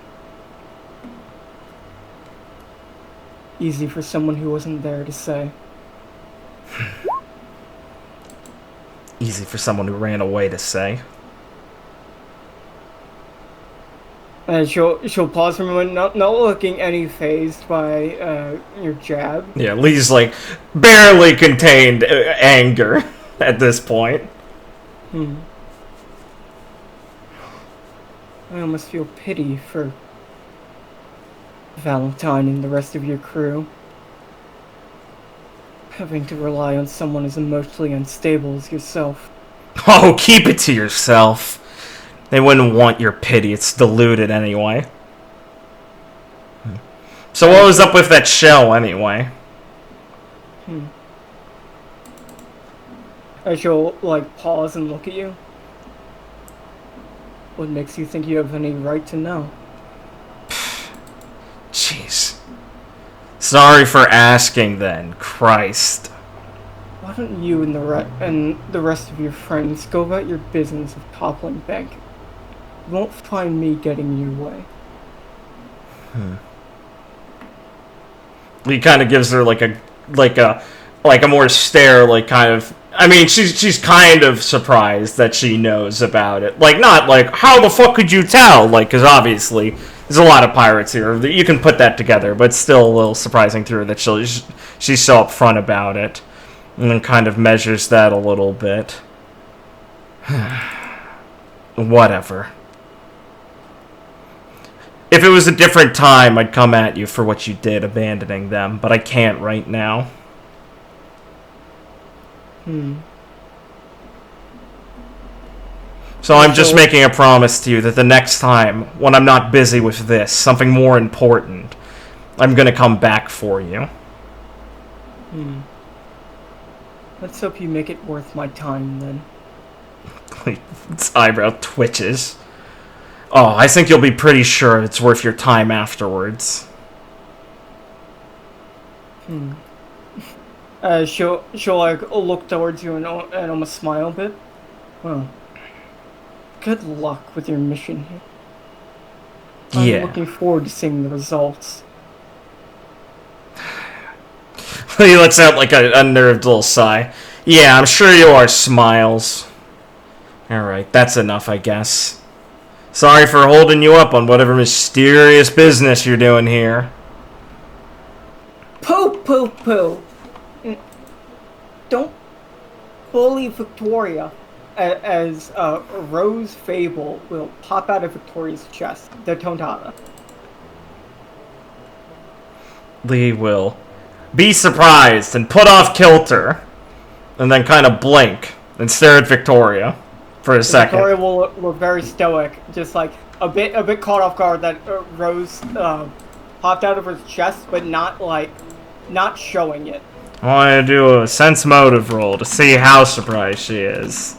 Easy for someone who wasn't there to say. Easy for someone who ran away to say. And she'll pause for a moment, not looking any phased by your jab. Yeah, Lee's like barely contained anger at this point. I almost feel pity for Valentine and the rest of your crew. Having to rely on someone as emotionally unstable as yourself. Oh, keep it to yourself. They wouldn't want your pity. It's diluted anyway. So what was up with that shell anyway? As she'll, like, pause and look at you. What makes you think you have any right to know? Jeez. Sorry for asking then. Christ. Why don't you and the rest of your friends go about your business of toppling bank? You won't find me getting you away. Lee kind of gives her like a more stare, like kind of. I mean, she's kind of surprised that she knows about it. Like, not like, how the fuck could you tell? Like, because obviously there's a lot of pirates here. You can put that together, but it's still a little surprising to her that she's so upfront about it, and then kind of measures that a little bit. Whatever. If it was a different time, I'd come at you for what you did, abandoning them, but I can't right now. So I'm just making a promise to you that the next time, when I'm not busy with this, something more important, I'm gonna come back for you. Let's hope you make it worth my time, then. Its eyebrow twitches. Oh, I think you'll be pretty sure it's worth your time afterwards. She'll like look towards you and almost smile a bit. Well, good luck with your mission here. Yeah. I'm looking forward to seeing the results. He lets out like a unnerved little sigh. Yeah, I'm sure you are, Smiles. Alright, that's enough, I guess. Sorry for holding you up on whatever mysterious business you're doing here. Pooh. Don't bully Victoria. As Rose Fable will pop out of Victoria's chest, the Tontatta. Lee will be surprised and put off kilter, and then kind of blink and stare at Victoria for a second. Victoria will look very stoic, just like a bit caught off guard that Rose popped out of her chest, but not showing it. I want to do a sense motive roll to see how surprised she is.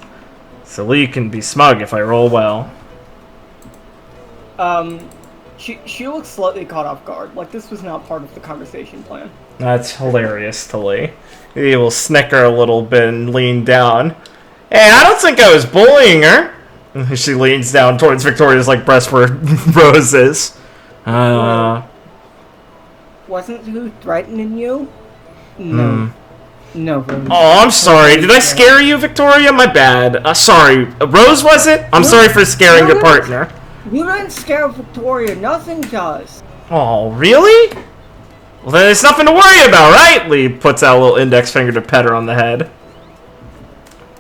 So Lee can be smug if I roll well. She looks slightly caught off guard, like this was not part of the conversation plan. That's hilarious to Lee. He will snicker a little bit and lean down. Hey, I don't think I was bullying her. She leans down towards Victoria's like breast where Rose is. Wasn't who threatening you? No. No, Rose. Oh, I'm sorry. Did I scare you, Victoria? My bad. Sorry. Rose, was it? I'm sorry for scaring your partner. You didn't scare Victoria. Nothing does. Oh, really? Well, then it's nothing to worry about, right? Lee puts out a little index finger to pet her on the head.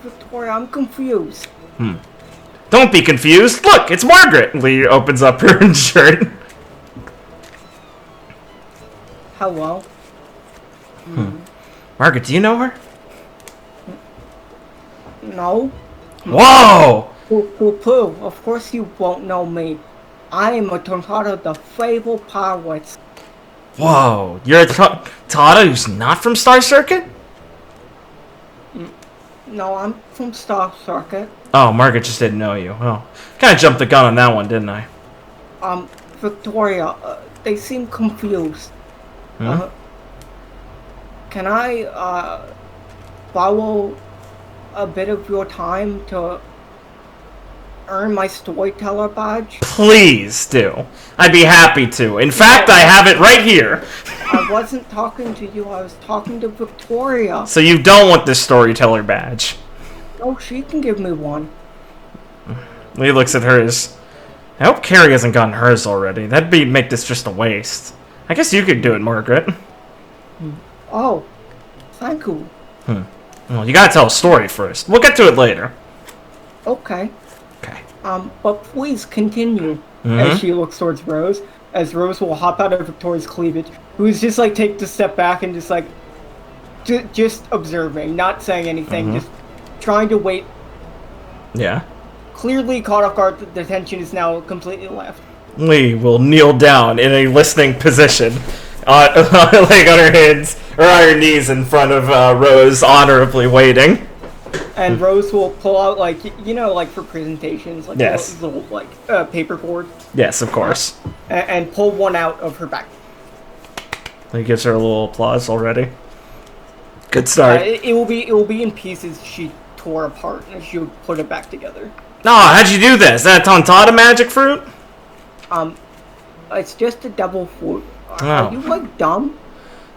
Victoria, I'm confused. Don't be confused. Look, it's Margaret. Lee opens up her shirt. Hello? Margaret, do you know her? No? Whoa! Pooh. Of course you won't know me. I am a Tontatta, the Fable Pirates. Whoa, you're a Tontatta who's not from Star Circuit? No, I'm from Star Circuit. Oh, Margaret just didn't know you. Oh, kind of jumped the gun on that one, didn't I? Victoria, they seem confused. Hmm? Can I, borrow a bit of your time to earn my storyteller badge? Please do. I'd be happy to. In fact, I have it right here. I wasn't talking to you, I was talking to Victoria. So you don't want this storyteller badge? Oh, she can give me one. He looks at hers. I hope Carrie hasn't gotten hers already. That'd make this just a waste. I guess you could do it, Margaret. Oh, thank you. Well, you gotta tell a story first. We'll get to it later. Okay. Okay. But please continue. As she looks towards Rose, as Rose will hop out of Victoria's cleavage, who's just like take a step back and just like, just observing, not saying anything, just trying to wait. Yeah. Clearly caught off guard, the tension is now completely left. Lee will kneel down in a listening position, like on her hands or on her knees in front of Rose, honorably waiting. And Rose will pull out, like, you know, like for presentations, like yes. little paper board. Yes, of course. And pull one out of her back. He gives her a little applause already. Good start. It will be in pieces she tore apart, and she'll put it back together. Oh, how'd you do this? Is that Tontatta magic fruit? It's just a double fruit. Oh. Are you, like, dumb?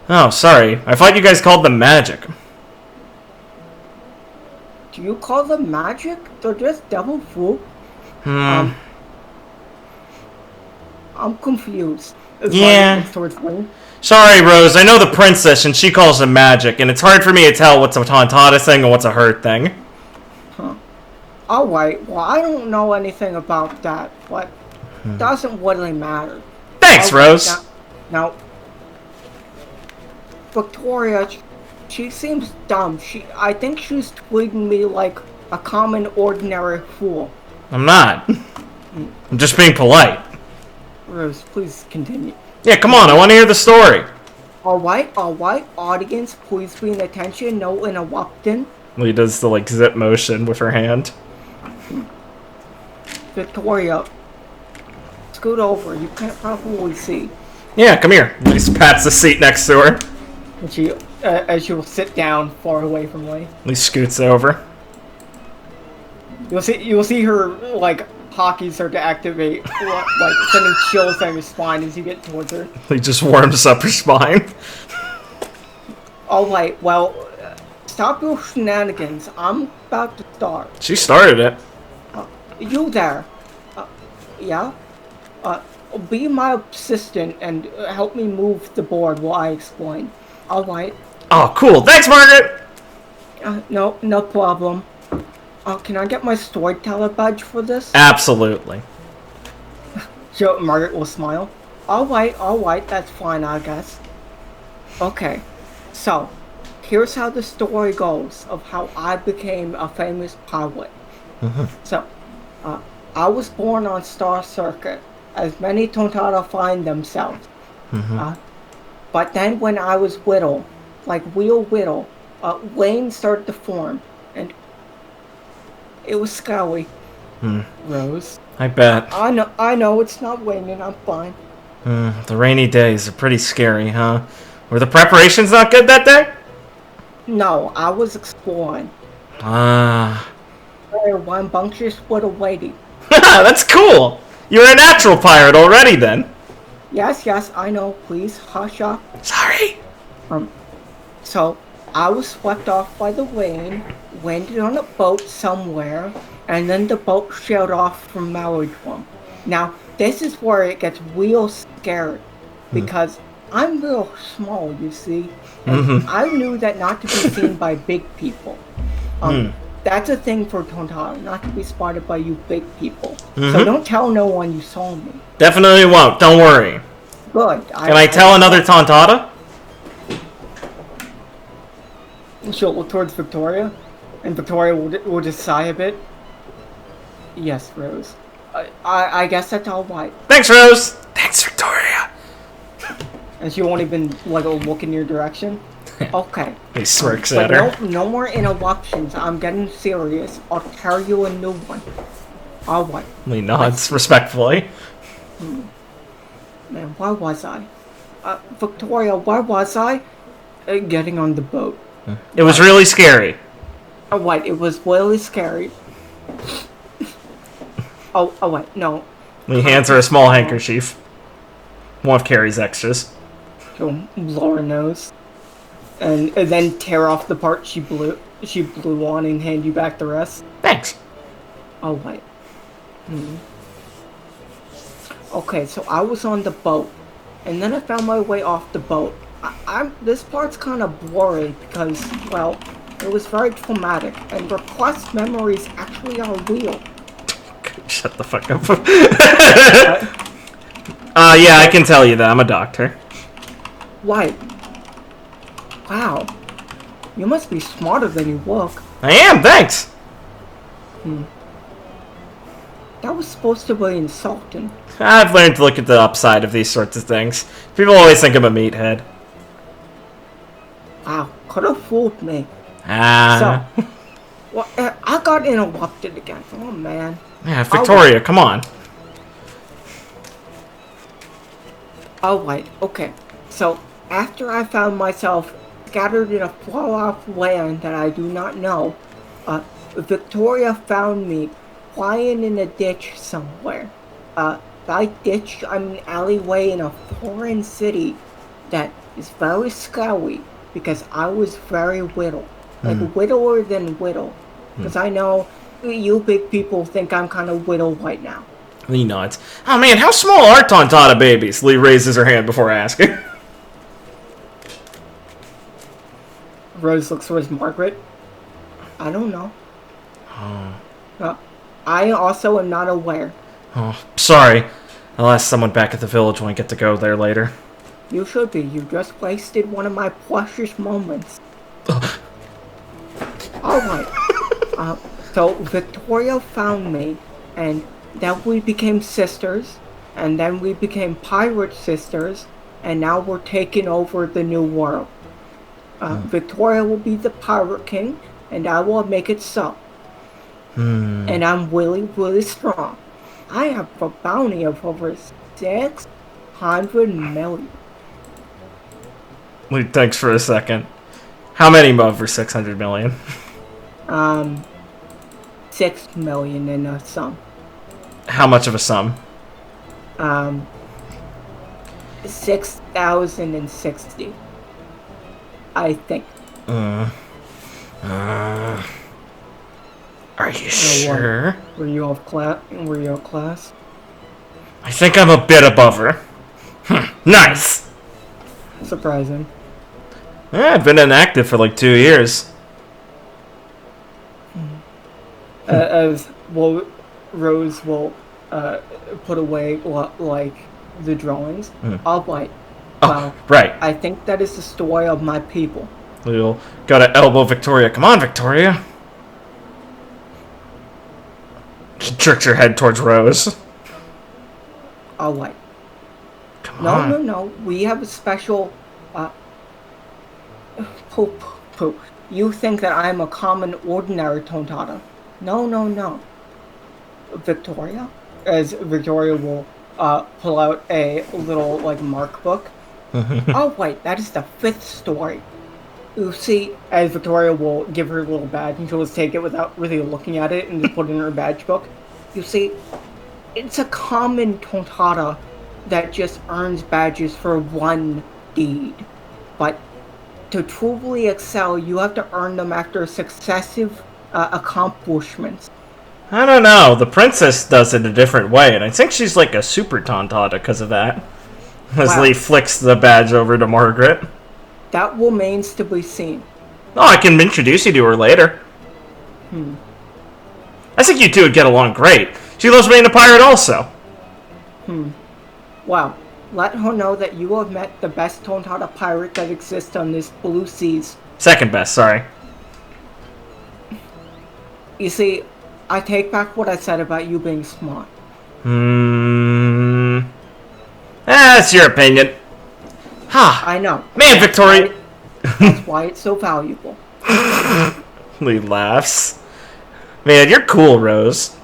Oh, sorry. I thought you guys called them magic. Do you call them magic? They're just double fruit. I'm confused. Yeah. Towards Wayne. Sorry, Rose. I know the princess, and she calls them magic, and it's hard for me to tell what's a Tontatta thing and what's a her thing. Alright, well, I don't know anything about that, but doesn't really matter. Thanks, Rose. Now, Victoria, she seems dumb. I think she's treating me like a common, ordinary fool. I'm not. I'm just being polite. Rose, please continue. Yeah, come on. I want to hear the story. Alright, audience, please be in attention, no interrupting. Lee does the, like, zip motion with her hand. Victoria, scoot over. You can't probably see. Yeah, come here. Lee pats the seat next to her. And she, as she will sit down far away from Lee. Lee scoots over. You'll see her, like, hockey start to activate, like sending chills down your spine as you get towards her. Lee just warms up her spine. Alright, well, stop your shenanigans. I'm about to start. She started it. You there. Yeah? Be my assistant and help me move the board while I explain. Alright. Oh, cool. Thanks, Margaret! No problem. Can I get my storyteller badge for this? Absolutely. So Margaret will smile. Alright, that's fine, I guess. Okay, so, here's how the story goes of how I became a famous pilot. So, I was born on Star Circuit, as many Tontatta find themselves. But then when I was little, like real little, Wayne started to form, and it was scary. Rose. I bet. I know it's not raining, I'm fine. The rainy days are pretty scary, huh? Were the preparations not good that day? No, I was exploring. Very rambunctious little lady. That's cool! You're a natural pirate already, then. Yes, I know. Please, hush up. Sorry. So, I was swept off by the rain, landed on a boat somewhere, and then the boat sailed off from Merrydrum. Now, this is where it gets real scary, because I'm real small, you see, and I knew that not to be seen by big people. That's a thing for Tontatta, not to be spotted by you big people. So don't tell no one you saw me. Definitely won't, don't worry. Good. Can I tell another Tontatta? She'll look towards Victoria, and Victoria will just sigh a bit. Yes, Rose. I guess that's all right. Thanks, Rose! Thanks, Victoria! And she won't even, like, look in your direction? Okay. He smirks But at her. no more interruptions. I'm getting serious. I'll tell you a new one. Alright. He nods respectfully. Man, where was I? Victoria, where was I? Getting on the boat. It was really scary. Alright, it was really scary. Oh, wait, no. He hands her a small handkerchief. One of Carrie's extras. So Laura knows. And then tear off the part she blew on and hand you back the rest. Thanks. Oh, wait. Okay, so I was on the boat, and then I found my way off the boat. This part's kind of blurry because, well, it was very traumatic, and repressed memories actually are real. Shut the fuck up. Yeah, I can tell you that. I'm a doctor. Why? Wow. You must be smarter than you look. I am, thanks! That was supposed to be insulting. I've learned to look at the upside of these sorts of things. People always think I'm a meathead. Wow, could have fooled me. Ah. So, well, I got interrupted again. Oh, man. Yeah, Victoria, come on. Oh, right, okay. So, after I found myself scattered in a far-off land that I do not know, Victoria found me lying in a ditch somewhere. By ditch, I mean alleyway in a foreign city that is very scary because I was very little. Like, littler than little. Because I know you big people think I'm kind of little right now. Lee nods. Oh man, how small are Tontatta babies? Lee raises her hand before asking. Rose looks towards Margaret. I don't know. I also am not aware. Oh, sorry. I'll ask someone back at the village when I get to go there later. You should be. You just wasted one of my precious moments. Alright. So Victoria found me, and then we became sisters, and then we became pirate sisters, and now we're taking over the new world. Victoria will be the pirate king, and I will make it so. And I'm really, really strong. I have a bounty of over 600 million. Lee thinks for a second. How many over 600 million? 6 million in a sum. How much of a sum? 6,060. I think. Are you sure? Were you off class? Were you off class? I think I'm a bit above her. Nice! Surprising. Yeah, I've been inactive for like 2 years. As well, Rose will put away like the drawings. All right. Well, Right. I think that is the story of my people. We'll gotta elbow Victoria. Come on, Victoria. She jerks her head towards Rose. All right. Come on. No. We have a special. Poop. You think that I'm a common, ordinary Tontatta? No. Victoria, as Victoria will pull out a little like mark book. Oh wait, that is the 5th story. You see, as Victoria will give her a little badge and she'll just take it without really looking at it and just put it in her badge book. You see, it's a common Tontatta that just earns badges for one deed. But to truly excel, you have to earn them after successive accomplishments. I don't know. The princess does it a different way, and I think she's like a super Tontatta because of that. As Wow. Lee flicks the badge over to Margaret. That remains to be seen. Oh, I can introduce you to her later. I think you two would get along great. She loves being a pirate also. Wow. Let her know that you have met the best Tontatta pirate that exists on this blue seas. Second best, sorry. You see, I take back what I said about you being smart. That's your opinion. Ha! I know. Man, Victoria! That's why it's so valuable. He laughs. Man, you're cool, Rose.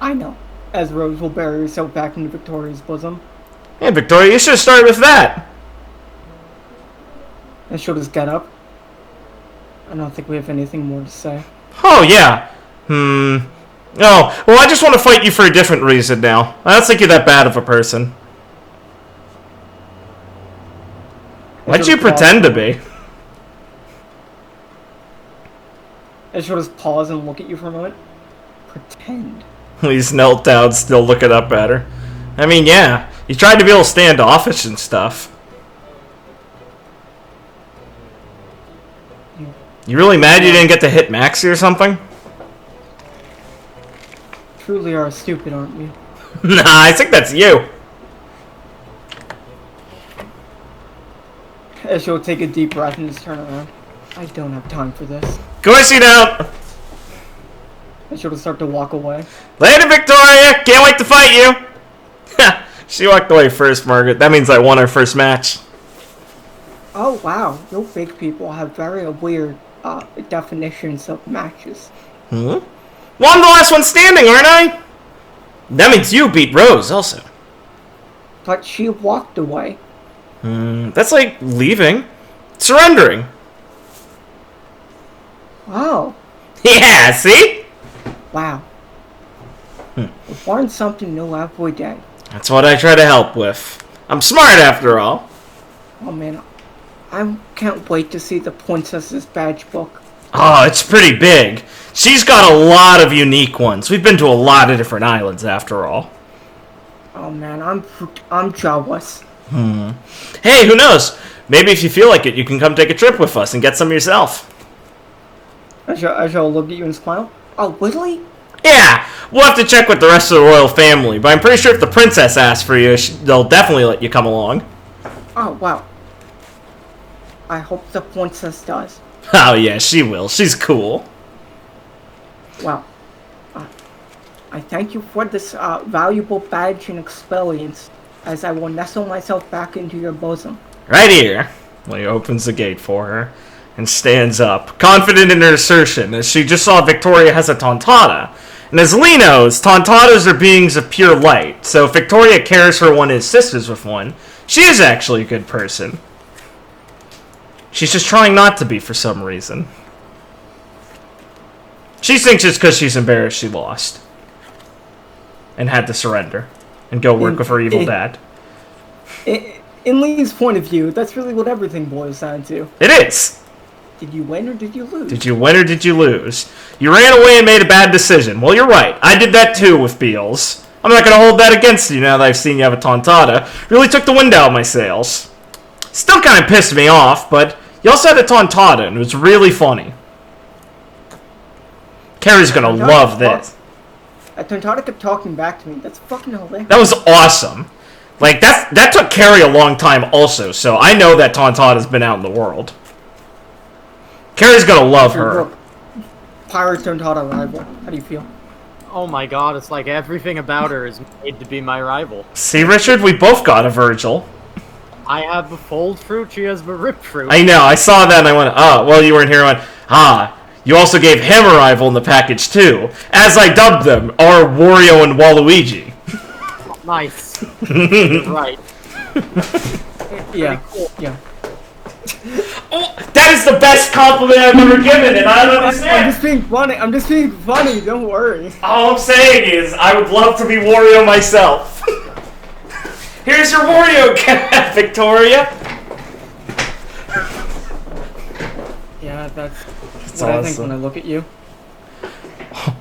I know. As Rose will bury herself back into Victoria's bosom. Man, Victoria, you should have started with that. And she'll just get up. I don't think we have anything more to say. Oh, yeah. Oh, well, I just want to fight you for a different reason now. I don't think you're that bad of a person. Why'd you pretend to be? And she'll just pause and look at you for a moment. Pretend. He's knelt down, still looking up at her. I mean, yeah. You tried to be all standoffish and stuff. You really mad you didn't get to hit Maxie or something? Truly are stupid, aren't we? Nah, I think that's you. As she'll take a deep breath and just turn around. I don't have time for this. Of course you don't. And she'll just start to walk away. Later, Victoria. Can't wait to fight you. She walked away first, Margaret. That means I won our first match. Oh wow, you big people have very weird definitions of matches. Well, I'm the last one standing, aren't I? That means you beat Rose, also. But she walked away. That's like leaving. Surrendering. Wow. Yeah, see? Wow. We learn something new every day. That's what I try to help with. I'm smart, after all. Oh man, I can't wait to see the princess's badge book. Oh, it's pretty big. She's got a lot of unique ones. We've been to a lot of different islands, after all. Oh man, I'm jealous. Hey, who knows? Maybe if you feel like it, you can come take a trip with us and get some yourself. I shall look at you and smile. Oh, really? Yeah, we'll have to check with the rest of the royal family, but I'm pretty sure if the princess asks for you, they'll definitely let you come along. Oh, wow. I hope the princess does. Oh yeah, she will. She's cool. Well, I thank you for this valuable badge and experience, as I will nestle myself back into your bosom. Right here. Well, he opens the gate for her and stands up, confident in her assertion, as she just saw Victoria has a Tontatta. And as Lee knows, Tontattas are beings of pure light, so if Victoria cares for one of his sisters with one, she is actually a good person. She's just trying not to be for some reason. She thinks it's because she's embarrassed she lost. And had to surrender. And go work with her evil dad. In Lee's point of view, that's really what everything boils down to. It is! Did you win or did you lose? Did you win or did you lose? You ran away and made a bad decision. Well, you're right. I did that too with Beals. I'm not going to hold that against you now that I've seen you have a Tontatta. Really took the wind out of my sails. Still kind of pissed me off, but you also had a Tontatta, and it was really funny. Carrie's going to love this. Tontatta kept talking back to me. That's fucking hilarious. That was awesome. Like, that took Carrie a long time also, so I know that Tontatta's been out in the world. Carrie's going to love her. Pirate Tontatta rival. How do you feel? Oh my god, it's like everything about her is made to be my rival. See, Richard, we both got a Virgil. I have the fold fruit, she has the rip fruit. I know, I saw that and I went, oh, well, you weren't here. I went, you also gave him a rival in the package too. As I dubbed them, our Wario and Waluigi. Nice. Right. Yeah. Cool. Yeah. Oh, that is the best compliment I've ever given, and I don't understand. I'm just being funny. Don't worry. All I'm saying is, I would love to be Wario myself. Here's your Wario cat, Victoria. Yeah, that's what I think when I look at you.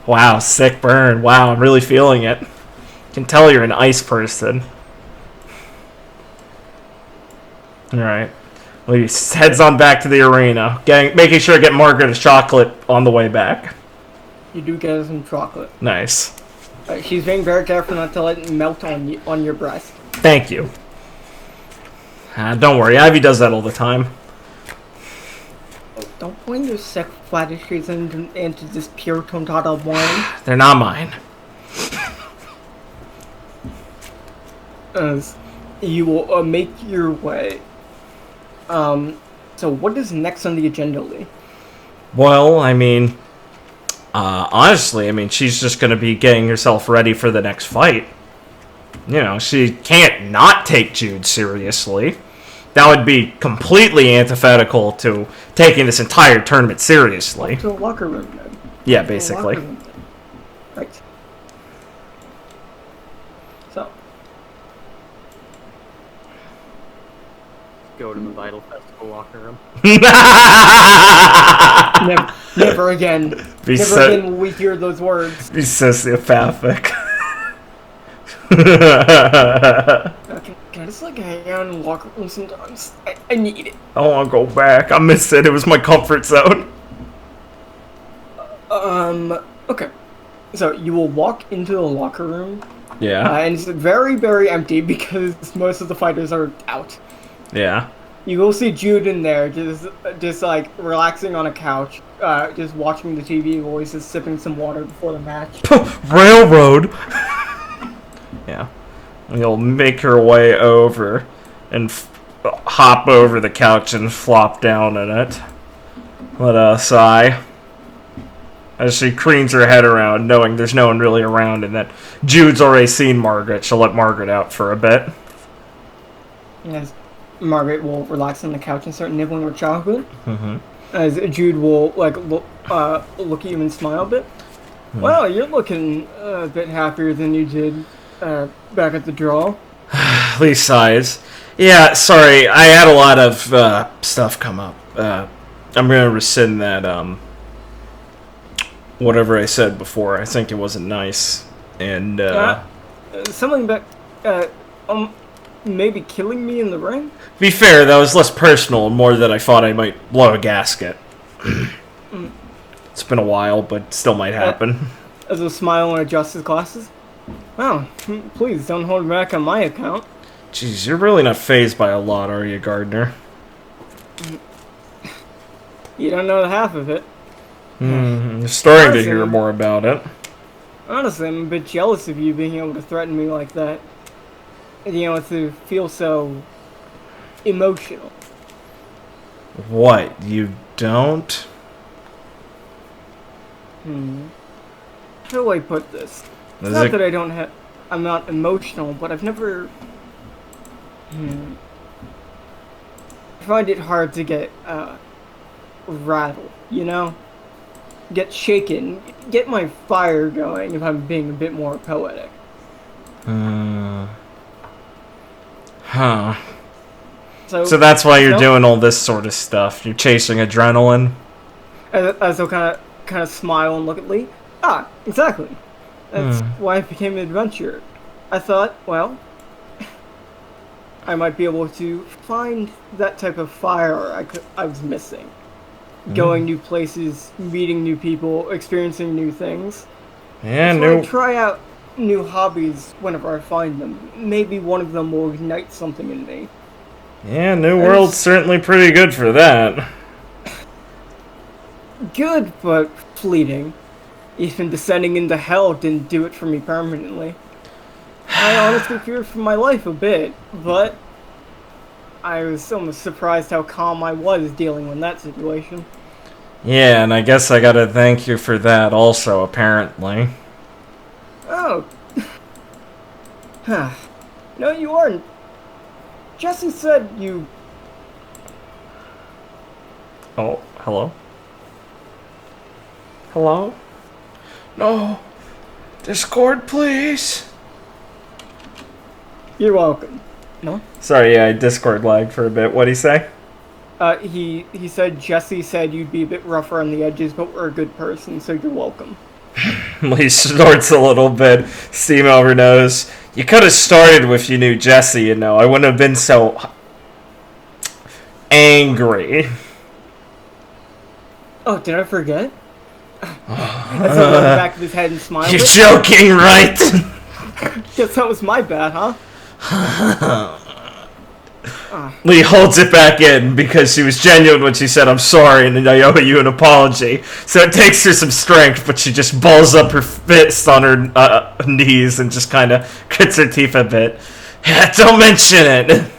Wow, sick burn. Wow, I'm really feeling it. Can tell you're an ice person. Alright. Well, he heads on back to the arena, making sure to get Margaret a chocolate on the way back. You do get her some chocolate. Nice. She's being very careful not to let it melt on your breast. Thank you. Don't worry, Ivy does that all the time. Don't bring your sick fetishes into this pure Tontatta wine. They're not mine. you will make your way. So what is next on the agenda, Lee? Well, I mean, honestly, I mean, she's just going to be getting herself ready for the next fight. You know, she can't not take Jude seriously. That would be completely antithetical to taking this entire tournament seriously. To the locker room, then. Yeah, basically. Right. So. Go to the Vital Festival locker room. Never again. Be Never so- again will we hear those words. Be sociopathic. Can I just like hang out in the locker room sometimes? I need it. I want to go back. I miss it. It was my comfort zone. Okay. So you will walk into the locker room, Yeah. and it's very, very empty because most of the fighters are out. Yeah. You will see Jude in there, just like relaxing on a couch, just watching the TV while he's just sipping some water before the match. Railroad. Yeah. And you'll make her way over and hop over the couch and flop down in it. Let a sigh as she cranes her head around, knowing there's no one really around and that Jude's already seen Margaret. She'll let Margaret out for a bit. As Margaret will relax on the couch and start nibbling her chocolate. Mm-hmm. As Jude will like look at you and smile a bit. Well, you're looking a bit happier than you did back at the draw. Lee sighs. Yeah, sorry, I had a lot of stuff come up. I'm gonna rescind that, whatever I said before. I think it wasn't nice. And, Something about, maybe killing me in the ring? to be fair, that was less personal and more that I thought I might blow a gasket. It's been a while, but still might happen. As a smile and adjusts his glasses. Well, please don't hold back on my account. Jeez, you're really not fazed by a lot, are you, Gardner? You don't know the half of it. I'm starting to hear more about it. Honestly, I'm a bit jealous of you being able to threaten me like that. You know, to feel so emotional. What, you don't? How do I put this? It's Is not it- that I don't have... I'm not emotional, but I've never... I find it hard to get, rattled, you know? Get shaken. Get my fire going if I'm being a bit more poetic. Huh. So that's why you're no? doing all this sort of stuff. You're chasing adrenaline. As I'll kind of smile and look at Lee. Ah, exactly. That's why I became an adventurer. I thought, well, I might be able to find that type of fire I was missing. Going new places, meeting new people, experiencing new things. Yeah, So I no. try out new hobbies whenever I find them. Maybe one of them will ignite something in me. Yeah, New World's certainly pretty good for that. Good, but fleeting. Even descending into hell didn't do it for me permanently. I honestly feared for my life a bit, but I was almost surprised how calm I was dealing with that situation. Yeah, and I guess I gotta thank you for that also, apparently. Oh. No, you aren't. Jesse said you... Oh, hello? Hello? No. Discord, please. You're welcome. No? Sorry, yeah, I Discord lagged for a bit. What'd he say? He said Jesse said you'd be a bit rougher on the edges, but we're a good person, so you're welcome. He snorts a little bit, steam over nose. You could have started with you knew Jesse, you know. I wouldn't have been so angry. Oh, did I forget? That's on the back of his head and smiled. You're joking, right? Guess that was my bad, huh? Lee holds it back in because she was genuine when she said, I'm sorry, and I owe you an apology. So it takes her some strength, but she just balls up her fist on her knees and just kind of grits her teeth a bit. Don't mention it!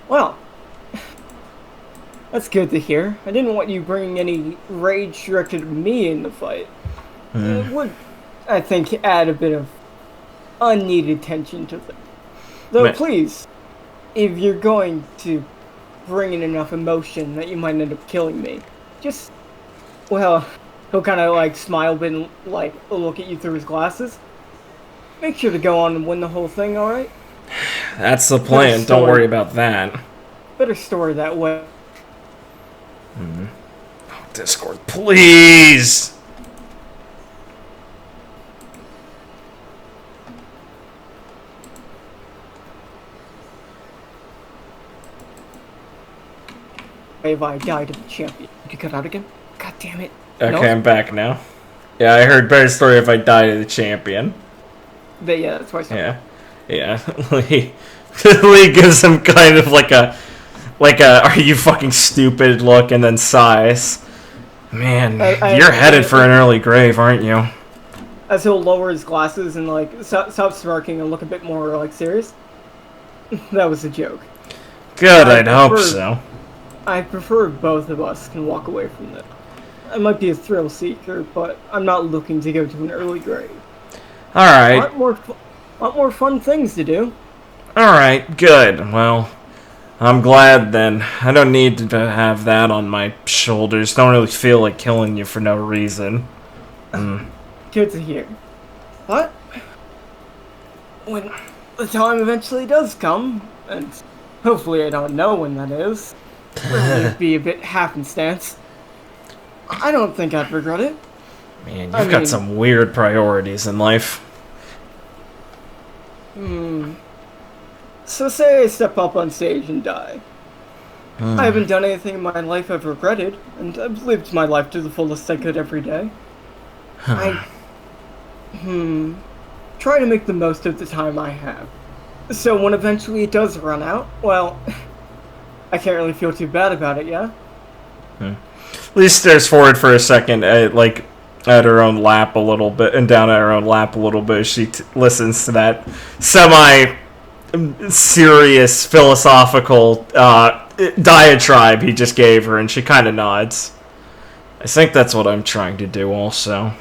Well, that's good to hear. I didn't want you bringing any rage directed at me in the fight. It would, I think, add a bit of unneeded tension to things. Though, please, if you're going to bring in enough emotion that you might end up killing me, just, well, he'll kind of like smile a bit and like look at you through his glasses. Make sure to go on and win the whole thing, alright? That's the plan. Don't worry about that. Better story that way. Oh, Discord, please! If I died of the champion. Did you cut out again? God damn it. Okay, No? I'm back now. Yeah, I heard better story if I died of the champion. But yeah, that's why I said Yeah. Lee gives him kind of like a are you fucking stupid look and then sighs. Man, you're headed for an early grave, aren't you? As he'll lower his glasses and like stop smirking and look a bit more like serious. That was a joke. Good, I'd hope so. I prefer both of us can walk away from this. I might be a thrill seeker, but I'm not looking to go to an early grave. Alright. Lot more fun things to do. Alright, good. Well, I'm glad then. I don't need to have that on my shoulders. Don't really feel like killing you for no reason. Good to hear. But when the time eventually does come, and hopefully I don't know when that is, it'll be a bit happenstance. I don't think I'd regret it. Man, you've got some weird priorities in life. So say I step up on stage and die. I haven't done anything in my life I've regretted, and I've lived my life to the fullest I could every day. I try to make the most of the time I have. So when eventually it does run out, well, I can't really feel too bad about it, yeah? Lee stares forward for a second, at her own lap a little bit, and down at her own lap a little bit as she listens to that semi-serious, philosophical diatribe he just gave her, and she kind of nods. I think that's what I'm trying to do also.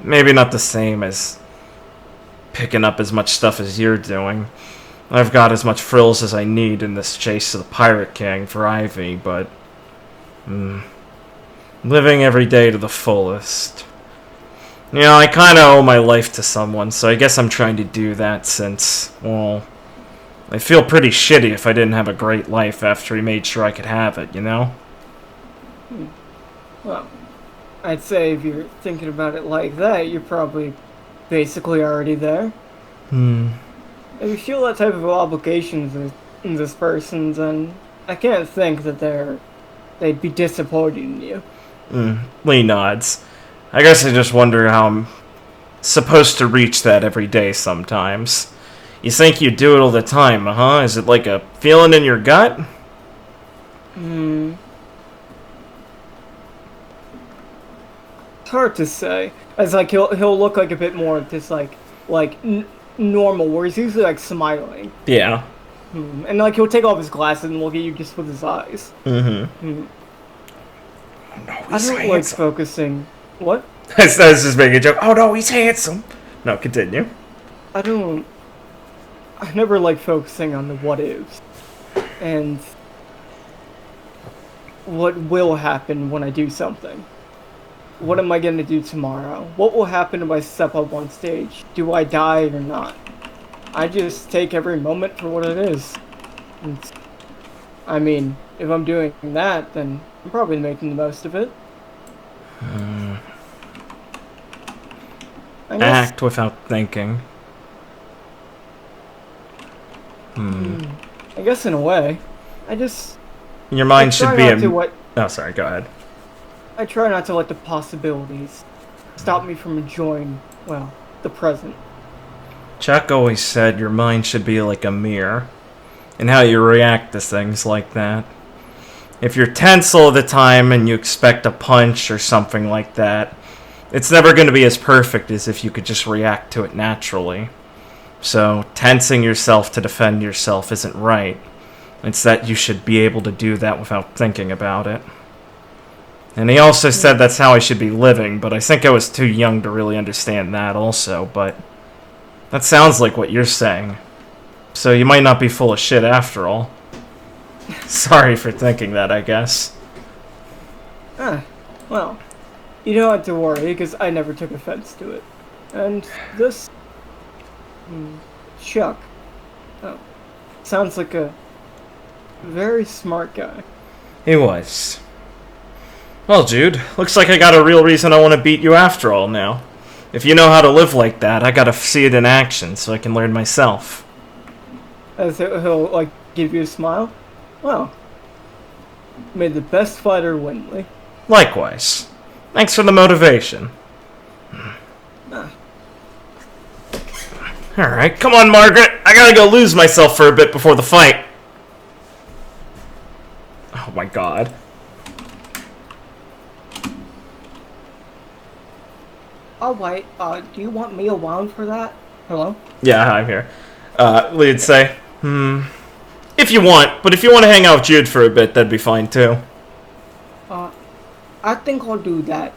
Maybe not the same as picking up as much stuff as you're doing. I've got as much frills as I need in this chase to the Pirate King for Ivy, but living every day to the fullest. You know, I kind of owe my life to someone, so I guess I'm trying to do that since, well, I feel pretty shitty if I didn't have a great life after he made sure I could have it, you know? Well, I'd say if you're thinking about it like that, you're probably basically already there. If you feel that type of obligations in this person, then I can't think that they'd be disappointed in you. Lee nods. I guess I just wonder how I'm supposed to reach that every day sometimes. You think you do it all the time, huh? Is it like a feeling in your gut? It's hard to say. As like he'll look like a bit more just like normal, where he's usually like smiling. Yeah. And like he'll take off his glasses and look at you just with his eyes. No, I don't like focusing. What? I was just making a joke. Oh no, he's handsome. No, continue. I never like focusing on the what ifs. And what will happen when I do something. What am I going to do tomorrow? What will happen if I step up on stage? Do I die or not? I just take every moment for what it is. And, I mean, if I'm doing that, then I'm probably making the most of it. Act without thinking. I guess in a way. Your mind should be Oh, sorry, go ahead. I try not to let the possibilities stop me from enjoying, well, the present. Chuck always said your mind should be like a mirror, and how you react to things like that. If you're tense all the time and you expect a punch or something like that, it's never going to be as perfect as if you could just react to it naturally. So, tensing yourself to defend yourself isn't right. It's that you should be able to do that without thinking about it. And he also said that's how I should be living, but I think I was too young to really understand that also, but that sounds like what you're saying. So you might not be full of shit after all. Sorry for thinking that, I guess. Well, you don't have to worry, because I never took offense to it. And this... Chuck. Oh, sounds like a very smart guy. He was. Well, Jude, looks like I got a real reason I want to beat you after all now. If you know how to live like that, I gotta see it in action so I can learn myself. As he'll, like, give you a smile? Well, may the best fighter win, Lee. Likewise. Thanks for the motivation. Alright, come on, Margaret. I gotta go lose myself for a bit before the fight. Oh my god. Oh, wait, do you want me around for that? Hello? Yeah, I'm here. Lee'd say, if you want, but if you want to hang out with Jude for a bit, that'd be fine too. I think I'll do that.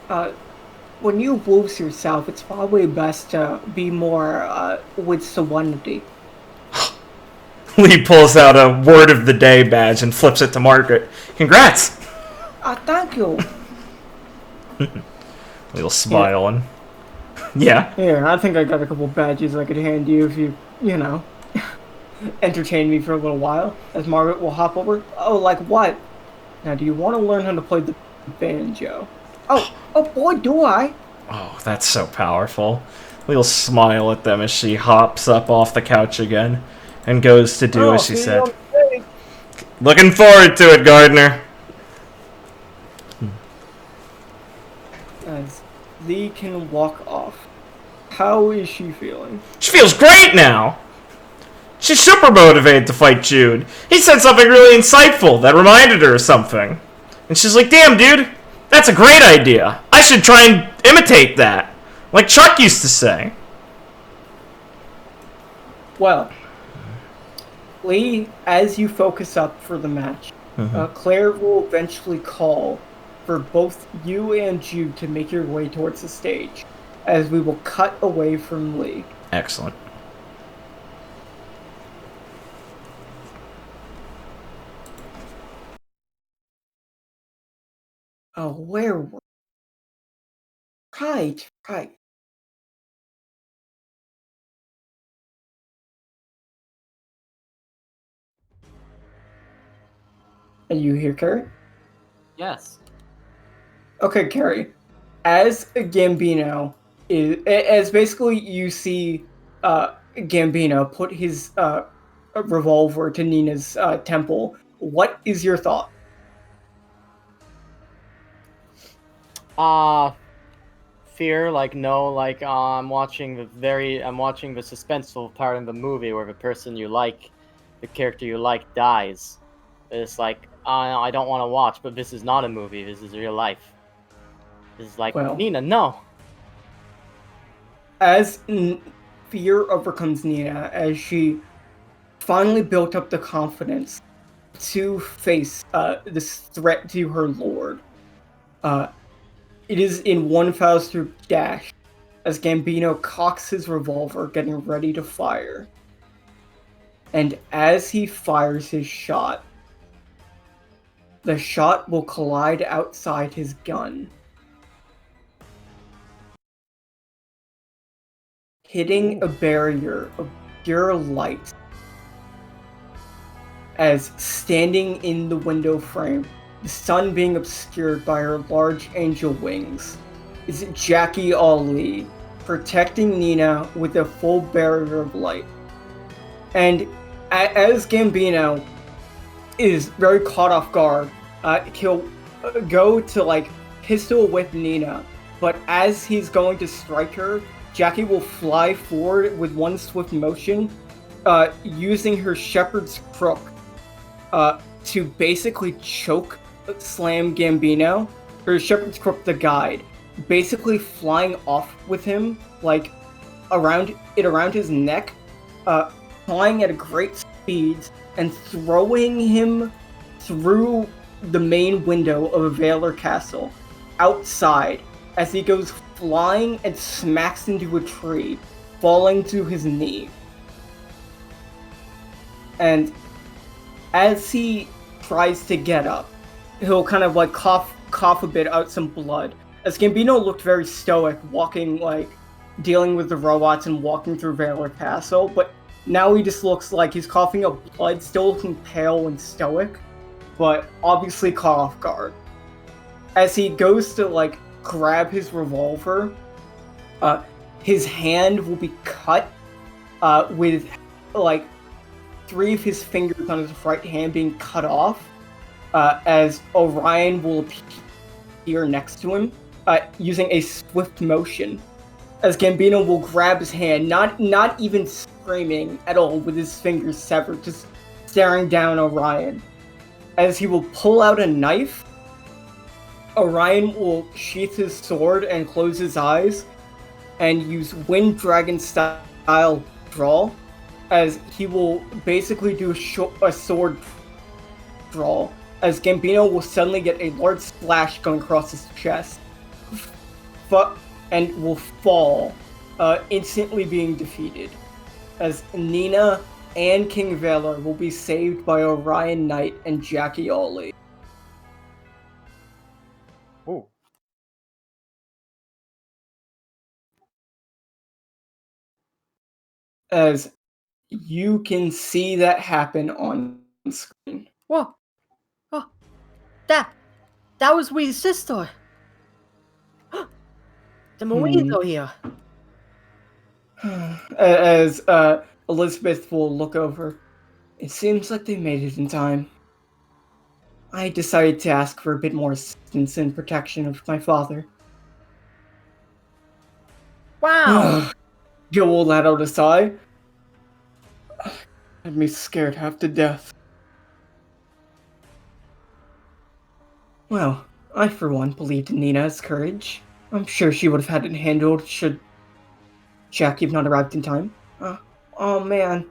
When you lose yourself, it's probably best to be more, with serenity. Lee pulls out a Word of the Day badge and flips it to Margaret. Congrats! Thank you. Little smiling. Yeah. Here, I think I got a couple badges I could hand you if you know, entertain me for a little while. As Margaret will hop over. Oh, like what? Now, do you want to learn how to play the banjo? Oh boy, do I! Oh, that's so powerful. We'll smile at them as she hops up off the couch again and goes to do as she said. Looking forward to it, Gardner. As Lee can walk off. How is she feeling? She feels great now! She's super motivated to fight Jude. He said something really insightful that reminded her of something. And she's like, damn, dude, that's a great idea. I should try and imitate that. Like Chuck used to say. Well, Lee, as you focus up for the match, Claire will eventually call for both you and Jude to make your way towards the stage, as we will cut away from Lee. Excellent. Oh, where were... Right. Are you here, Carrie? Yes. Okay, Carrie. As Gambino as basically you see Gambino put his revolver to Nina's temple, what is your thought? Fear, like, no, like, I'm watching the suspenseful part of the movie where the person you like, the character you like, dies. It's like, I don't want to watch, but this is not a movie, this is real life. This is like, well, Nina, no! As fear overcomes Nina, as she finally built up the confidence to face this threat to her lord, it is in one foul swoop dash as Gambino cocks his revolver, getting ready to fire. And as he fires his shot, the shot will collide outside his gun, hitting a barrier of pure light. As standing in the window frame, the sun being obscured by her large angel wings, is Jackie Ali, protecting Nina with a full barrier of light. And as Gambino is very caught off guard, he'll go to, like, pistol whip Nina, but as he's going to strike her, Jackie will fly forward with one swift motion, using her shepherd's crook to basically choke slam Gambino. Her shepherd's crook, the guide, basically flying off with him, like around his neck, flying at a great speed and throwing him through the main window of a Valor Castle outside as he goes flying and smacks into a tree, falling to his knee. And as he tries to get up, he'll kind of like cough a bit out some blood. As Gambino looked very stoic, walking like dealing with the robots and walking through Valor Castle, but now he just looks like he's coughing up blood, still looking pale and stoic, but obviously caught off guard. As he goes to like grab his revolver, his hand will be cut with like 3 of his fingers on his right hand being cut off, as Orion will appear next to him, using a swift motion. As Gambino will grab his hand, not even screaming at all, with his fingers severed, just staring down Orion. As he will pull out a knife, Orion will sheath his sword and close his eyes, and use Wind Dragon style draw, as he will basically do a sword draw, as Gambino will suddenly get a large splash going across his chest, and will fall, instantly being defeated, as Nina and King Valor will be saved by Orion Knight and Jackie Ollie. Ooh. As you can see that happen on screen. Whoa. Oh. That was Wee's sister. The Marines are here. As Elizabeth will look over. It seems like they made it in time. I decided to ask for a bit more assistance and protection of my father. Wow. Joe will let out a sigh. Had me scared half to death. Well, I for one believed in Nina's courage. I'm sure she would have had it handled should Jackie have not arrived in time. Oh man.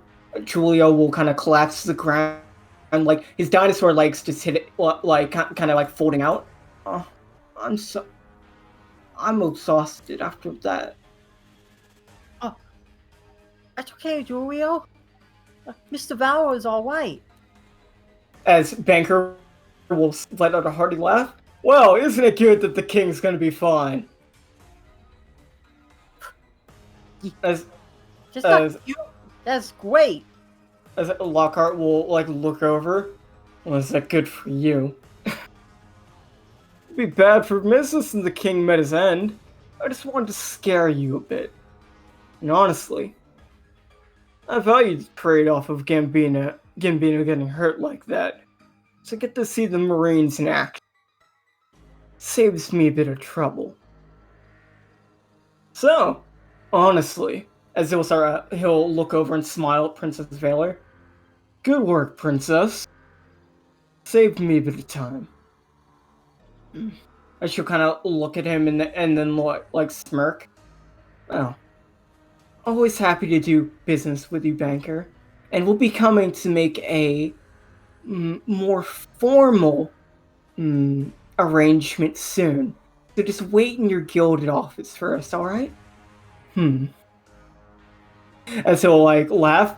Julio will kind of collapse to the ground, and like his dinosaur legs just hit it, like kind of like folding out. I'm exhausted after that. Oh, that's okay, Julio. Mr. Valor is all right. As Banker will let out a hearty laugh. Well, isn't it good that the king's gonna be fine? That's great. As Lockhart will like look over. Well, is that good for you? It'd be bad for business if the king met his end. I just wanted to scare you a bit. And honestly, I value the trade-off of Gambino getting hurt like that. So get to see the Marines in action. Saves me a bit of trouble. So, honestly, as he'll look over and smile at Princess Valor. Good work, Princess. Saved me a bit of time. I she'll kind of look at him and then like smirk. Well, always happy to do business with you, Banker. And we'll be coming to make a more formal arrangement soon. So just wait in your gilded office first, alright? As he'll like laugh.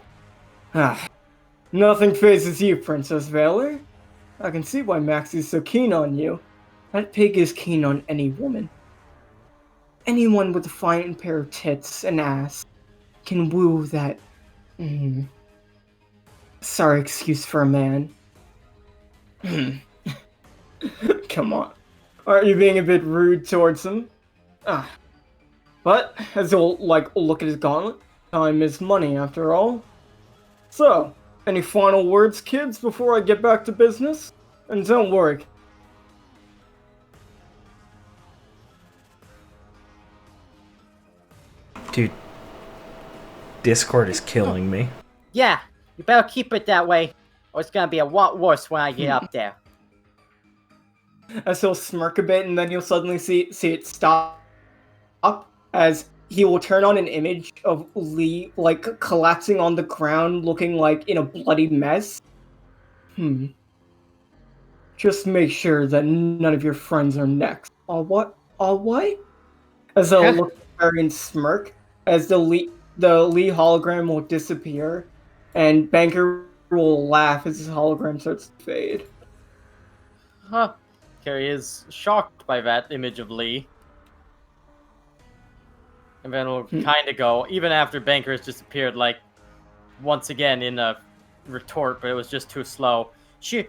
Nothing phases you, Princess Valor. I can see why Maxie's so keen on you. That pig is keen on any woman. Anyone with a fine pair of tits and ass can woo that sorry excuse for a man. Come on. Aren't you being a bit rude towards him? But, as he'll like look at his gauntlet, time is money after all. So, any final words, kids, before I get back to business? And don't worry. Dude, Discord is killing me. Yeah, you better keep it that way, or it's gonna be a lot worse when I get up there. As he'll smirk a bit, and then you'll suddenly see it stop as he will turn on an image of Lee, like, collapsing on the ground, looking like in a bloody mess. Just make sure that none of your friends are next. What? All what? As they'll look at Carrie and smirk, as the Lee hologram will disappear, and Banker will laugh as his hologram starts to fade. Huh. Carrie is shocked by that image of Lee. And then we'll kind of go, even after Banker has disappeared, like, once again in a retort, but it was just too slow. She's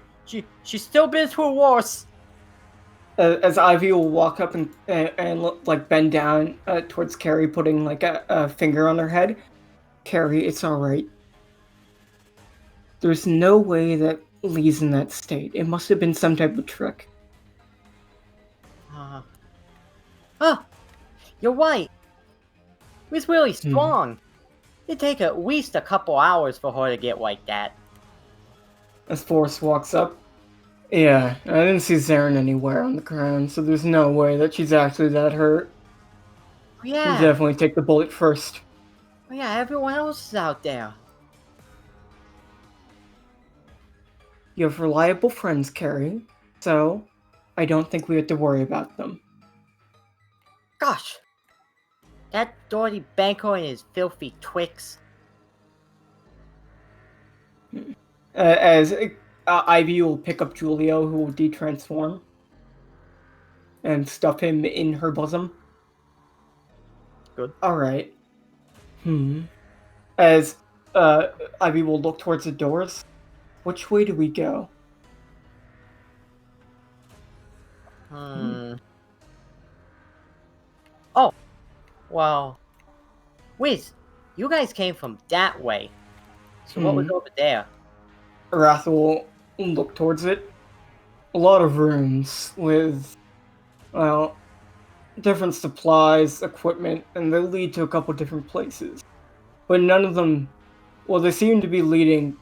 still been through worse. As Ivy will walk up and look, like, bend down towards Carrie, putting like a finger on her head. Carrie, it's all right. There's no way that Lee's in that state. It must have been some type of trick. You're right. He's really strong. It'd take at least a couple hours for her to get like that. As Forrest walks up. Yeah, I didn't see Zarin anywhere on the ground, so there's no way that she's actually that hurt. Yeah. You definitely take the bullet first. Yeah, everyone else is out there. You have reliable friends, Carrie, so I don't think we have to worry about them. Gosh. That dirty Banker and his filthy Twix. As Ivy will pick up Julio, who will de-transform and stuff him in her bosom. Good. Alright. As Ivy will look towards the doors. Which way do we go? Oh. Well. Wiz, you guys came from that way. So what was over there? Wrath will look towards it. A lot of rooms with, well, different supplies, equipment, and they lead to a couple different places. But none of them, well, they seem to be leading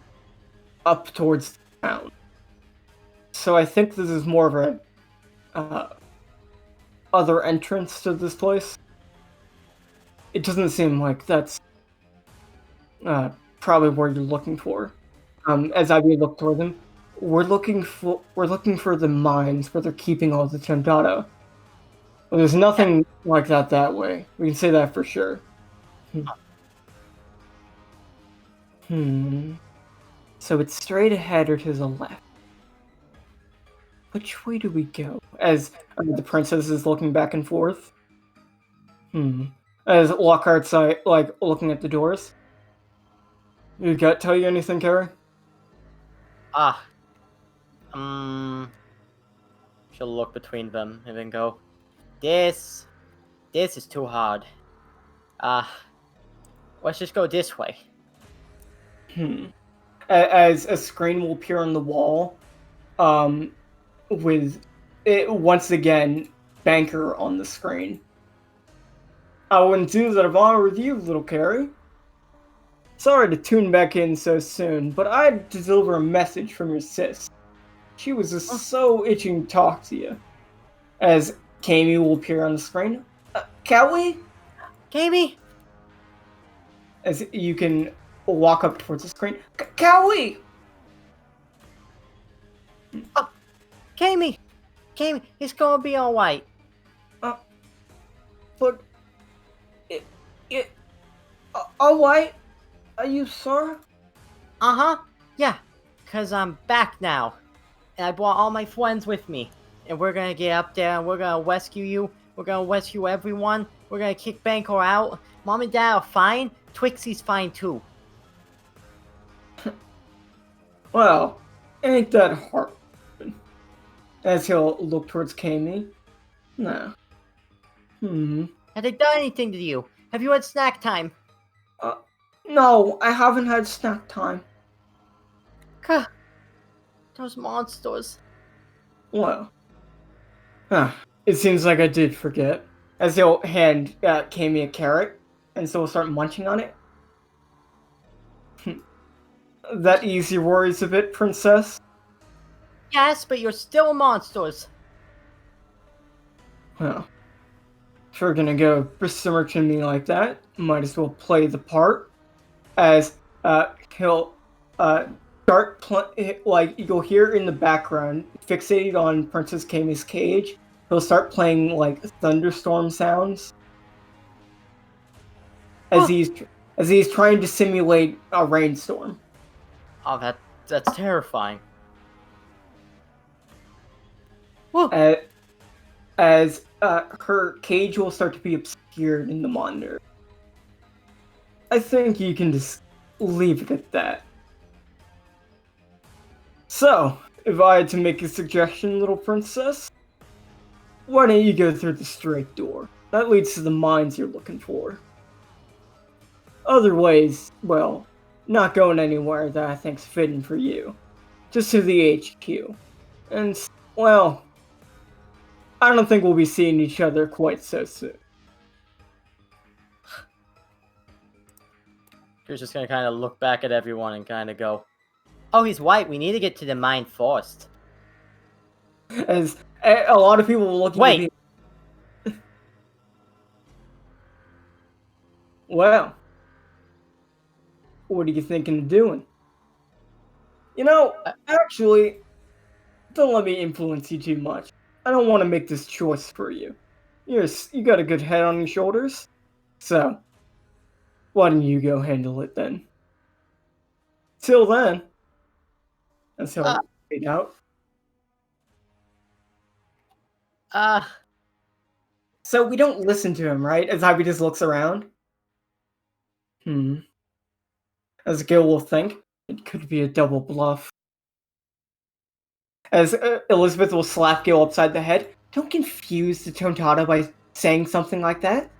up towards town. So I think this is more of a other entrance to this place. It doesn't seem like that's probably where you're looking for. As I look toward them, we're looking for the mines where they're keeping all the Tontatta. Well, there's nothing like that way. We can say that for sure. So it's straight ahead or to the left. Which way do we go? As the princess is looking back and forth. As Lockhart's like looking at the doors. Did gut tell you anything, Carrie? She'll look between them and then go, This is too hard. Let's just go this way. As a screen will appear on the wall, with it once again Banker on the screen. I wouldn't do that if I were with you, little Carrie. Sorry to tune back in so soon, but I had to deliver a message from your sis. She was just so itching to talk to you. As Kami will appear on the screen. Callie? Kami? As you can walk up towards the screen. Callie! Kami, it's gonna be alright. But... alright? Are you sure? Yeah, cause I'm back now. And I brought all my friends with me. And we're gonna get up there and we're gonna rescue you. We're gonna rescue everyone. We're gonna kick Banker out. Mom and Dad are fine. Twixie's fine too. Well, ain't that hard. As he'll look towards Kami. No. Have they done anything to you? Have you had snack time? No, I haven't had snack time. Gah. Those monsters. Well. It seems like I did forget. As he'll hand Kami a carrot, and so we'll start munching on it. That easy your worries a bit, princess? Yes, but you're still monsters. Well. if we're gonna go besmirching me like that, might as well play the part. As he'll like you'll hear in the background, fixated on Princess Kami's cage. He'll start playing like thunderstorm sounds as he's trying to simulate a rainstorm. Oh, that's terrifying. As her cage will start to be obscured in the monitor. I think you can just leave it at that. So, if I had to make a suggestion, little princess, why don't you go through the straight door? That leads to the mines you're looking for. Other ways, well, not going anywhere that I think's fitting for you. Just to the HQ. And, well, I don't think we'll be seeing each other quite so soon. He's just gonna kind of look back at everyone and kind of go, "Oh, he's white. We need to get to the mine first." As a lot of people will look at Wait. me. Well, what are you thinking of doing? You know, actually, don't let me influence you too much. I don't want to make this choice for you. You got a good head on your shoulders, so why don't you go handle it then? Till then, that's how it fade out. So we don't listen to him, right? As Ivy just looks around. As Gil will think, it could be a double bluff. As Elizabeth will slap Gil upside the head. Don't confuse the Tontatta by saying something like that.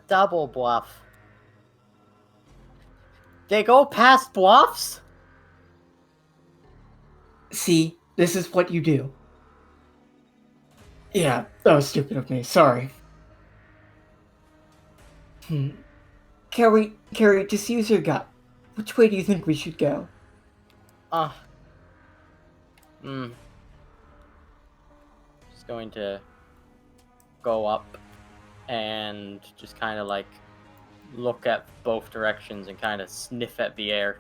Double bluff. They go past bluffs? See, this is what you do. Yeah, that was stupid of me. Sorry. Carrie, just use your gut. Which way do you think we should go? Just going to go up and just kind of like look at both directions and kind of sniff at the air.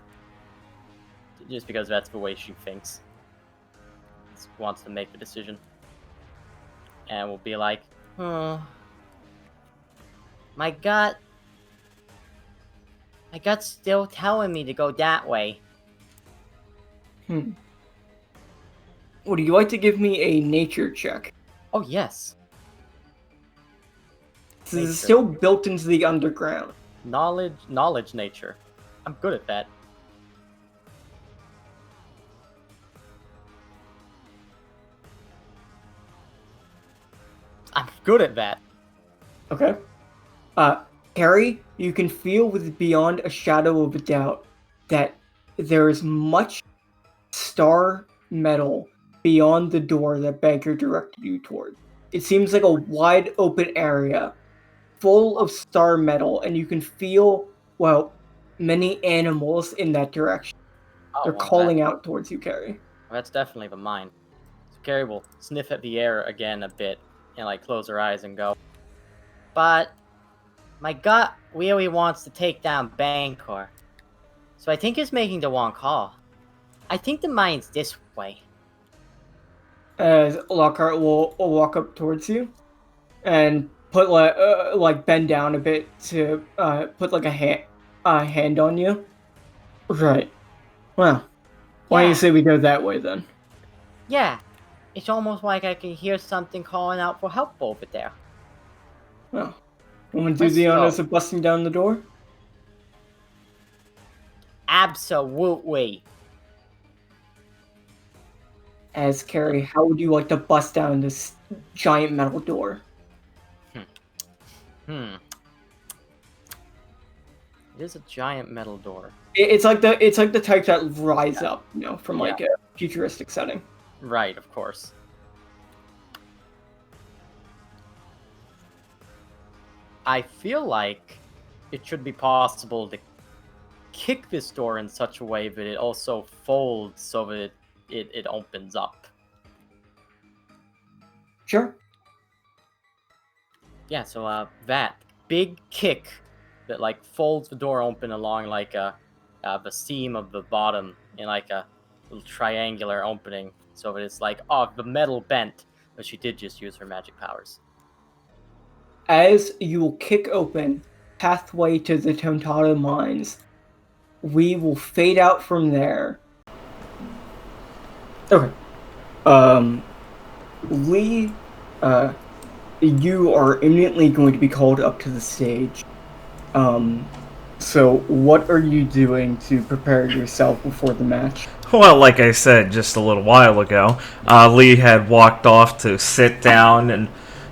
Just because that's the way she thinks. Just wants to make the decision. And we'll be like, my gut's still telling me to go that way. Would you like to give me a nature check? Oh, yes. This is still built into the underground. Knowledge nature. I'm good at that. I'm good at that. Okay. Carrie, you can feel with beyond a shadow of a doubt that there is much star metal beyond the door that Banker directed you toward. It seems like a wide open area full of star metal, and you can feel, well, many animals in that direction. They're calling out towards you, Carrie. That's definitely the mine. So Carrie will sniff at the air again a bit and like close her eyes and go, but my gut really wants to take down Banker. So I think it's making the wrong call. I think the mine's this way. As Lockhart will walk up towards you and put like bend down a bit to put like a hand on you. Right. Well, why don't you say we go that way then? Yeah. It's almost like I can hear something calling out for help over there. Well, want to do the honors of busting down the door? Absolutely. As Carrie, how would you like to bust down this giant metal door? It is a giant metal door. It's like the type that rise up, from like a futuristic setting. Right, of course. I feel like it should be possible to kick this door in such a way that it also folds so that it opens up. Sure. yeah, so that big kick that like folds the door open along like the seam of the bottom in like a little triangular opening, so that it's like, oh, the metal bent, but she did just use her magic powers. As you will kick open pathway to the Tontatta mines, we will fade out from there. Okay. Lee, you are imminently going to be called up to the stage. So what are you doing to prepare yourself before the match? Well, like I said just a little while ago, Lee had walked off to sit down and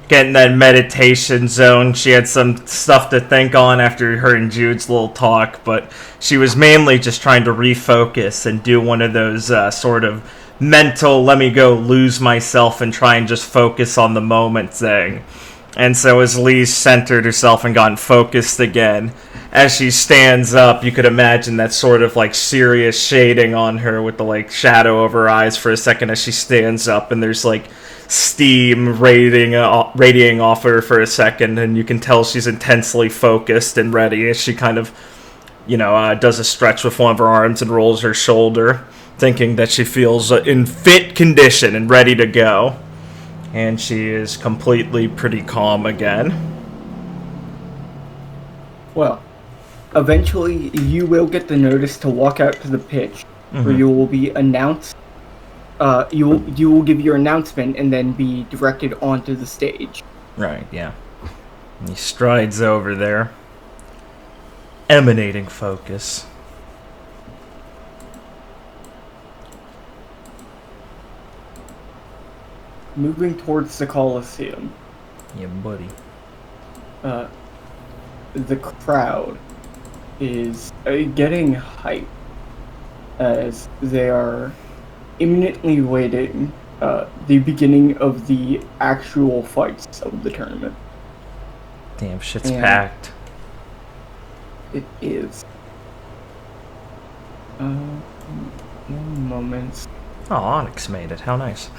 get in that meditation zone. She had some stuff to think on after her and Jude's little talk, but she was mainly just trying to refocus and do one of those sort of mental, let me go lose myself and try and just focus on the moment thing. And so as Lee centered herself and gotten focused again, as she stands up, you could imagine that sort of like serious shading on her with the like shadow over her eyes for a second as she stands up, and there's like steam radiating off her for a second, and you can tell she's intensely focused and ready as she kind of, does a stretch with one of her arms and rolls her shoulder, thinking that she feels in fit condition and ready to go. And she is completely pretty calm again. Well, eventually you will get the notice to walk out to the pitch, where you will be announced. You will give your announcement and then be directed onto the stage. Right, yeah. And he strides over there, emanating focus. Moving towards the Coliseum. Yeah, buddy. The crowd is getting hyped as they are imminently waiting the beginning of the actual fights of the tournament. Damn, shit's packed. It is. One moment. Oh, Onyx made it. How nice.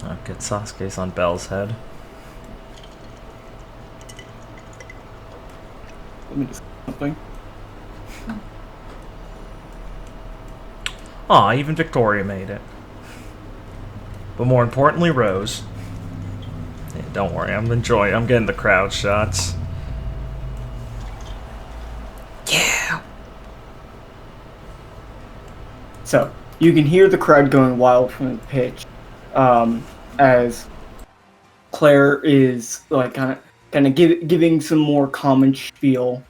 Oh, good. Sasuke's on Belle's head. Let me just something. Aw, even Victoria made it. But more importantly, Rose. Yeah, don't worry, I'm enjoying. I'm getting the crowd shots. Yeah. So you can hear the crowd going wild from the pitch, as Claire is like kind of giving some more common spiel,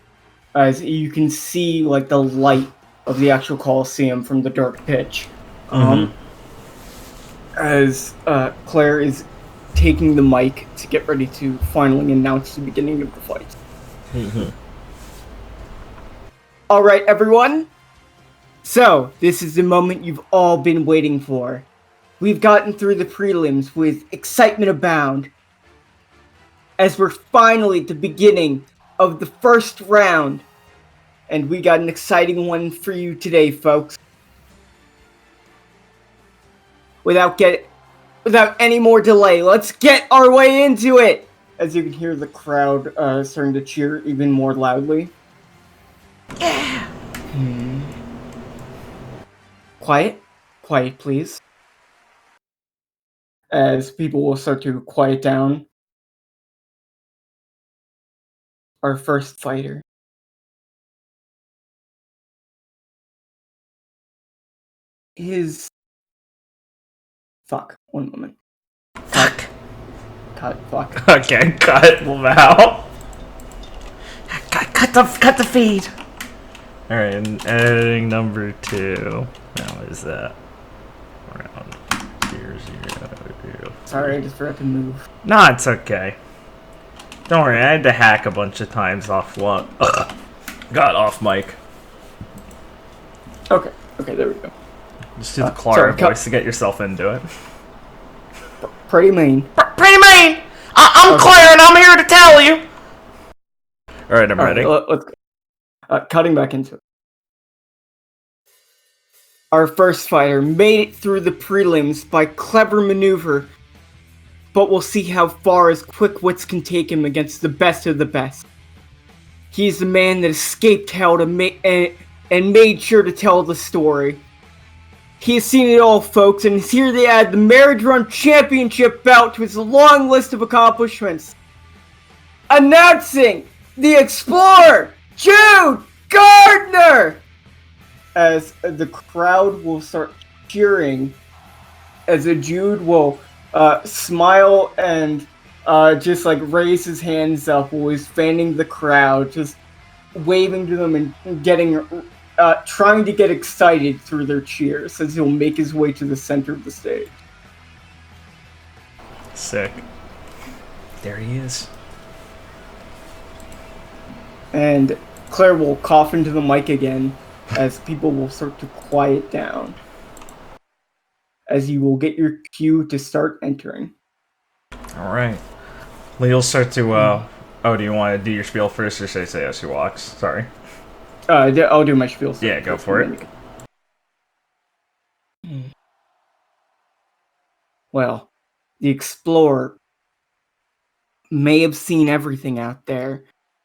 as you can see like the light of the actual Coliseum from the dark pitch. As Claire is taking the mic to get ready to finally announce the beginning of the fight. All right, everyone. So, this is the moment you've all been waiting for. We've gotten through the prelims with excitement abound, as we're finally at the beginning of the first round. And we got an exciting one for you today, folks. Without any more delay, let's get our way into it! As you can hear the crowd starting to cheer even more loudly. Yeah! Quiet, please. As people will start to quiet down. Our first fighter. Is... Fuck. One moment. Fuck. Cut. Fuck. Okay, cut. Wow. Cut the feed. All right, and editing number 2. Now is that round 0, 0. Sorry, I just forgot to move. Nah, it's okay. Don't worry, I had to hack a bunch of times off one. Got off mic. Okay, there we go. Just do the Clara voice to get yourself into it. Pretty mean. Pretty mean! I'm okay. Claire, and I'm here to tell you! Alright, I'm ready. Let's go. Cutting back into it. Our first fighter made it through the prelims by clever maneuver, but we'll see how far his quick wits can take him against the best of the best. He's the man that escaped hell and made sure to tell the story. He has seen it all, folks, and is here to add the Merrydrum Championship bout to his long list of accomplishments. Announcing the Explorer, Jude Gardner! As the crowd will start cheering, as a Jude will smile and just like raise his hands up while he's fanning the crowd, just waving to them and getting, trying to get excited through their cheers as he'll make his way to the center of the stage. Sick. There he is. And Claire will cough into the mic again as people will start to quiet down. As you will get your cue to start entering. Alright. You'll start to, oh, do you want to do your spiel first, or should I say as she walks? Sorry. I'll do my spiel. Yeah, go for it. Well, the Explorer may have seen everything out there,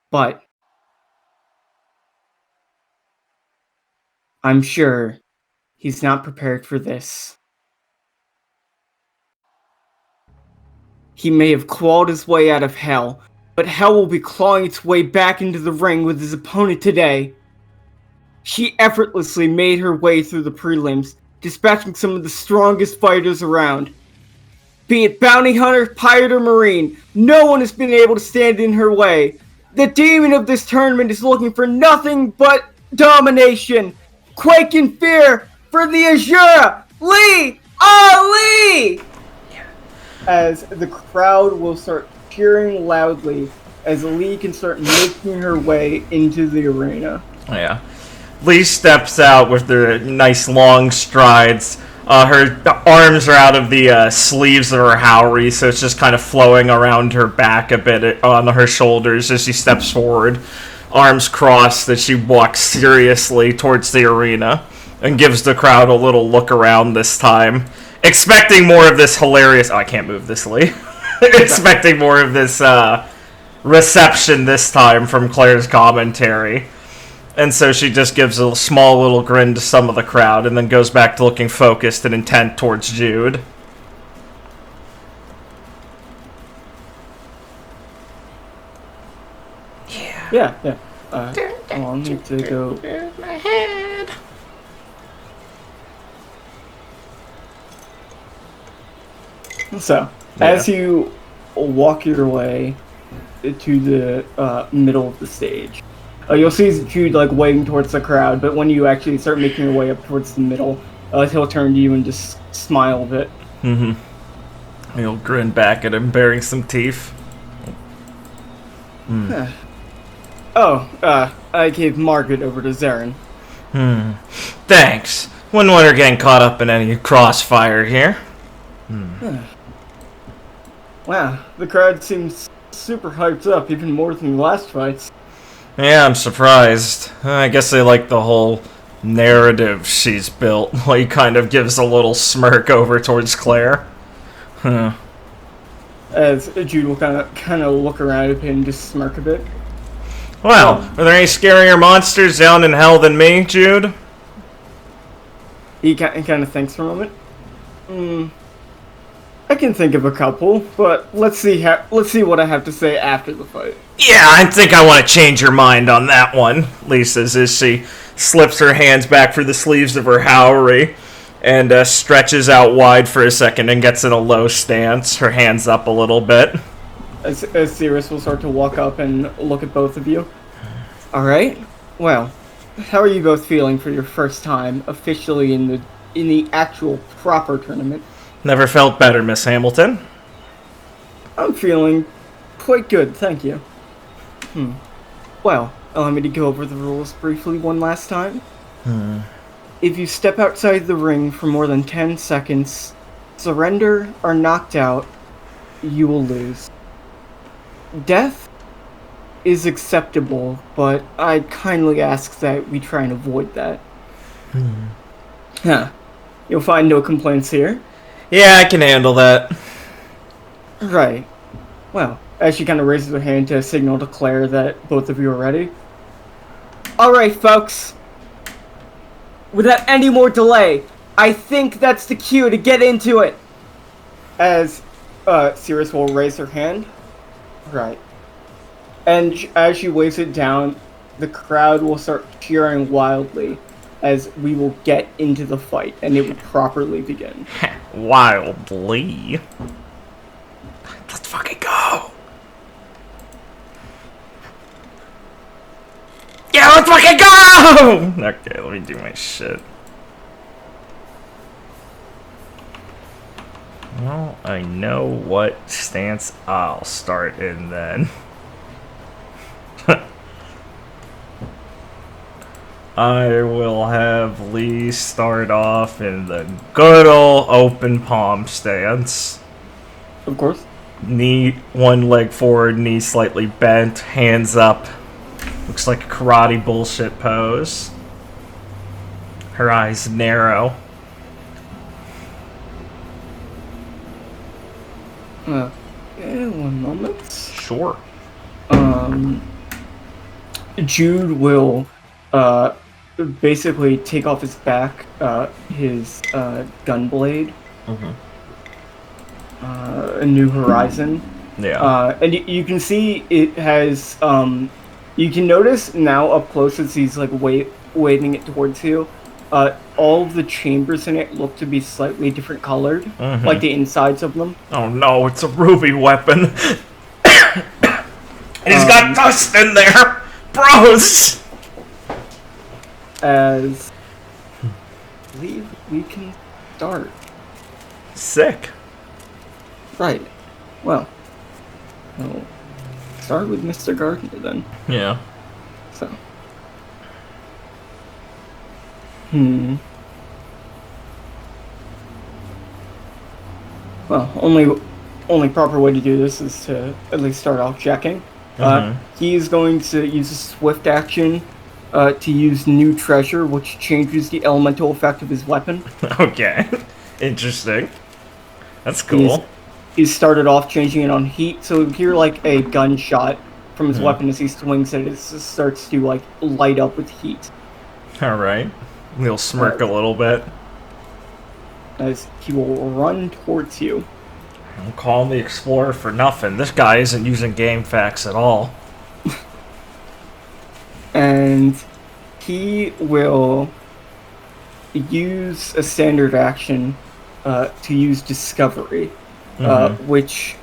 but I'm sure he's not prepared for this. He may have clawed his way out of hell, but hell will be clawing its way back into the ring with his opponent today. She effortlessly made her way through the prelims, dispatching some of the strongest fighters around. Be it bounty hunter, pirate, or marine, no one has been able to stand in her way. The demon of this tournament is looking for nothing but domination. Quake in fear for the Azura, Lee Ali! As the crowd will start cheering loudly as Lee can start making her way into the arena. Yeah. Lee steps out with the nice long strides. Her arms are out of the sleeves of her Howry, so it's just kind of flowing around her back a bit on her shoulders as she steps forward. Arms crossed as she walks seriously towards the arena and gives the crowd a little look around this time. Expecting more of this hilarious... Oh, I can't move this, Lee. Expecting more of this reception this time from Claire's commentary. And so she just gives a small little grin to some of the crowd and then goes back to looking focused and intent towards Jude. Yeah. I'll need to go... My head. So, as you walk your way to the middle of the stage, you'll see Jude like waving towards the crowd, but when you actually start making your way up towards the middle, he'll turn to you and just smile a bit. Mm-hmm. He'll grin back at him, baring some teeth. I gave Margaret over to Zarin. Thanks. Wouldn't want her getting caught up in any crossfire here. Wow, the crowd seems super hyped up, even more than the last fights. Yeah, I'm surprised. I guess they like the whole narrative she's built. He kind of gives a little smirk over towards Claire. As Jude will kind of look around at him and just smirk a bit. Well, are there any scarier monsters down in hell than me, Jude? He kind of thinks for a moment. I can think of a couple, but let's see what I have to say after the fight. Yeah, I think I want to change your mind on that one, Lee says as she slips her hands back through the sleeves of her Howry and stretches out wide for a second and gets in a low stance, her hands up a little bit. As Sirius will start to walk up and look at both of you. Alright, well, how are you both feeling for your first time officially in the actual proper tournament? Never felt better, Miss Hamilton. I'm feeling quite good, thank you. Well, allow me to go over the rules briefly one last time. If you step outside the ring for more than 10 seconds, surrender, or knocked out, you will lose. Death is acceptable, but I'd kindly ask that we try and avoid that. Huh. You'll find no complaints here. Yeah, I can handle that. Right. Well, as she kind of raises her hand to signal to Claire that both of you are ready. Alright, folks. Without any more delay, I think that's the cue to get into it. As Cirrus will raise her hand. Right. And as she waves it down, the crowd will start cheering wildly as we will get into the fight, and it will properly begin. Wildly. Let's fucking go. Yeah, let's fucking go! Okay, let me do my shit. Well, I know what stance I'll start in then. I will have Lee start off in the good old open palm stance. Of course. Knee, one leg forward, knee slightly bent, hands up. Looks like a karate bullshit pose. Her eyes narrow. Okay, one moment. Sure. Jude will basically take off his back, his gun blade. A New Horizon. Yeah. And you can see it has, you can notice now up close as he's like waving it towards you, all of the chambers in it look to be slightly different colored, like the insides of them. Oh no, it's a ruby weapon. And he's got dust in there! Bros! As I believe we can start. Sick. Right. Well, we'll start with Mr. Gardner then. Yeah. So. Well, only proper way to do this is to at least start off checking. He's going to use a swift action to use New Treasure, which changes the elemental effect of his weapon. Okay. Interesting. That's cool. He's started off changing it on heat, so you hear like a gunshot from his weapon as he swings it. It just starts to like light up with heat. Alright. He'll smirk a little bit. As he will run towards you. I'm calling the Explorer for nothing. This guy isn't using game facts at all. And he will use a standard action to use Discovery, which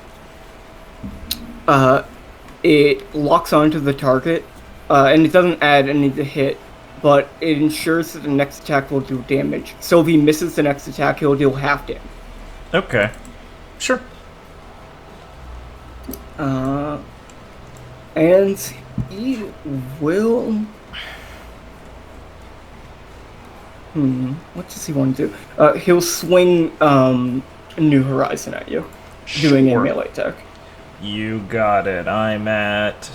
it locks onto the target, and it doesn't add any to hit, but it ensures that the next attack will do damage. So if he misses the next attack, he'll deal half damage. Okay. Sure. And he will... what does he want to do? He'll swing New Horizon at you, doing a melee attack. You got it. I'm at...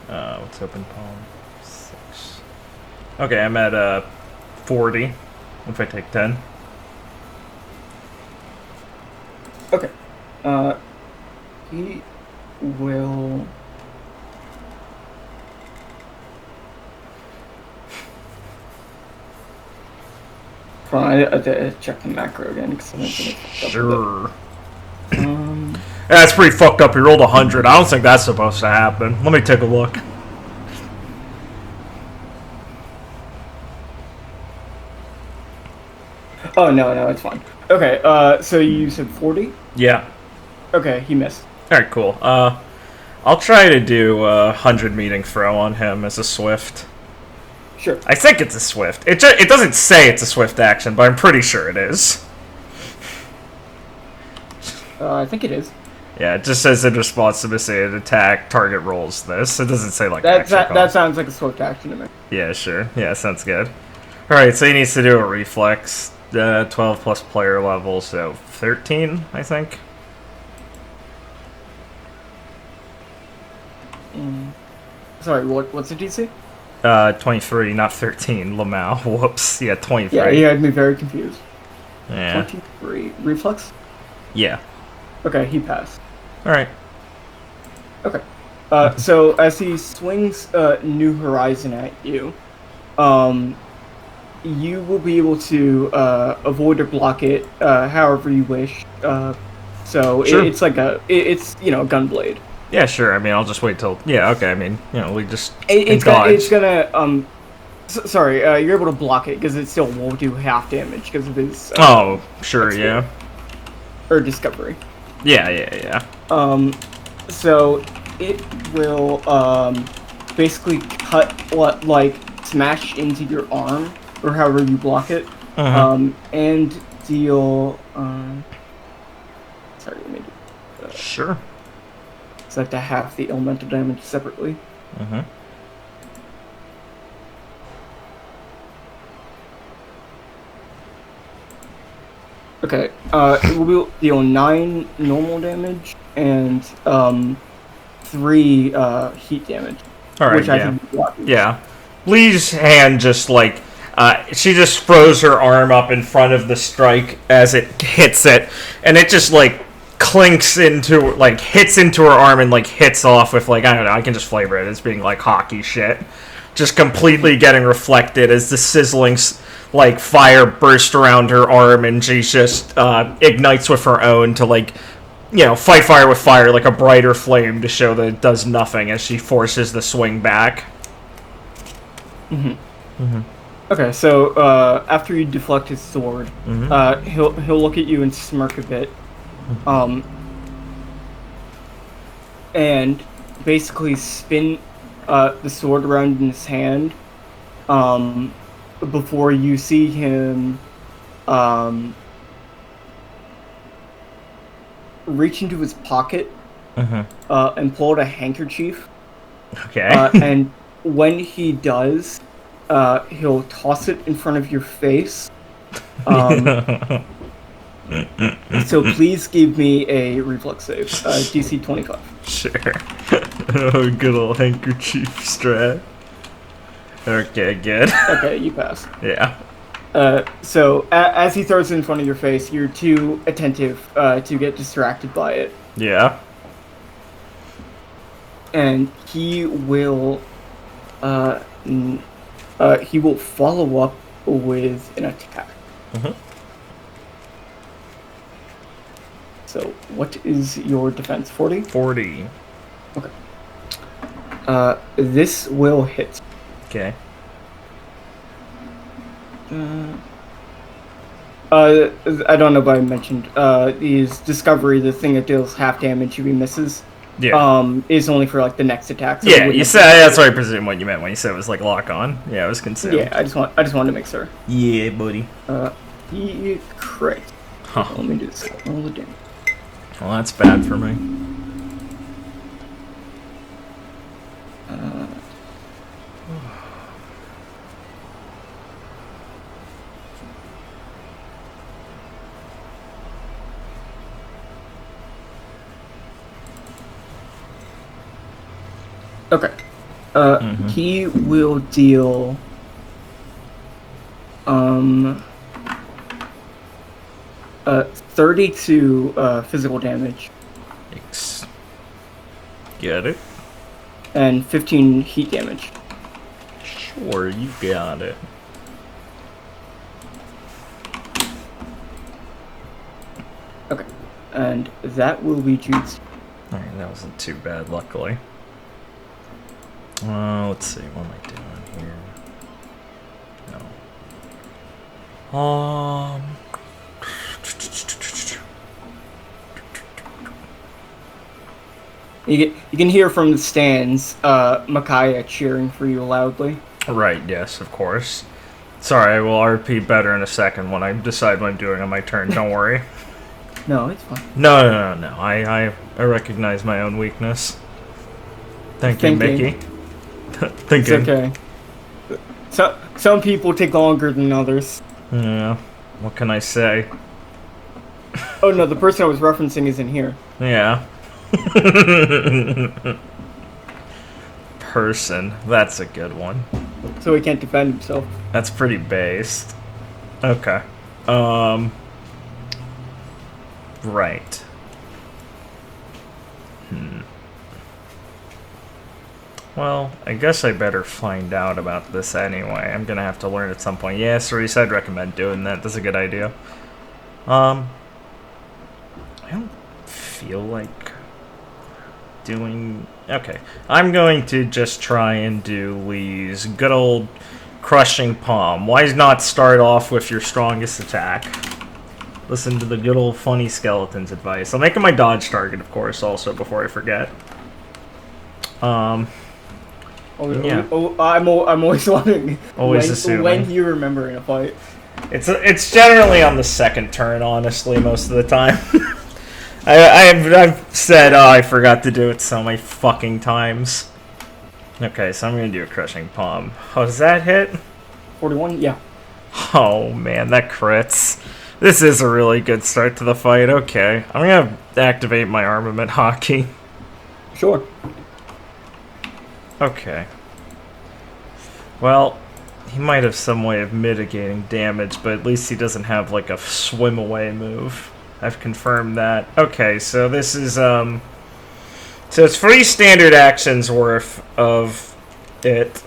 what's open palm? 6. Okay, I'm at 40. If I take 10. Okay. He will... I have to check the macro again, because Sure. That's pretty fucked up. He rolled 100. I don't think that's supposed to happen. Let me take a look. Oh, no, it's fine. Okay, so you said 40? Yeah. Okay, he missed. Alright, cool. I'll try to do a 100 meeting throw on him as a swift. Sure. I think it's a swift. It doesn't say it's a swift action, but I'm pretty sure it is. I think it is. Yeah, it just says in response to missing an attack, target rolls this. It doesn't say like that sounds like a swift action to me. Yeah, sure. Yeah, sounds good. Alright, so he needs to do a reflex. 12 plus player level, so 13, I think. Sorry, what's the DC? 23, not 13. Lamau. Whoops. Yeah, 23. Yeah, he had me very confused. Yeah. 23. Reflex? Yeah. Okay, he passed. Alright. Okay. So as he swings New Horizon at you, you will be able to avoid or block it however you wish. So Sure. it's like it's a gunblade. Yeah, sure. I mean, I'll just wait till... Yeah, okay. I mean, we just... It's dodge. gonna sorry, you're able to block it because it still will do half damage because of his. Oh, sure. Yeah. Or discovery. Yeah. So it will basically cut smash into your arm or however you block it, and deal. Sorry, let me do. Sure. So I have to half the elemental damage separately. Okay. It will deal 9 normal damage and 3 heat damage. All right. Which I think blocks. Yeah. Lee's hand just she just froze her arm up in front of the strike as it hits it, and it just clinks into hits into her arm and hits off with I don't know, I can just flavor it as being hockey shit, just completely getting reflected as the sizzling fire burst around her arm, and she just ignites with her own to fight fire with fire, like a brighter flame to show that it does nothing as she forces the swing back. Okay, so after you deflect his sword, he'll look at you and smirk a bit, and basically spin the sword around in his hand, before you see him reach into his pocket and pull out a handkerchief. Okay. And when he does, he'll toss it in front of your face. So please give me a reflex save. DC 25. Sure. Oh, good old handkerchief strat. Okay, good. Okay, you pass. Yeah. So as he throws it in front of your face, you're too attentive to get distracted by it. Yeah. And he will follow up with an attack. So what is your defense? 40? 40. Okay. This will hit. Okay. I don't know if I mentioned, his discovery, the thing that deals half damage if he misses, is only for the next attack. So yeah, you said that's what I presume what you meant when you said it was lock on. Yeah, I was considered. Yeah, I just wanted to make sure. Yeah, buddy. He crit. Huh. Let me do this. Roll the damage. Well, that's bad for me. Okay. He will deal 32 physical damage. Thanks. Get it? And 15 heat damage. Sure, you got it. Okay. And that will be Jude's. Alright, that wasn't too bad, luckily. Let's see, what am I doing here? No. You can hear from the stands, Micaiah cheering for you loudly. Right, yes, of course. Sorry, I will RP better in a second when I decide what I'm doing on my turn, don't worry. No, it's fine. No. I recognize my own weakness. Thank you, Mickey. Thinking. It's okay. Some people take longer than others. Yeah, what can I say? Oh no, the person I was referencing isn't here. Yeah. Person, that's a good one. so he can't defend himself. That's pretty based. Okay. Right. Well, I guess I better find out about this anyway. I'm gonna have to learn at some point. Yeah, Cerise, I'd recommend doing that. That's a good idea. I don't feel like doing... Okay. I'm going to just try and do Lee's good old crushing palm. Why not start off with your strongest attack? Listen to the good old funny skeletons advice. I'll make him my dodge target, of course, also, before I forget. Yeah. I'm always wondering. Always assuming. When do you remember in a fight? It's generally on the second turn, honestly, most of the time. I've said, oh, I forgot to do it so many fucking times. Okay, so I'm gonna do a crushing palm. Oh, does that hit? 41? Yeah. Oh man, that crits. This is a really good start to the fight. Okay, I'm gonna activate my armament hockey. Sure. Okay. Well, he might have some way of mitigating damage, but at least he doesn't have like a swim away move. I've confirmed that. Okay, so this is so it's 3 standard actions worth of it,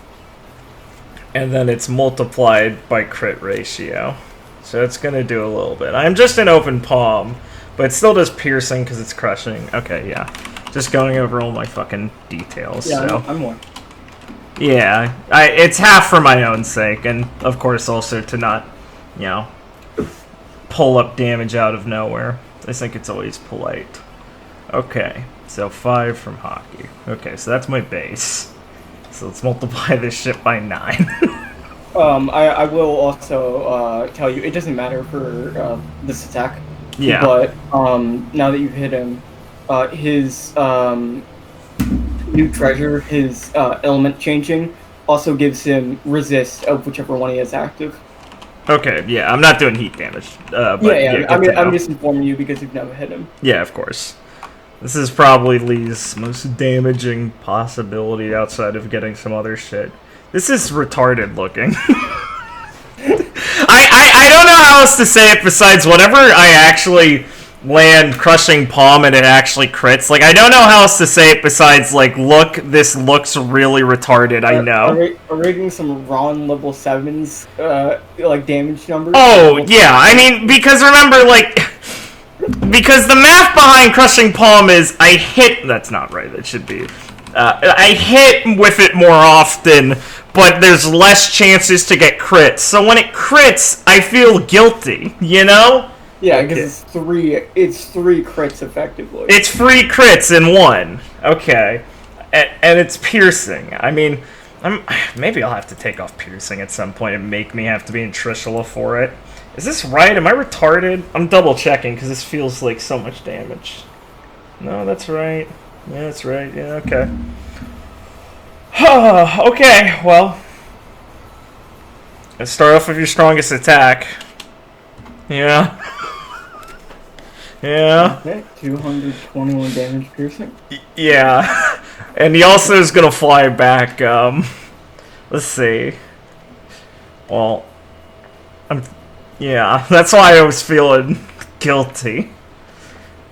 and then it's multiplied by crit ratio. So it's gonna do a little bit. I'm just an open palm, but it still does piercing because it's crushing. Okay, yeah. Just going over all my fucking details. Yeah, so. I'm one. Yeah, it's half for my own sake, and of course also to not, you know, pull up damage out of nowhere. I think it's always polite. Okay, so 5 from hockey. Okay, so that's my base. So let's multiply this shit by 9. I will also tell you, it doesn't matter for this attack. Yeah. But now that you've hit him, his new treasure, his element changing, also gives him resist of whichever one he has active. Okay, yeah, I'm not doing heat damage. But yeah, I'm just informing you because you've never hit him. Yeah, of course. This is probably Lee's most damaging possibility outside of getting some other shit. This is retarded looking. I don't know how else to say it besides whenever I actually land crushing palm and it actually crits. Like, I don't know how else to say it besides, like, look, this looks really retarded, I know. Are we getting some Ron level 7s, like, damage numbers? Oh, yeah, I mean, because remember, like, because the math behind crushing palm is I hit... That's not right, that should be... I hit with it more often, but there's less chances to get crits. So when it crits, I feel guilty, you know? Yeah, because it's three crits effectively. It's 3 crits in 1. Okay. And it's piercing. I mean, maybe I'll have to take off piercing at some point and make me have to be in Trishula for it. Is this right? Am I retarded? I'm double checking because this feels like so much damage. No, that's right. Yeah, that's right. Yeah, okay. Okay, well. Let's start off with your strongest attack. Yeah. Yeah. Okay, 221 damage piercing. Yeah. And he also is gonna fly back, let's see. Well, yeah, that's why I was feeling guilty.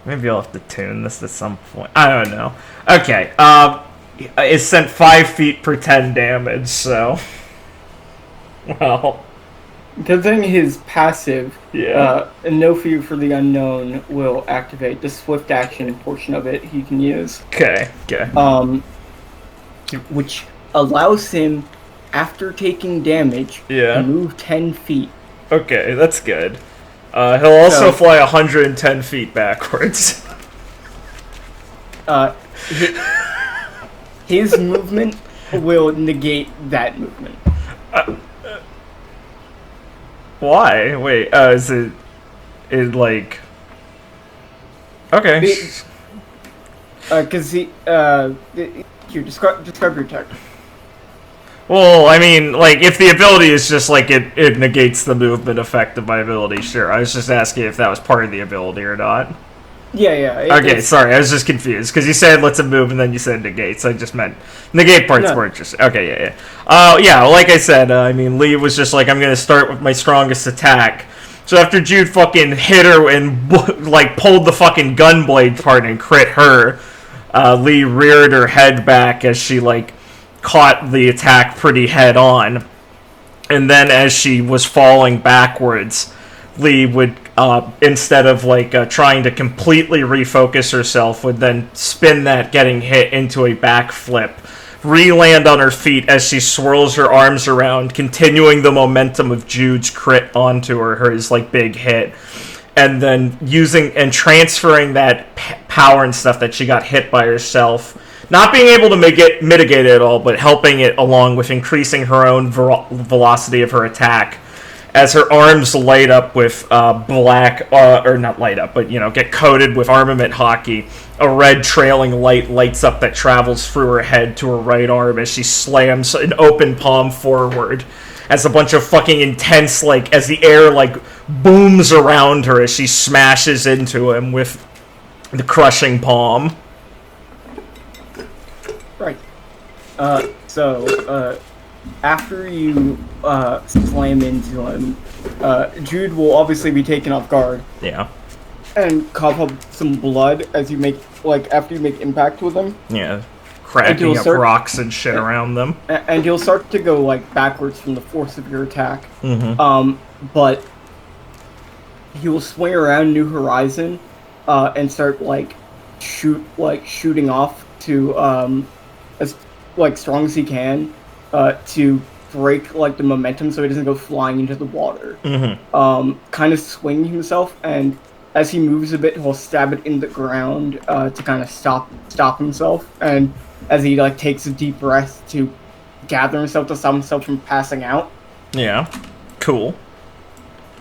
Maybe I'll have to tune this at some point. I don't know. Okay, it sent 5 feet per 10 damage, so... Well... Good thing his passive, Yeah. No Fear for the Unknown, will activate the swift action portion of it he can use. Okay. Which allows him, after taking damage, Yeah. to move 10 feet. Okay, that's good. He'll also fly 110 feet backwards. His movement will negate that movement. Why? Wait, is it like... Okay. Because here, describe your tech. Well, I mean, like, if the ability is just, like, it negates the movement effect of my ability, sure. I was just asking if that was part of the ability or not. Yeah. Okay, sorry, I was just confused because you said lets him move and then you said negates. I just meant negate parts No. more interesting. Okay, yeah. Like I said, I mean, Lee was just like, I'm gonna start with my strongest attack. So after Jude fucking hit her and like pulled the fucking gun blade part and crit her, Lee reared her head back as she like caught the attack pretty head on, and then as she was falling backwards, Lee would, instead of like trying to completely refocus herself, would then spin that getting hit into a backflip, re-land on her feet as she swirls her arms around, continuing the momentum of Jude's crit onto her, his like big hit, and then using and transferring that power and stuff that she got hit by herself, not being able to mitigate it at all, but helping it along with increasing her own velocity of her attack, as her arms light up with black, or not light up, but, get coated with armament hockey. A red trailing light lights up that travels through her head to her right arm as she slams an open palm forward, as a bunch of fucking intense, like, as the air, like, booms around her as she smashes into him with the crushing palm. Right. After you slam into him, Jude will obviously be taken off guard. Yeah. And cough up some blood as you make, after you make impact with him. Yeah. Cracking up rocks and shit around them. And you'll start to go, backwards from the force of your attack. Mm-hmm. But he will swing around New Horizon, and start, shooting off to, as, strong as he can, to break the momentum so he doesn't go flying into the water. Mm-hmm. Kind of swing himself, and as he moves a bit, he'll stab it in the ground to kind of stop himself. And as he takes a deep breath to gather himself to stop himself from passing out. Yeah, cool.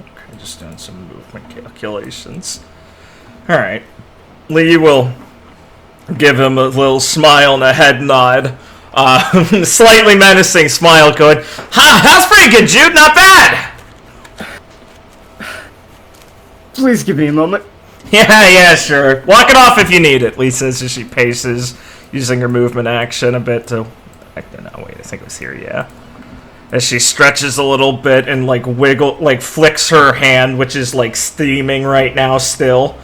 Okay, just doing some movement calculations. All right, Lee will give him a little smile and a head nod. Slightly menacing smile going, "Ha, that's pretty good, Jude, not bad!" Please give me a moment. Yeah, sure. Walk it off if you need it, Lee says as she paces, using her movement action a bit to... I think it was here, yeah. As she stretches a little bit and, flicks her hand, which is, steaming right now still,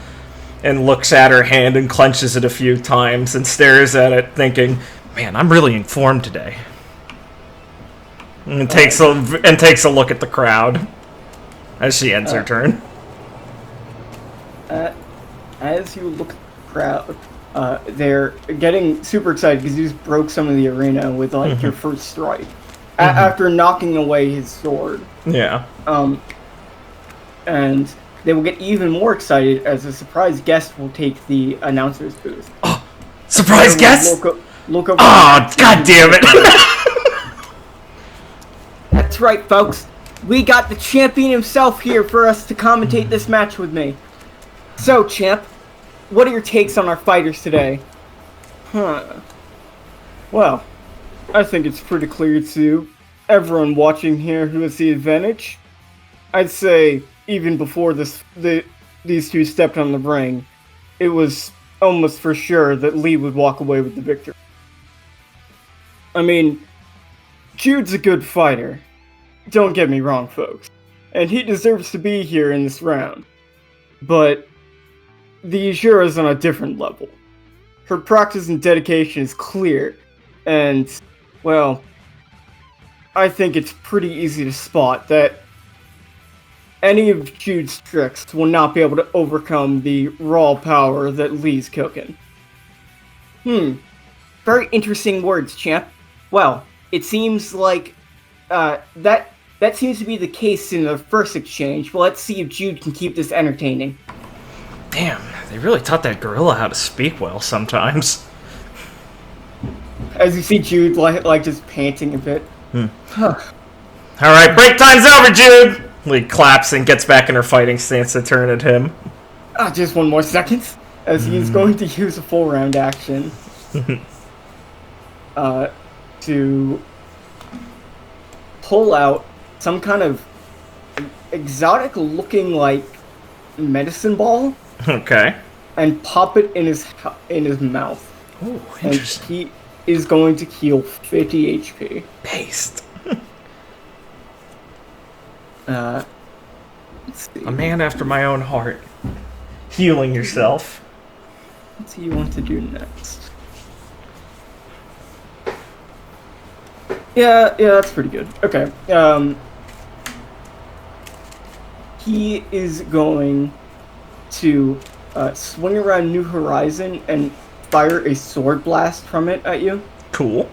and looks at her hand and clenches it a few times and stares at it, thinking, man, I'm really informed today. And takes a look at the crowd as she ends her turn. As you look at the crowd, they're getting super excited because you just broke some of the arena with your first strike. After knocking away his sword. Yeah. And they will get even more excited as a surprise guest will take the announcer's booth. Oh, surprise guest? Look over. Oh, god damn it! That's right, folks. We got the champion himself here for us to commentate this match with me. So, champ, what are your takes on our fighters today? Well, I think it's pretty clear to everyone watching here who has the advantage. I'd say even before these two stepped on the ring, it was almost for sure that Lee would walk away with the victory. I mean, Jude's a good fighter. Don't get me wrong, folks. And he deserves to be here in this round. But the Azura's on a different level. Her practice and dedication is clear, and, well, I think it's pretty easy to spot that any of Jude's tricks will not be able to overcome the raw power that Lee's cooking. Very interesting words, champ. Well, it seems like, that seems to be the case in the first exchange, but let's see if Jude can keep this entertaining. Damn, they really taught that gorilla how to speak well sometimes. As you see Jude, just panting a bit. Alright, break time's over, Jude! Lee claps and gets back in her fighting stance to turn at him. Just 1 more second. As he's going to use a full round action. To pull out some kind of exotic looking, medicine ball. Okay. and pop it in his mouth. Ooh, And interesting. he is going to heal 50 HP. Based. Let's see. A man after my own heart. Healing yourself. What do you want to do next? Yeah, that's pretty good. Okay. He is going to swing around New Horizon and fire a sword blast from it at you. Cool.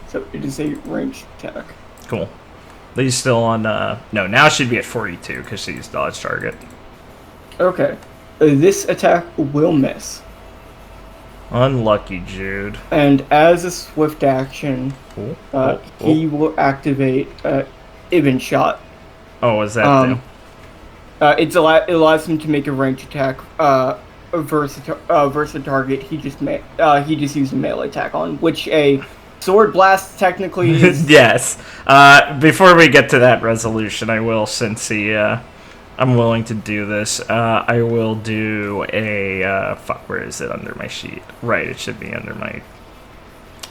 So it is a ranged attack. Cool. He's still on, no, now should be at 42 because she's dodge target. Okay. This attack will miss. Unlucky, Jude. And as a swift action, Cool. he will activate Ibn Shot. Oh, what's that do? It allows him to make a ranged attack versus a target he just used a melee attack on, which a sword blast technically is. Yes. Before we get to that resolution, I will, since I'm willing to do this, I will do a, where is it under my sheet? Right, it should be under my...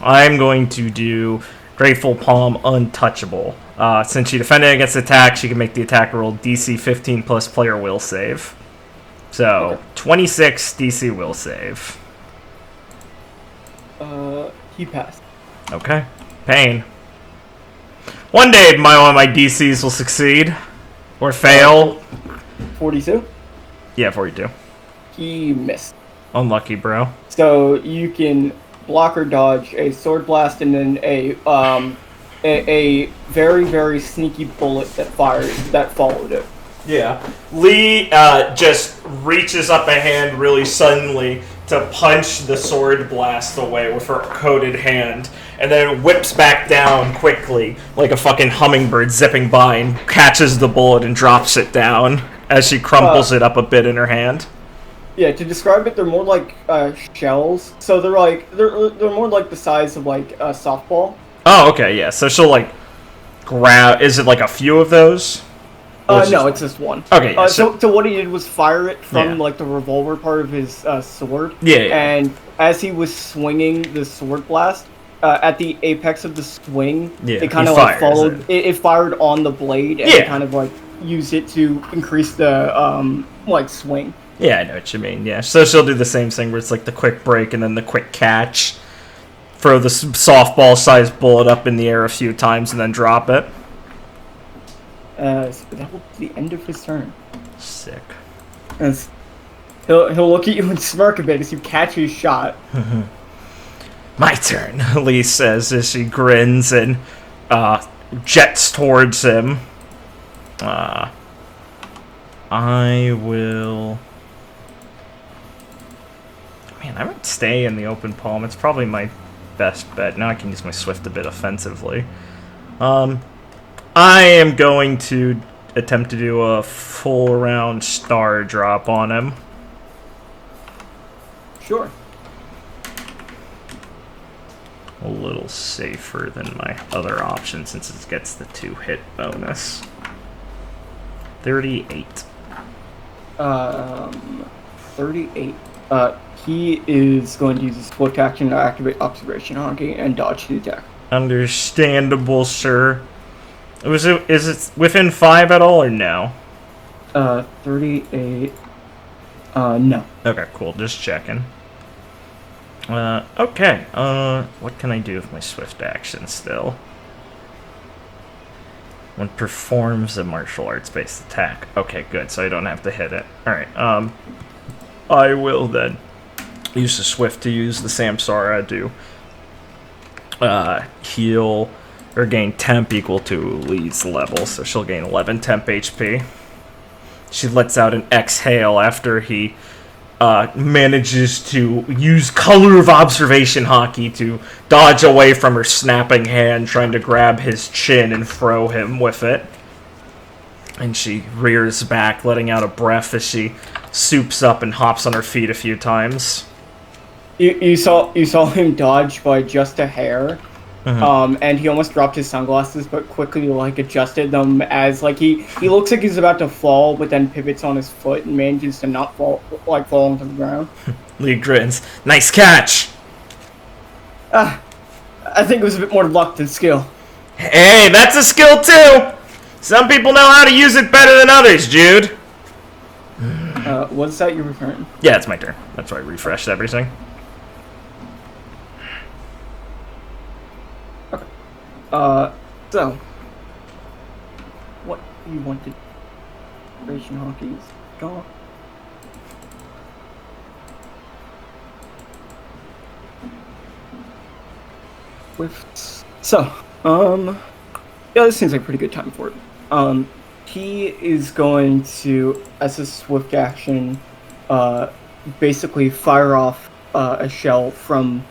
I'm going to do Grateful Palm Untouchable. Since she defended against attack, she can make the attack roll DC 15 plus player will save. So, Okay. 26 DC will save. He passed. Okay. Pain. One day, one of my DCs will succeed. Or fail. 42. Yeah, 42. He missed. Unlucky, bro. So you can block or dodge a sword blast and then a very, very sneaky bullet that followed it. Yeah. Lee just reaches up a hand really suddenly to punch the sword blast away with her coated hand, and then whips back down quickly like a fucking hummingbird zipping by and catches the bullet and drops it down as she crumples it up a bit in her hand. Yeah, to describe it, they're more like shells. So they're more like the size of like a softball. Oh, okay, yeah. So she'll like grab. Is it like a few of those? No, it's just one. Okay, yeah, so what he did was fire it from Yeah. like the revolver part of his sword. Yeah, yeah. And as he was swinging the sword blast, at the apex of the swing, Yeah, it kind he of like fires followed. It fired on the blade and Yeah. kind of like used it to increase the like swing. Yeah, I know what you mean, yeah. So she'll do the same thing where it's like the quick break and then the quick catch. Throw the softball-sized bullet up in the air a few times and then drop it. So that will be the end of his turn. Sick. As he'll look at you and smirk a bit as you catch his shot. My turn, Lee says as she grins and jets towards him. I will... Man, I might stay in the open palm. It's probably my best bet. Now I can use my swift a bit offensively. I am going to attempt to do a full round star drop on him. Sure. A little safer than my other option since it gets the 2-hit bonus. 38. 38. He is going to use his swift action to activate Observation Honky and dodge the attack. Understandable, sir. Is it within 5 at all or no? 38. No. Okay, cool. Just checking. Okay. What can I do with my swift action still? When performs a martial arts-based attack. Okay, good. So I don't have to hit it. Alright, I will then use the swift to use the Samsara to heal or gain temp equal to Lee's level. So she'll gain 11 temp HP. She lets out an exhale after he manages to use Color of Observation Hockey to dodge away from her snapping hand, trying to grab his chin and throw him with it. And she rears back, letting out a breath as she soups up and hops on her feet a few times. You saw him dodge by just a hair, and he almost dropped his sunglasses, but quickly like adjusted them as like he looks like he's about to fall, but then pivots on his foot and manages to not fall onto the ground. Lee grins. Nice catch. I think it was a bit more luck than skill. Hey, that's a skill too. Some people know how to use it better than others, Jude. Was that your return? Yeah, it's my turn. That's why I refreshed everything. So, what you wanted? Ration hockey's gone. Yeah, this seems like a pretty good time for it. He is going to, as a swift action, basically fire off a shell from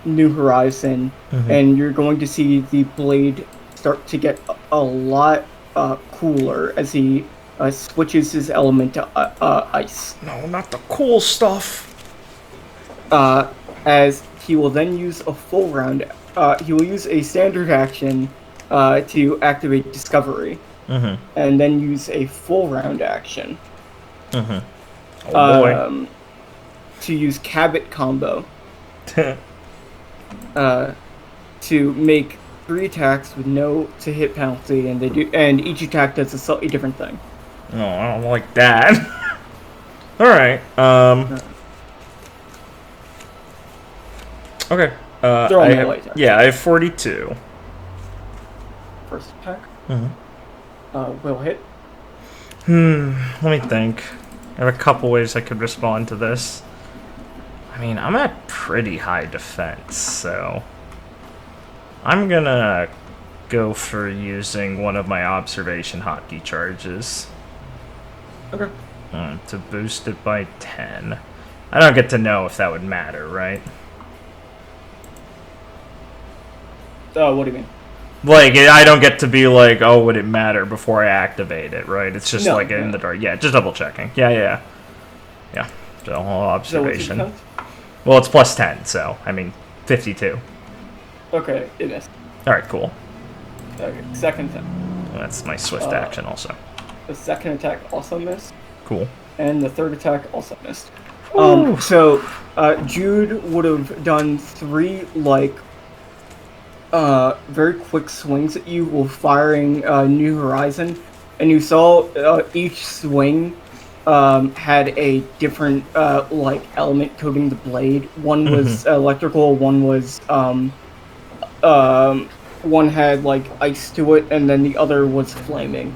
New Horizon, and you're going to see the blade start to get a lot cooler as he switches his element to ice. No, not the cool stuff. As he will then use a full round, he will use a standard action to activate Discovery, and then use a full round action Oh boy. to use Cabot Combo to make 3 attacks with no to hit penalty, and each attack does a slightly different thing. Oh, I don't like that. All right. Okay. They're all melee attacks. Yeah, I have 42. First attack will hit. Let me think. I have a couple ways I could respond to this. I mean, I'm at pretty high defense, so I'm gonna go for using one of my observation hotkey charges. Okay. To boost it by 10. I don't get to know if that would matter, right? What do you mean? Like, I don't get to be like, oh, would it matter before I activate it, right? It's just like in the dark. Yeah, just double checking. Yeah. So, observation. So what's your Well, it's plus 10, so, I mean, 52. Okay, it missed. Alright, cool. Okay, second attack. Well, that's my swift action also. The second attack also missed, Cool. and the third attack also missed. Ooh. So Jude would have done 3 very quick swings at you while firing New Horizon, and you saw each swing had a different element coating the blade. One was electrical, one was one had ice to it, and then the other was flaming.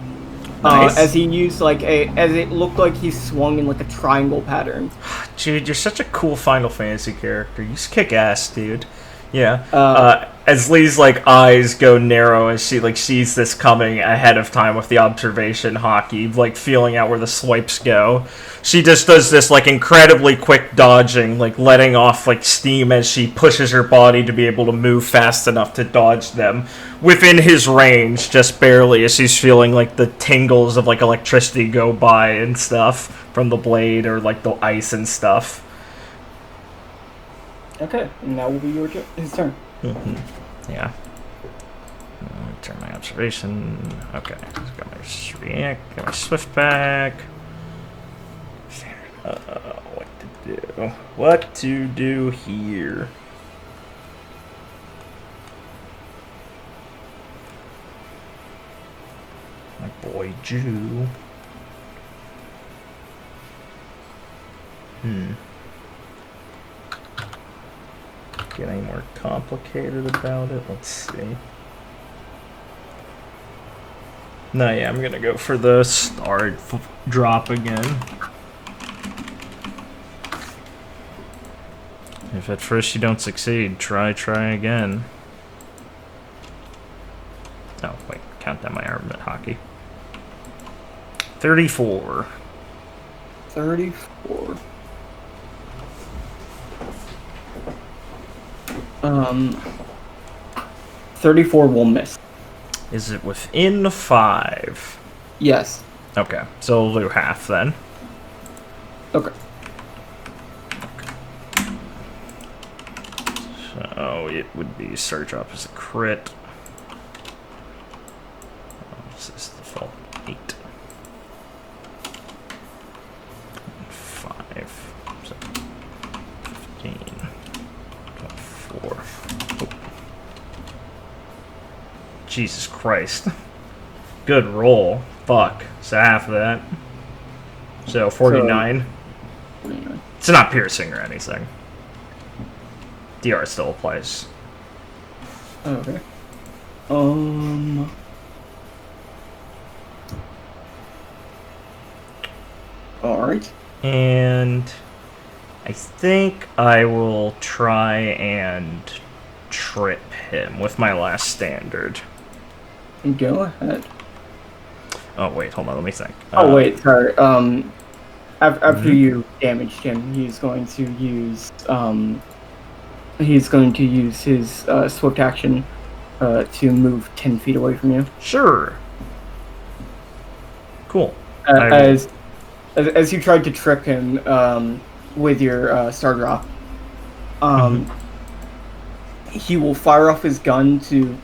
Nice. As he used as it looked like he swung in a triangle pattern. Jude, you're such a cool Final Fantasy character. You just kick ass, dude. Yeah. As Lee's eyes go narrow as she sees this coming ahead of time with the observation hockey, feeling out where the swipes go. She just does this incredibly quick dodging, letting off steam as she pushes her body to be able to move fast enough to dodge them within his range, just barely, as she's feeling the tingles of electricity go by and stuff from the blade or the ice and stuff. Okay, and that will be his turn. Yeah. Turn my observation. Okay. Got my react. Got my swift back. What to do? What to do here? My boy Jew. Get any more complicated about it? Let's see. No, yeah, I'm gonna go for the star drop again. If at first you don't succeed, try again. Oh, wait, count down my armament hockey. 34. 34. 34 will miss. Is it within 5? Yes. Okay, so we'll do half then. Okay. So So it would be Surge Up as a crit. This is default 8. 5. 7, 15. 24. Oh. Jesus Christ. Good roll. Fuck. So half of that. So 49. It's not piercing or anything. DR still applies. Okay. Alright. And I think I will try and trip him with my last standard. Go ahead. Oh wait, hold on, let me think. Oh wait, sorry. After you damaged him, he's going to use his swift action to move 10 feet away from you. Sure. Cool. As you tried to trip him with your star drop, he will fire off his gun to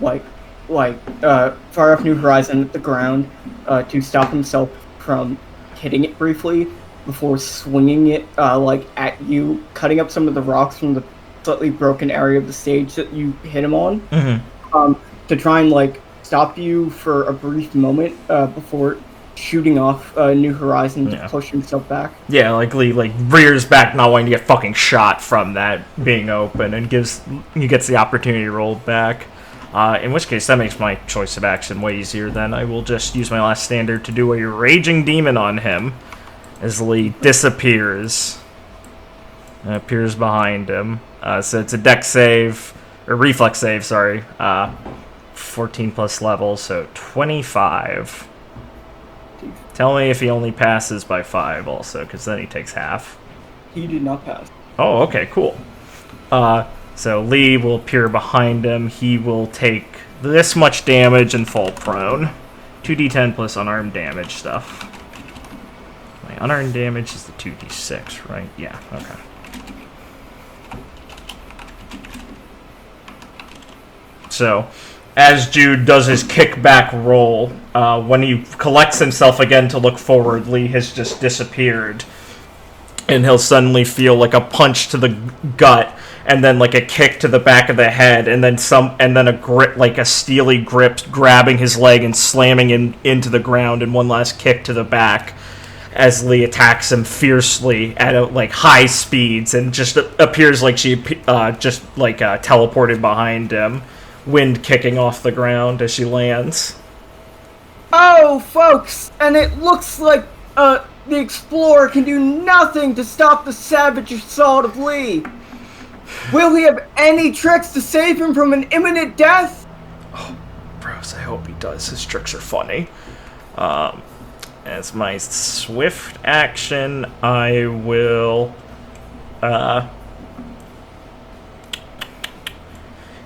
fire off New Horizon at the ground to stop himself from hitting it briefly before swinging it at you, cutting up some of the rocks from the slightly broken area of the stage that you hit him on, to try and stop you for a brief moment before shooting off New Horizon to push himself back. Yeah, Lee rears back, not wanting to get fucking shot from that being open, and gets the opportunity to roll back. In which case, that makes my choice of action way easier. Then I will just use my last standard to do a Raging Demon on him, as Lee disappears. Appears behind him. So it's a dex save, or reflex save, sorry. 14 plus level, so 25. Tell me if he only passes by 5 also, because then he takes half. He did not pass. Oh, okay, cool. So Lee will appear behind him. He will take this much damage and fall prone. 2d10 plus unarmed damage stuff. My unarmed damage is the 2d6, right? Yeah, okay. So, as Jude does his kickback roll, when he collects himself again to look forward, Lee has just disappeared. And he'll suddenly feel like a punch to the gut, and then a kick to the back of the head, and then a grip, a steely grip, grabbing his leg and slamming him into the ground, and one last kick to the back, as Lee attacks him fiercely at high speeds, and just appears like she teleported behind him, wind kicking off the ground as she lands. Oh, folks, and it looks like the Explorer can do nothing to stop the savage assault of Lee. Will he have any tricks to save him from an imminent death? Oh, bros, I hope he does. His tricks are funny. As my swift action, I will...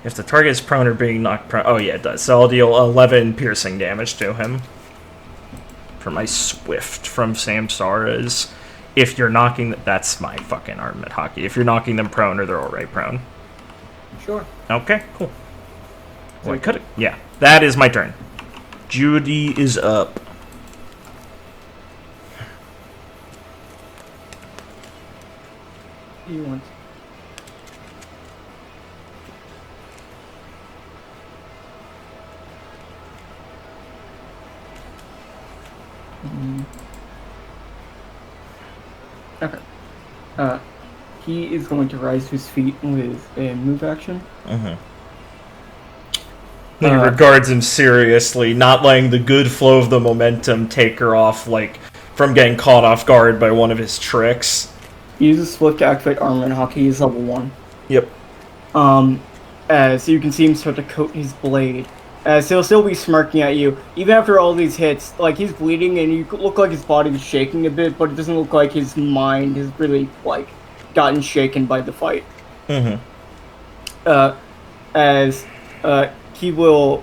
if the target is prone or being knocked prone... Oh, yeah, it does. So I'll deal 11 piercing damage to him. For my swift from Samsara's. If you're knocking... That's my fucking armament hockey. If you're knocking them prone, or they're already prone. Sure. Okay, cool. Well, I could... Yeah, that is my turn. Judy is up. You want... Okay. He is going to rise to his feet with a move action. He regards him seriously, not letting the good flow of the momentum take her off, from getting caught off guard by one of his tricks. He uses swift to activate armament hockey. He's level 1. Yep. So you can see him start to coat his blade. So he'll still be smirking at you, even after all these hits. He's bleeding, and you look like his body was shaking a bit, but it doesn't look like his mind has really, gotten shaken by the fight. As he will,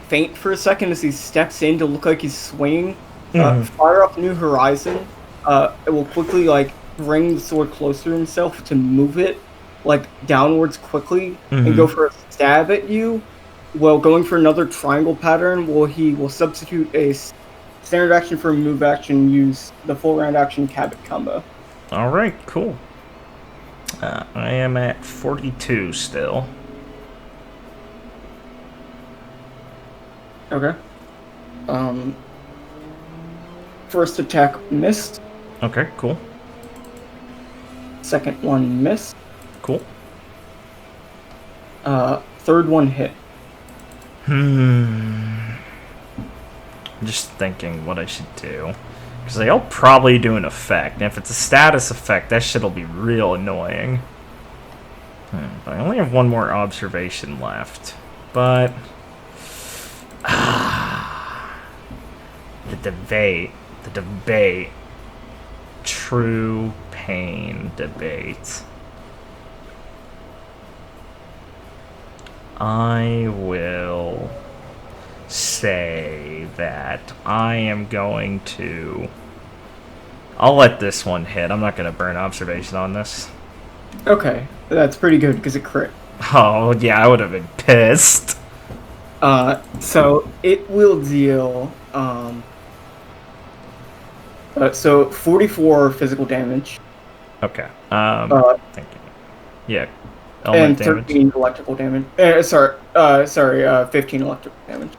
faint for a second as he steps in to look like he's swinging. Fire up New Horizon. It will quickly, bring the sword closer to himself to move it, like downwards quickly and go for a stab at you, while going for another triangle pattern. He will substitute a standard action for a move action, use the full round action Cabot combo. All right, cool. I am at 42 still. Okay. First attack missed. Okay, cool. Second one missed. Cool. Third one hit. I'm just thinking what I should do. Because they'll probably do an effect. And if it's a status effect, that shit'll be real annoying. But I only have one more observation left. But... The debate. True pain debate. I will say that I am going to... I'll let this one hit. I'm not going to burn observation on this. Okay, that's pretty good because it crit. Oh, yeah, I would have been pissed. So it will deal, so 44 physical damage. Okay. Thank you. Yeah. Element And damage. 13 electrical damage. 15 electrical damage.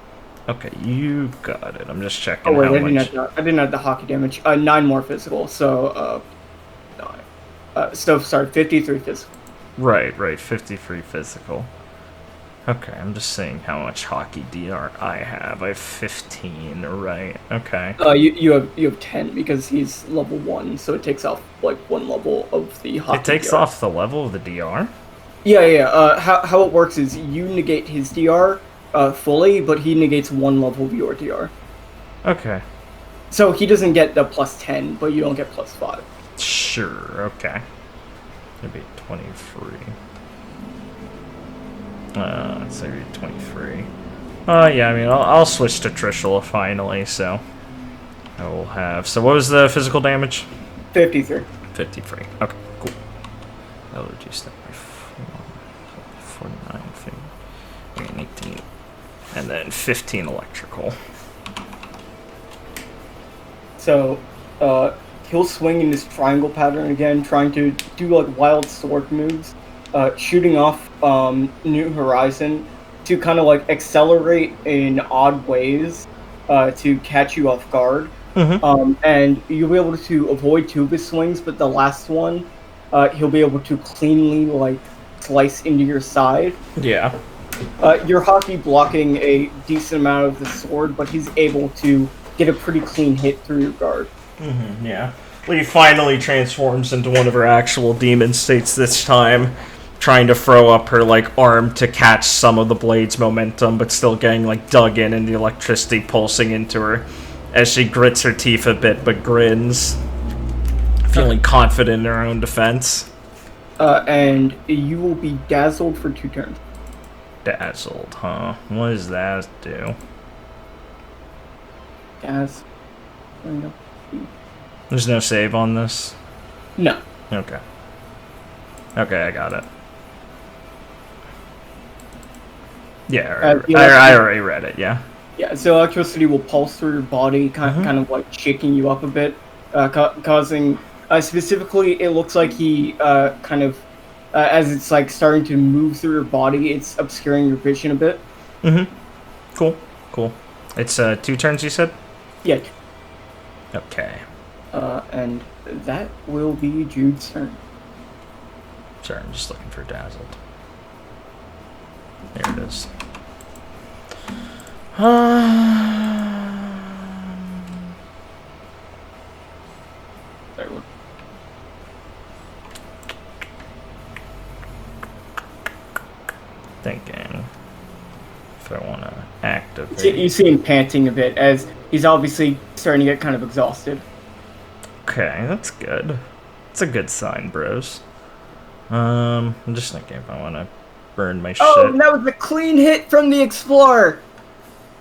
Okay, you got it. I'm just checking Oh wait, how I much. didn't have the hockey damage. 9 more physical, so 9. Sorry, 53 physical. Right, 53 physical. Okay, I'm just seeing how much hockey DR I have. I have 15, right? Okay. You have 10 because he's level 1, so it takes off like 1 level of the hockey. It takes DR. off the level of the DR? Yeah. How it works is you negate his DR fully, but he negates 1 level of your DR. Okay. So he doesn't get the plus 10, but you don't get plus 5. Sure, okay. It'd be 23. Let's say 23. Yeah, I mean, I'll switch to Trishula finally, so... I will have... So what was the physical damage? 53. 53. Okay, cool. That'll reduce that by 49, 18, and then 15 electrical. So, he'll swing in this triangle pattern again, trying to do like wild sword moves, shooting off New Horizon to kind of like accelerate in odd ways to catch you off guard. And you'll be able to avoid 2 of his swings, but the last one, he'll be able to cleanly like slice into your side. Yeah. Your hockey blocking a decent amount of the sword, but he's able to get a pretty clean hit through your guard. Yeah. Lee finally transforms into one of her actual demon states this time, trying to throw up her, like, arm to catch some of the blade's momentum, but still getting, like, dug in and the electricity pulsing into her as she grits her teeth a bit, but grins, feeling confident in her own defense. And you will be dazzled for 2 turns. Dazzled, huh? What does that do? Dazz. There's no save on this? No. Okay. Okay, I got it. Yeah, I already read it, yeah. Yeah, so electricity will pulse through your body, kind of like shaking you up a bit, causing... specifically, it looks like he kind of... as it's like starting to move through your body, it's obscuring your vision a bit. Cool. It's 2 turns, you said? Yeah. Okay. And that will be Jude's turn. Sorry, I'm just looking for Dazzled. There it is. Thinking if I want to activate. You see him panting a bit as he's obviously starting to get kind of exhausted. Okay, that's good. It's a good sign, bros. I'm just thinking if I want to burn my Oh, shit. that was a clean hit from the Explorer!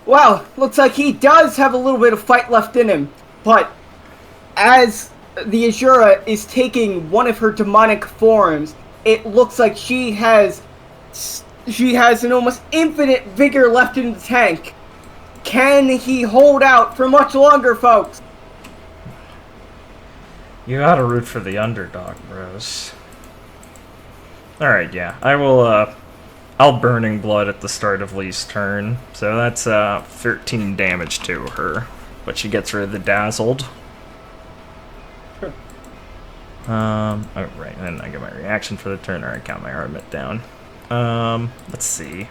Wow, looks like he does have a little bit of fight left in him. But as the Azura is taking one of her demonic forms it looks like she has an almost infinite vigor left in the tank. Can he hold out for much longer, folks? You gotta root for the underdog, bros. Alright, yeah. I will, I'll Burning Blood at the start of Lee's turn. So that's, 13 damage to her. But she gets rid of the Dazzled. Sure. Oh, right, and I get my reaction for the turn, or I count my armament down. Let's see.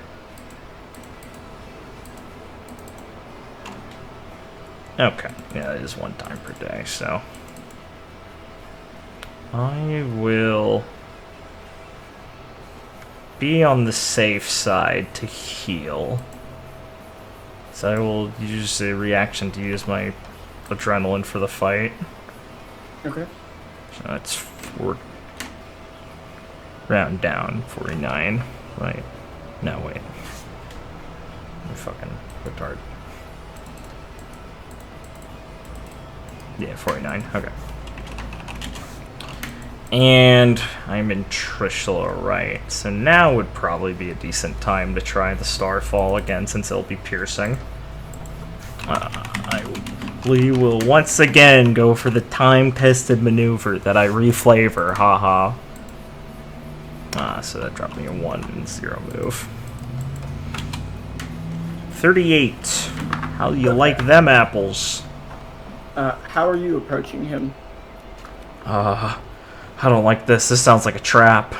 Okay, yeah, it is 1 time per day, so... I will be on the safe side to heal. So I will use a reaction to use my adrenaline for the fight. Okay. So that's 4. Round down, 49. Right. No, wait. I'm fucking retarded. Yeah, 49. Okay. And I'm in Trishula, right? So now would probably be a decent time to try the Starfall again, since it'll be piercing. We will once again go for the time-tested maneuver that I reflavor, haha. So that dropped me a 1 and 0 move. 38. How do you like them apples? How are you approaching him? I don't like this. This sounds like a trap.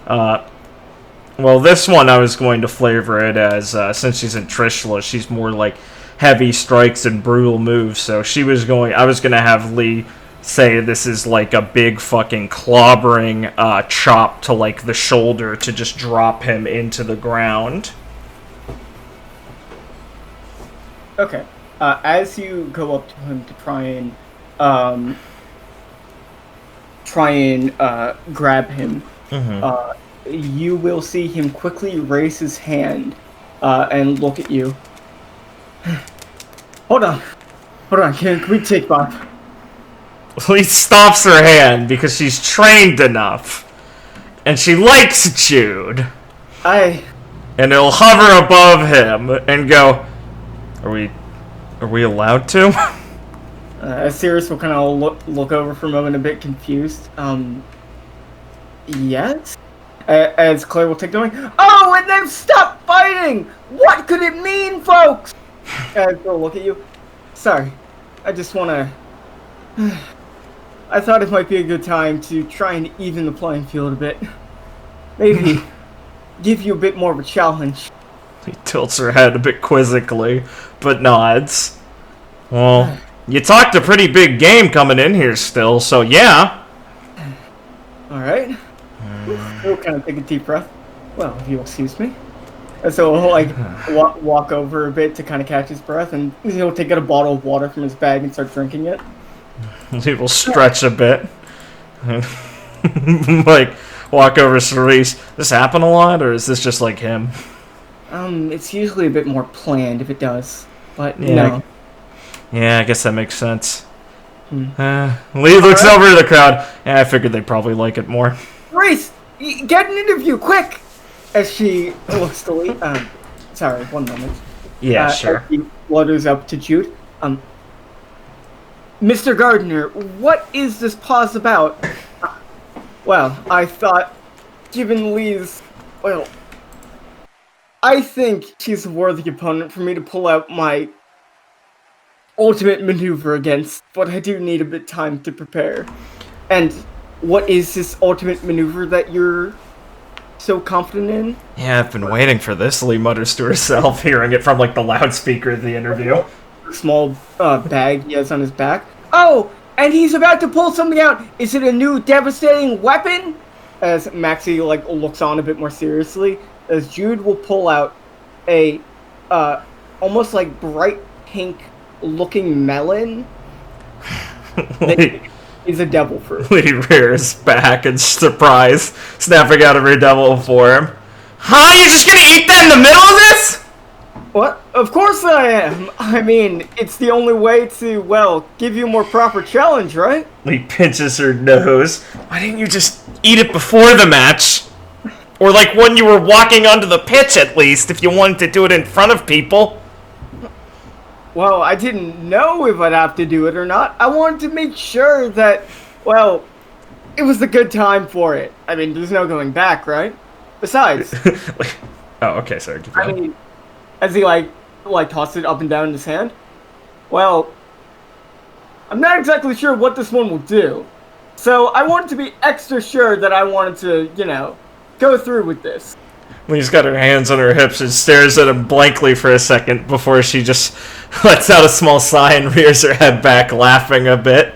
Well, this one I was going to flavor it as, since she's in Trishula, she's more like heavy strikes and brutal moves, so I was going to have Lee say this is like a big fucking clobbering chop to like the shoulder to just drop him into the ground. Okay. As you go up to him to try and grab him, you will see him quickly raise his hand and look at you. Hold on, can we take Bob? Lee stops her hand because she's trained enough. And she likes Jude. And it'll hover above him and go, Are we allowed to? Sirius will kind of look over for a moment, a bit confused. Yes? As Claire will take going, oh, and then stop fighting! What could it mean, folks? As they'll look at you. Sorry, I just want to... I thought it might be a good time to try and even the playing field a bit. Maybe give you a bit more of a challenge. He tilts her head a bit quizzically, but nods. Well, you talked a pretty big game coming in here still, so yeah. Alright. We'll kind of take a deep breath. Well, if you'll excuse me. And so he'll like walk over a bit to kind of catch his breath, and he'll take out a bottle of water from his bag and start drinking it. He will stretch a bit. Like, walk over to Cerise. This happen a lot, or is this just like him? It's usually a bit more planned if it does, but yeah. no. Yeah, I guess that makes sense. Lee looks over to the crowd. Yeah, I figured they'd probably like it more. Cerise, get an interview, quick! As she looks to Lee. Sorry, 1 moment. Yeah, sure. As he flutters up to Jude. Mr. Gardner, what is this pause about? Well, I thought, given Lee's... Well, I think she's a worthy opponent for me to pull out my ultimate maneuver against, but I do need a bit of time to prepare. And what is this ultimate maneuver that you're so confident in? Yeah, I've been waiting for this, Lee mutters to herself, hearing it from like the loudspeaker of the interview. Small bag he has on his back. Oh, and he's about to pull something out. Is it a new devastating weapon? As Maxie like looks on a bit more seriously, as Jude will pull out a almost like bright pink looking melon. Is a devil fruit. Lee rears back in surprise, snapping out of her devil form. Huh? You're just gonna eat that in the middle of this? What? Of course I am. I mean, it's the only way to, well, give you a more proper challenge, right? Lee pinches her nose. Why didn't you just eat it before the match. Or like when you were walking onto the pitch at least, if you wanted to do it in front of people. Well, I didn't know if I'd have to do it or not. I wanted to make sure that, well, it was a good time for it. I mean, there's no going back, right? Besides... Oh, okay, sorry. Keep I going. mean, as he, like tossed it up and down in his hand, well, I'm not exactly sure what this one will do. So I wanted to be extra sure that I wanted to, you know, go through with this. Lee's got her hands on her hips and stares at him blankly for a second before she just lets out a small sigh and rears her head back, laughing a bit.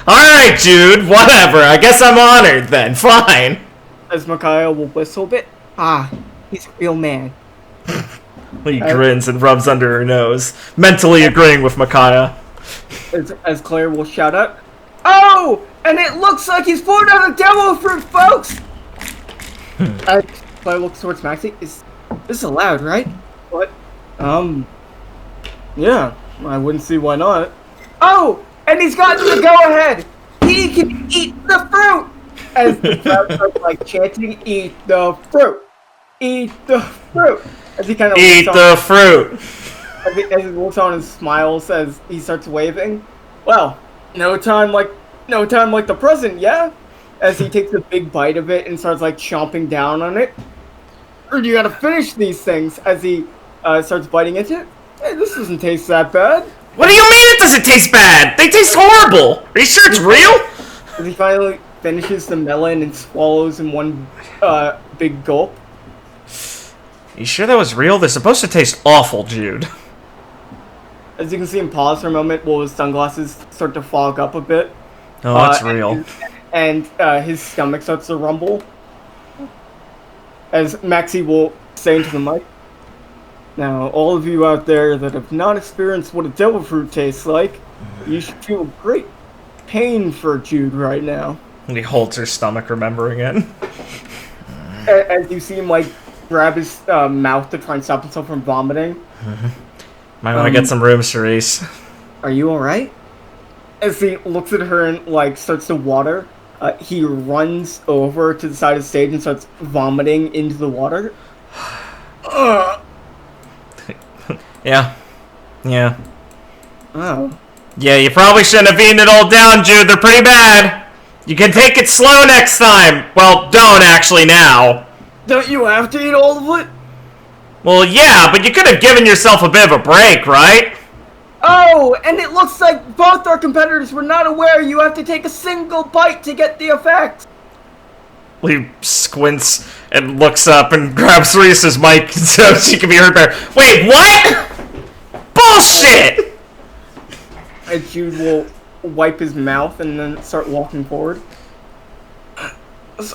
Alright, Jude, whatever. I guess I'm honored then. Fine. As Micaiah will whistle a bit. Ah, he's a real man. Lee grins and rubs under her nose, mentally agreeing with Micaiah. As Claire will shout out, "Oh! And it looks like he's poured out a devil fruit, folks!" Claire looks towards Maxie. Is this allowed, right? What? Yeah, I wouldn't see why not. Oh! And he's got the go-ahead! He can eat the fruit! As the crowd starts, like, chanting, "Eat the fruit! Eat the fruit!" As he kind of Eat the fruit! As he looks on and smiles as he starts waving. Well, no time like the present, yeah? As he takes a big bite of it and starts like chomping down on it. Or you gotta finish these things as he starts biting into it. Hey, this doesn't taste that bad. What do you mean it doesn't taste bad? They taste horrible! Are you sure it's real? As he finally finishes the melon and swallows in one big gulp. You sure that was real? They're supposed to taste awful, Jude. As you can see him pause for a moment while his sunglasses start to fog up a bit. Oh, that's real. And his stomach starts to rumble. As Maxie will say into the mic, "Now, all of you out there that have not experienced what a devil fruit tastes like, you should feel great pain for Jude right now." And he holds her stomach, remembering it. As you see him, like, grab his mouth to try and stop himself from vomiting. Might want to get some room, Cerise. "Are you alright?" As he looks at her and, like, starts to water, he runs over to the side of the stage and starts vomiting into the water. Yeah. Oh. Yeah, you probably shouldn't have eaten it all down, Jude. They're pretty bad. You can take it slow next time. Well, don't actually now. Don't you have to eat all of it? Well, yeah, but you could have given yourself a bit of a break, right? Oh, and it looks like both our competitors were not aware you have to take a single bite to get the effect. Lee squints and looks up and grabs Cerise's mic so she can be heard better. Wait, what? Bullshit! And Jude will wipe his mouth and then start walking forward.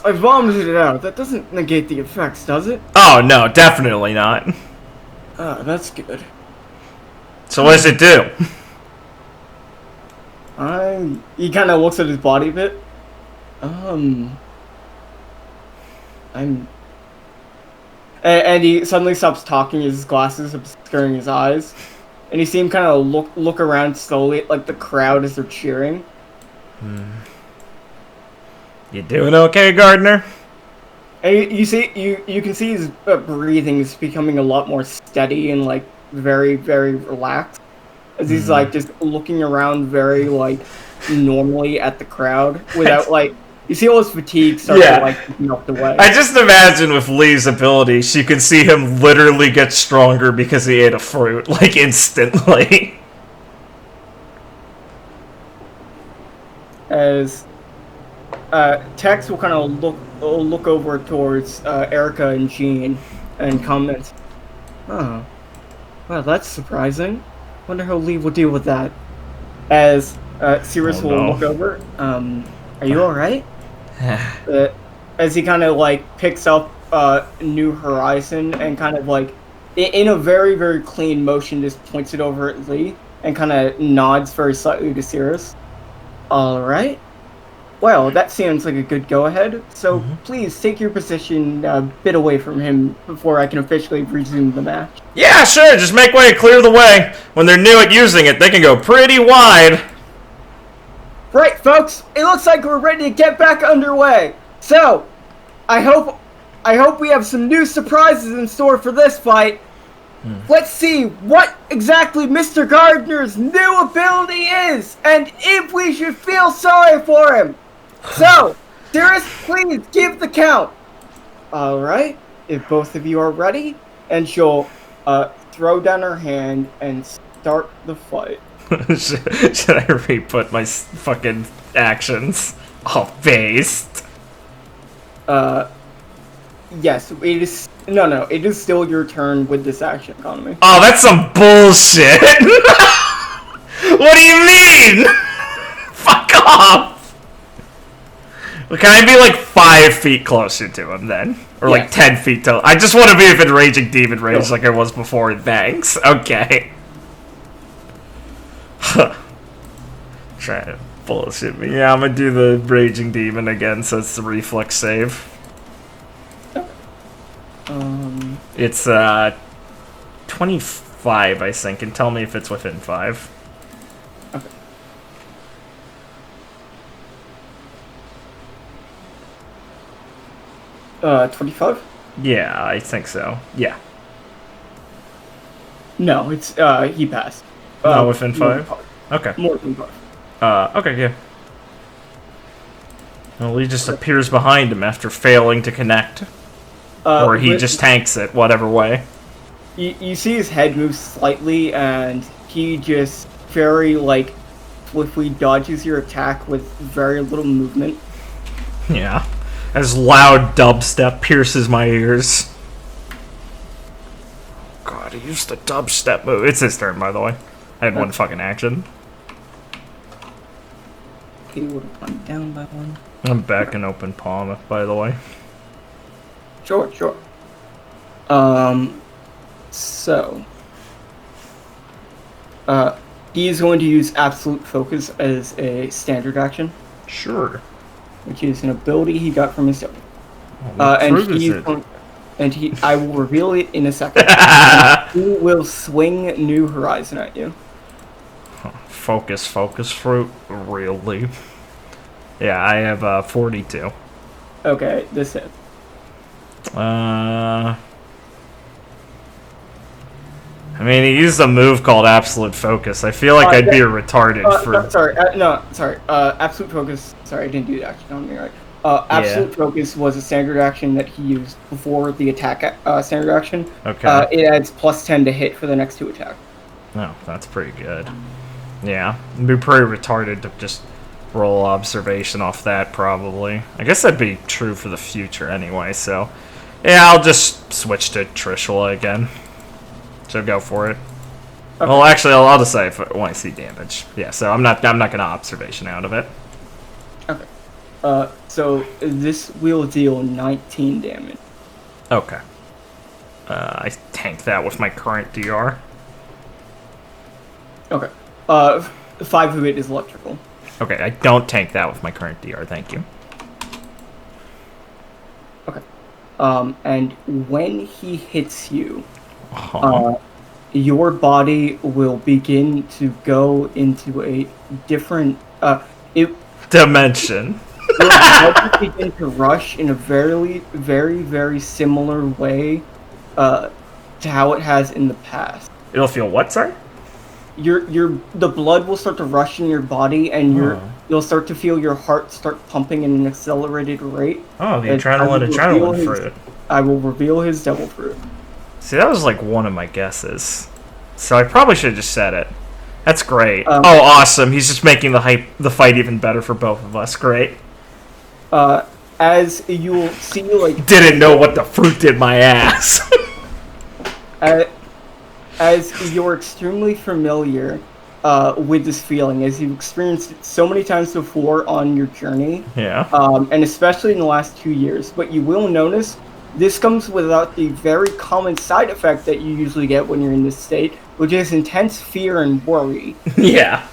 I vomited it out. That doesn't negate the effects, does it? Oh, no, definitely not. Ah, that's good. So what does it do? He kind of looks at his body a bit. And he suddenly stops talking, his glasses obscuring his eyes. And you see him kind of look around slowly at, like, the crowd as they're cheering. You doing okay, Gardner? And you can see his breathing is becoming a lot more steady and, like, very, very relaxed. As he's, like, just looking around very, like, normally at the crowd without, like... You see all his fatigue start to, like, melt away. I just imagine with Lee's ability, she could see him literally get stronger because he ate a fruit, like, instantly. As Tex will kind of look over towards Erica and Jean and comment, "Oh, well, that's surprising. Wonder how Lee will deal with that." As Cirrus will look over, "Are you alright?" As he kind of, like, picks up New Horizon and kind of, like, in a very, very clean motion, just points it over at Lee and kind of nods very slightly to Cirrus. "Alright. Well, that seems like a good go-ahead, so please take your position a bit away from him before I can officially resume the match." Yeah, sure, just make way, clear the way. When they're new at using it, they can go pretty wide. Right, folks, it looks like we're ready to get back underway. So, I hope we have some new surprises in store for this fight. Let's see what exactly Mr. Gardner's new ability is, and if we should feel sorry for him. So, Dearest, please give the count. Alright, if both of you are ready, and she'll throw down her hand and start the fight. Should I re-put my fucking actions? Oh, based. Yes, it is. No, it is still your turn with this action economy. Oh, that's some bullshit! What do you mean? Fuck off! Well, can I be like 5 feet closer to him then? Or like 10 feet to... I just want to be within Raging Demon range like I was before in Banks. Okay. Trying to bullshit me. Yeah, I'm gonna do the Raging Demon again, so it's the reflex save. It's 25, I think, and tell me if it's within 5. Okay. 25? Yeah, I think so. Yeah. No, it's he passed. No, within 5? Okay. More than 5. Okay, yeah. Well, he just appears behind him after failing to connect. Or he just tanks it, whatever way. You see his head move slightly, and he just very, like, swiftly dodges your attack with very little movement. Yeah. As loud dubstep pierces my ears. God, he used the dubstep move. It's his turn, by the way. I had one fucking action. He would have gone down by 1. I'm back in open palm, by the way. Sure. So, he is going to use Absolute Focus as a standard action. Sure. Which is an ability he got from his dog. I will reveal it in a second. He will swing New Horizon at you. Focus fruit, really? Yeah, I have 42. Okay, this hits. I mean, he used a move called Absolute Focus. I feel like I'd be retarded for... Absolute Focus... Sorry, I didn't do the action on me, right? Absolute Focus was a standard action that he used before the attack standard action. Okay. It adds +10 to hit for the next 2 attacks. Oh, that's pretty good. Yeah, I'd be pretty retarded to just roll observation off that, probably. I guess that'd be true for the future anyway, so... Yeah, I'll just switch to Trishula again. So go for it. Okay. Well, actually, I'll decide when I see damage. Yeah, so I'm not gonna observation out of it. Okay. So this will deal 19 damage. Okay. I tank that with my current DR. Okay. 5 of it is electrical. Okay, I don't tank that with my current DR. Thank you. Okay. And when he hits you, your body will begin to go into a different dimension. Your blood will begin to rush in a very, very, very similar way to how it has in the past. It'll feel what, sorry? The blood will start to rush in your body, and you'll start to feel your heart start pumping at an accelerated rate. Oh, the adrenaline fruit. I will reveal his devil fruit. See, that was like one of my guesses. So I probably should have just said it. That's great. Oh, awesome. He's just making the fight even better for both of us. Great. As you'll see, like... Didn't know what the fruit did my ass. As you're extremely familiar with this feeling, as you've experienced it so many times before on your journey. Yeah. And especially in the last 2 years. But you will notice this comes without the very common side effect that you usually get when you're in this state, which is intense fear and worry. Yeah.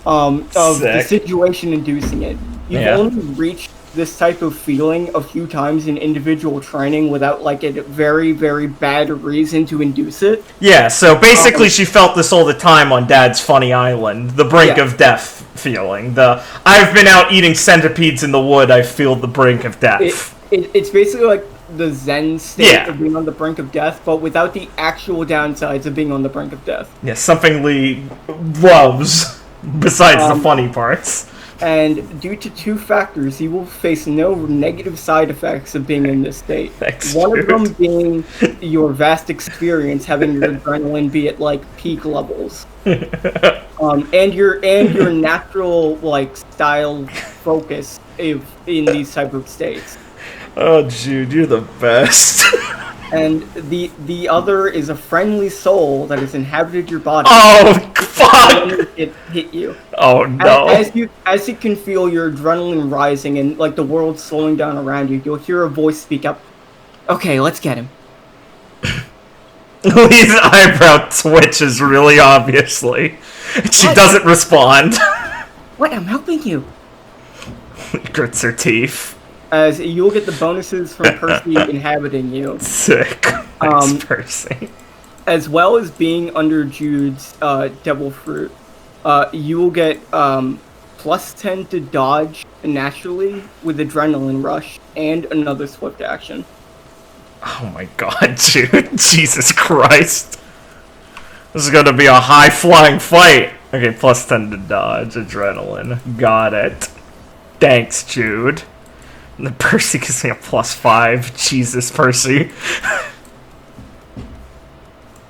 Of the situation inducing it. You've only reached this type of feeling a few times in individual training without like a very, very bad reason to induce it. Yeah, so basically she felt this all the time on Dad's Funny Island, the brink of death feeling. The I've been out eating centipedes in the wood, I feel the brink of death. It's basically like the Zen state Yeah. of being on the brink of death, but without the actual downsides of being on the brink of death. Yeah, something Lee loves, besides the funny parts. And due to 2 factors, he will face no negative side effects of being in this state. Thanks, One dude. of them being your vast experience, having your adrenaline be at like peak levels, and your natural like style focus in these type of states. Oh, Jude, you're the best. And the other is a friendly soul that has inhabited your body. Oh, fuck! When it hit you. Oh, no. As you can feel your adrenaline rising and like the world slowing down around you, you'll hear a voice speak up. Okay, let's get him. Lee's eyebrow twitches really obviously. She What? doesn't respond. What? I'm helping you. Grits her teeth. As you'll get the bonuses from Percy inhabiting you, Sick. Thanks, Percy. as well as being under Jude's devil fruit. You will get +10 to dodge naturally with adrenaline rush and another swift action. Oh my god, Jude. Jesus Christ. This is gonna be a high-flying fight. Okay, +10 to dodge, adrenaline. Got it. Thanks, Jude. And the Percy gives me a +5. Jesus, Percy.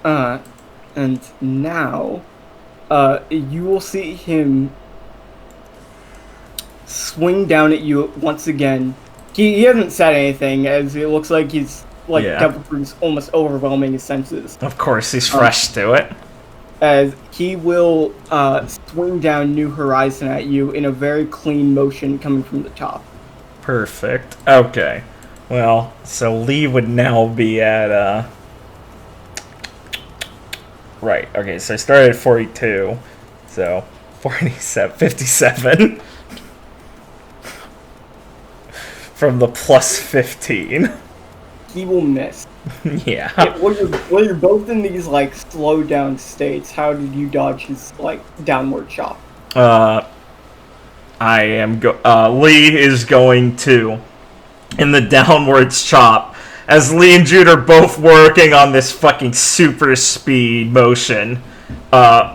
And now, you will see him swing down at you once again. He hasn't said anything, as it looks like he's, like, Yeah. devil fruit's almost overwhelming his senses. Of course, he's fresh to it. As he will, swing down New Horizon at you in a very clean motion coming from the top. Perfect. Okay. Well, so Lee would now be at, Right, okay, so I started at 42, so 47, 57. From the +15. He will miss. Yeah. When you're both in these, like, slow down states, how did you dodge his, like, downward chop? Lee is going to, in the downwards chop, as Lee and Jude are both working on this fucking super speed motion,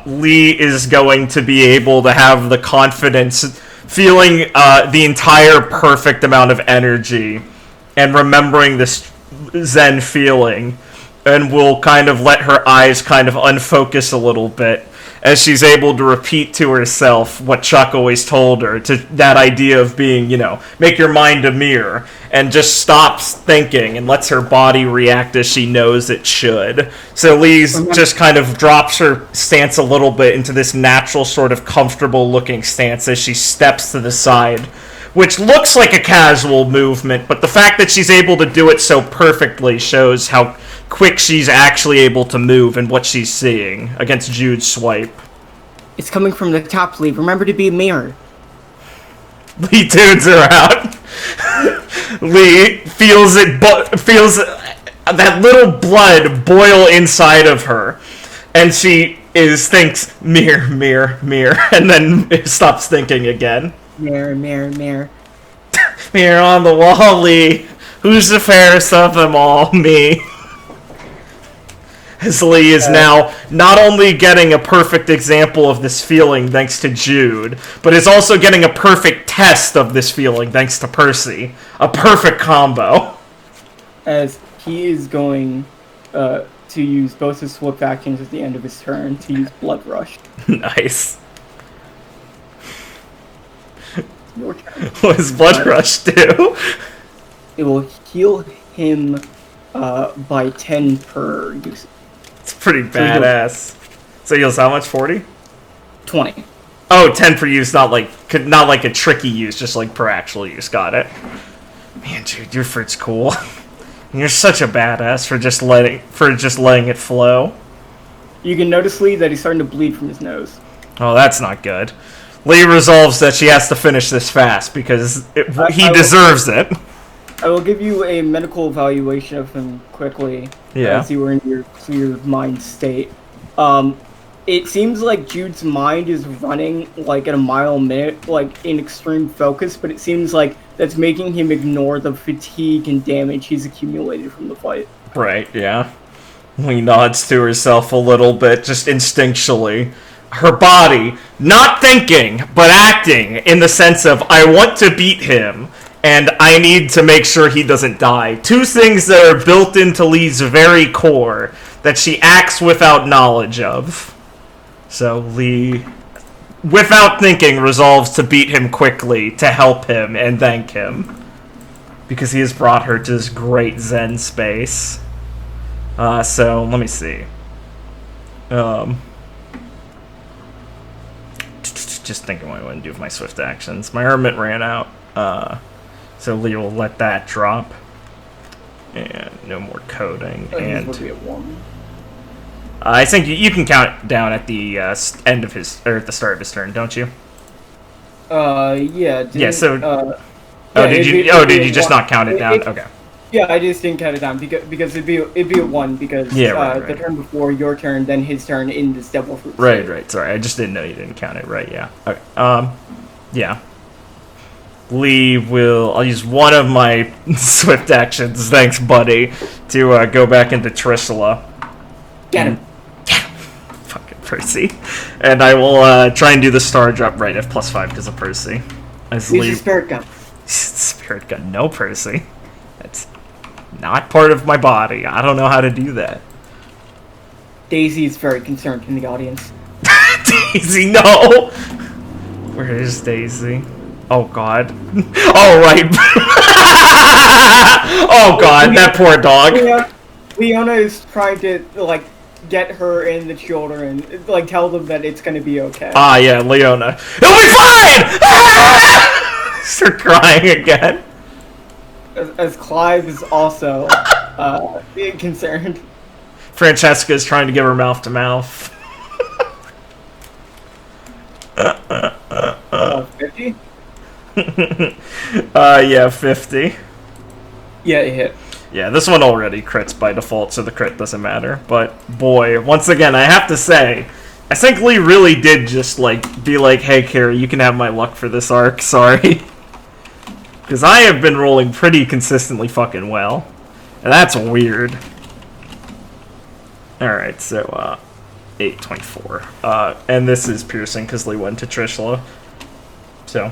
Lee is going to be able to have the confidence, feeling the entire perfect amount of energy, and remembering this Zen feeling, and will kind of let her eyes kind of unfocus a little bit, as she's able to repeat to herself what Chuck always told her, to that idea of being, make your mind a mirror, and just stops thinking and lets her body react as she knows it should. So Lee's just kind of drops her stance a little bit into this natural sort of comfortable looking stance as she steps to the side, which looks like a casual movement, but the fact that she's able to do it so perfectly shows how quick she's actually able to move and what she's seeing against Jude's swipe. It's coming from the top, Lee. Remember to be a mirror. Lee tunes her out. Lee feels that little blood boil inside of her, and she thinks mirror, mirror, mirror, and then stops thinking again. Mirror, mirror, mirror. Mirror on the wall, Lee. Who's the fairest of them all? Me. As Lee is now not only getting a perfect example of this feeling thanks to Jude, but is also getting a perfect test of this feeling thanks to Percy. A perfect combo. As he is going to use both his swift actions at the end of his turn to use Blood Rush. Nice. Your turn. What does Blood Rush do? It will heal him by 10 per use. It's pretty badass. So heals how much? 40? 20. Oh, 10 per use, not like a tricky use, just like per actual use. Got it. Man, Jude, your fruit's cool. You're such a badass for just letting it flow. You can notice, Lee, that he's starting to bleed from his nose. Oh, that's not good. Lee resolves that she has to finish this fast because he deserves it. I will give you a medical evaluation of him quickly. Yeah. As you were in your clear mind state. it seems like Jude's mind is running like at a mile a minute, like in extreme focus, but it seems like that's making him ignore the fatigue and damage he's accumulated from the fight. Right, yeah. Lee nods to herself a little bit, just instinctually. Her body, not thinking, but acting in the sense of, I want to beat him, and I need to make sure he doesn't die. Two things that are built into Lee's very core that she acts without knowledge of. So Lee, without thinking, resolves to beat him quickly, to help him and thank him. Because he has brought her to this great Zen space. So, let me see. Just thinking what I want to do with my swift actions. My hermit ran out. So Lee will let that drop. And no more coding. And I think you can count down at the end of his, or at the start of his turn, don't you? Yeah. Yeah. So. Did you just not count it down? Okay. Yeah, I just didn't count it down because it'd be at 1 because right. The turn before your turn, then his turn in this devil fruit. Right. Sorry, I just didn't know you didn't count it. Right? Yeah. Okay. Yeah. Lee will. I'll use one of my swift actions. Thanks, buddy. To go back into Trishula. Get him. Fucking Percy. And I will try and do the star drop right at +5 because of Percy. Use the spirit gun. Spirit gun. No, Percy. That's not part of my body. I don't know how to do that. Daisy is very concerned in the audience. Daisy, no! Where is Daisy? Oh, God. Oh, right. Oh, God, that poor dog. Leona is trying to, like, get her and the children, like, tell them that it's gonna be okay. Ah, yeah, Leona. It'll be fine! Start crying again. As Clive is also concerned. Francesca is trying to give her mouth to mouth. 50? Yeah, 50. Yeah, it hit. Yeah, this one already crits by default, so the crit doesn't matter. But, boy, once again, I have to say, I think Lee really did just, like, be like, hey, Carrie, you can have my luck for this arc, sorry. Because I have been rolling pretty consistently fucking well. And that's weird. Alright, so, 824. And this is piercing, because Lee went to Trishla. So,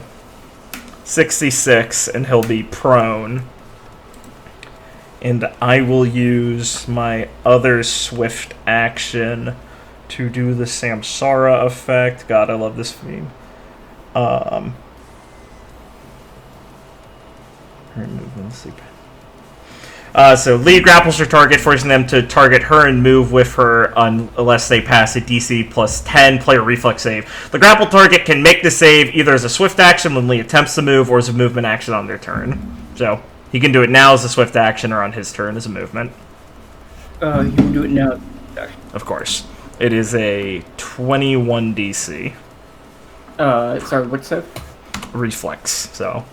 66, and he'll be prone. And I will use my other swift action to do the Samsara effect. God, I love this theme. So Lee grapples her target, forcing them to target her and move with her unless they pass a DC plus 10 player reflex save. The grapple target can make the save either as a swift action when Lee attempts to move or as a movement action on their turn. So he can do it now as a swift action or on his turn as a movement. He can do it now. Of course. It is a 21 DC. Sorry, what's that? Reflex, so.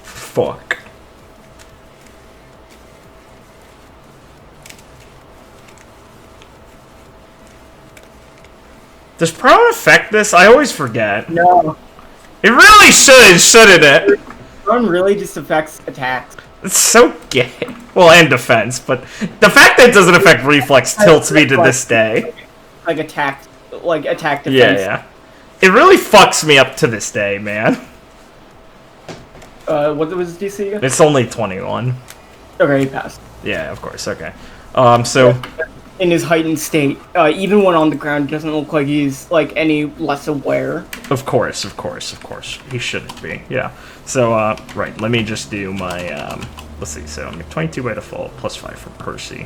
Fuck. Does prone affect this? I always forget. No. It really should, shouldn't it? Prone really just affects attacks. It's so gay. Well, and defense, but the fact that it doesn't affect reflex tilts me to this day. Like attack defense. Yeah. It really fucks me up to this day, man. What was DC again? It's only 21. Okay, he passed. Yeah, of course, okay. So... In his heightened state, even when on the ground, it doesn't look like he's, like, any less aware. Of course. He shouldn't be, yeah. So, right, let me just do my, let's see, so I'm 22 by default, plus 5 for Percy.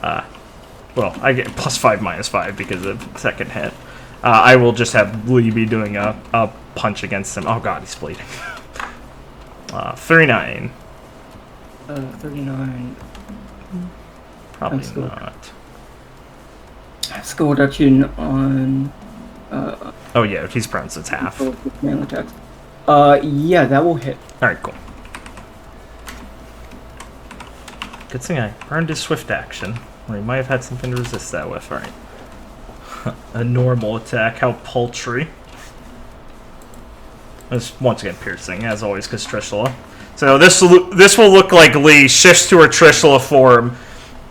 Well, I get plus 5 minus 5 because of second hit. I will just have Lee be doing a punch against him. Oh god, he's bleeding. 39. 39. Probably not. Skill reduction on... oh yeah, he's prone, so it's half. Yeah, that will hit. Alright, cool. Good thing I earned his swift action. Or he might have had something to resist that with, alright. A normal attack. How paltry. It's once again piercing, as always, because Trishula. So this will look like Lee shifts to her Trishula form,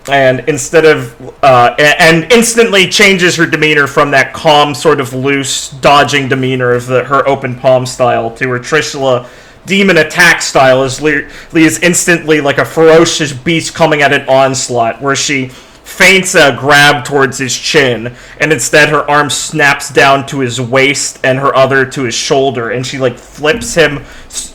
and instead of and instantly changes her demeanor from that calm, sort of loose, dodging demeanor of her open palm style to her Trishula demon attack style, as Lee is instantly like a ferocious beast coming at an onslaught, where she feints a grab towards his chin, and instead her arm snaps down to his waist and her other to his shoulder, and she like flips him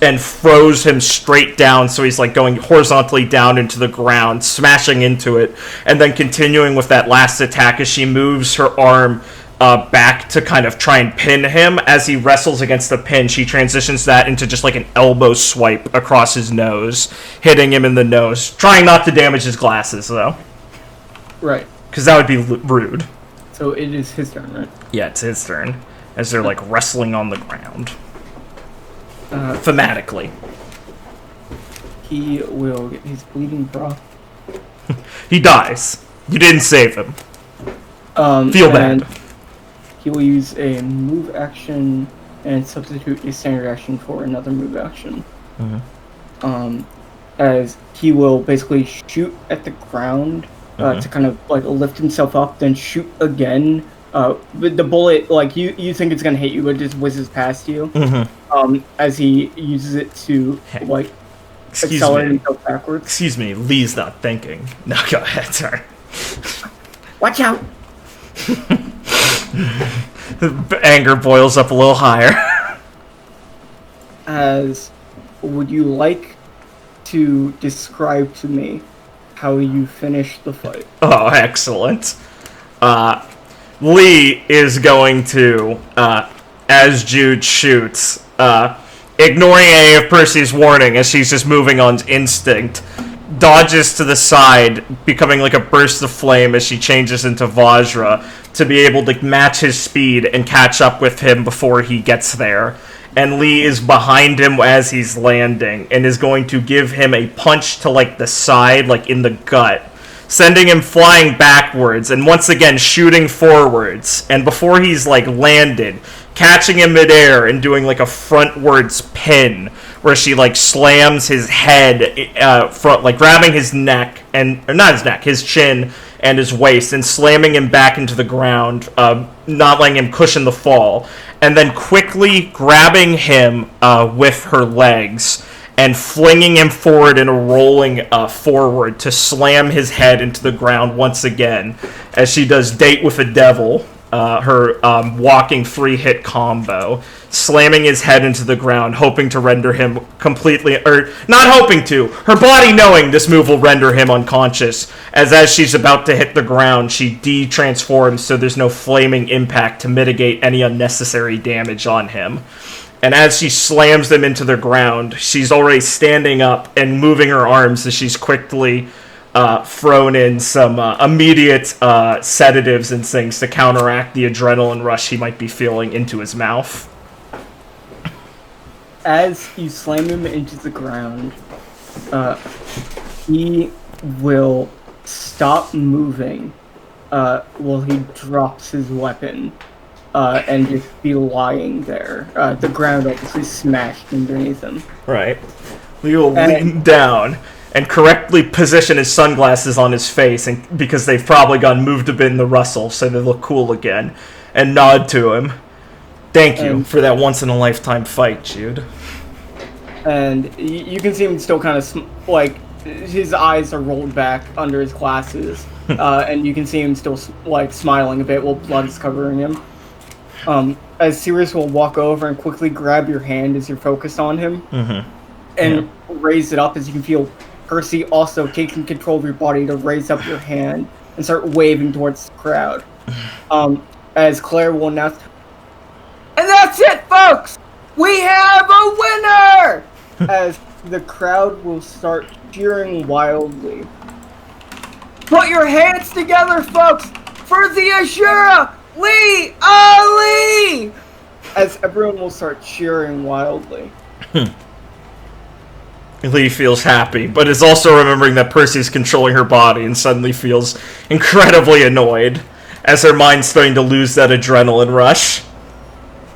and throws him straight down, so he's like going horizontally down into the ground, smashing into it, and then continuing with that last attack as she moves her arm back to kind of try and pin him. As he wrestles against the pin, she transitions that into just like an elbow swipe across his nose, hitting him in the nose, trying not to damage his glasses though. Right. Because that would be rude. So it is his turn, right? Yeah, it's his turn. As they're, like, wrestling on the ground. Thematically. He will get his bleeding broth. He dies. You didn't save him. Feel bad. He will use a move action and substitute a standard action for another move action. Mm-hmm. As he will basically shoot at the ground to kind of like lift himself up, then shoot again. With the bullet, like you think it's gonna hit you, but it just whizzes past you. Mm-hmm. As he uses it to like accelerate himself backwards. Excuse me, Lee's not thinking. No, go ahead, sorry. Watch out! Anger boils up a little higher. As would you like to describe to me how you finish the fight? Oh, excellent. Lee is going to, as Jude shoots, ignoring any of Percy's warning as she's just moving on instinct, dodges to the side, becoming like a burst of flame as she changes into Vajra to be able to match his speed and catch up with him before he gets there. And Lee is behind him as he's landing and is going to give him a punch to like the side, like in the gut, sending him flying backwards and once again shooting forwards. And before he's like landed, catching him midair and doing like a frontwards pin where she like slams his head front, like grabbing his neck and or not his neck, his chin and his waist, and slamming him back into the ground, not letting him cushion the fall, and then quickly grabbing him with her legs and flinging him forward in a rolling forward to slam his head into the ground once again, as she does Date with a Devil, her walking 3-hit combo, slamming his head into the ground, hoping to render him completely, or not hoping to, her body knowing this move will render him unconscious, as she's about to hit the ground, she de-transforms so there's no flaming impact to mitigate any unnecessary damage on him. And as she slams them into the ground, she's already standing up and moving her arms as she's quickly thrown in some immediate sedatives and things to counteract the adrenaline rush he might be feeling into his mouth. As you slam him into the ground, he will stop moving while he drops his weapon and just be lying there. The ground obviously smashed underneath him. Right. We will lean down and correctly position his sunglasses on his face, and because they've probably gotten moved a bit in the rustle so they look cool again, and nod to him. Thank you for that once-in-a-lifetime fight, Jude. And you can see him still kind of, like, his eyes are rolled back under his glasses, and you can see him still, like, smiling a bit while blood is covering him. As Sirius will walk over and quickly grab your hand as you're focused on him, and raise it up as you can feel Percy also taking control of your body to raise up your hand and start waving towards the crowd. As Claire will announce, and that's it, folks! We have a winner! As the crowd will start cheering wildly. Put your hands together, folks, for the Ashura Lee Ali! As everyone will start cheering wildly. Lee feels happy, but is also remembering that Percy's controlling her body and suddenly feels incredibly annoyed as her mind's starting to lose that adrenaline rush.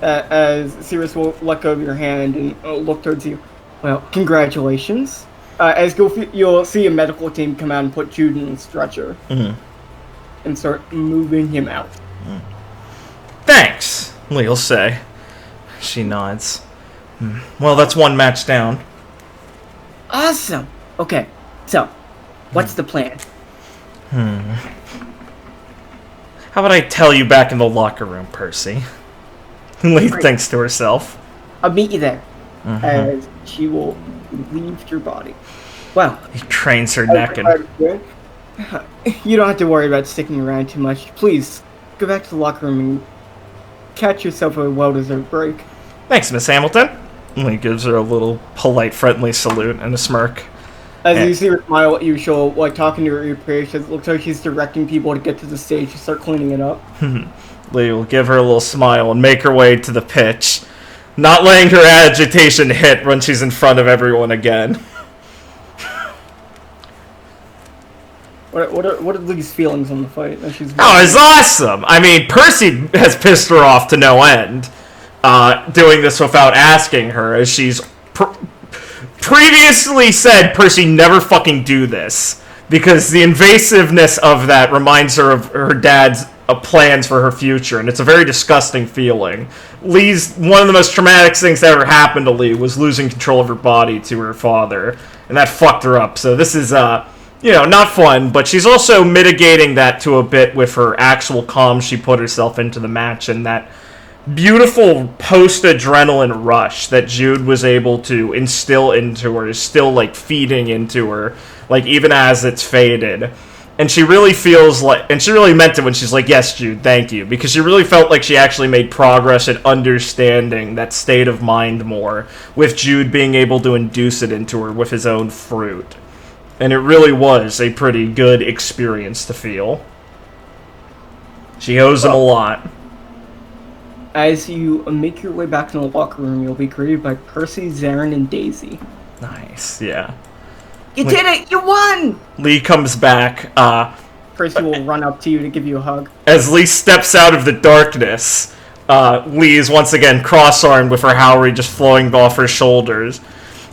As Sirius will let go of your hand and look towards you. Well, congratulations. As you'll see a medical team come out and put Jude in a stretcher. And start moving him out. Thanks, Lee'll say. She nods. Well, that's one match down. Awesome! Okay, so, what's the plan? How about I tell you back in the locker room, Percy? Lee thinks to herself. I'll meet you there. As she will leave your body. Well, He cranes her neck and... You don't have to worry about sticking around too much. Please, go back to the locker room and catch yourself a well-deserved break. Thanks, Miss Hamilton. Lee gives her a little polite, friendly salute and a smirk. As you see her smile at you, she'll, talking to her earpiece. It looks like she's directing people to get to the stage to start cleaning it up. Lee will give her a little smile and make her way to the pitch, not letting her agitation hit when she's in front of everyone again. What are Lee's feelings on the fight? That she's Oh, it's awesome! I mean, Percy has pissed her off to no end, doing this without asking her, as she's previously said Percy never fucking do this, because the invasiveness of that reminds her of her dad's plans for her future, and it's a very disgusting feeling. One of the most traumatic things that ever happened to Lee was losing control of her body to her father, and that fucked her up, so this is, not fun, but she's also mitigating that to a bit with her actual calm she put herself into the match, and that beautiful post-adrenaline rush that Jude was able to instill into her is still, feeding into her, even as it's faded. And she really feels and she really meant it when she's like, yes, Jude, thank you, because she really felt like she actually made progress in understanding that state of mind more, with Jude being able to induce it into her with his own fruit. And it really was a pretty good experience to feel. She owes him a lot. As you make your way back to the locker room, you'll be greeted by Percy, Zarin, and Daisy. Nice, yeah. You did it! You won! Lee comes back. Percy will run up to you to give you a hug. As Lee steps out of the darkness, Lee is once again cross-armed with her Howry just flowing off her shoulders.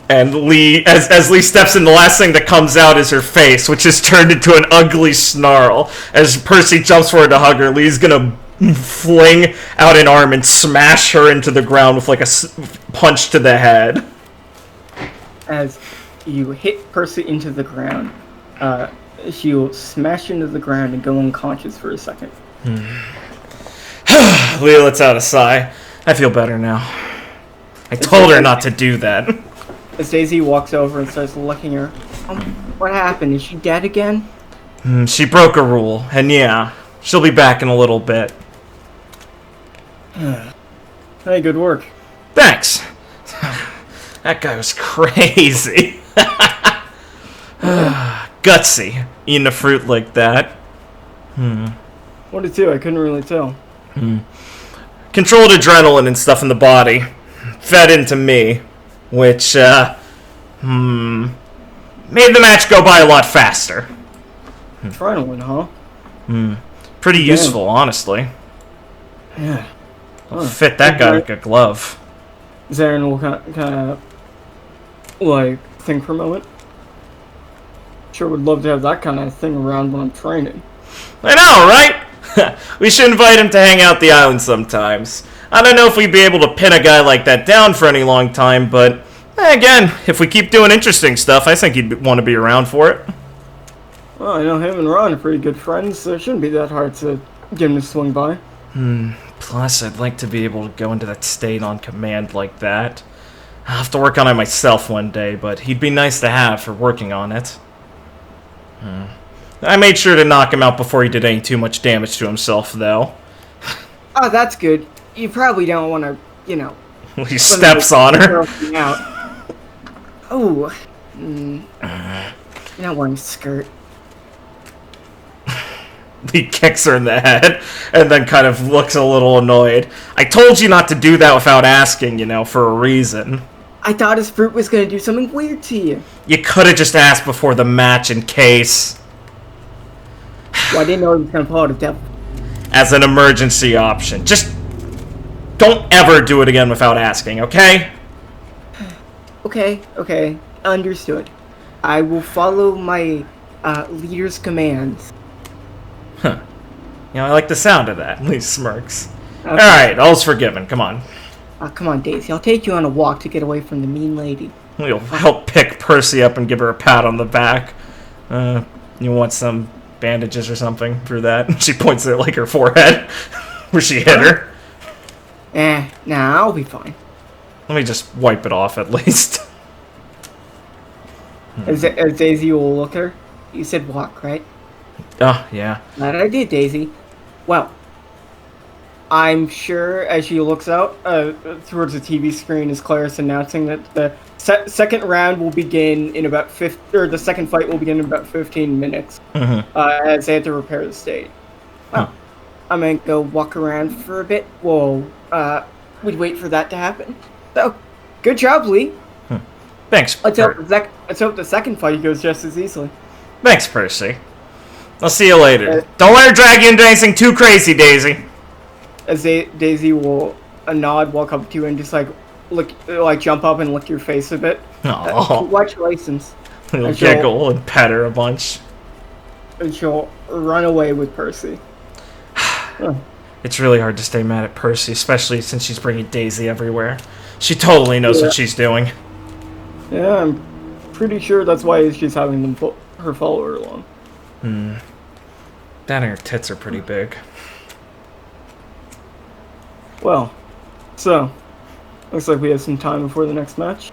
And Lee, as Lee steps in, the last thing that comes out is her face, which is turned into an ugly snarl. As Percy jumps forward to hug her, Lee's gonna fling out an arm and smash her into the ground with a punch to the head. As you hit Percy into the ground, she'll smash into the ground and go unconscious for a second. Lee lets out a sigh. I feel better now. I told her not to do that. As Daisy walks over and starts licking her. What happened? Is she dead again? She broke a rule, and yeah, she'll be back in a little bit. Hey, good work. Thanks. That guy was crazy. Gutsy, eating a fruit like that. What did it do? I couldn't really tell. Controlled adrenaline and stuff in the body. Fed into me. Which, made the match go by a lot faster. Adrenaline, huh? Pretty useful, honestly. Yeah. I'll fit that guy like a glove. Zarin will kind of, think for a moment. Sure would love to have that kind of thing around when I'm training. I know, right? We should invite him to hang out the island sometimes. I don't know if we'd be able to pin a guy like that down for any long time, but again, if we keep doing interesting stuff, I think he'd want to be around for it. Well, I know him and Ron are pretty good friends, so it shouldn't be that hard to get him to swing by. Plus, I'd like to be able to go into that state on command like that. I'll have to work on it myself one day, but he'd be nice to have for working on it. I made sure to knock him out before he did any too much damage to himself, though. Oh, that's good. You probably don't want to, He steps on her. Oh. You're not wearing a skirt. He kicks her in the head, and then kind of looks a little annoyed. I told you not to do that without asking, for a reason. I thought his fruit was going to do something weird to you. You could have just asked before the match in case. Well, I didn't know he was going to pull out a devil. as an emergency option. Just don't ever do it again without asking, okay? Okay, understood. I will follow my leader's commands. Huh. You know, I like the sound of that. Lee smirks. Okay. Alright, all's forgiven. Come on. Come on, Daisy. I'll take you on a walk to get away from the mean lady. We'll help pick Percy up and give her a pat on the back. You want some bandages or something for that? She points at, like, her forehead where she hit her. Nah, I'll be fine. Let me just wipe it off at least. As Daisy will look at her, you said walk, right? Oh, yeah. That I did, Daisy. Well, I'm sure as she looks out towards the TV screen as Claire's announcing that the second round will begin in about the second fight will begin in about 15 minutes. As they have to repair the stage. Well, I'm gonna go walk around for a bit. We'd wait for that to happen. So, good job, Lee. Thanks. Let's hope the second fight goes just as easily. Thanks, Percy. I'll see you later. Don't let her drag you into anything too crazy, Daisy. As Daisy will nod, walk up to you, and just jump up and lick your face a bit. Congratulations. He'll giggle and pet her a bunch. And she'll run away with Percy. It's really hard to stay mad at Percy, especially since she's bringing Daisy everywhere. She totally knows what she's doing. Yeah, I'm pretty sure that's why she's having her follow her along. That and her tits are pretty big. Well, so, looks like we have some time before the next match.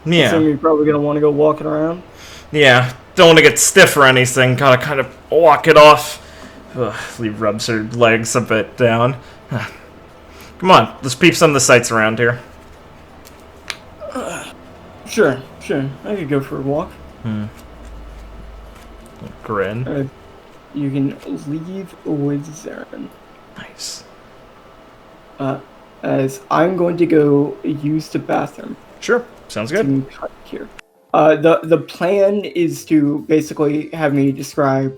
Yeah. So you're probably going to want to go walking around. Yeah, don't want to get stiff or anything. Gotta kind of walk it off. Lee rubs her legs a bit down. Come on, let's peep some of the sights around here. Sure. I could go for a walk. Grin. You can leave with Zarin. Nice. As I'm going to go use the bathroom. Sure, sounds good. Here. The plan is to basically have me describe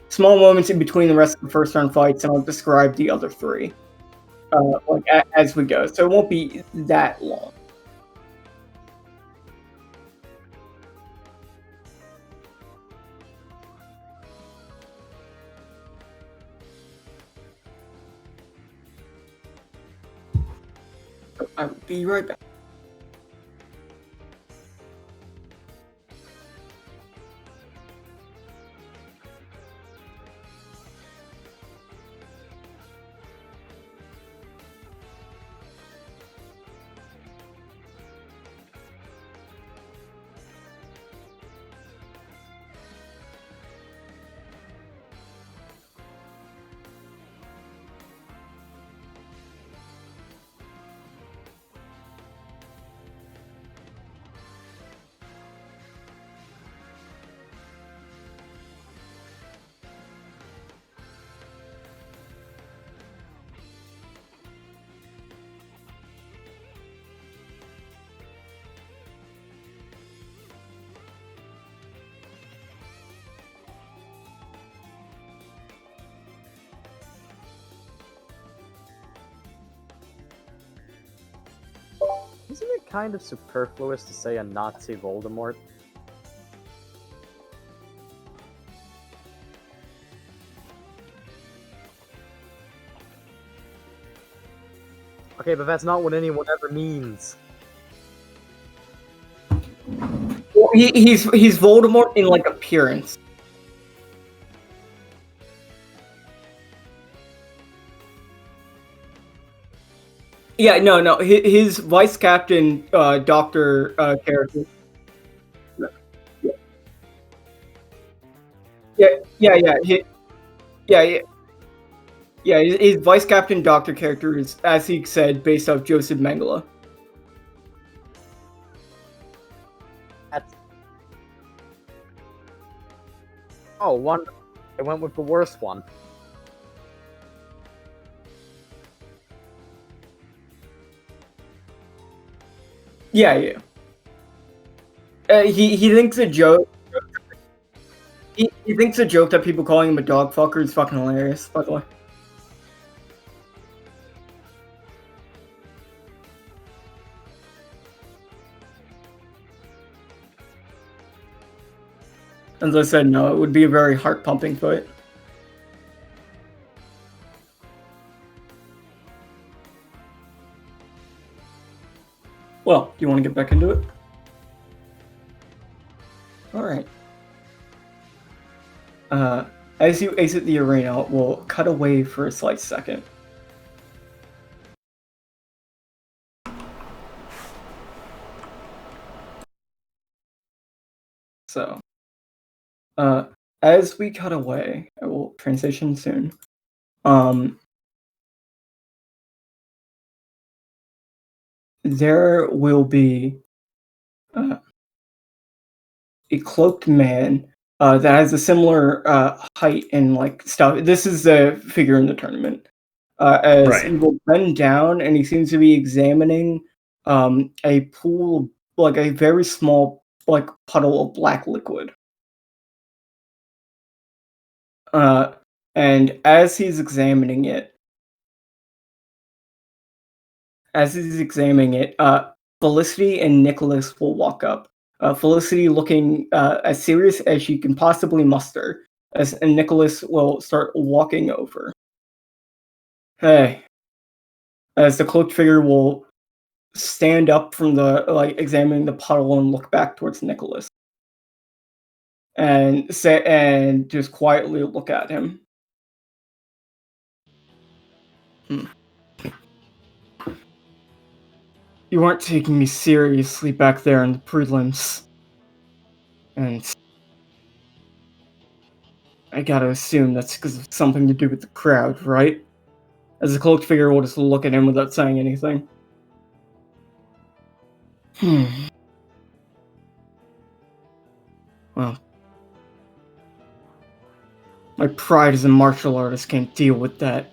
small moments in between the rest of the first round fights, and I'll describe the other three as we go. So it won't be that long. I'll be right back. Isn't it kind of superfluous to say a Nazi Voldemort? Okay, but that's not what anyone ever means. Well, he's Voldemort in appearance. Yeah, no. His vice captain, doctor character. Yeah. His vice captain, doctor character is, as he said, based off Joseph Mengele. Oh, one. I went with the worst one. Yeah. He thinks that Joe. He thinks the joke that people calling him a dog fucker is fucking hilarious, by the way. As I said, no, it would be a very heart-pumping fight. Well, do you want to get back into it? Alright. As you exit the arena, we'll cut away for a slight second. So, as we cut away, I will transition soon. There will be a cloaked man that has a similar height and like stuff. This is the figure in the tournament. As Right. he will bend down and he seems to be examining a pool, like a very small like puddle of black liquid. And as he's examining it, Felicity and Nicholas will walk up. Felicity looking as serious as she can possibly muster, and Nicholas will start walking over. Hey. As the cloaked figure will stand up from the, like, examining the puddle and look back towards Nicholas. And just quietly look at him. You weren't taking me seriously back there in the prelims. And I gotta assume that's because of something to do with the crowd, right? As the cloaked figure will just look at him without saying anything. Well, my pride as a martial artist can't deal with that.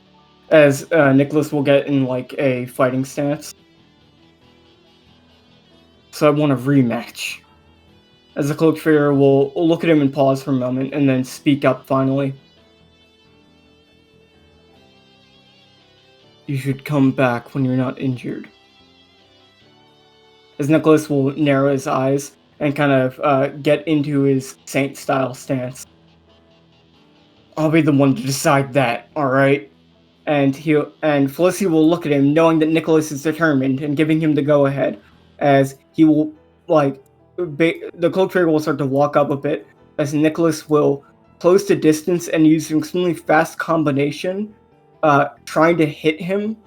As Nicholas will get in like a fighting stance. So I want a rematch. As the cloaked figure will look at him and pause for a moment and then speak up finally. You should come back when you're not injured. As Nicholas will narrow his eyes and kind of get into his saint-style stance. I'll be the one to decide that, alright? And Felicity will look at him, knowing that Nicholas is determined and giving him the go-ahead, as he will, like, the cloaked figure will start to walk up a bit, as Nicholas will close the distance and use an extremely fast combination, trying to hit him.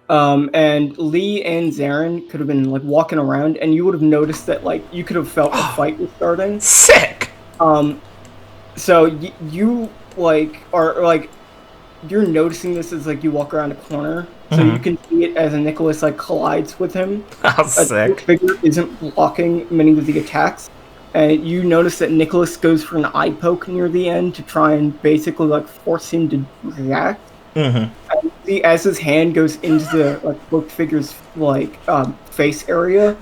And Lee and Zarin could have been like walking around, and you would have noticed that like you could have felt a fight was starting. Sick. So you like are like you're noticing this as like you walk around a corner, so you can see it as Nicholas like collides with him. Oh, sick. The figure isn't blocking many of the attacks, and you notice that Nicholas goes for an eye poke near the end to try and basically like force him to react. See, as his hand goes into the like cloaked figure's like face area,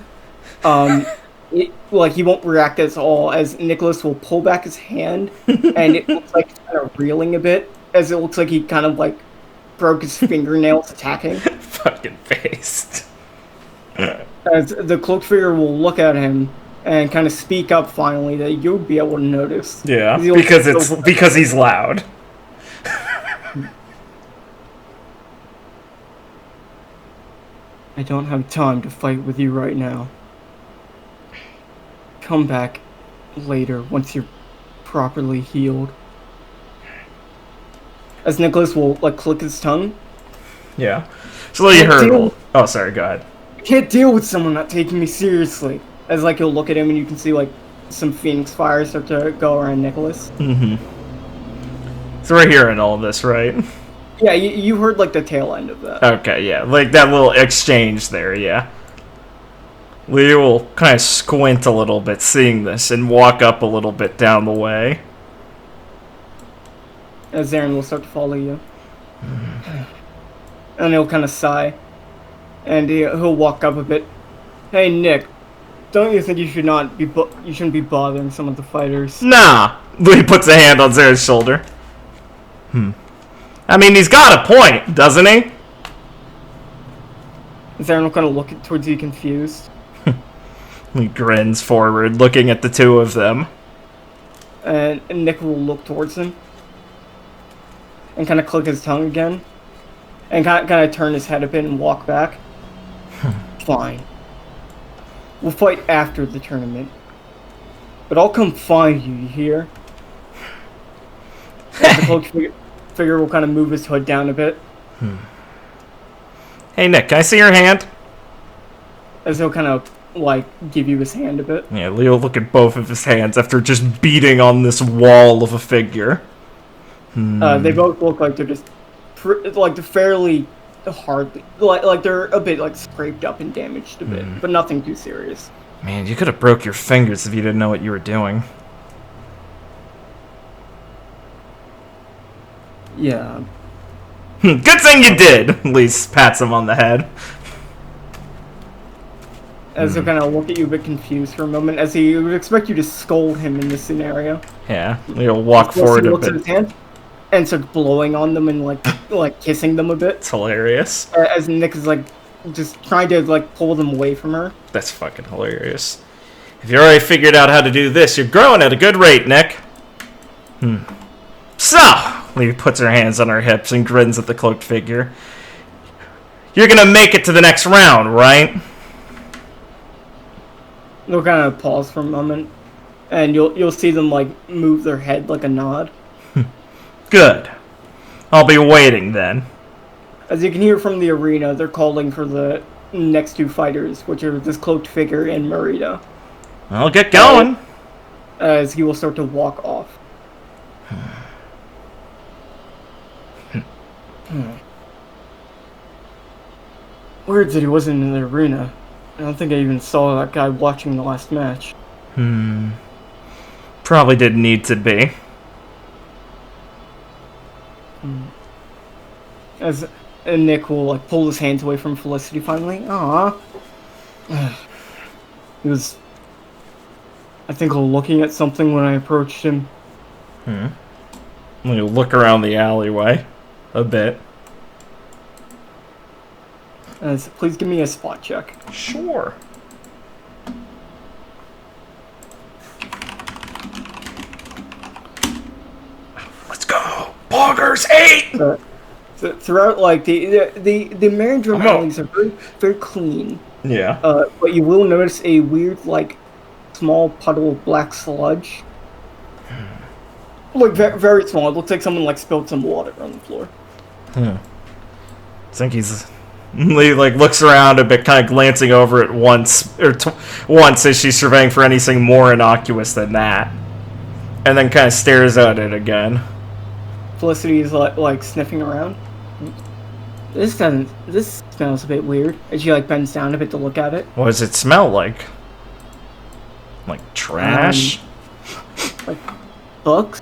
he won't react at all. As Nicholas will pull back his hand, and it looks like he's kind of reeling a bit, as it looks like he kind of like broke his fingernails attacking. Fucking faced. As the cloaked figure will look at him and kind of speak up finally that you'll be able to notice. Yeah, because he's loud. I don't have time to fight with you right now. Come back later once you're properly healed. As Nicholas will like click his tongue. Yeah. So you heard. Oh, sorry. Go ahead. I can't deal with someone not taking me seriously. As like you'll look at him and you can see like some phoenix fires start to go around Nicholas. So we're hearing all this, right? Yeah, you heard like the tail end of that. Okay, yeah, like that little exchange there, yeah. Lee will kind of squint a little bit seeing this and walk up a little bit down the way. As Zarin will start to follow you. And he'll kind of sigh. And he'll walk up a bit. Hey, Nick. don't you think you should not be you shouldn't be bothering some of the fighters? Nah. He puts a hand on Zera's shoulder. I mean, he's got a point, doesn't he? Zara kind of look towards you confused. He grins forward, looking at the two of them. And Nick will look towards him. And kind of click his tongue again. And kind of turn his head a bit and walk back. Fine. We'll fight after the tournament. But I'll come find you, you hear? And the cloaked figure will kind of move his hood down a bit. Hey, Nick, can I see your hand? As he'll kind of, like, give you his hand a bit. Yeah, Leo look at both of his hands after just beating on this wall of a figure. They both look like they're just, like, they're fairly hardly, like they're a bit, like, scraped up and damaged a bit, but nothing too serious. Man, you could have broke your fingers if you didn't know what you were doing. Yeah. Good thing you did! Lise pats him on the head. As he'll kind of look at you a bit confused for a moment, as he would expect you to scold him in this scenario. Yeah, Leo walk forward He a looks at bit. his hand and starts blowing on them and like kissing them a bit. It's hilarious. As Nick is like just trying to like pull them away from her. That's fucking hilarious. If you already figured out how to do this, you're growing at a good rate, Nick. So, Lee puts her hands on her hips and grins at the cloaked figure. You're gonna make it to the next round, right? They'll kind of pause for a moment, and you'll see them like move their head like a nod. Good. I'll be waiting then. As you can hear from the arena, they're calling for the next two fighters, which are this cloaked figure and Merrydrum. I'll get going. As he will start to walk off. Weird that he wasn't in the arena. I don't think I even saw that guy watching the last match. Probably didn't need to be. As Nick will like pull his hands away from Felicity finally. Aww. He was, I think, looking at something when I approached him. We'll look around the alleyway a bit. As please give me a spot check. Sure. Let's go. Poggers 8! So throughout, like the Merrydrum alleys are very, very clean. Yeah. But you will notice a weird, like, small puddle of black sludge. Like very, very small. It looks like someone like spilled some water on the floor. I think he's. He like looks around a bit, kind of glancing over it once once as she's surveying for anything more innocuous than that, and then kind of stares at it again. Felicity is like sniffing around. This smells a bit weird. As she like bends down a bit to look at it. What does it smell like? Like trash? Like books.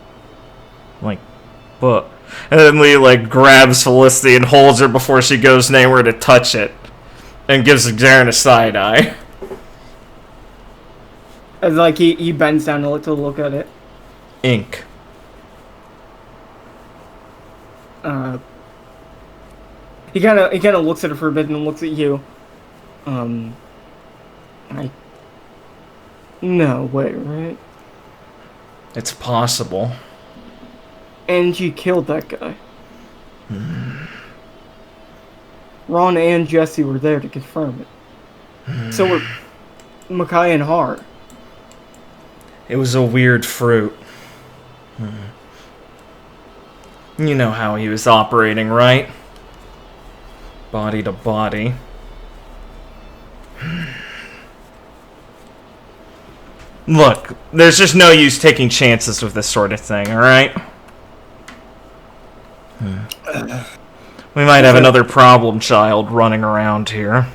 Like book. And then Lee like grabs Felicity and holds her before she goes anywhere to touch it, and gives Zarin a side eye. As like he bends down to look at it. Ink. He kind of looks at it for a bit and then looks at you. No way, right? It's possible. And you killed that guy. Ron and Jesse were there to confirm it. So were Makai and Hart. It was a weird fruit. You know how he was operating, right? Body to body. Look, there's just no use taking chances with this sort of thing, alright? We might have another problem child running around here.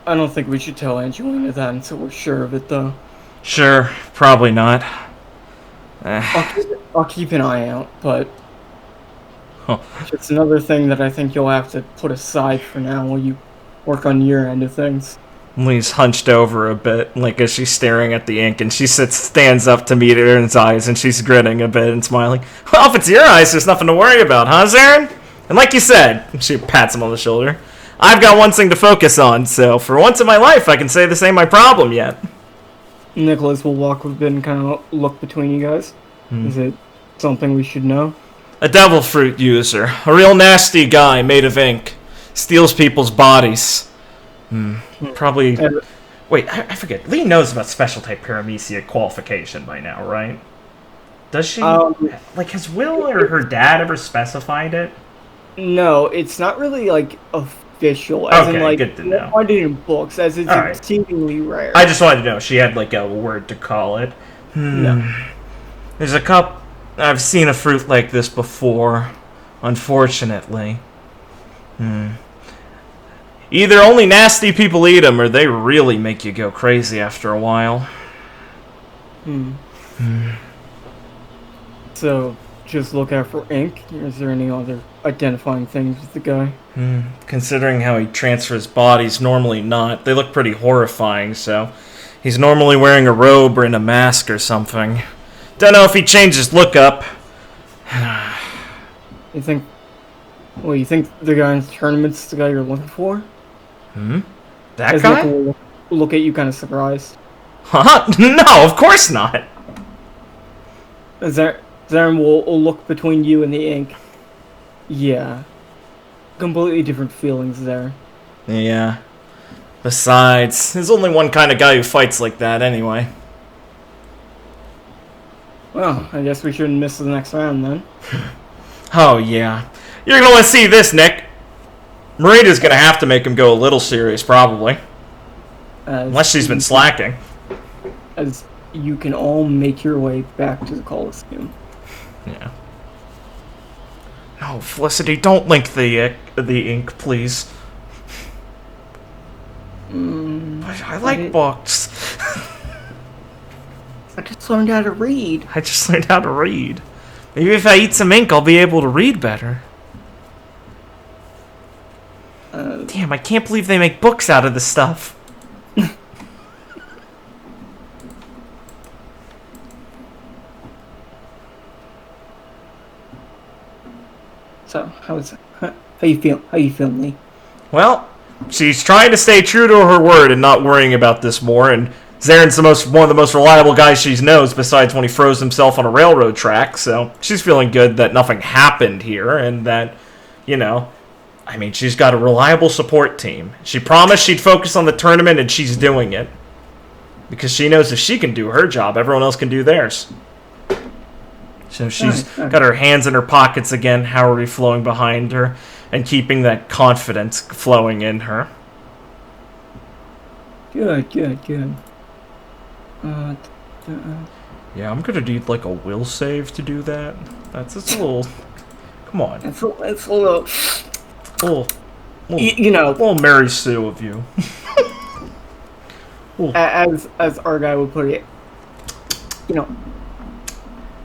I don't think we should tell Angelina that until we're sure of it, though. Sure, probably not. I'll keep an eye out, but Huh. it's another thing that I think you'll have to put aside for now while you work on your end of things. Lee's hunched over a bit, like as she's staring at the ink, and she stands up to meet Zaren's eyes, and she's grinning a bit and smiling. Well, if it's your eyes, there's nothing to worry about, huh, Zaren? And like you said, she pats him on the shoulder, I've got one thing to focus on, so for once in my life, I can say this ain't my problem yet. Nicholas will walk a bit and kind of look between you guys. Is it something we should know? A devil fruit user. A real nasty guy made of ink. Steals people's bodies. Probably... Wait, I forget. Lee knows about special type paramecia qualification by now, right? Does she? Like, has Will or her dad ever specified it? No, it's not really, like, official. As in, like, good to know. Find it in books, as it's Alright. exceedingly rare. I just wanted to know. She had, like, a word to call it. No. There's a cup... I've seen a fruit like this before. Unfortunately. Either only nasty people eat them, or they really make you go crazy after a while. So, just look out for ink? Or is there any other identifying things with the guy? Considering how he transfers bodies, normally not. They look pretty horrifying, so... He's normally wearing a robe or in a mask or something. Don't know if he changed his look up. You think... Well, you think the guy in the tournament's the guy you're looking for? That As guy? Nick will look at you kind of surprised. Huh? No, of course not! Zaren will look between you and the ink. Yeah. Completely different feelings there. Yeah. Besides, there's only one kind of guy who fights like that anyway. Well, I guess we shouldn't miss the next round then. Oh, yeah. You're gonna want to see this, Nick. Marita's gonna have to make him go a little serious, probably. Unless she's been slacking. As you can all make your way back to the Coliseum. Yeah. No, Felicity, don't link the ink, please. I like books. I just learned how to read. I just learned how to read. Maybe if I eat some ink, I'll be able to read better. Damn, I can't believe they make books out of this stuff. So, how you feel? How you feeling, Lee? Well, she's trying to stay true to her word and not worrying about this more, and Zaren's one of the most reliable guys she knows, besides when he froze himself on a railroad track, so she's feeling good that nothing happened here, and that, you know, I mean, she's got a reliable support team. She promised she'd focus on the tournament, and she's doing it. Because she knows if she can do her job, everyone else can do theirs. So she's got her hands in her pockets again, Howard flowing behind her, and keeping that confidence flowing in her. Good. Yeah, I'm gonna need like a will save to do that. That's just a little. Come on. It's a little. You know, little Mary Sue of you. as our guy would put it, you know.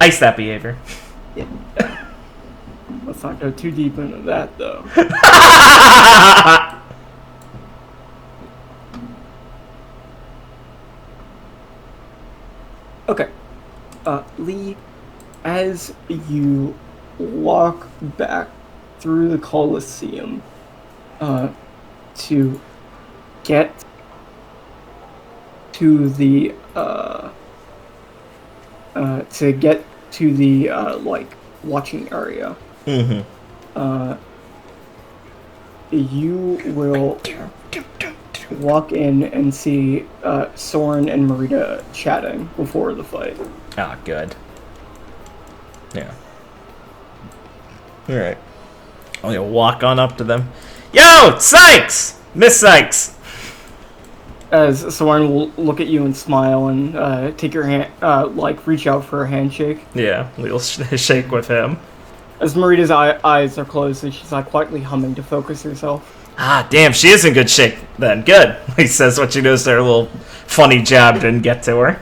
Ice that behavior. Yeah. Let's not go too deep into that, though. Okay. Lee, as you walk back through the Coliseum, to get to the, like, watching area. You will walk in and see Soren and Marita chatting before the fight. Ah, good. Yeah. Alright. I'm gonna walk on up to them. Yo, Sykes! Miss Sykes! As Soren will look at you and smile and take your hand, like, reach out for a handshake. Yeah, we'll shake with him. As Marita's eyes are closed, and she's like quietly humming to focus herself. Ah, damn, she is in good shape then. Good. He says what she knows their little funny jab didn't get to her.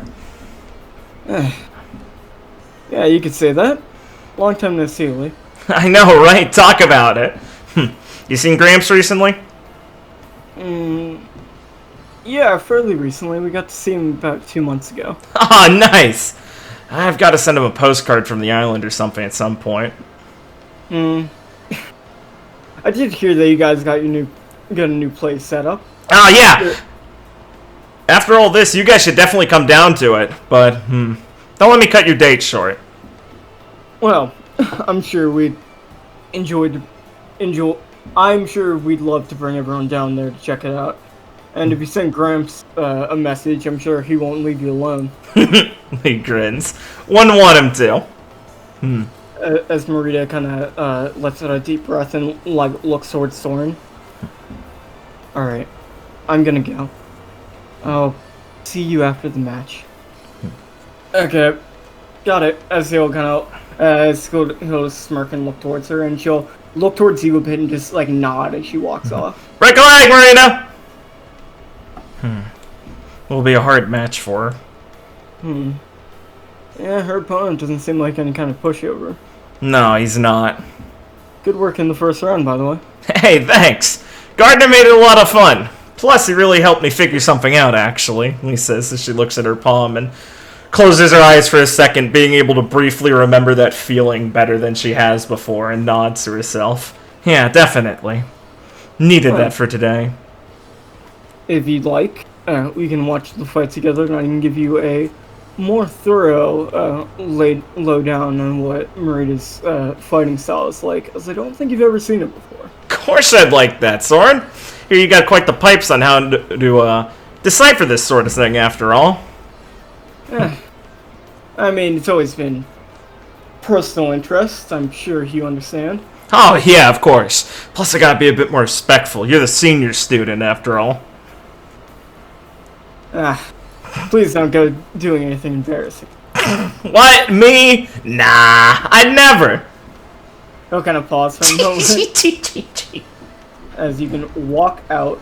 Yeah, you could say that. Long time no see, Lee. I know, right? Talk about it. You seen Gramps recently? Yeah, fairly recently. We got to see him about 2 months ago. Ah, nice! I've got to send him a postcard from the island or something at some point. I did hear that you guys got a new place set up. Oh, yeah! After all this, you guys should definitely come down to it, but, don't let me cut your date short. Well, I'm sure we'd I'm sure we'd love to bring everyone down there to check it out. And if you send Gramps a message, I'm sure he won't leave you alone. He grins. Wouldn't want him to. As Marita kind of lets out a deep breath and looks towards Soren. Alright, I'm gonna go. I'll see you after the match. Okay, got it. As he'll he'll smirk and look towards her, and she'll look towards you a bit and just nod as she walks off. Break a leg, Marina! Will be a hard match for her. Yeah, her opponent doesn't seem like any kind of pushover. No, he's not. Good work in the first round, by the way. Hey, thanks. Gardner made it a lot of fun. Plus, he really helped me figure something out, actually, he says as she looks at her palm and closes her eyes for a second, being able to briefly remember that feeling better than she has before, and nods to herself. Yeah, definitely. Needed that for today. If you'd like, we can watch the fight together, and I can give you a more thorough lowdown on what Marita's fighting style is like, as I don't think you've ever seen it before. Of course I'd like that, Soren. Here you got quite the pipes on how to decipher this sort of thing, after all. I mean, it's always been personal interest. I'm sure you understand. Oh, yeah, of course. Plus, I gotta be a bit more respectful. You're the senior student, after all. Please don't go doing anything embarrassing. What? Me? Nah, I'd never. He'll kind of pause for a moment as you can walk out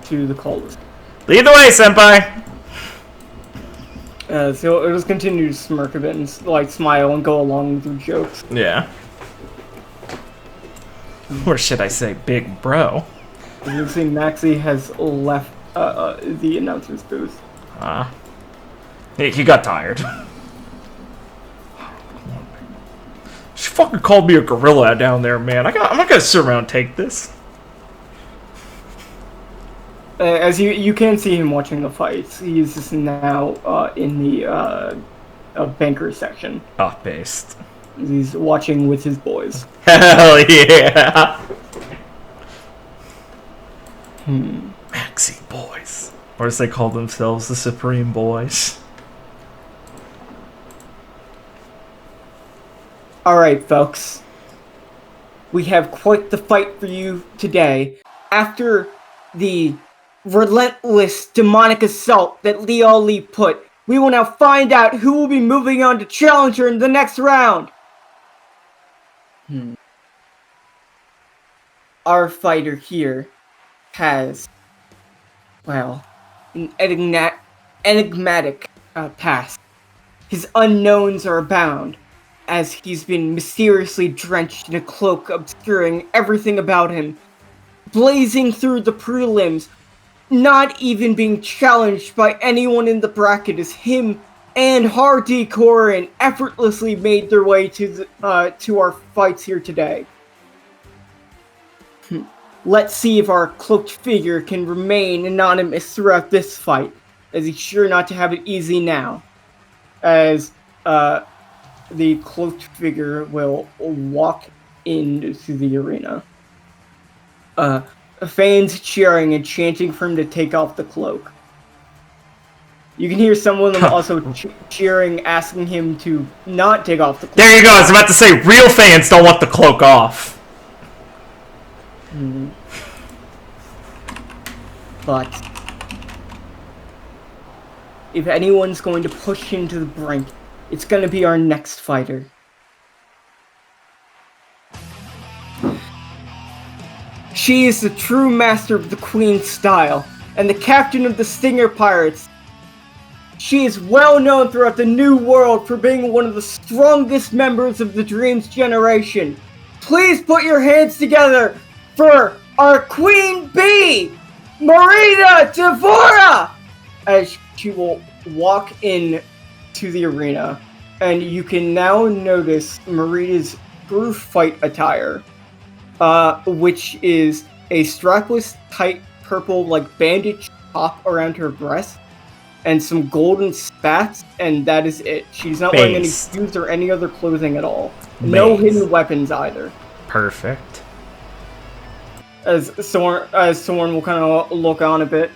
to the cul-de-sac. Lead the way, senpai. So he'll just continue to smirk a bit and smile and go along with your jokes. Yeah. Or should I say, big bro? As you can see, Maxie has left the announcer's booth. He got tired. She fucking called me a gorilla down there, man. I'm not gonna sit around and take this. As you can see him watching the fights, he's just now in the banker section. Based. He's watching with his boys. Hell yeah! Maxi boys. Or as they call themselves, the Supreme Boys. Alright, folks. We have quite the fight for you today. After the relentless demonic assault that Leo Lee put, we will now find out who will be moving on to Challenger in the next round. Our fighter here has, well, an enigmatic past. His unknowns are abound, as he's been mysteriously drenched in a cloak obscuring everything about him, blazing through the prelims, not even being challenged by anyone in the bracket, as him and Hardy Corin effortlessly made their way to our fights here today. Let's see if our cloaked figure can remain anonymous throughout this fight, as he's sure not to have it easy now. As the cloaked figure will walk into the arena. Fans cheering and chanting for him to take off the cloak. You can hear some of them also cheering, asking him to not take off the cloak. There you go, I was about to say, real fans don't want the cloak off. But if anyone's going to push him to the brink, it's going to be our next fighter. She is the true master of the Queen's style, and the captain of the Stinger Pirates. She is well known throughout the New World for being one of the strongest members of the Dreams generation. Please put your hands together for our Queen Bee, Marina Devora! as she will walk in to the arena, and you can now notice Marida's true fight attire, which is a strapless, tight purple like bandage top around her breast, and some golden spats, and that is it. She's not wearing any shoes or any other clothing at all. No hidden weapons either. Perfect. As Soren will kind of look on a bit.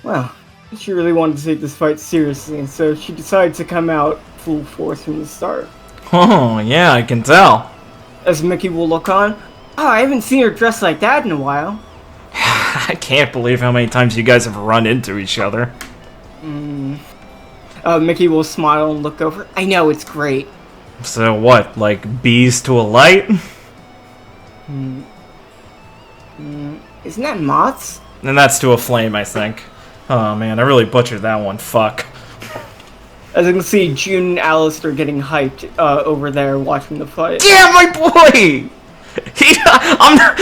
Well, she really wanted to take this fight seriously, and so she decided to come out full force from the start. Oh, yeah, I can tell. As Mickey will look on, oh, I haven't seen her dressed like that in a while. I can't believe how many times you guys have run into each other. Mickey will smile and look over. I know, it's great. So what, like bees to a light? Isn't that moths? And that's to a flame, I think. Oh man, I really butchered that one. Fuck. As you can see, June and Alistair getting hyped over there watching the fight. Yeah, my boy! I'm not...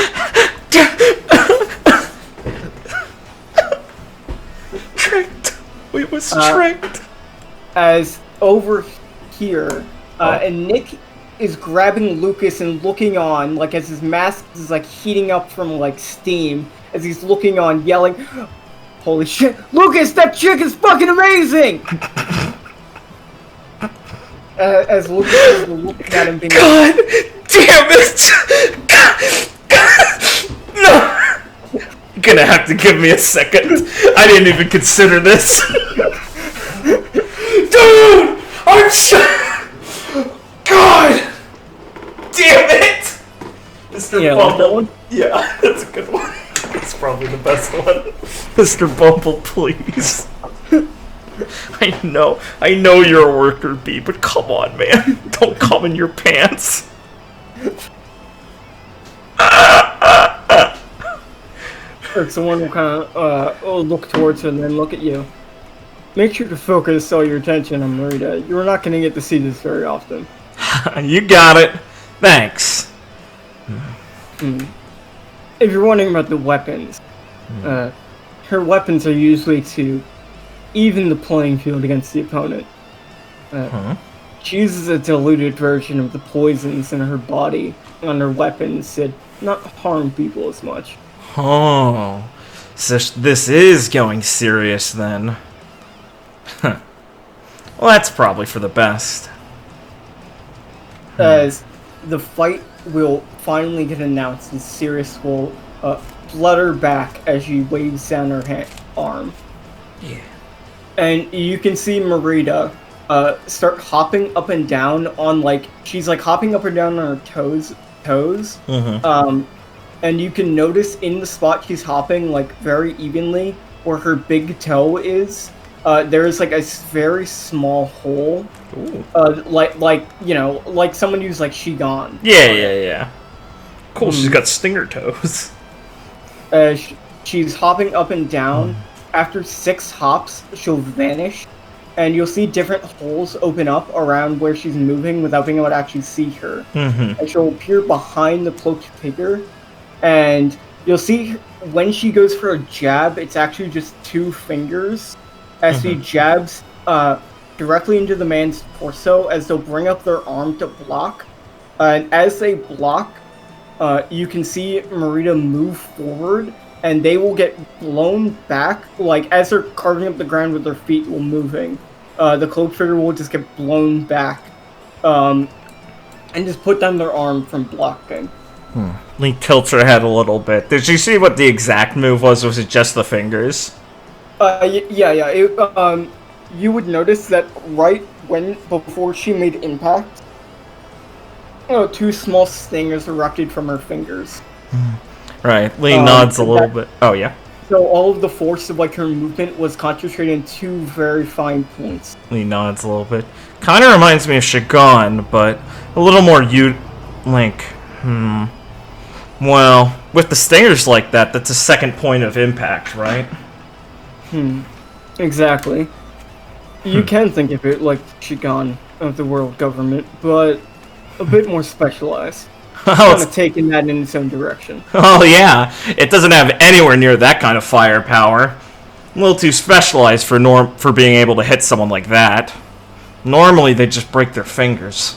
Tricked. We was tricked. As over here, and Nick is grabbing Lucas and looking on, like as his mask is like heating up from like steam, as he's looking on, yelling, "Holy shit, Lucas, that chick is fucking amazing!" As Lucas is looking at him being God damn it! No! You're gonna have to give me a second. I didn't even consider this. Dude! I'm God! Damn it! Mr. Bumble. Yeah, that's a good one. That's probably the best one. Mr. Bumble, please. I know you're a worker bee, but come on, man. Don't come in your pants. Someone will kind of look towards her and then look at you. Make sure to focus all your attention on Marita. You're not going to get to see this very often. You got it. Thanks. If you're wondering about the weapons, her weapons are usually to even the playing field against the opponent. She uses a diluted version of the poisons in her body on her weapons to not harm people as much. Oh, so this is going serious then. Well, that's probably for the best. As the fight will finally get announced, and Sirius will flutter back as she waves down her arm. Yeah. And you can see Marita start hopping up and down on, like, she's like hopping up and down on her toes. And you can notice in the spot she's hopping, like, very evenly, where her big toe is, there is like a very small hole. Ooh. Like you know, like someone used like Shigan. Yeah. Cool, she's got stinger toes. She's hopping up and down. After 6 hops, she'll vanish, and you'll see different holes open up around where she's moving without being able to actually see her. And she'll appear behind the cloaked figure, and you'll see when she goes for a jab, it's actually just 2 fingers, as she jabs directly into the man's torso, as they'll bring up their arm to block. And as they block, you can see Marita move forward, and they will get blown back, like as they're carving up the ground with their feet while moving. The cloaked figure will just get blown back, and just put down their arm from blocking. Link tilts her head a little bit. Did you see what the exact move was? Was it just the fingers? Yeah. You would notice that before she made impact, 2 small stingers erupted from her fingers. Right. Lee nods a little bit. Oh, yeah. So all of the force of like her movement was concentrated in 2 very fine points. Lee nods a little bit. Kind of reminds me of Shigan, but a little more Link. Well, with the stingers like that, that's a second point of impact, right? Exactly. You can think of it like Shigan of the world government, but a bit more specialized. Kind of taking that in its own direction. Oh yeah, it doesn't have anywhere near that kind of firepower. A little too specialized for being able to hit someone like that. Normally, they just break their fingers.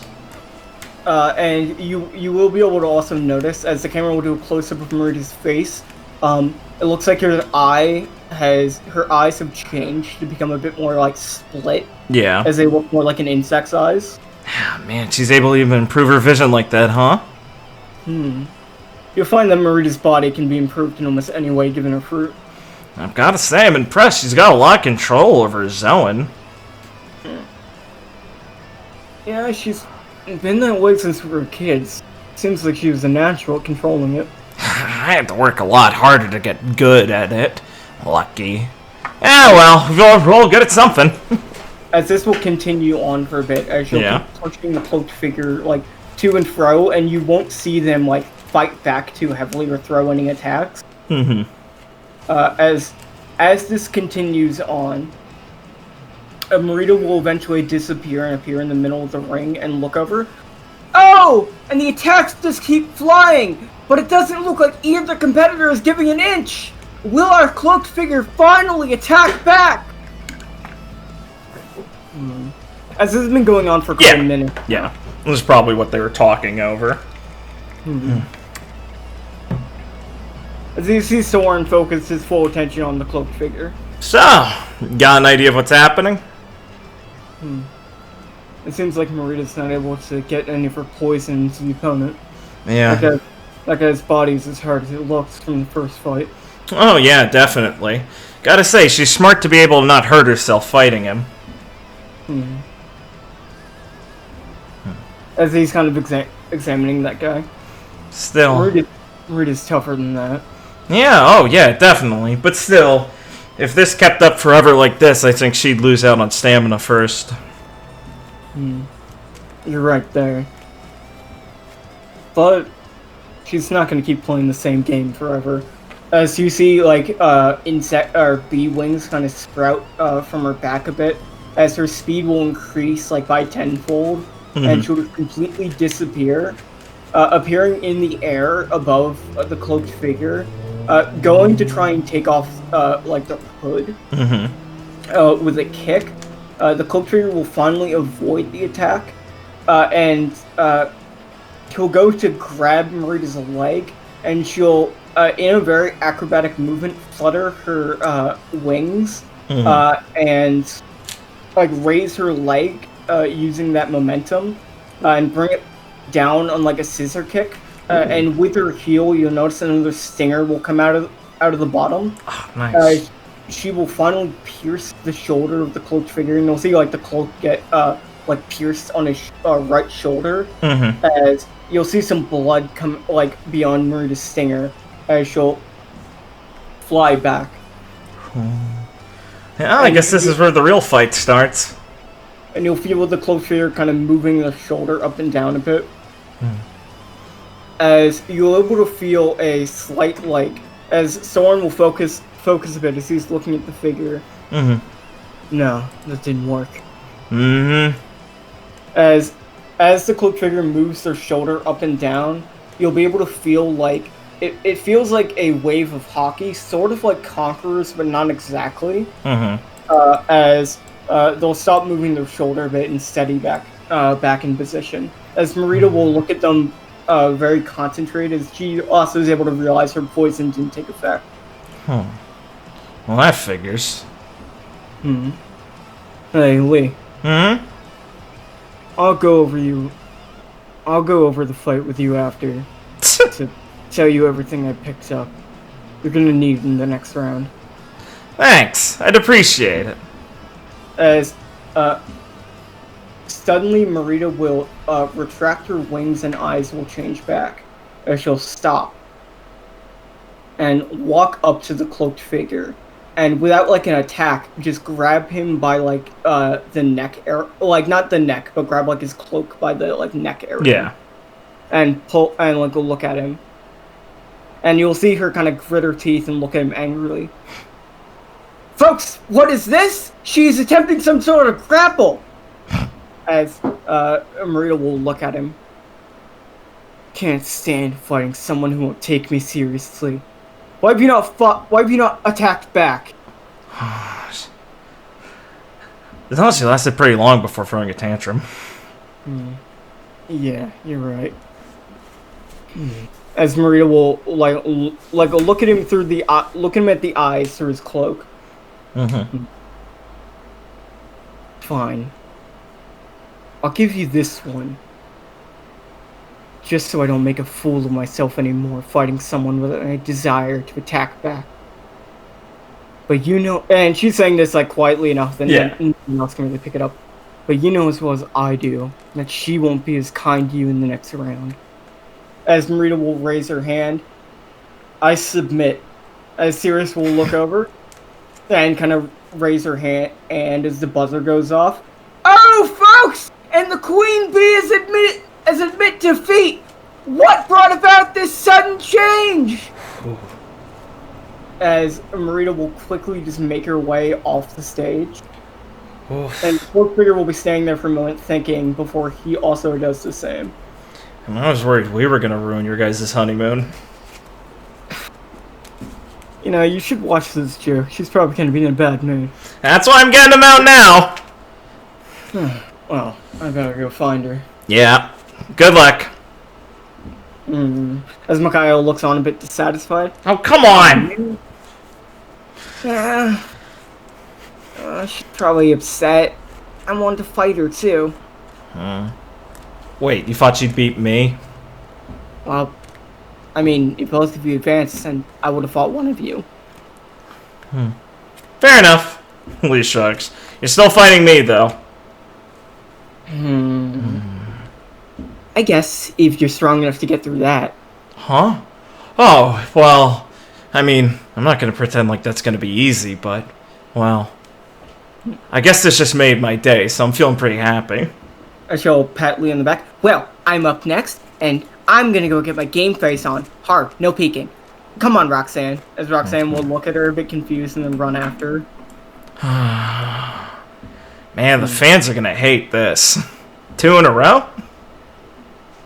And you will be able to also notice, as the camera will do a close-up of Marida's face, it looks like her eyes have changed to become a bit more, like, split. Yeah. As they look more like an insect's eyes. Man, she's able to even improve her vision like that, huh? You'll find that Marida's body can be improved in almost any way given her fruit. I've gotta say, I'm impressed. She's got a lot of control over Zoan. Yeah, she's been that way since we were kids. Seems like she was a natural at controlling it. I had to work a lot harder to get good at it. Lucky. Yeah, well, we're all good at something. As this will continue on for a bit, as you'll keep pushing the cloaked figure, like, to and fro, and you won't see them, like, fight back too heavily or throw any attacks. As this continues on, Merrydrum will eventually disappear and appear in the middle of the ring and look over. Oh! And the attacks just keep flying! But it doesn't look like either competitor is giving an inch! Will our cloaked figure finally attack back? As this has been going on for quite a minute. Yeah, this is probably what they were talking over. As you see Soren focus his full attention on the cloaked figure. So, got an idea of what's happening? It seems like Marida's not able to get any of her poison into the opponent. Yeah. That guy's body's as hard as it looks from the first fight. Oh, yeah, definitely. Gotta say, she's smart to be able to not hurt herself fighting him. As he's kind of examining that guy. Still. Marida's tougher than that. Yeah, oh, yeah, definitely. But still, if this kept up forever like this, I think she'd lose out on stamina first. You're right there. But she's not going to keep playing the same game forever. As you see, like, insect or bee wings kind of sprout from her back a bit, as her speed will increase, like, by tenfold, and she'll completely disappear, appearing in the air above the cloaked figure, going to try and take off, like, the hood with a kick. The cloaked figure will finally avoid the attack, and he'll go to grab Marida's leg, and she'll, in a very acrobatic movement, flutter her wings, and, like, raise her leg using that momentum, and bring it down on, like, a scissor kick. And with her heel, you'll notice another stinger will come out of the bottom. Oh, nice. She will finally pierce the shoulder of the cloaked figure, and you'll see, like, the cloak get, like, pierced on his right shoulder. As you'll see some blood come, like, beyond Marida's stinger, as she'll fly back. Yeah, I guess this is where the real fight starts. And you'll feel the cloaked figure kind of moving the shoulder up and down a bit. As you're able to feel a slight, like, as Soren will focus a bit as he's looking at the figure. No, that didn't work. As the cloaked figure moves their shoulder up and down, you'll be able to feel like it feels like a wave of hockey, sort of like Conquerors, but not exactly. As they'll stop moving their shoulder a bit and steady back in position. As Merrydrum will look at them very concentrated, as she also is able to realize her poison didn't take effect. Well, that figures. Hey, Lee. I'll go over the fight with you after to tell you everything I picked up. You're gonna need in the next round. Thanks, I'd appreciate it. As suddenly Merrydrum will retract her wings and eyes will change back, as she'll stop and walk up to the cloaked figure, and without like an attack, just grab him by like the neck area, like not the neck, but grab like his cloak by the like neck area. Yeah. And pull and like look at him, and you'll see her kind of grit her teeth and look at him angrily. Folks, what is this? She's attempting some sort of grapple. As Merrydrum will look at him. Can't stand fighting someone who won't take me seriously. Why have you not attacked back? It honestly lasted pretty long before throwing a tantrum. Yeah, you're right. As Maria will like look at him through the look him at the eyes through his cloak. Fine. I'll give you this one. Just so I don't make a fool of myself anymore fighting someone with a desire to attack back. But you know, and she's saying this like quietly enough that no one else can really pick it up. But you know as well as I do that she won't be as kind to you in the next round. As Marita will raise her hand, I submit. As Sirius will look over and kind of raise her hand, and as the buzzer goes off, oh, folks! And the Queen Bee admit defeat. What brought about this sudden change? As Marita will quickly just make her way off the stage. And Forkfigure will be standing there for a moment thinking before he also does the same. And I was worried we were going to ruin your guys' honeymoon. You know, you should watch this joke. She's probably going to be in a bad mood. That's why I'm getting them out now! Well, I better go find her. Yeah. Good luck. As Mikhail looks on a bit dissatisfied. Oh, come on! She's probably upset. I want to fight her, too. Wait, you thought you'd beat me? Well, I mean, if both of you advanced, then I would have fought one of you. Fair enough. Lee shrugs. You're still fighting me, though. I guess, if you're strong enough to get through that. Huh? Oh, well, I mean, I'm not going to pretend like that's going to be easy, but, well, I guess this just made my day, so I'm feeling pretty happy. I show Pat Lee on the back. Well, I'm up next, and I'm gonna go get my game face on. Hard, no peeking. Come on, Roxanne. As Roxanne will look at her a bit confused and then run after her. Man, the fans are going to hate this. 2 in a row?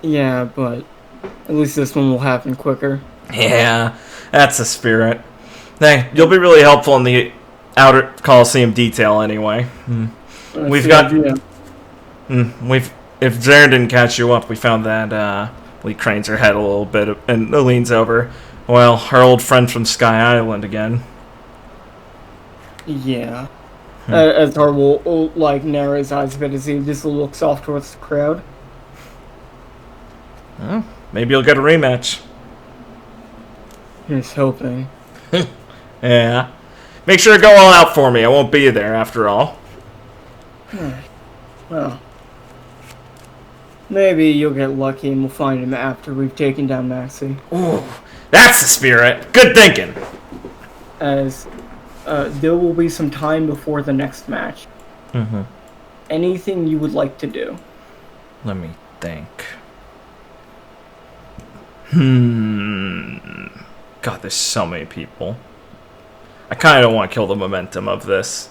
Yeah, but at least this one will happen quicker. Yeah, that's the spirit. Hey, you'll be really helpful in the outer Coliseum detail anyway. We've got... If Zarin didn't catch you up, we found that Lee cranes her head a little bit and leans over. Well, our old friend from Sky Island again. Yeah. As Tar will like narrow his eyes a bit as he just looks off towards the crowd. Well, maybe you'll get a rematch. Here's hoping. Yeah. Make sure to go all out for me. I won't be there after all. Well, maybe you'll get lucky and we'll find him after we've taken down Maxie. Ooh, that's the spirit. Good thinking. As there will be some time before the next match. Anything you would like to do? Let me think. God, there's so many people. I kind of don't want to kill the momentum of this.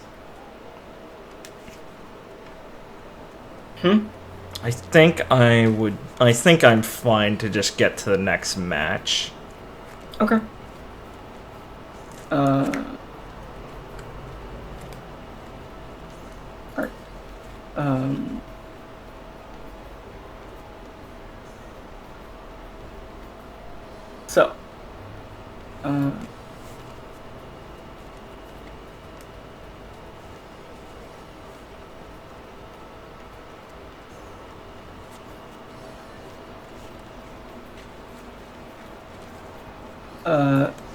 I think I'm fine to just get to the next match. Okay. Alright. So.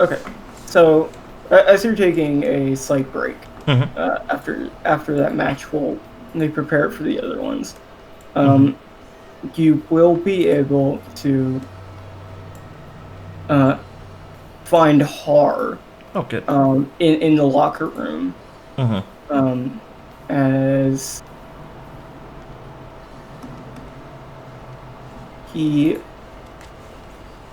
Okay. So, as you're taking a slight break, after that match, they prepare for the other ones. You will be able to find Har. Oh, good. In the locker room.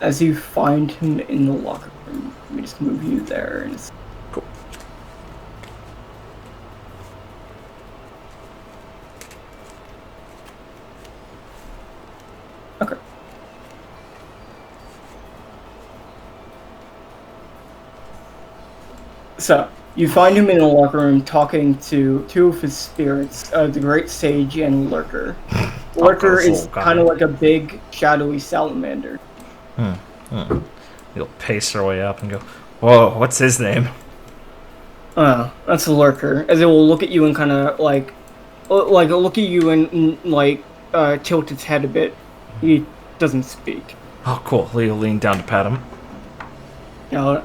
As you find him in the locker room, let me just move you there. And cool. Okay. So, You find him in the locker room talking to two of his spirits, the Great Sage and Lurker. Lurker this is little guy. kind of like a big, shadowy salamander. He'll pace her way up and go, "Whoa, what's his name?" That's a Lurker. As it will look at you and kind of like look at you and tilt its head a bit. He doesn't speak. Oh, cool. He'll lean down to pet him. He'll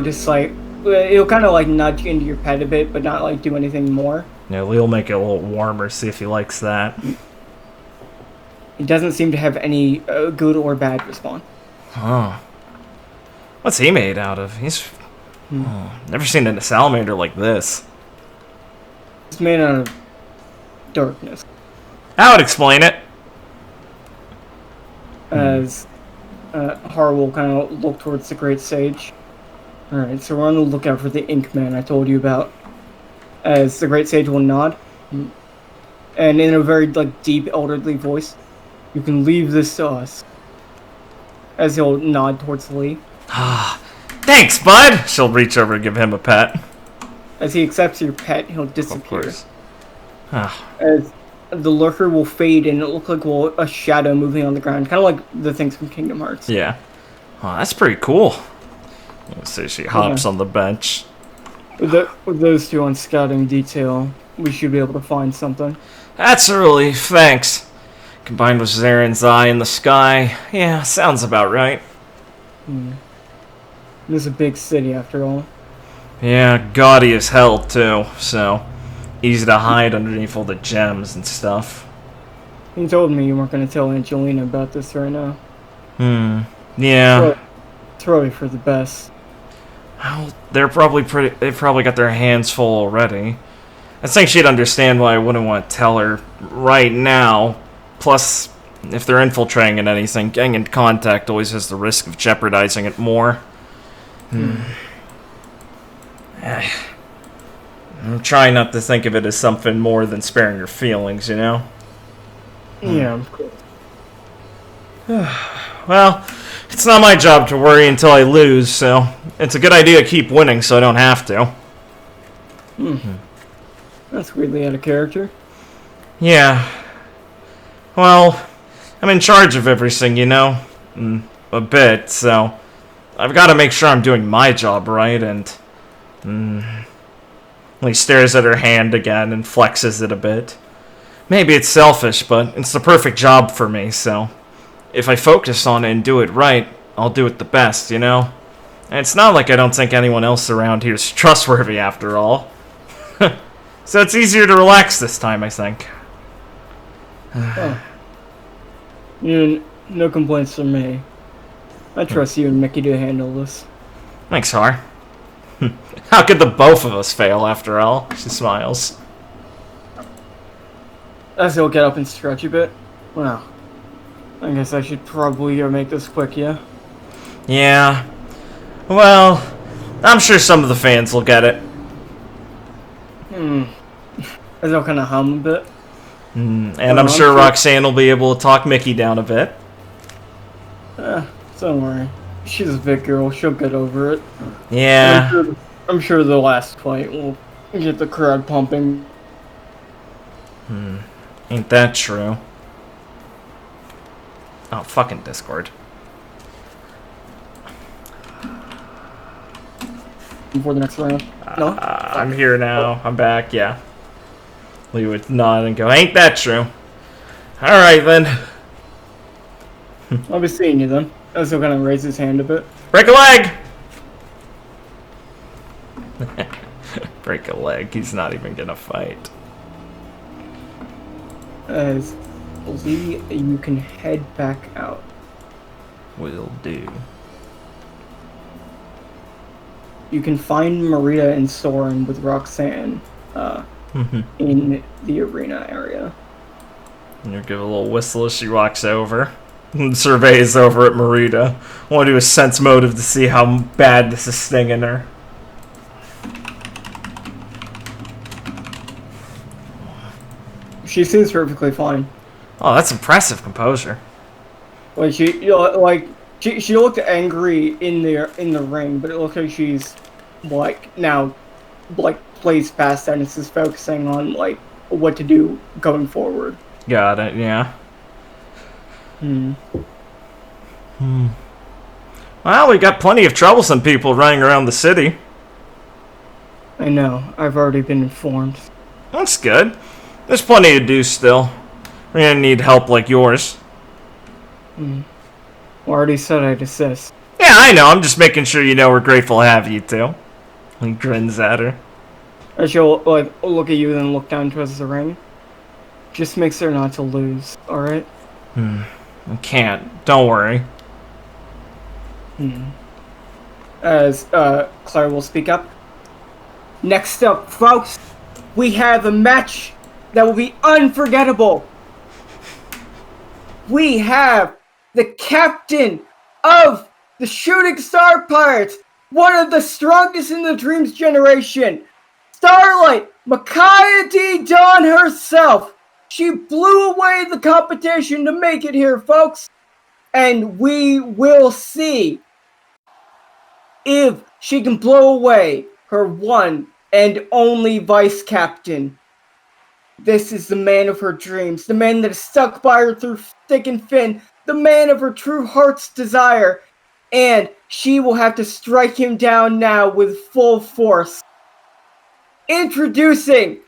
just he'll kind of like nudge into your pet a bit, but not like do anything more. Yeah, Lee'll make it a little warmer, see if he likes that. He doesn't seem to have any good or bad response. Oh. What's he made out of? He's... never seen a salamander like this. It's made out of darkness. That would explain it. As Har will kind of look towards the Great Sage. Alright, so we're on the lookout for the Ink Man I told you about. As the Great Sage will nod. And in a very deep, elderly voice, "You can leave this to us." As he'll nod towards Lee. Thanks, bud! She'll reach over and give him a pet. As he accepts your pet, he'll Of disappear. course. As the Lurker will fade and it'll look like a shadow moving on the ground. Kind of like the things from Kingdom Hearts. Yeah. Oh, that's pretty cool. So she hops on the bench. With those two on scouting detail, we should be able to find something. That's a relief, thanks. Combined with Zaren's eye in the sky, yeah, sounds about right. This is a big city, after all. Yeah, gaudy as hell, too, so easy to hide underneath all the gems and stuff. You told me you weren't going to tell Angelina about this right now. Yeah. It's probably for the best. Well, they've probably got their hands full already. I think she'd understand why I wouldn't want to tell her right now. Plus, if they're infiltrating in anything, getting in contact always has the risk of jeopardizing it more. I'm trying not to think of it as something more than sparing your feelings, you know? Yeah, of course. Well, it's not my job to worry until I lose, so it's a good idea to keep winning so I don't have to. That's weirdly out of character. Yeah. Well, I'm in charge of everything, you know? A bit, so I've got to make sure I'm doing my job right, and... He stares at her hand again and flexes it a bit. Maybe it's selfish, but it's the perfect job for me, so... If I focus on it and do it right, I'll do it the best, you know? And it's not like I don't think anyone else around here is trustworthy, after all. So it's easier to relax this time, I think. No complaints from me. I trust you and Mickey to handle this. Thanks, Har. How could the both of us fail, after all? She smiles. As he'll get up and stretch a bit. Well, I guess I should probably make this quick, yeah? Yeah. Well, I'm sure some of the fans will get it. As he'll kind of hum a bit. And I'm sure Roxanne will be able to talk Mickey down a bit. Don't worry. She's a big girl. She'll get over it. Yeah. I'm sure the last fight will get the crowd pumping. Ain't that true? Oh, fucking Discord. Before the next round. No? I'm here now. I'm back, yeah. Lee would nod and go, ain't that true? Alright then. I'll be seeing you then. As he'll kind of raise his hand a bit. Break a leg! Break a leg. He's not even gonna fight. As Lee, you can head back out. Will do. You can find Marita and Soren with Roxanne in the arena area. And you give a little whistle as she walks over and surveys over at Merrydrum. I want to do a sense motive to see how bad this is stinging her. She seems perfectly fine. Oh, that's impressive composure. Like she looked angry in the ring, but it looks like she's like, now, like, plays past that and is just focusing on, like, what to do going forward. Got it, yeah. Well, we got plenty of troublesome people running around the city. I know, I've already been informed. That's good. There's plenty to do still. We're gonna need help like yours. Already said I'd assist. Yeah, I know. I'm just making sure you know we're grateful to have you two. He grins at her. As she'll, like, look at you and then look down towards the ring. Just make sure not to lose, alright? I can't. Don't worry. As, Claire will speak up. Next up, folks, we have a match that will be unforgettable. We have the captain of the Shooting Star Pirates, one of the strongest in the Dreams generation, Starlight, Micaiah D. Dawn herself. She blew away the competition to make it here, folks. And we will see if she can blow away her one and only vice captain. This is the man of her dreams, the man that has stuck by her through thick and thin, the man of her true heart's desire, and she will have to strike him down now with full force. Introducing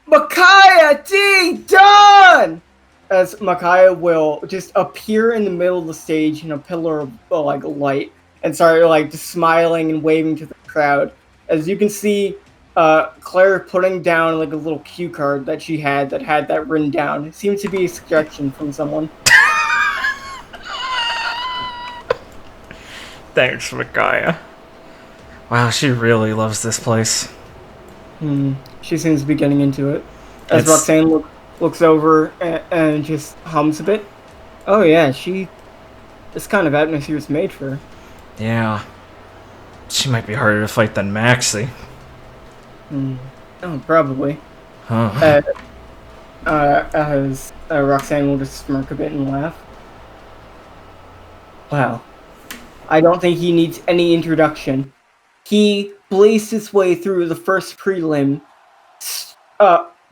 Micaiah D. Dawn! As Micaiah will just appear in the middle of the stage in a pillar of, like, light, and start, like, just smiling and waving to the crowd. As you can see, Claire putting down, like, a little cue card that she had that written down. It seems to be a suggestion from someone. Thanks, Micaiah. Wow, she really loves this place. She seems to be getting into it. As Roxanne looks over and just hums a bit. Oh yeah, this kind of atmosphere is made for her. Yeah. She might be harder to fight than Maxie. Oh, probably. Huh. As Roxanne will just smirk a bit and laugh. Wow. I don't think he needs any introduction. He blazed his way through the first prelim,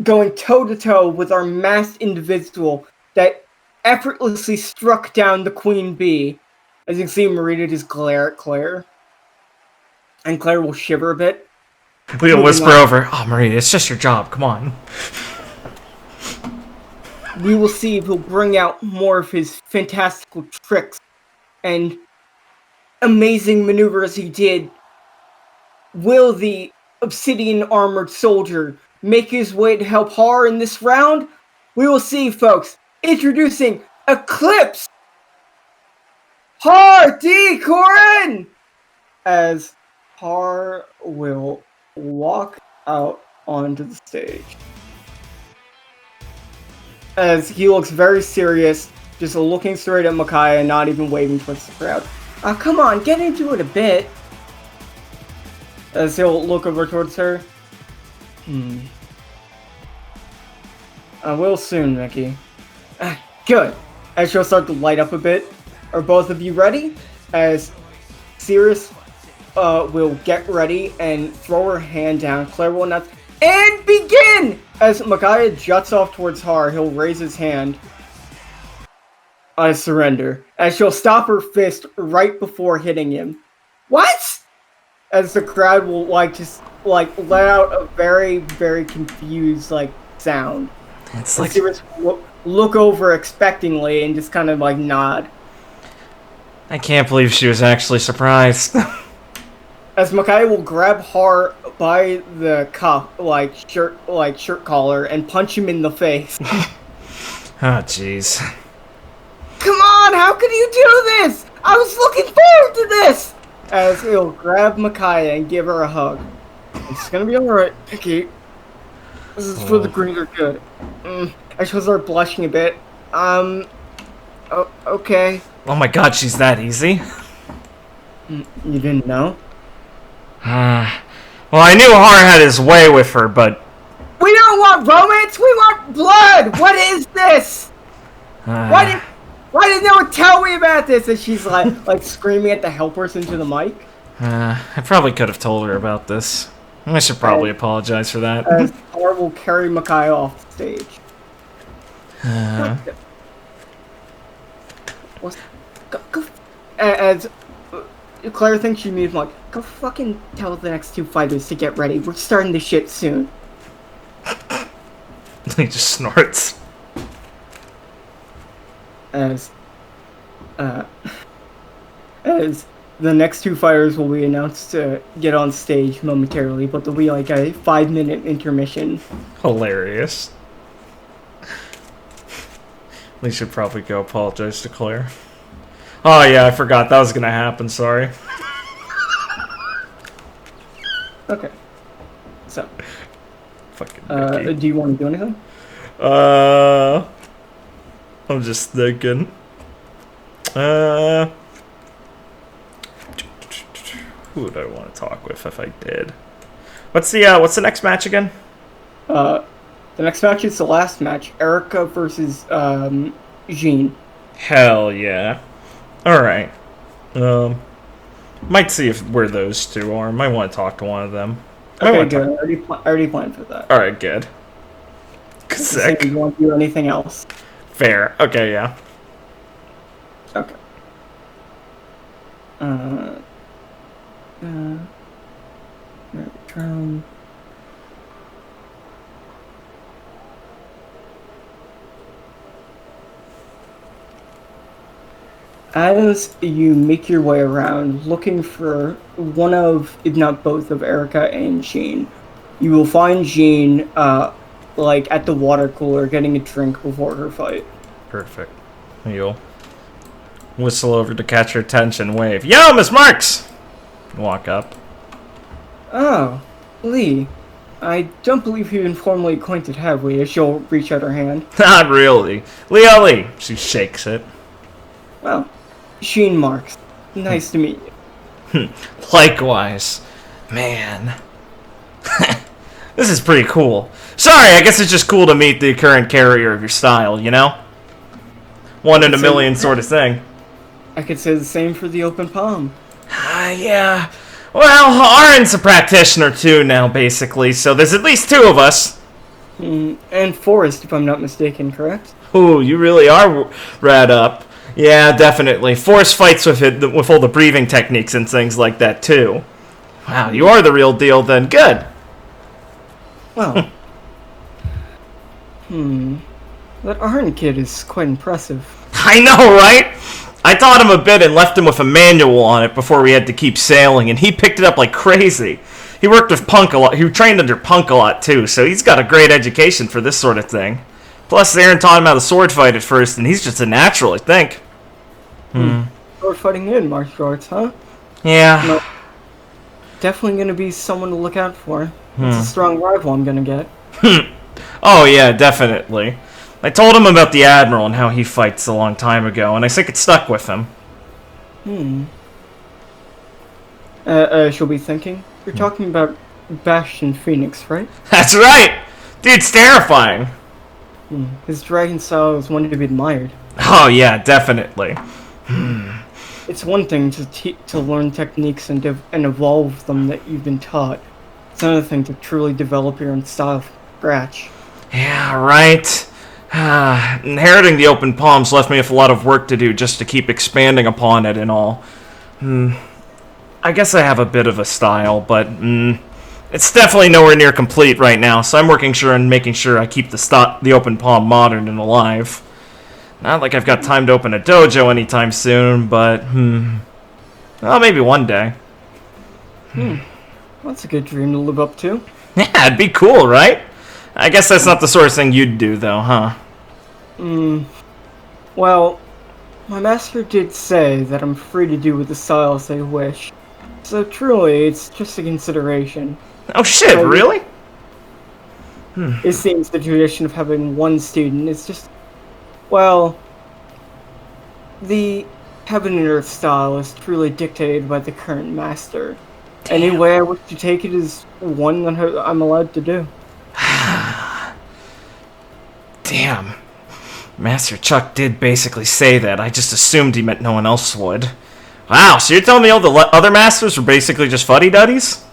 going toe-to-toe with our masked individual that effortlessly struck down the Queen Bee. As you can see, Marita just glare at Claire. And Claire will shiver a bit. We'll whisper over, "Oh, Maria, it's just your job. Come on." We will see if he'll bring out more of his fantastical tricks and amazing maneuvers he did. Will the obsidian armored soldier make his way to help Har in this round? We will see, folks. Introducing Eclipse Har D. Corin! As Har will walk out onto the stage. As he looks very serious, just looking straight at Micaiah and not even waving towards the crowd. Come on, get into it a bit. As he'll look over towards her. I will soon, Mickey. Good. As she'll start to light up a bit. Are both of you ready? As Sirius will get ready and throw her hand down. Claire will announce, and begin! As Micaiah juts off towards Har, he'll raise his hand. I surrender. As she'll stop her fist right before hitting him. What? As the crowd will, just let out a very, very confused, sound. It's like... Sirius will look over expectingly and just kind of, nod. I can't believe she was actually surprised. As Micaiah will grab Har by the cuff, shirt collar, and punch him in the face. Oh, jeez. Come on, how could you do this? I was looking forward to this! As he'll grab Micaiah and give her a hug. It's gonna be alright, Mickey. This is for the greater good. I should start blushing a bit. Okay. Oh my god, she's that easy? You didn't know? Well, I knew Har had his way with her, but... We don't want romance, we want blood! What is this? Why didn't no one tell me about this? And she's like screaming at the helpers into the mic. I probably could have told her about this. I should probably apologize for that. As Claire will carry Makai off the stage. As Claire thinks she needs like, go fucking tell the next two fighters to get ready. We're starting this shit soon. He just snorts. As the next two fighters will be announced to get on stage momentarily, but there'll be like a 5-minute intermission. Hilarious. We should probably go apologize to Claire. Oh yeah, I forgot that was gonna happen, sorry. Okay. So, Fucking Mickey. do you want to do anything? I'm just thinking. Who would I want to talk with if I did? What's the next match again? The next match is the last match. Erica versus Jean. Hell yeah. Alright. Might see if where those two are. Might want to talk to one of them. Okay, good. I already planned for that. Alright, good. Sick. Do you want to do anything else? Fair. Okay, yeah. Okay. Merrydrum. As you make your way around looking for one of, if not both of Erica and Jean, you will find Jean, like at the water cooler getting a drink before her fight. Perfect. You'll whistle over to catch her attention, wave. Yo, Miss Marks! Walk up. Oh, Lee. I don't believe you've been formally acquainted, have we? As she'll reach out her hand. Not really. Lee. She shakes it. Well, Jean Marks. Nice to meet you. Likewise. Man. This is pretty cool. Sorry, I guess it's just cool to meet the current carrier of your style, you know? One in a million sort of thing. I could say the same for the open palm. Yeah. Well, Arin's a practitioner too now, basically, so there's at least two of us. And Forrest, if I'm not mistaken, correct? Ooh, you really are rad up. Yeah, definitely. Force fights with it, with all the breathing techniques and things like that, too. Wow, you are the real deal, then. Good. Well. That Arn kid is quite impressive. I know, right? I taught him a bit and left him with a manual on it before we had to keep sailing, and he picked it up like crazy. He worked with Punk a lot. He trained under Punk a lot, too, so he's got a great education for this sort of thing. Plus, Aaron taught him how to sword fight at first, and he's just a natural, I think. Sword fighting in martial arts, huh? Yeah. No, definitely gonna be someone to look out for. It's a strong rival I'm gonna get. Oh, yeah, definitely. I told him about the Admiral and how he fights a long time ago, and I think it stuck with him. She'll be thinking. You're talking about Bastion Phoenix, right? That's right! Dude's terrifying. His dragon style is one to be admired. Oh, yeah, definitely. It's one thing to learn techniques and evolve them that you've been taught. It's another thing to truly develop your own style from scratch. Yeah, right. Inheriting the open palms left me with a lot of work to do just to keep expanding upon it and all. I guess I have a bit of a style, but it's definitely nowhere near complete right now, so I'm making sure I keep the open palm modern and alive. Not like I've got time to open a dojo anytime soon, but well, maybe one day. That's a good dream to live up to. Yeah, it'd be cool, right? I guess that's not the sort of thing you'd do, though, huh? Well, my master did say that I'm free to do with the style as I wish. So truly, it's just a consideration. Oh shit, really? It seems the tradition of having one student is just... Well, the Heaven and Earth style is truly dictated by the current master. Damn. Any way I wish to take it is one that I'm allowed to do. Damn. Master Chuck did basically say that. I just assumed he meant no one else would. Wow, so you're telling me all the other masters were basically just fuddy-duddies?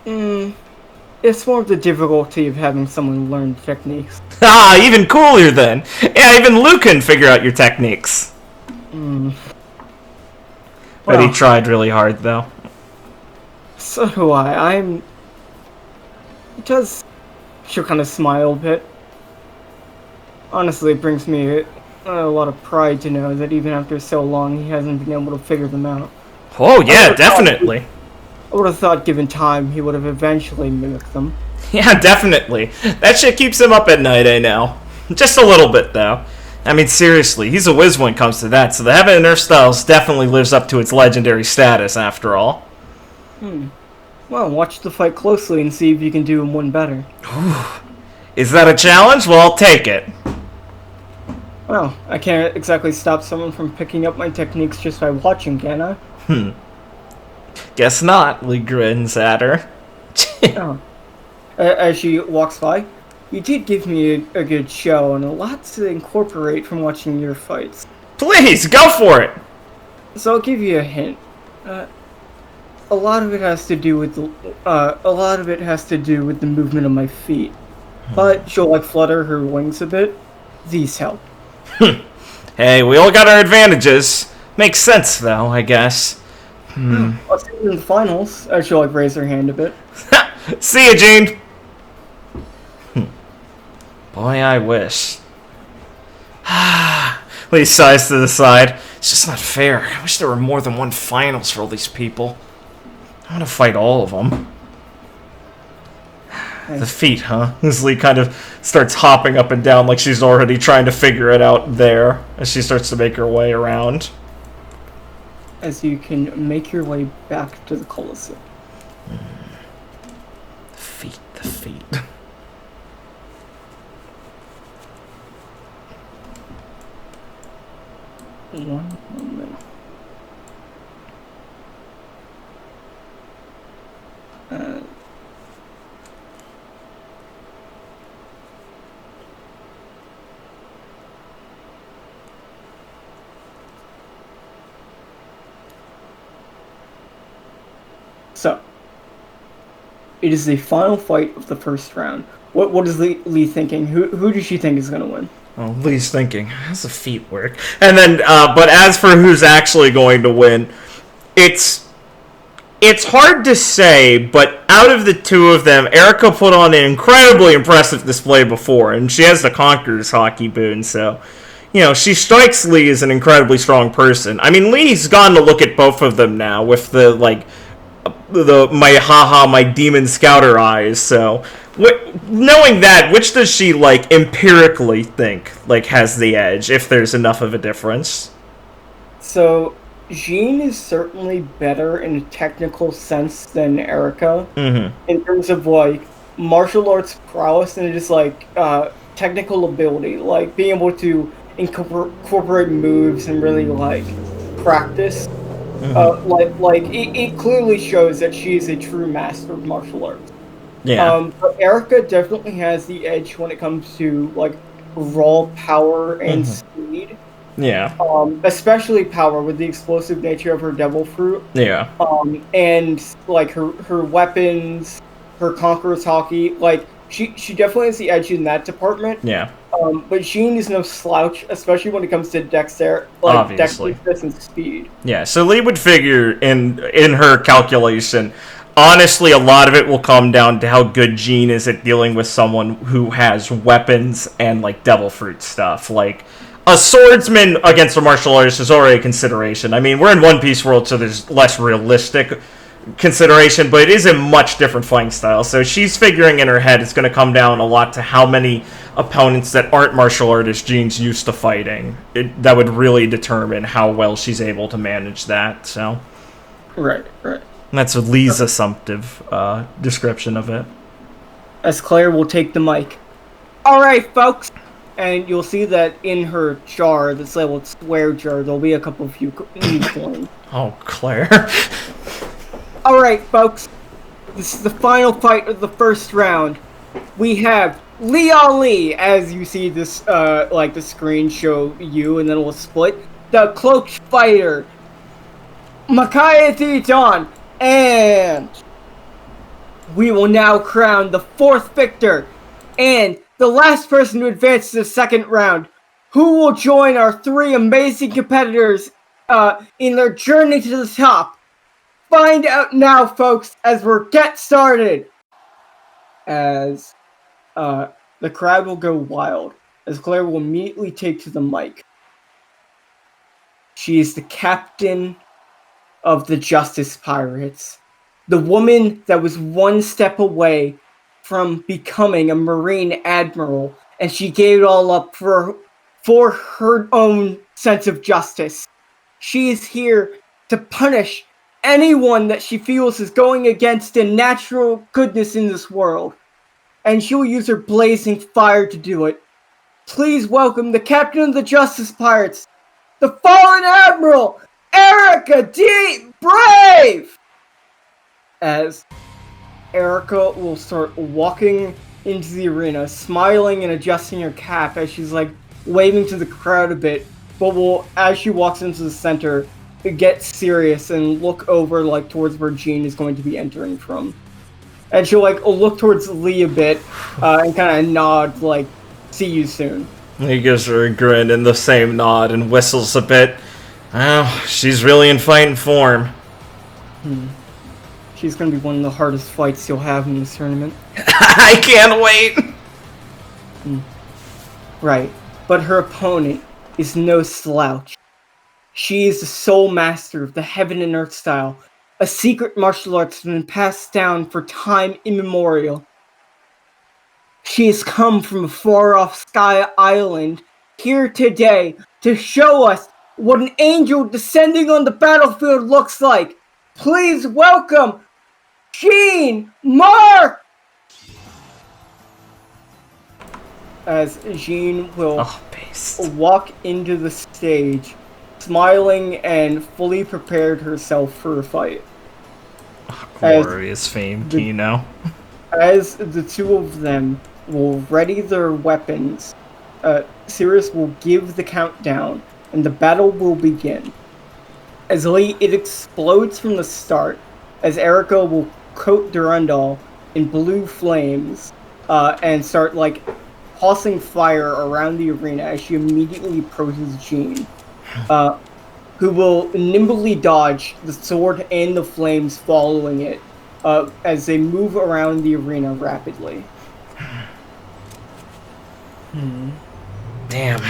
It's more of the difficulty of having someone learn techniques. Ah, even cooler then. Yeah, even Luke can figure out your techniques. But he Well. tried really hard, though. So do I. It does. She'll kind of smile a bit. Honestly, it brings me a lot of pride to know that even after so long, he hasn't been able to figure them out. Oh, yeah, definitely. I would have thought, given time, he would have eventually mimicked them. Yeah, definitely. That shit keeps him up at night, I know. Just a little bit, though. I mean, seriously, he's a whiz when it comes to that, so the Heaven and Earth Styles definitely lives up to its legendary status, after all. Well, watch the fight closely and see if you can do one better. Is that a challenge? Well, I'll take it. Well, I can't exactly stop someone from picking up my techniques just by watching, can I? Guess not, Lee grins at her. Oh. As she walks by, you did give me a good show and a lot to incorporate from watching your fights. Please, go for it! So I'll give you a hint. A lot of it has to do with the movement of my feet. But she'll like flutter her wings a bit. These help. Hey, we all got our advantages. Makes sense, though, I guess. I'll see you in the finals. She'll like raise her hand a bit. See ya, Gene! Boy, I wish. Lee sighs to the side. It's just not fair. I wish there were more than one finals for all these people. I want to fight all of them. The feet, huh? As Lee kind of starts hopping up and down like she's already trying to figure it out there as she starts to make her way around. As you can make your way back to the Colosseum. The feet. One moment. So, it is the final fight of the first round. What is Lee thinking? Who does she think is going to win? Oh, Lee's thinking, how's the feet work? And then, but as for who's actually going to win, it's hard to say, but out of the two of them, Erica put on an incredibly impressive display before, and she has the Conqueror's hockey boon, so, you know, she strikes Lee as an incredibly strong person. I mean, Lee's gone to look at both of them now with the, like, my demon scouter eyes, so knowing that, which does she like empirically think like has the edge if there's enough of a difference? So Jean is certainly better in a technical sense than Erica in terms of like martial arts prowess and just like technical ability, like being able to incorporate moves and really like practice. It clearly shows that she is a true master of martial arts. Yeah. But Erica definitely has the edge when it comes to like raw power and speed. Yeah. Especially power with the explosive nature of her devil fruit. Yeah. And like her weapons, her Conqueror's hockey, like she definitely has the edge in that department. Yeah. But Jean is no slouch, especially when it comes to dexterity and speed. Yeah, so Lee would figure in her calculation, honestly, a lot of it will come down to how good Jean is at dealing with someone who has weapons and, like, devil fruit stuff. Like, a swordsman against a martial artist is already a consideration. I mean, we're in One Piece world, so there's less realistic consideration, but it is a much different fighting style. So she's figuring in her head it's going to come down a lot to how many opponents that aren't martial artists Jean's used to fighting. That would really determine how well she's able to manage that. So, right. And that's Lee's assumptive description of it. As Claire will take the mic. All right, folks. And you'll see that in her jar, this labeled square jar, there'll be a couple of coins. Oh, Claire. All right, folks. This is the final fight of the first round. We have Leon Lee, as you see this, like the screen show you, and then we'll split. The cloaked fighter, Makaya Titon, and we will now crown the 4th victor and the last person to advance to the 2nd round, who will join our 3 amazing competitors in their journey to the top. Find out now, folks, as we're get started. As the crowd will go wild, as Claire will immediately take to the mic. She is the captain of the Justice Pirates, the woman that was one step away from becoming a Marine Admiral, and she gave it all up for her own sense of justice. She is here to punish anyone that she feels is going against the natural goodness in this world, and she will use her blazing fire to do it. Please welcome the captain of the Justice Pirates, the fallen Admiral, Erica D. Brave! As Erica will start walking into the arena, smiling and adjusting her cap as she's like waving to the crowd a bit, but will, as she walks into the center, get serious and look over like towards where Jean is going to be entering from. And she'll like look towards Lee a bit and kind of nod like, see you soon. He gives her a grin and the same nod and whistles a bit. Oh, she's really in fighting form. She's going to be one of the hardest fights you'll have in this tournament. I can't wait! Right, but her opponent is no slouch. She is the sole master of the Heaven and Earth style, a secret martial arts that has been passed down for time immemorial. She has come from a far-off sky island here today to show us what an angel descending on the battlefield looks like. Please welcome Jean Mark! As Jean will walk into the stage, smiling and fully prepared herself for a fight. Glorious fame, Kino. As the two of them will ready their weapons, Sirius will give the countdown, and the battle will begin. As it explodes from the start, as Erica will coat Durandal in blue flames, and start like tossing fire around the arena as she immediately approaches Jean, who will nimbly dodge the sword and the flames following it, as they move around the arena rapidly. Damn.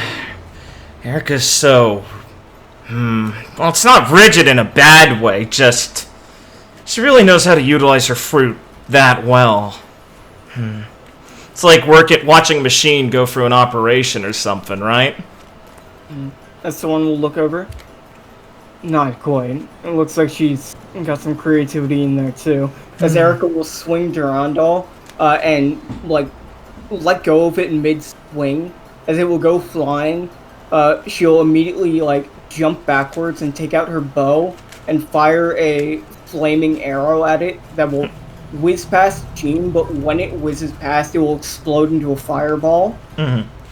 Erica's so... Well, it's not rigid in a bad way, just... She really knows how to utilize her fruit that well. It's like watching a machine go through an operation or something, right? As someone will look over. Not quite. It looks like she's got some creativity in there too. As Erica will swing Durandal, and like let go of it in mid-swing. As it will go flying, she'll immediately like jump backwards and take out her bow and fire a flaming arrow at it that will whiz past Jean, but when it whizzes past, it will explode into a fireball.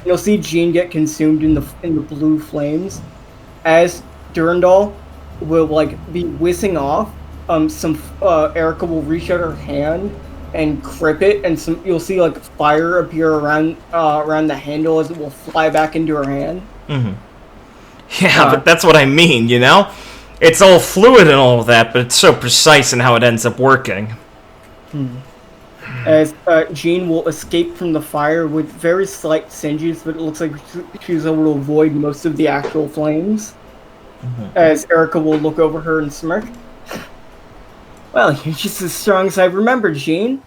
You'll see Jean get consumed in the blue flames. As Durandal will like be whizzing off, Erica will reach out her hand and grip it, and you'll see like fire appear around the handle as it will fly back into her hand. Yeah, but that's what I mean, you know? It's all fluid and all of that, but it's so precise in how it ends up working. As Jean will escape from the fire with very slight singes, but it looks like she's able to avoid most of the actual flames. As Erica will look over her and smirk. Well, you're just as strong as I remembered, Jean.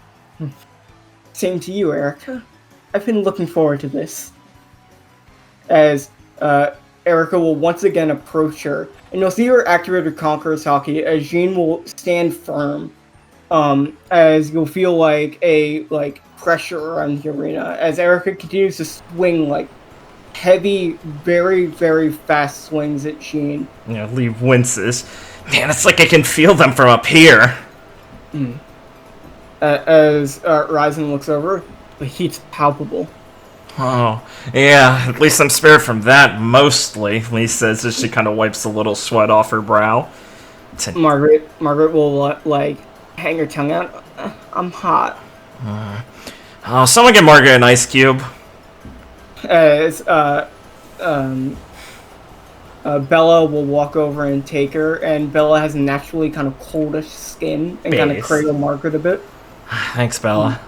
Same to you, Erica. I've been looking forward to this. As Erica will once again approach her, and you'll see her activate her Conqueror's Hockey as Jean will stand firm. As you'll feel like a pressure around the arena as Erica continues to swing like heavy, very, very fast swings at Jean. Yeah, Lee winces. Man, it's like I can feel them from up here. As Ryzen looks over, the heat's palpable. Oh, yeah, at least I'm spared from that, mostly, Lee says as she kind of wipes a little sweat off her brow. Margaret will like hang her tongue out. I'm hot. Oh, someone get Margaret an ice cube. As Bella will walk over and take her, and Bella has naturally kind of coldish skin and kind of cradle Margaret a bit. Thanks, Bella.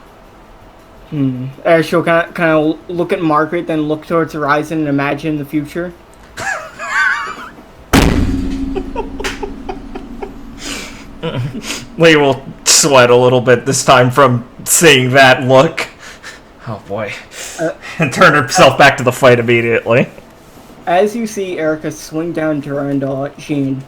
She'll kind of look at Margaret, then look towards the horizon and imagine the future. Lee will sweat a little bit this time from seeing that look. Oh boy. And turn herself back to the fight immediately. As you see Erica swing down Durandal at Jean,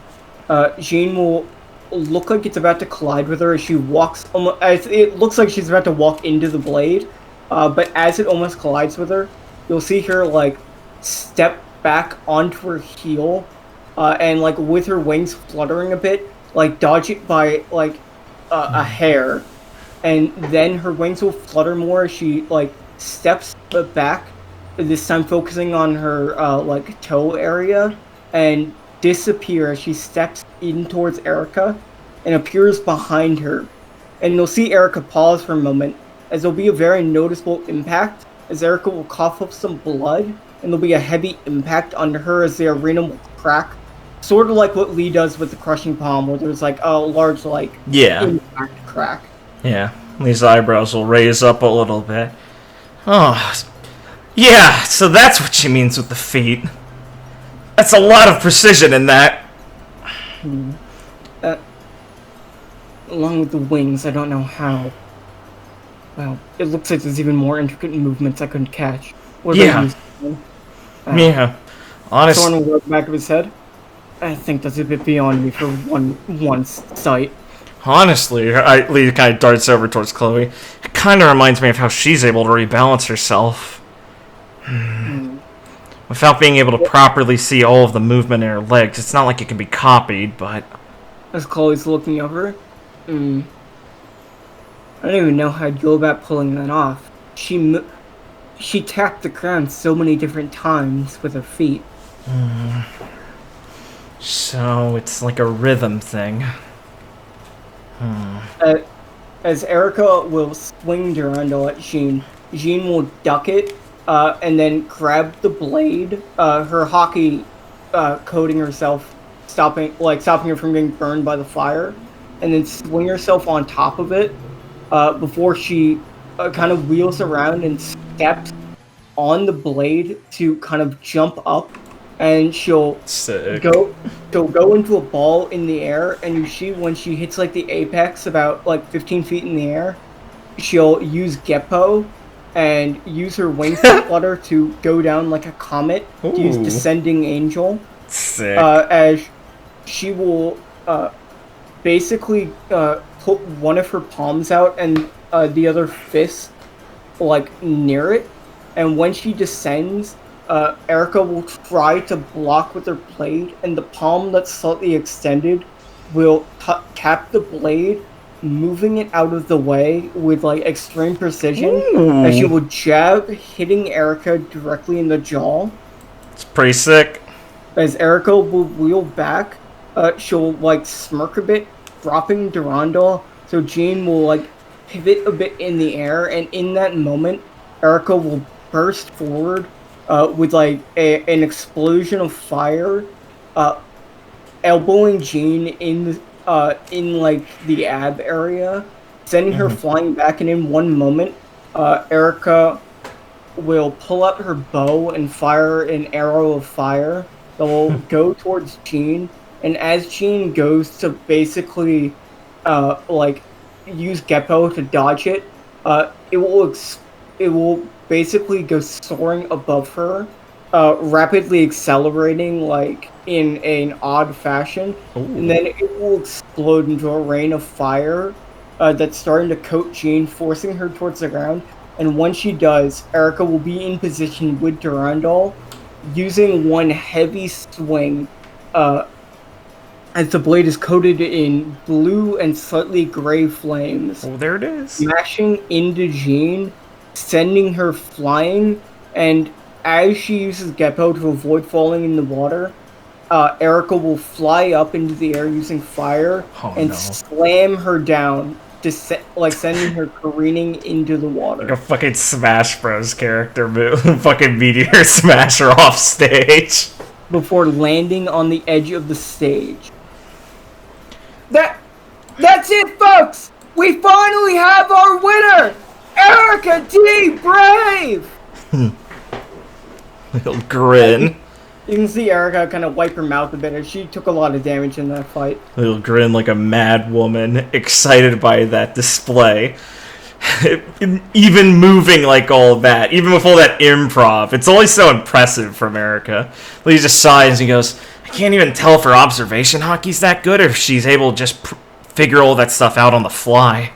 Jean will look like it's about to collide with her as she walks. It looks like she's about to walk into the blade, but as it almost collides with her, you'll see her like step back onto her heel, and like with her wings fluttering a bit, like dodge it by like a hair, and then her wings will flutter more as she like steps back. This time focusing on her like toe area, and disappear as she steps in towards Erica and appears behind her. And you'll see Erica pause for a moment as there'll be a very noticeable impact as Erica will cough up some blood, and there'll be a heavy impact under her as the arena will crack. Sort of like what Lee does with the crushing palm, where there's like a large like impact crack. Yeah, Lee's eyebrows will raise up a little bit. Oh, yeah, so that's what she means with the feet. That's a lot of precision in that. Along with the wings, I don't know how. Well, it looks like there's even more intricate movements I couldn't catch. What about you? Yeah, honestly. Someone will look back of his head. I think that's a bit beyond me for one sight. Honestly, Lee kind of darts over towards Chloe. It kind of reminds me of how she's able to rebalance herself. Without being able to properly see all of the movement in her legs. It's not like it can be copied, but... As Chloe's looking over, I don't even know how to go about pulling that off. She tapped the ground so many different times with her feet. So, it's like a rhythm thing. As Erica will swing Durandal at Jean, Jean will duck it, and then grab the blade, her hockey coating herself, stopping her from getting burned by the fire, and then swing herself on top of it before she kind of wheels around and steps on the blade to kind of jump up, and she'll go into a ball in the air, and you see when she hits like the apex about like 15 feet in the air, she'll use Geppo and use her wings to flutter to go down like a comet. To use Descending Angel. Sick. As she will basically put one of her palms out and the other fist like near it, and when she descends, Erica will try to block with her blade, and the palm that's slightly extended will tap the blade, moving it out of the way with like extreme precision. As she will jab, hitting Erica directly in the jaw. It's pretty sick. As Erica will wheel back, she'll like smirk a bit, dropping Durandal, so Jean will like pivot a bit in the air, and in that moment, Erica will burst forward with like an explosion of fire, elbowing Jean in like the ab area, sending her flying back, and in one moment, Erica will pull out her bow and fire an arrow of fire that will go towards Jean, and as Jean goes to basically like use Geppo to dodge it, it will basically go soaring above her, rapidly accelerating like in an odd fashion. And then it will explode into a rain of fire that's starting to coat Jean, forcing her towards the ground. And when she does, Erica will be in position with Durandal, using one heavy swing as the blade is coated in blue and slightly gray flames. Oh, there it is. Smashing into Jean, sending her flying, and as she uses Geppo to avoid falling in the water, Erica will fly up into the air using fire and slam her down, sending her careening into the water. Like a fucking Smash Bros. Character move. Fucking meteor smash her off stage. Before landing on the edge of the stage. That's it, folks! We finally have our winner! Erica D. Brave! Little grin. You can see Erica kind of wipe her mouth a bit, as she took a lot of damage in that fight. Little grin like a mad woman, excited by that display. Even moving like all that, even with all that improv, it's always so impressive from Erica. He just sighs and he goes, I can't even tell if her observation hockey's that good or if she's able to just figure all that stuff out on the fly.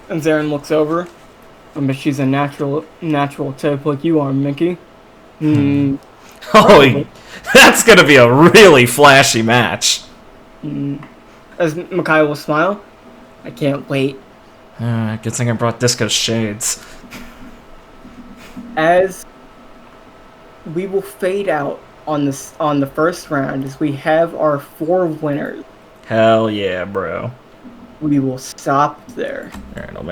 And Zarin looks over. I bet she's a natural type like you are, Mickey. Oh, that's gonna be a really flashy match. As Mikhail will smile, I can't wait. Good thing I brought Disco Shades. As we will fade out on the first round, as we have our 4 winners. Hell yeah, bro. We will stop there. Alright, I'll make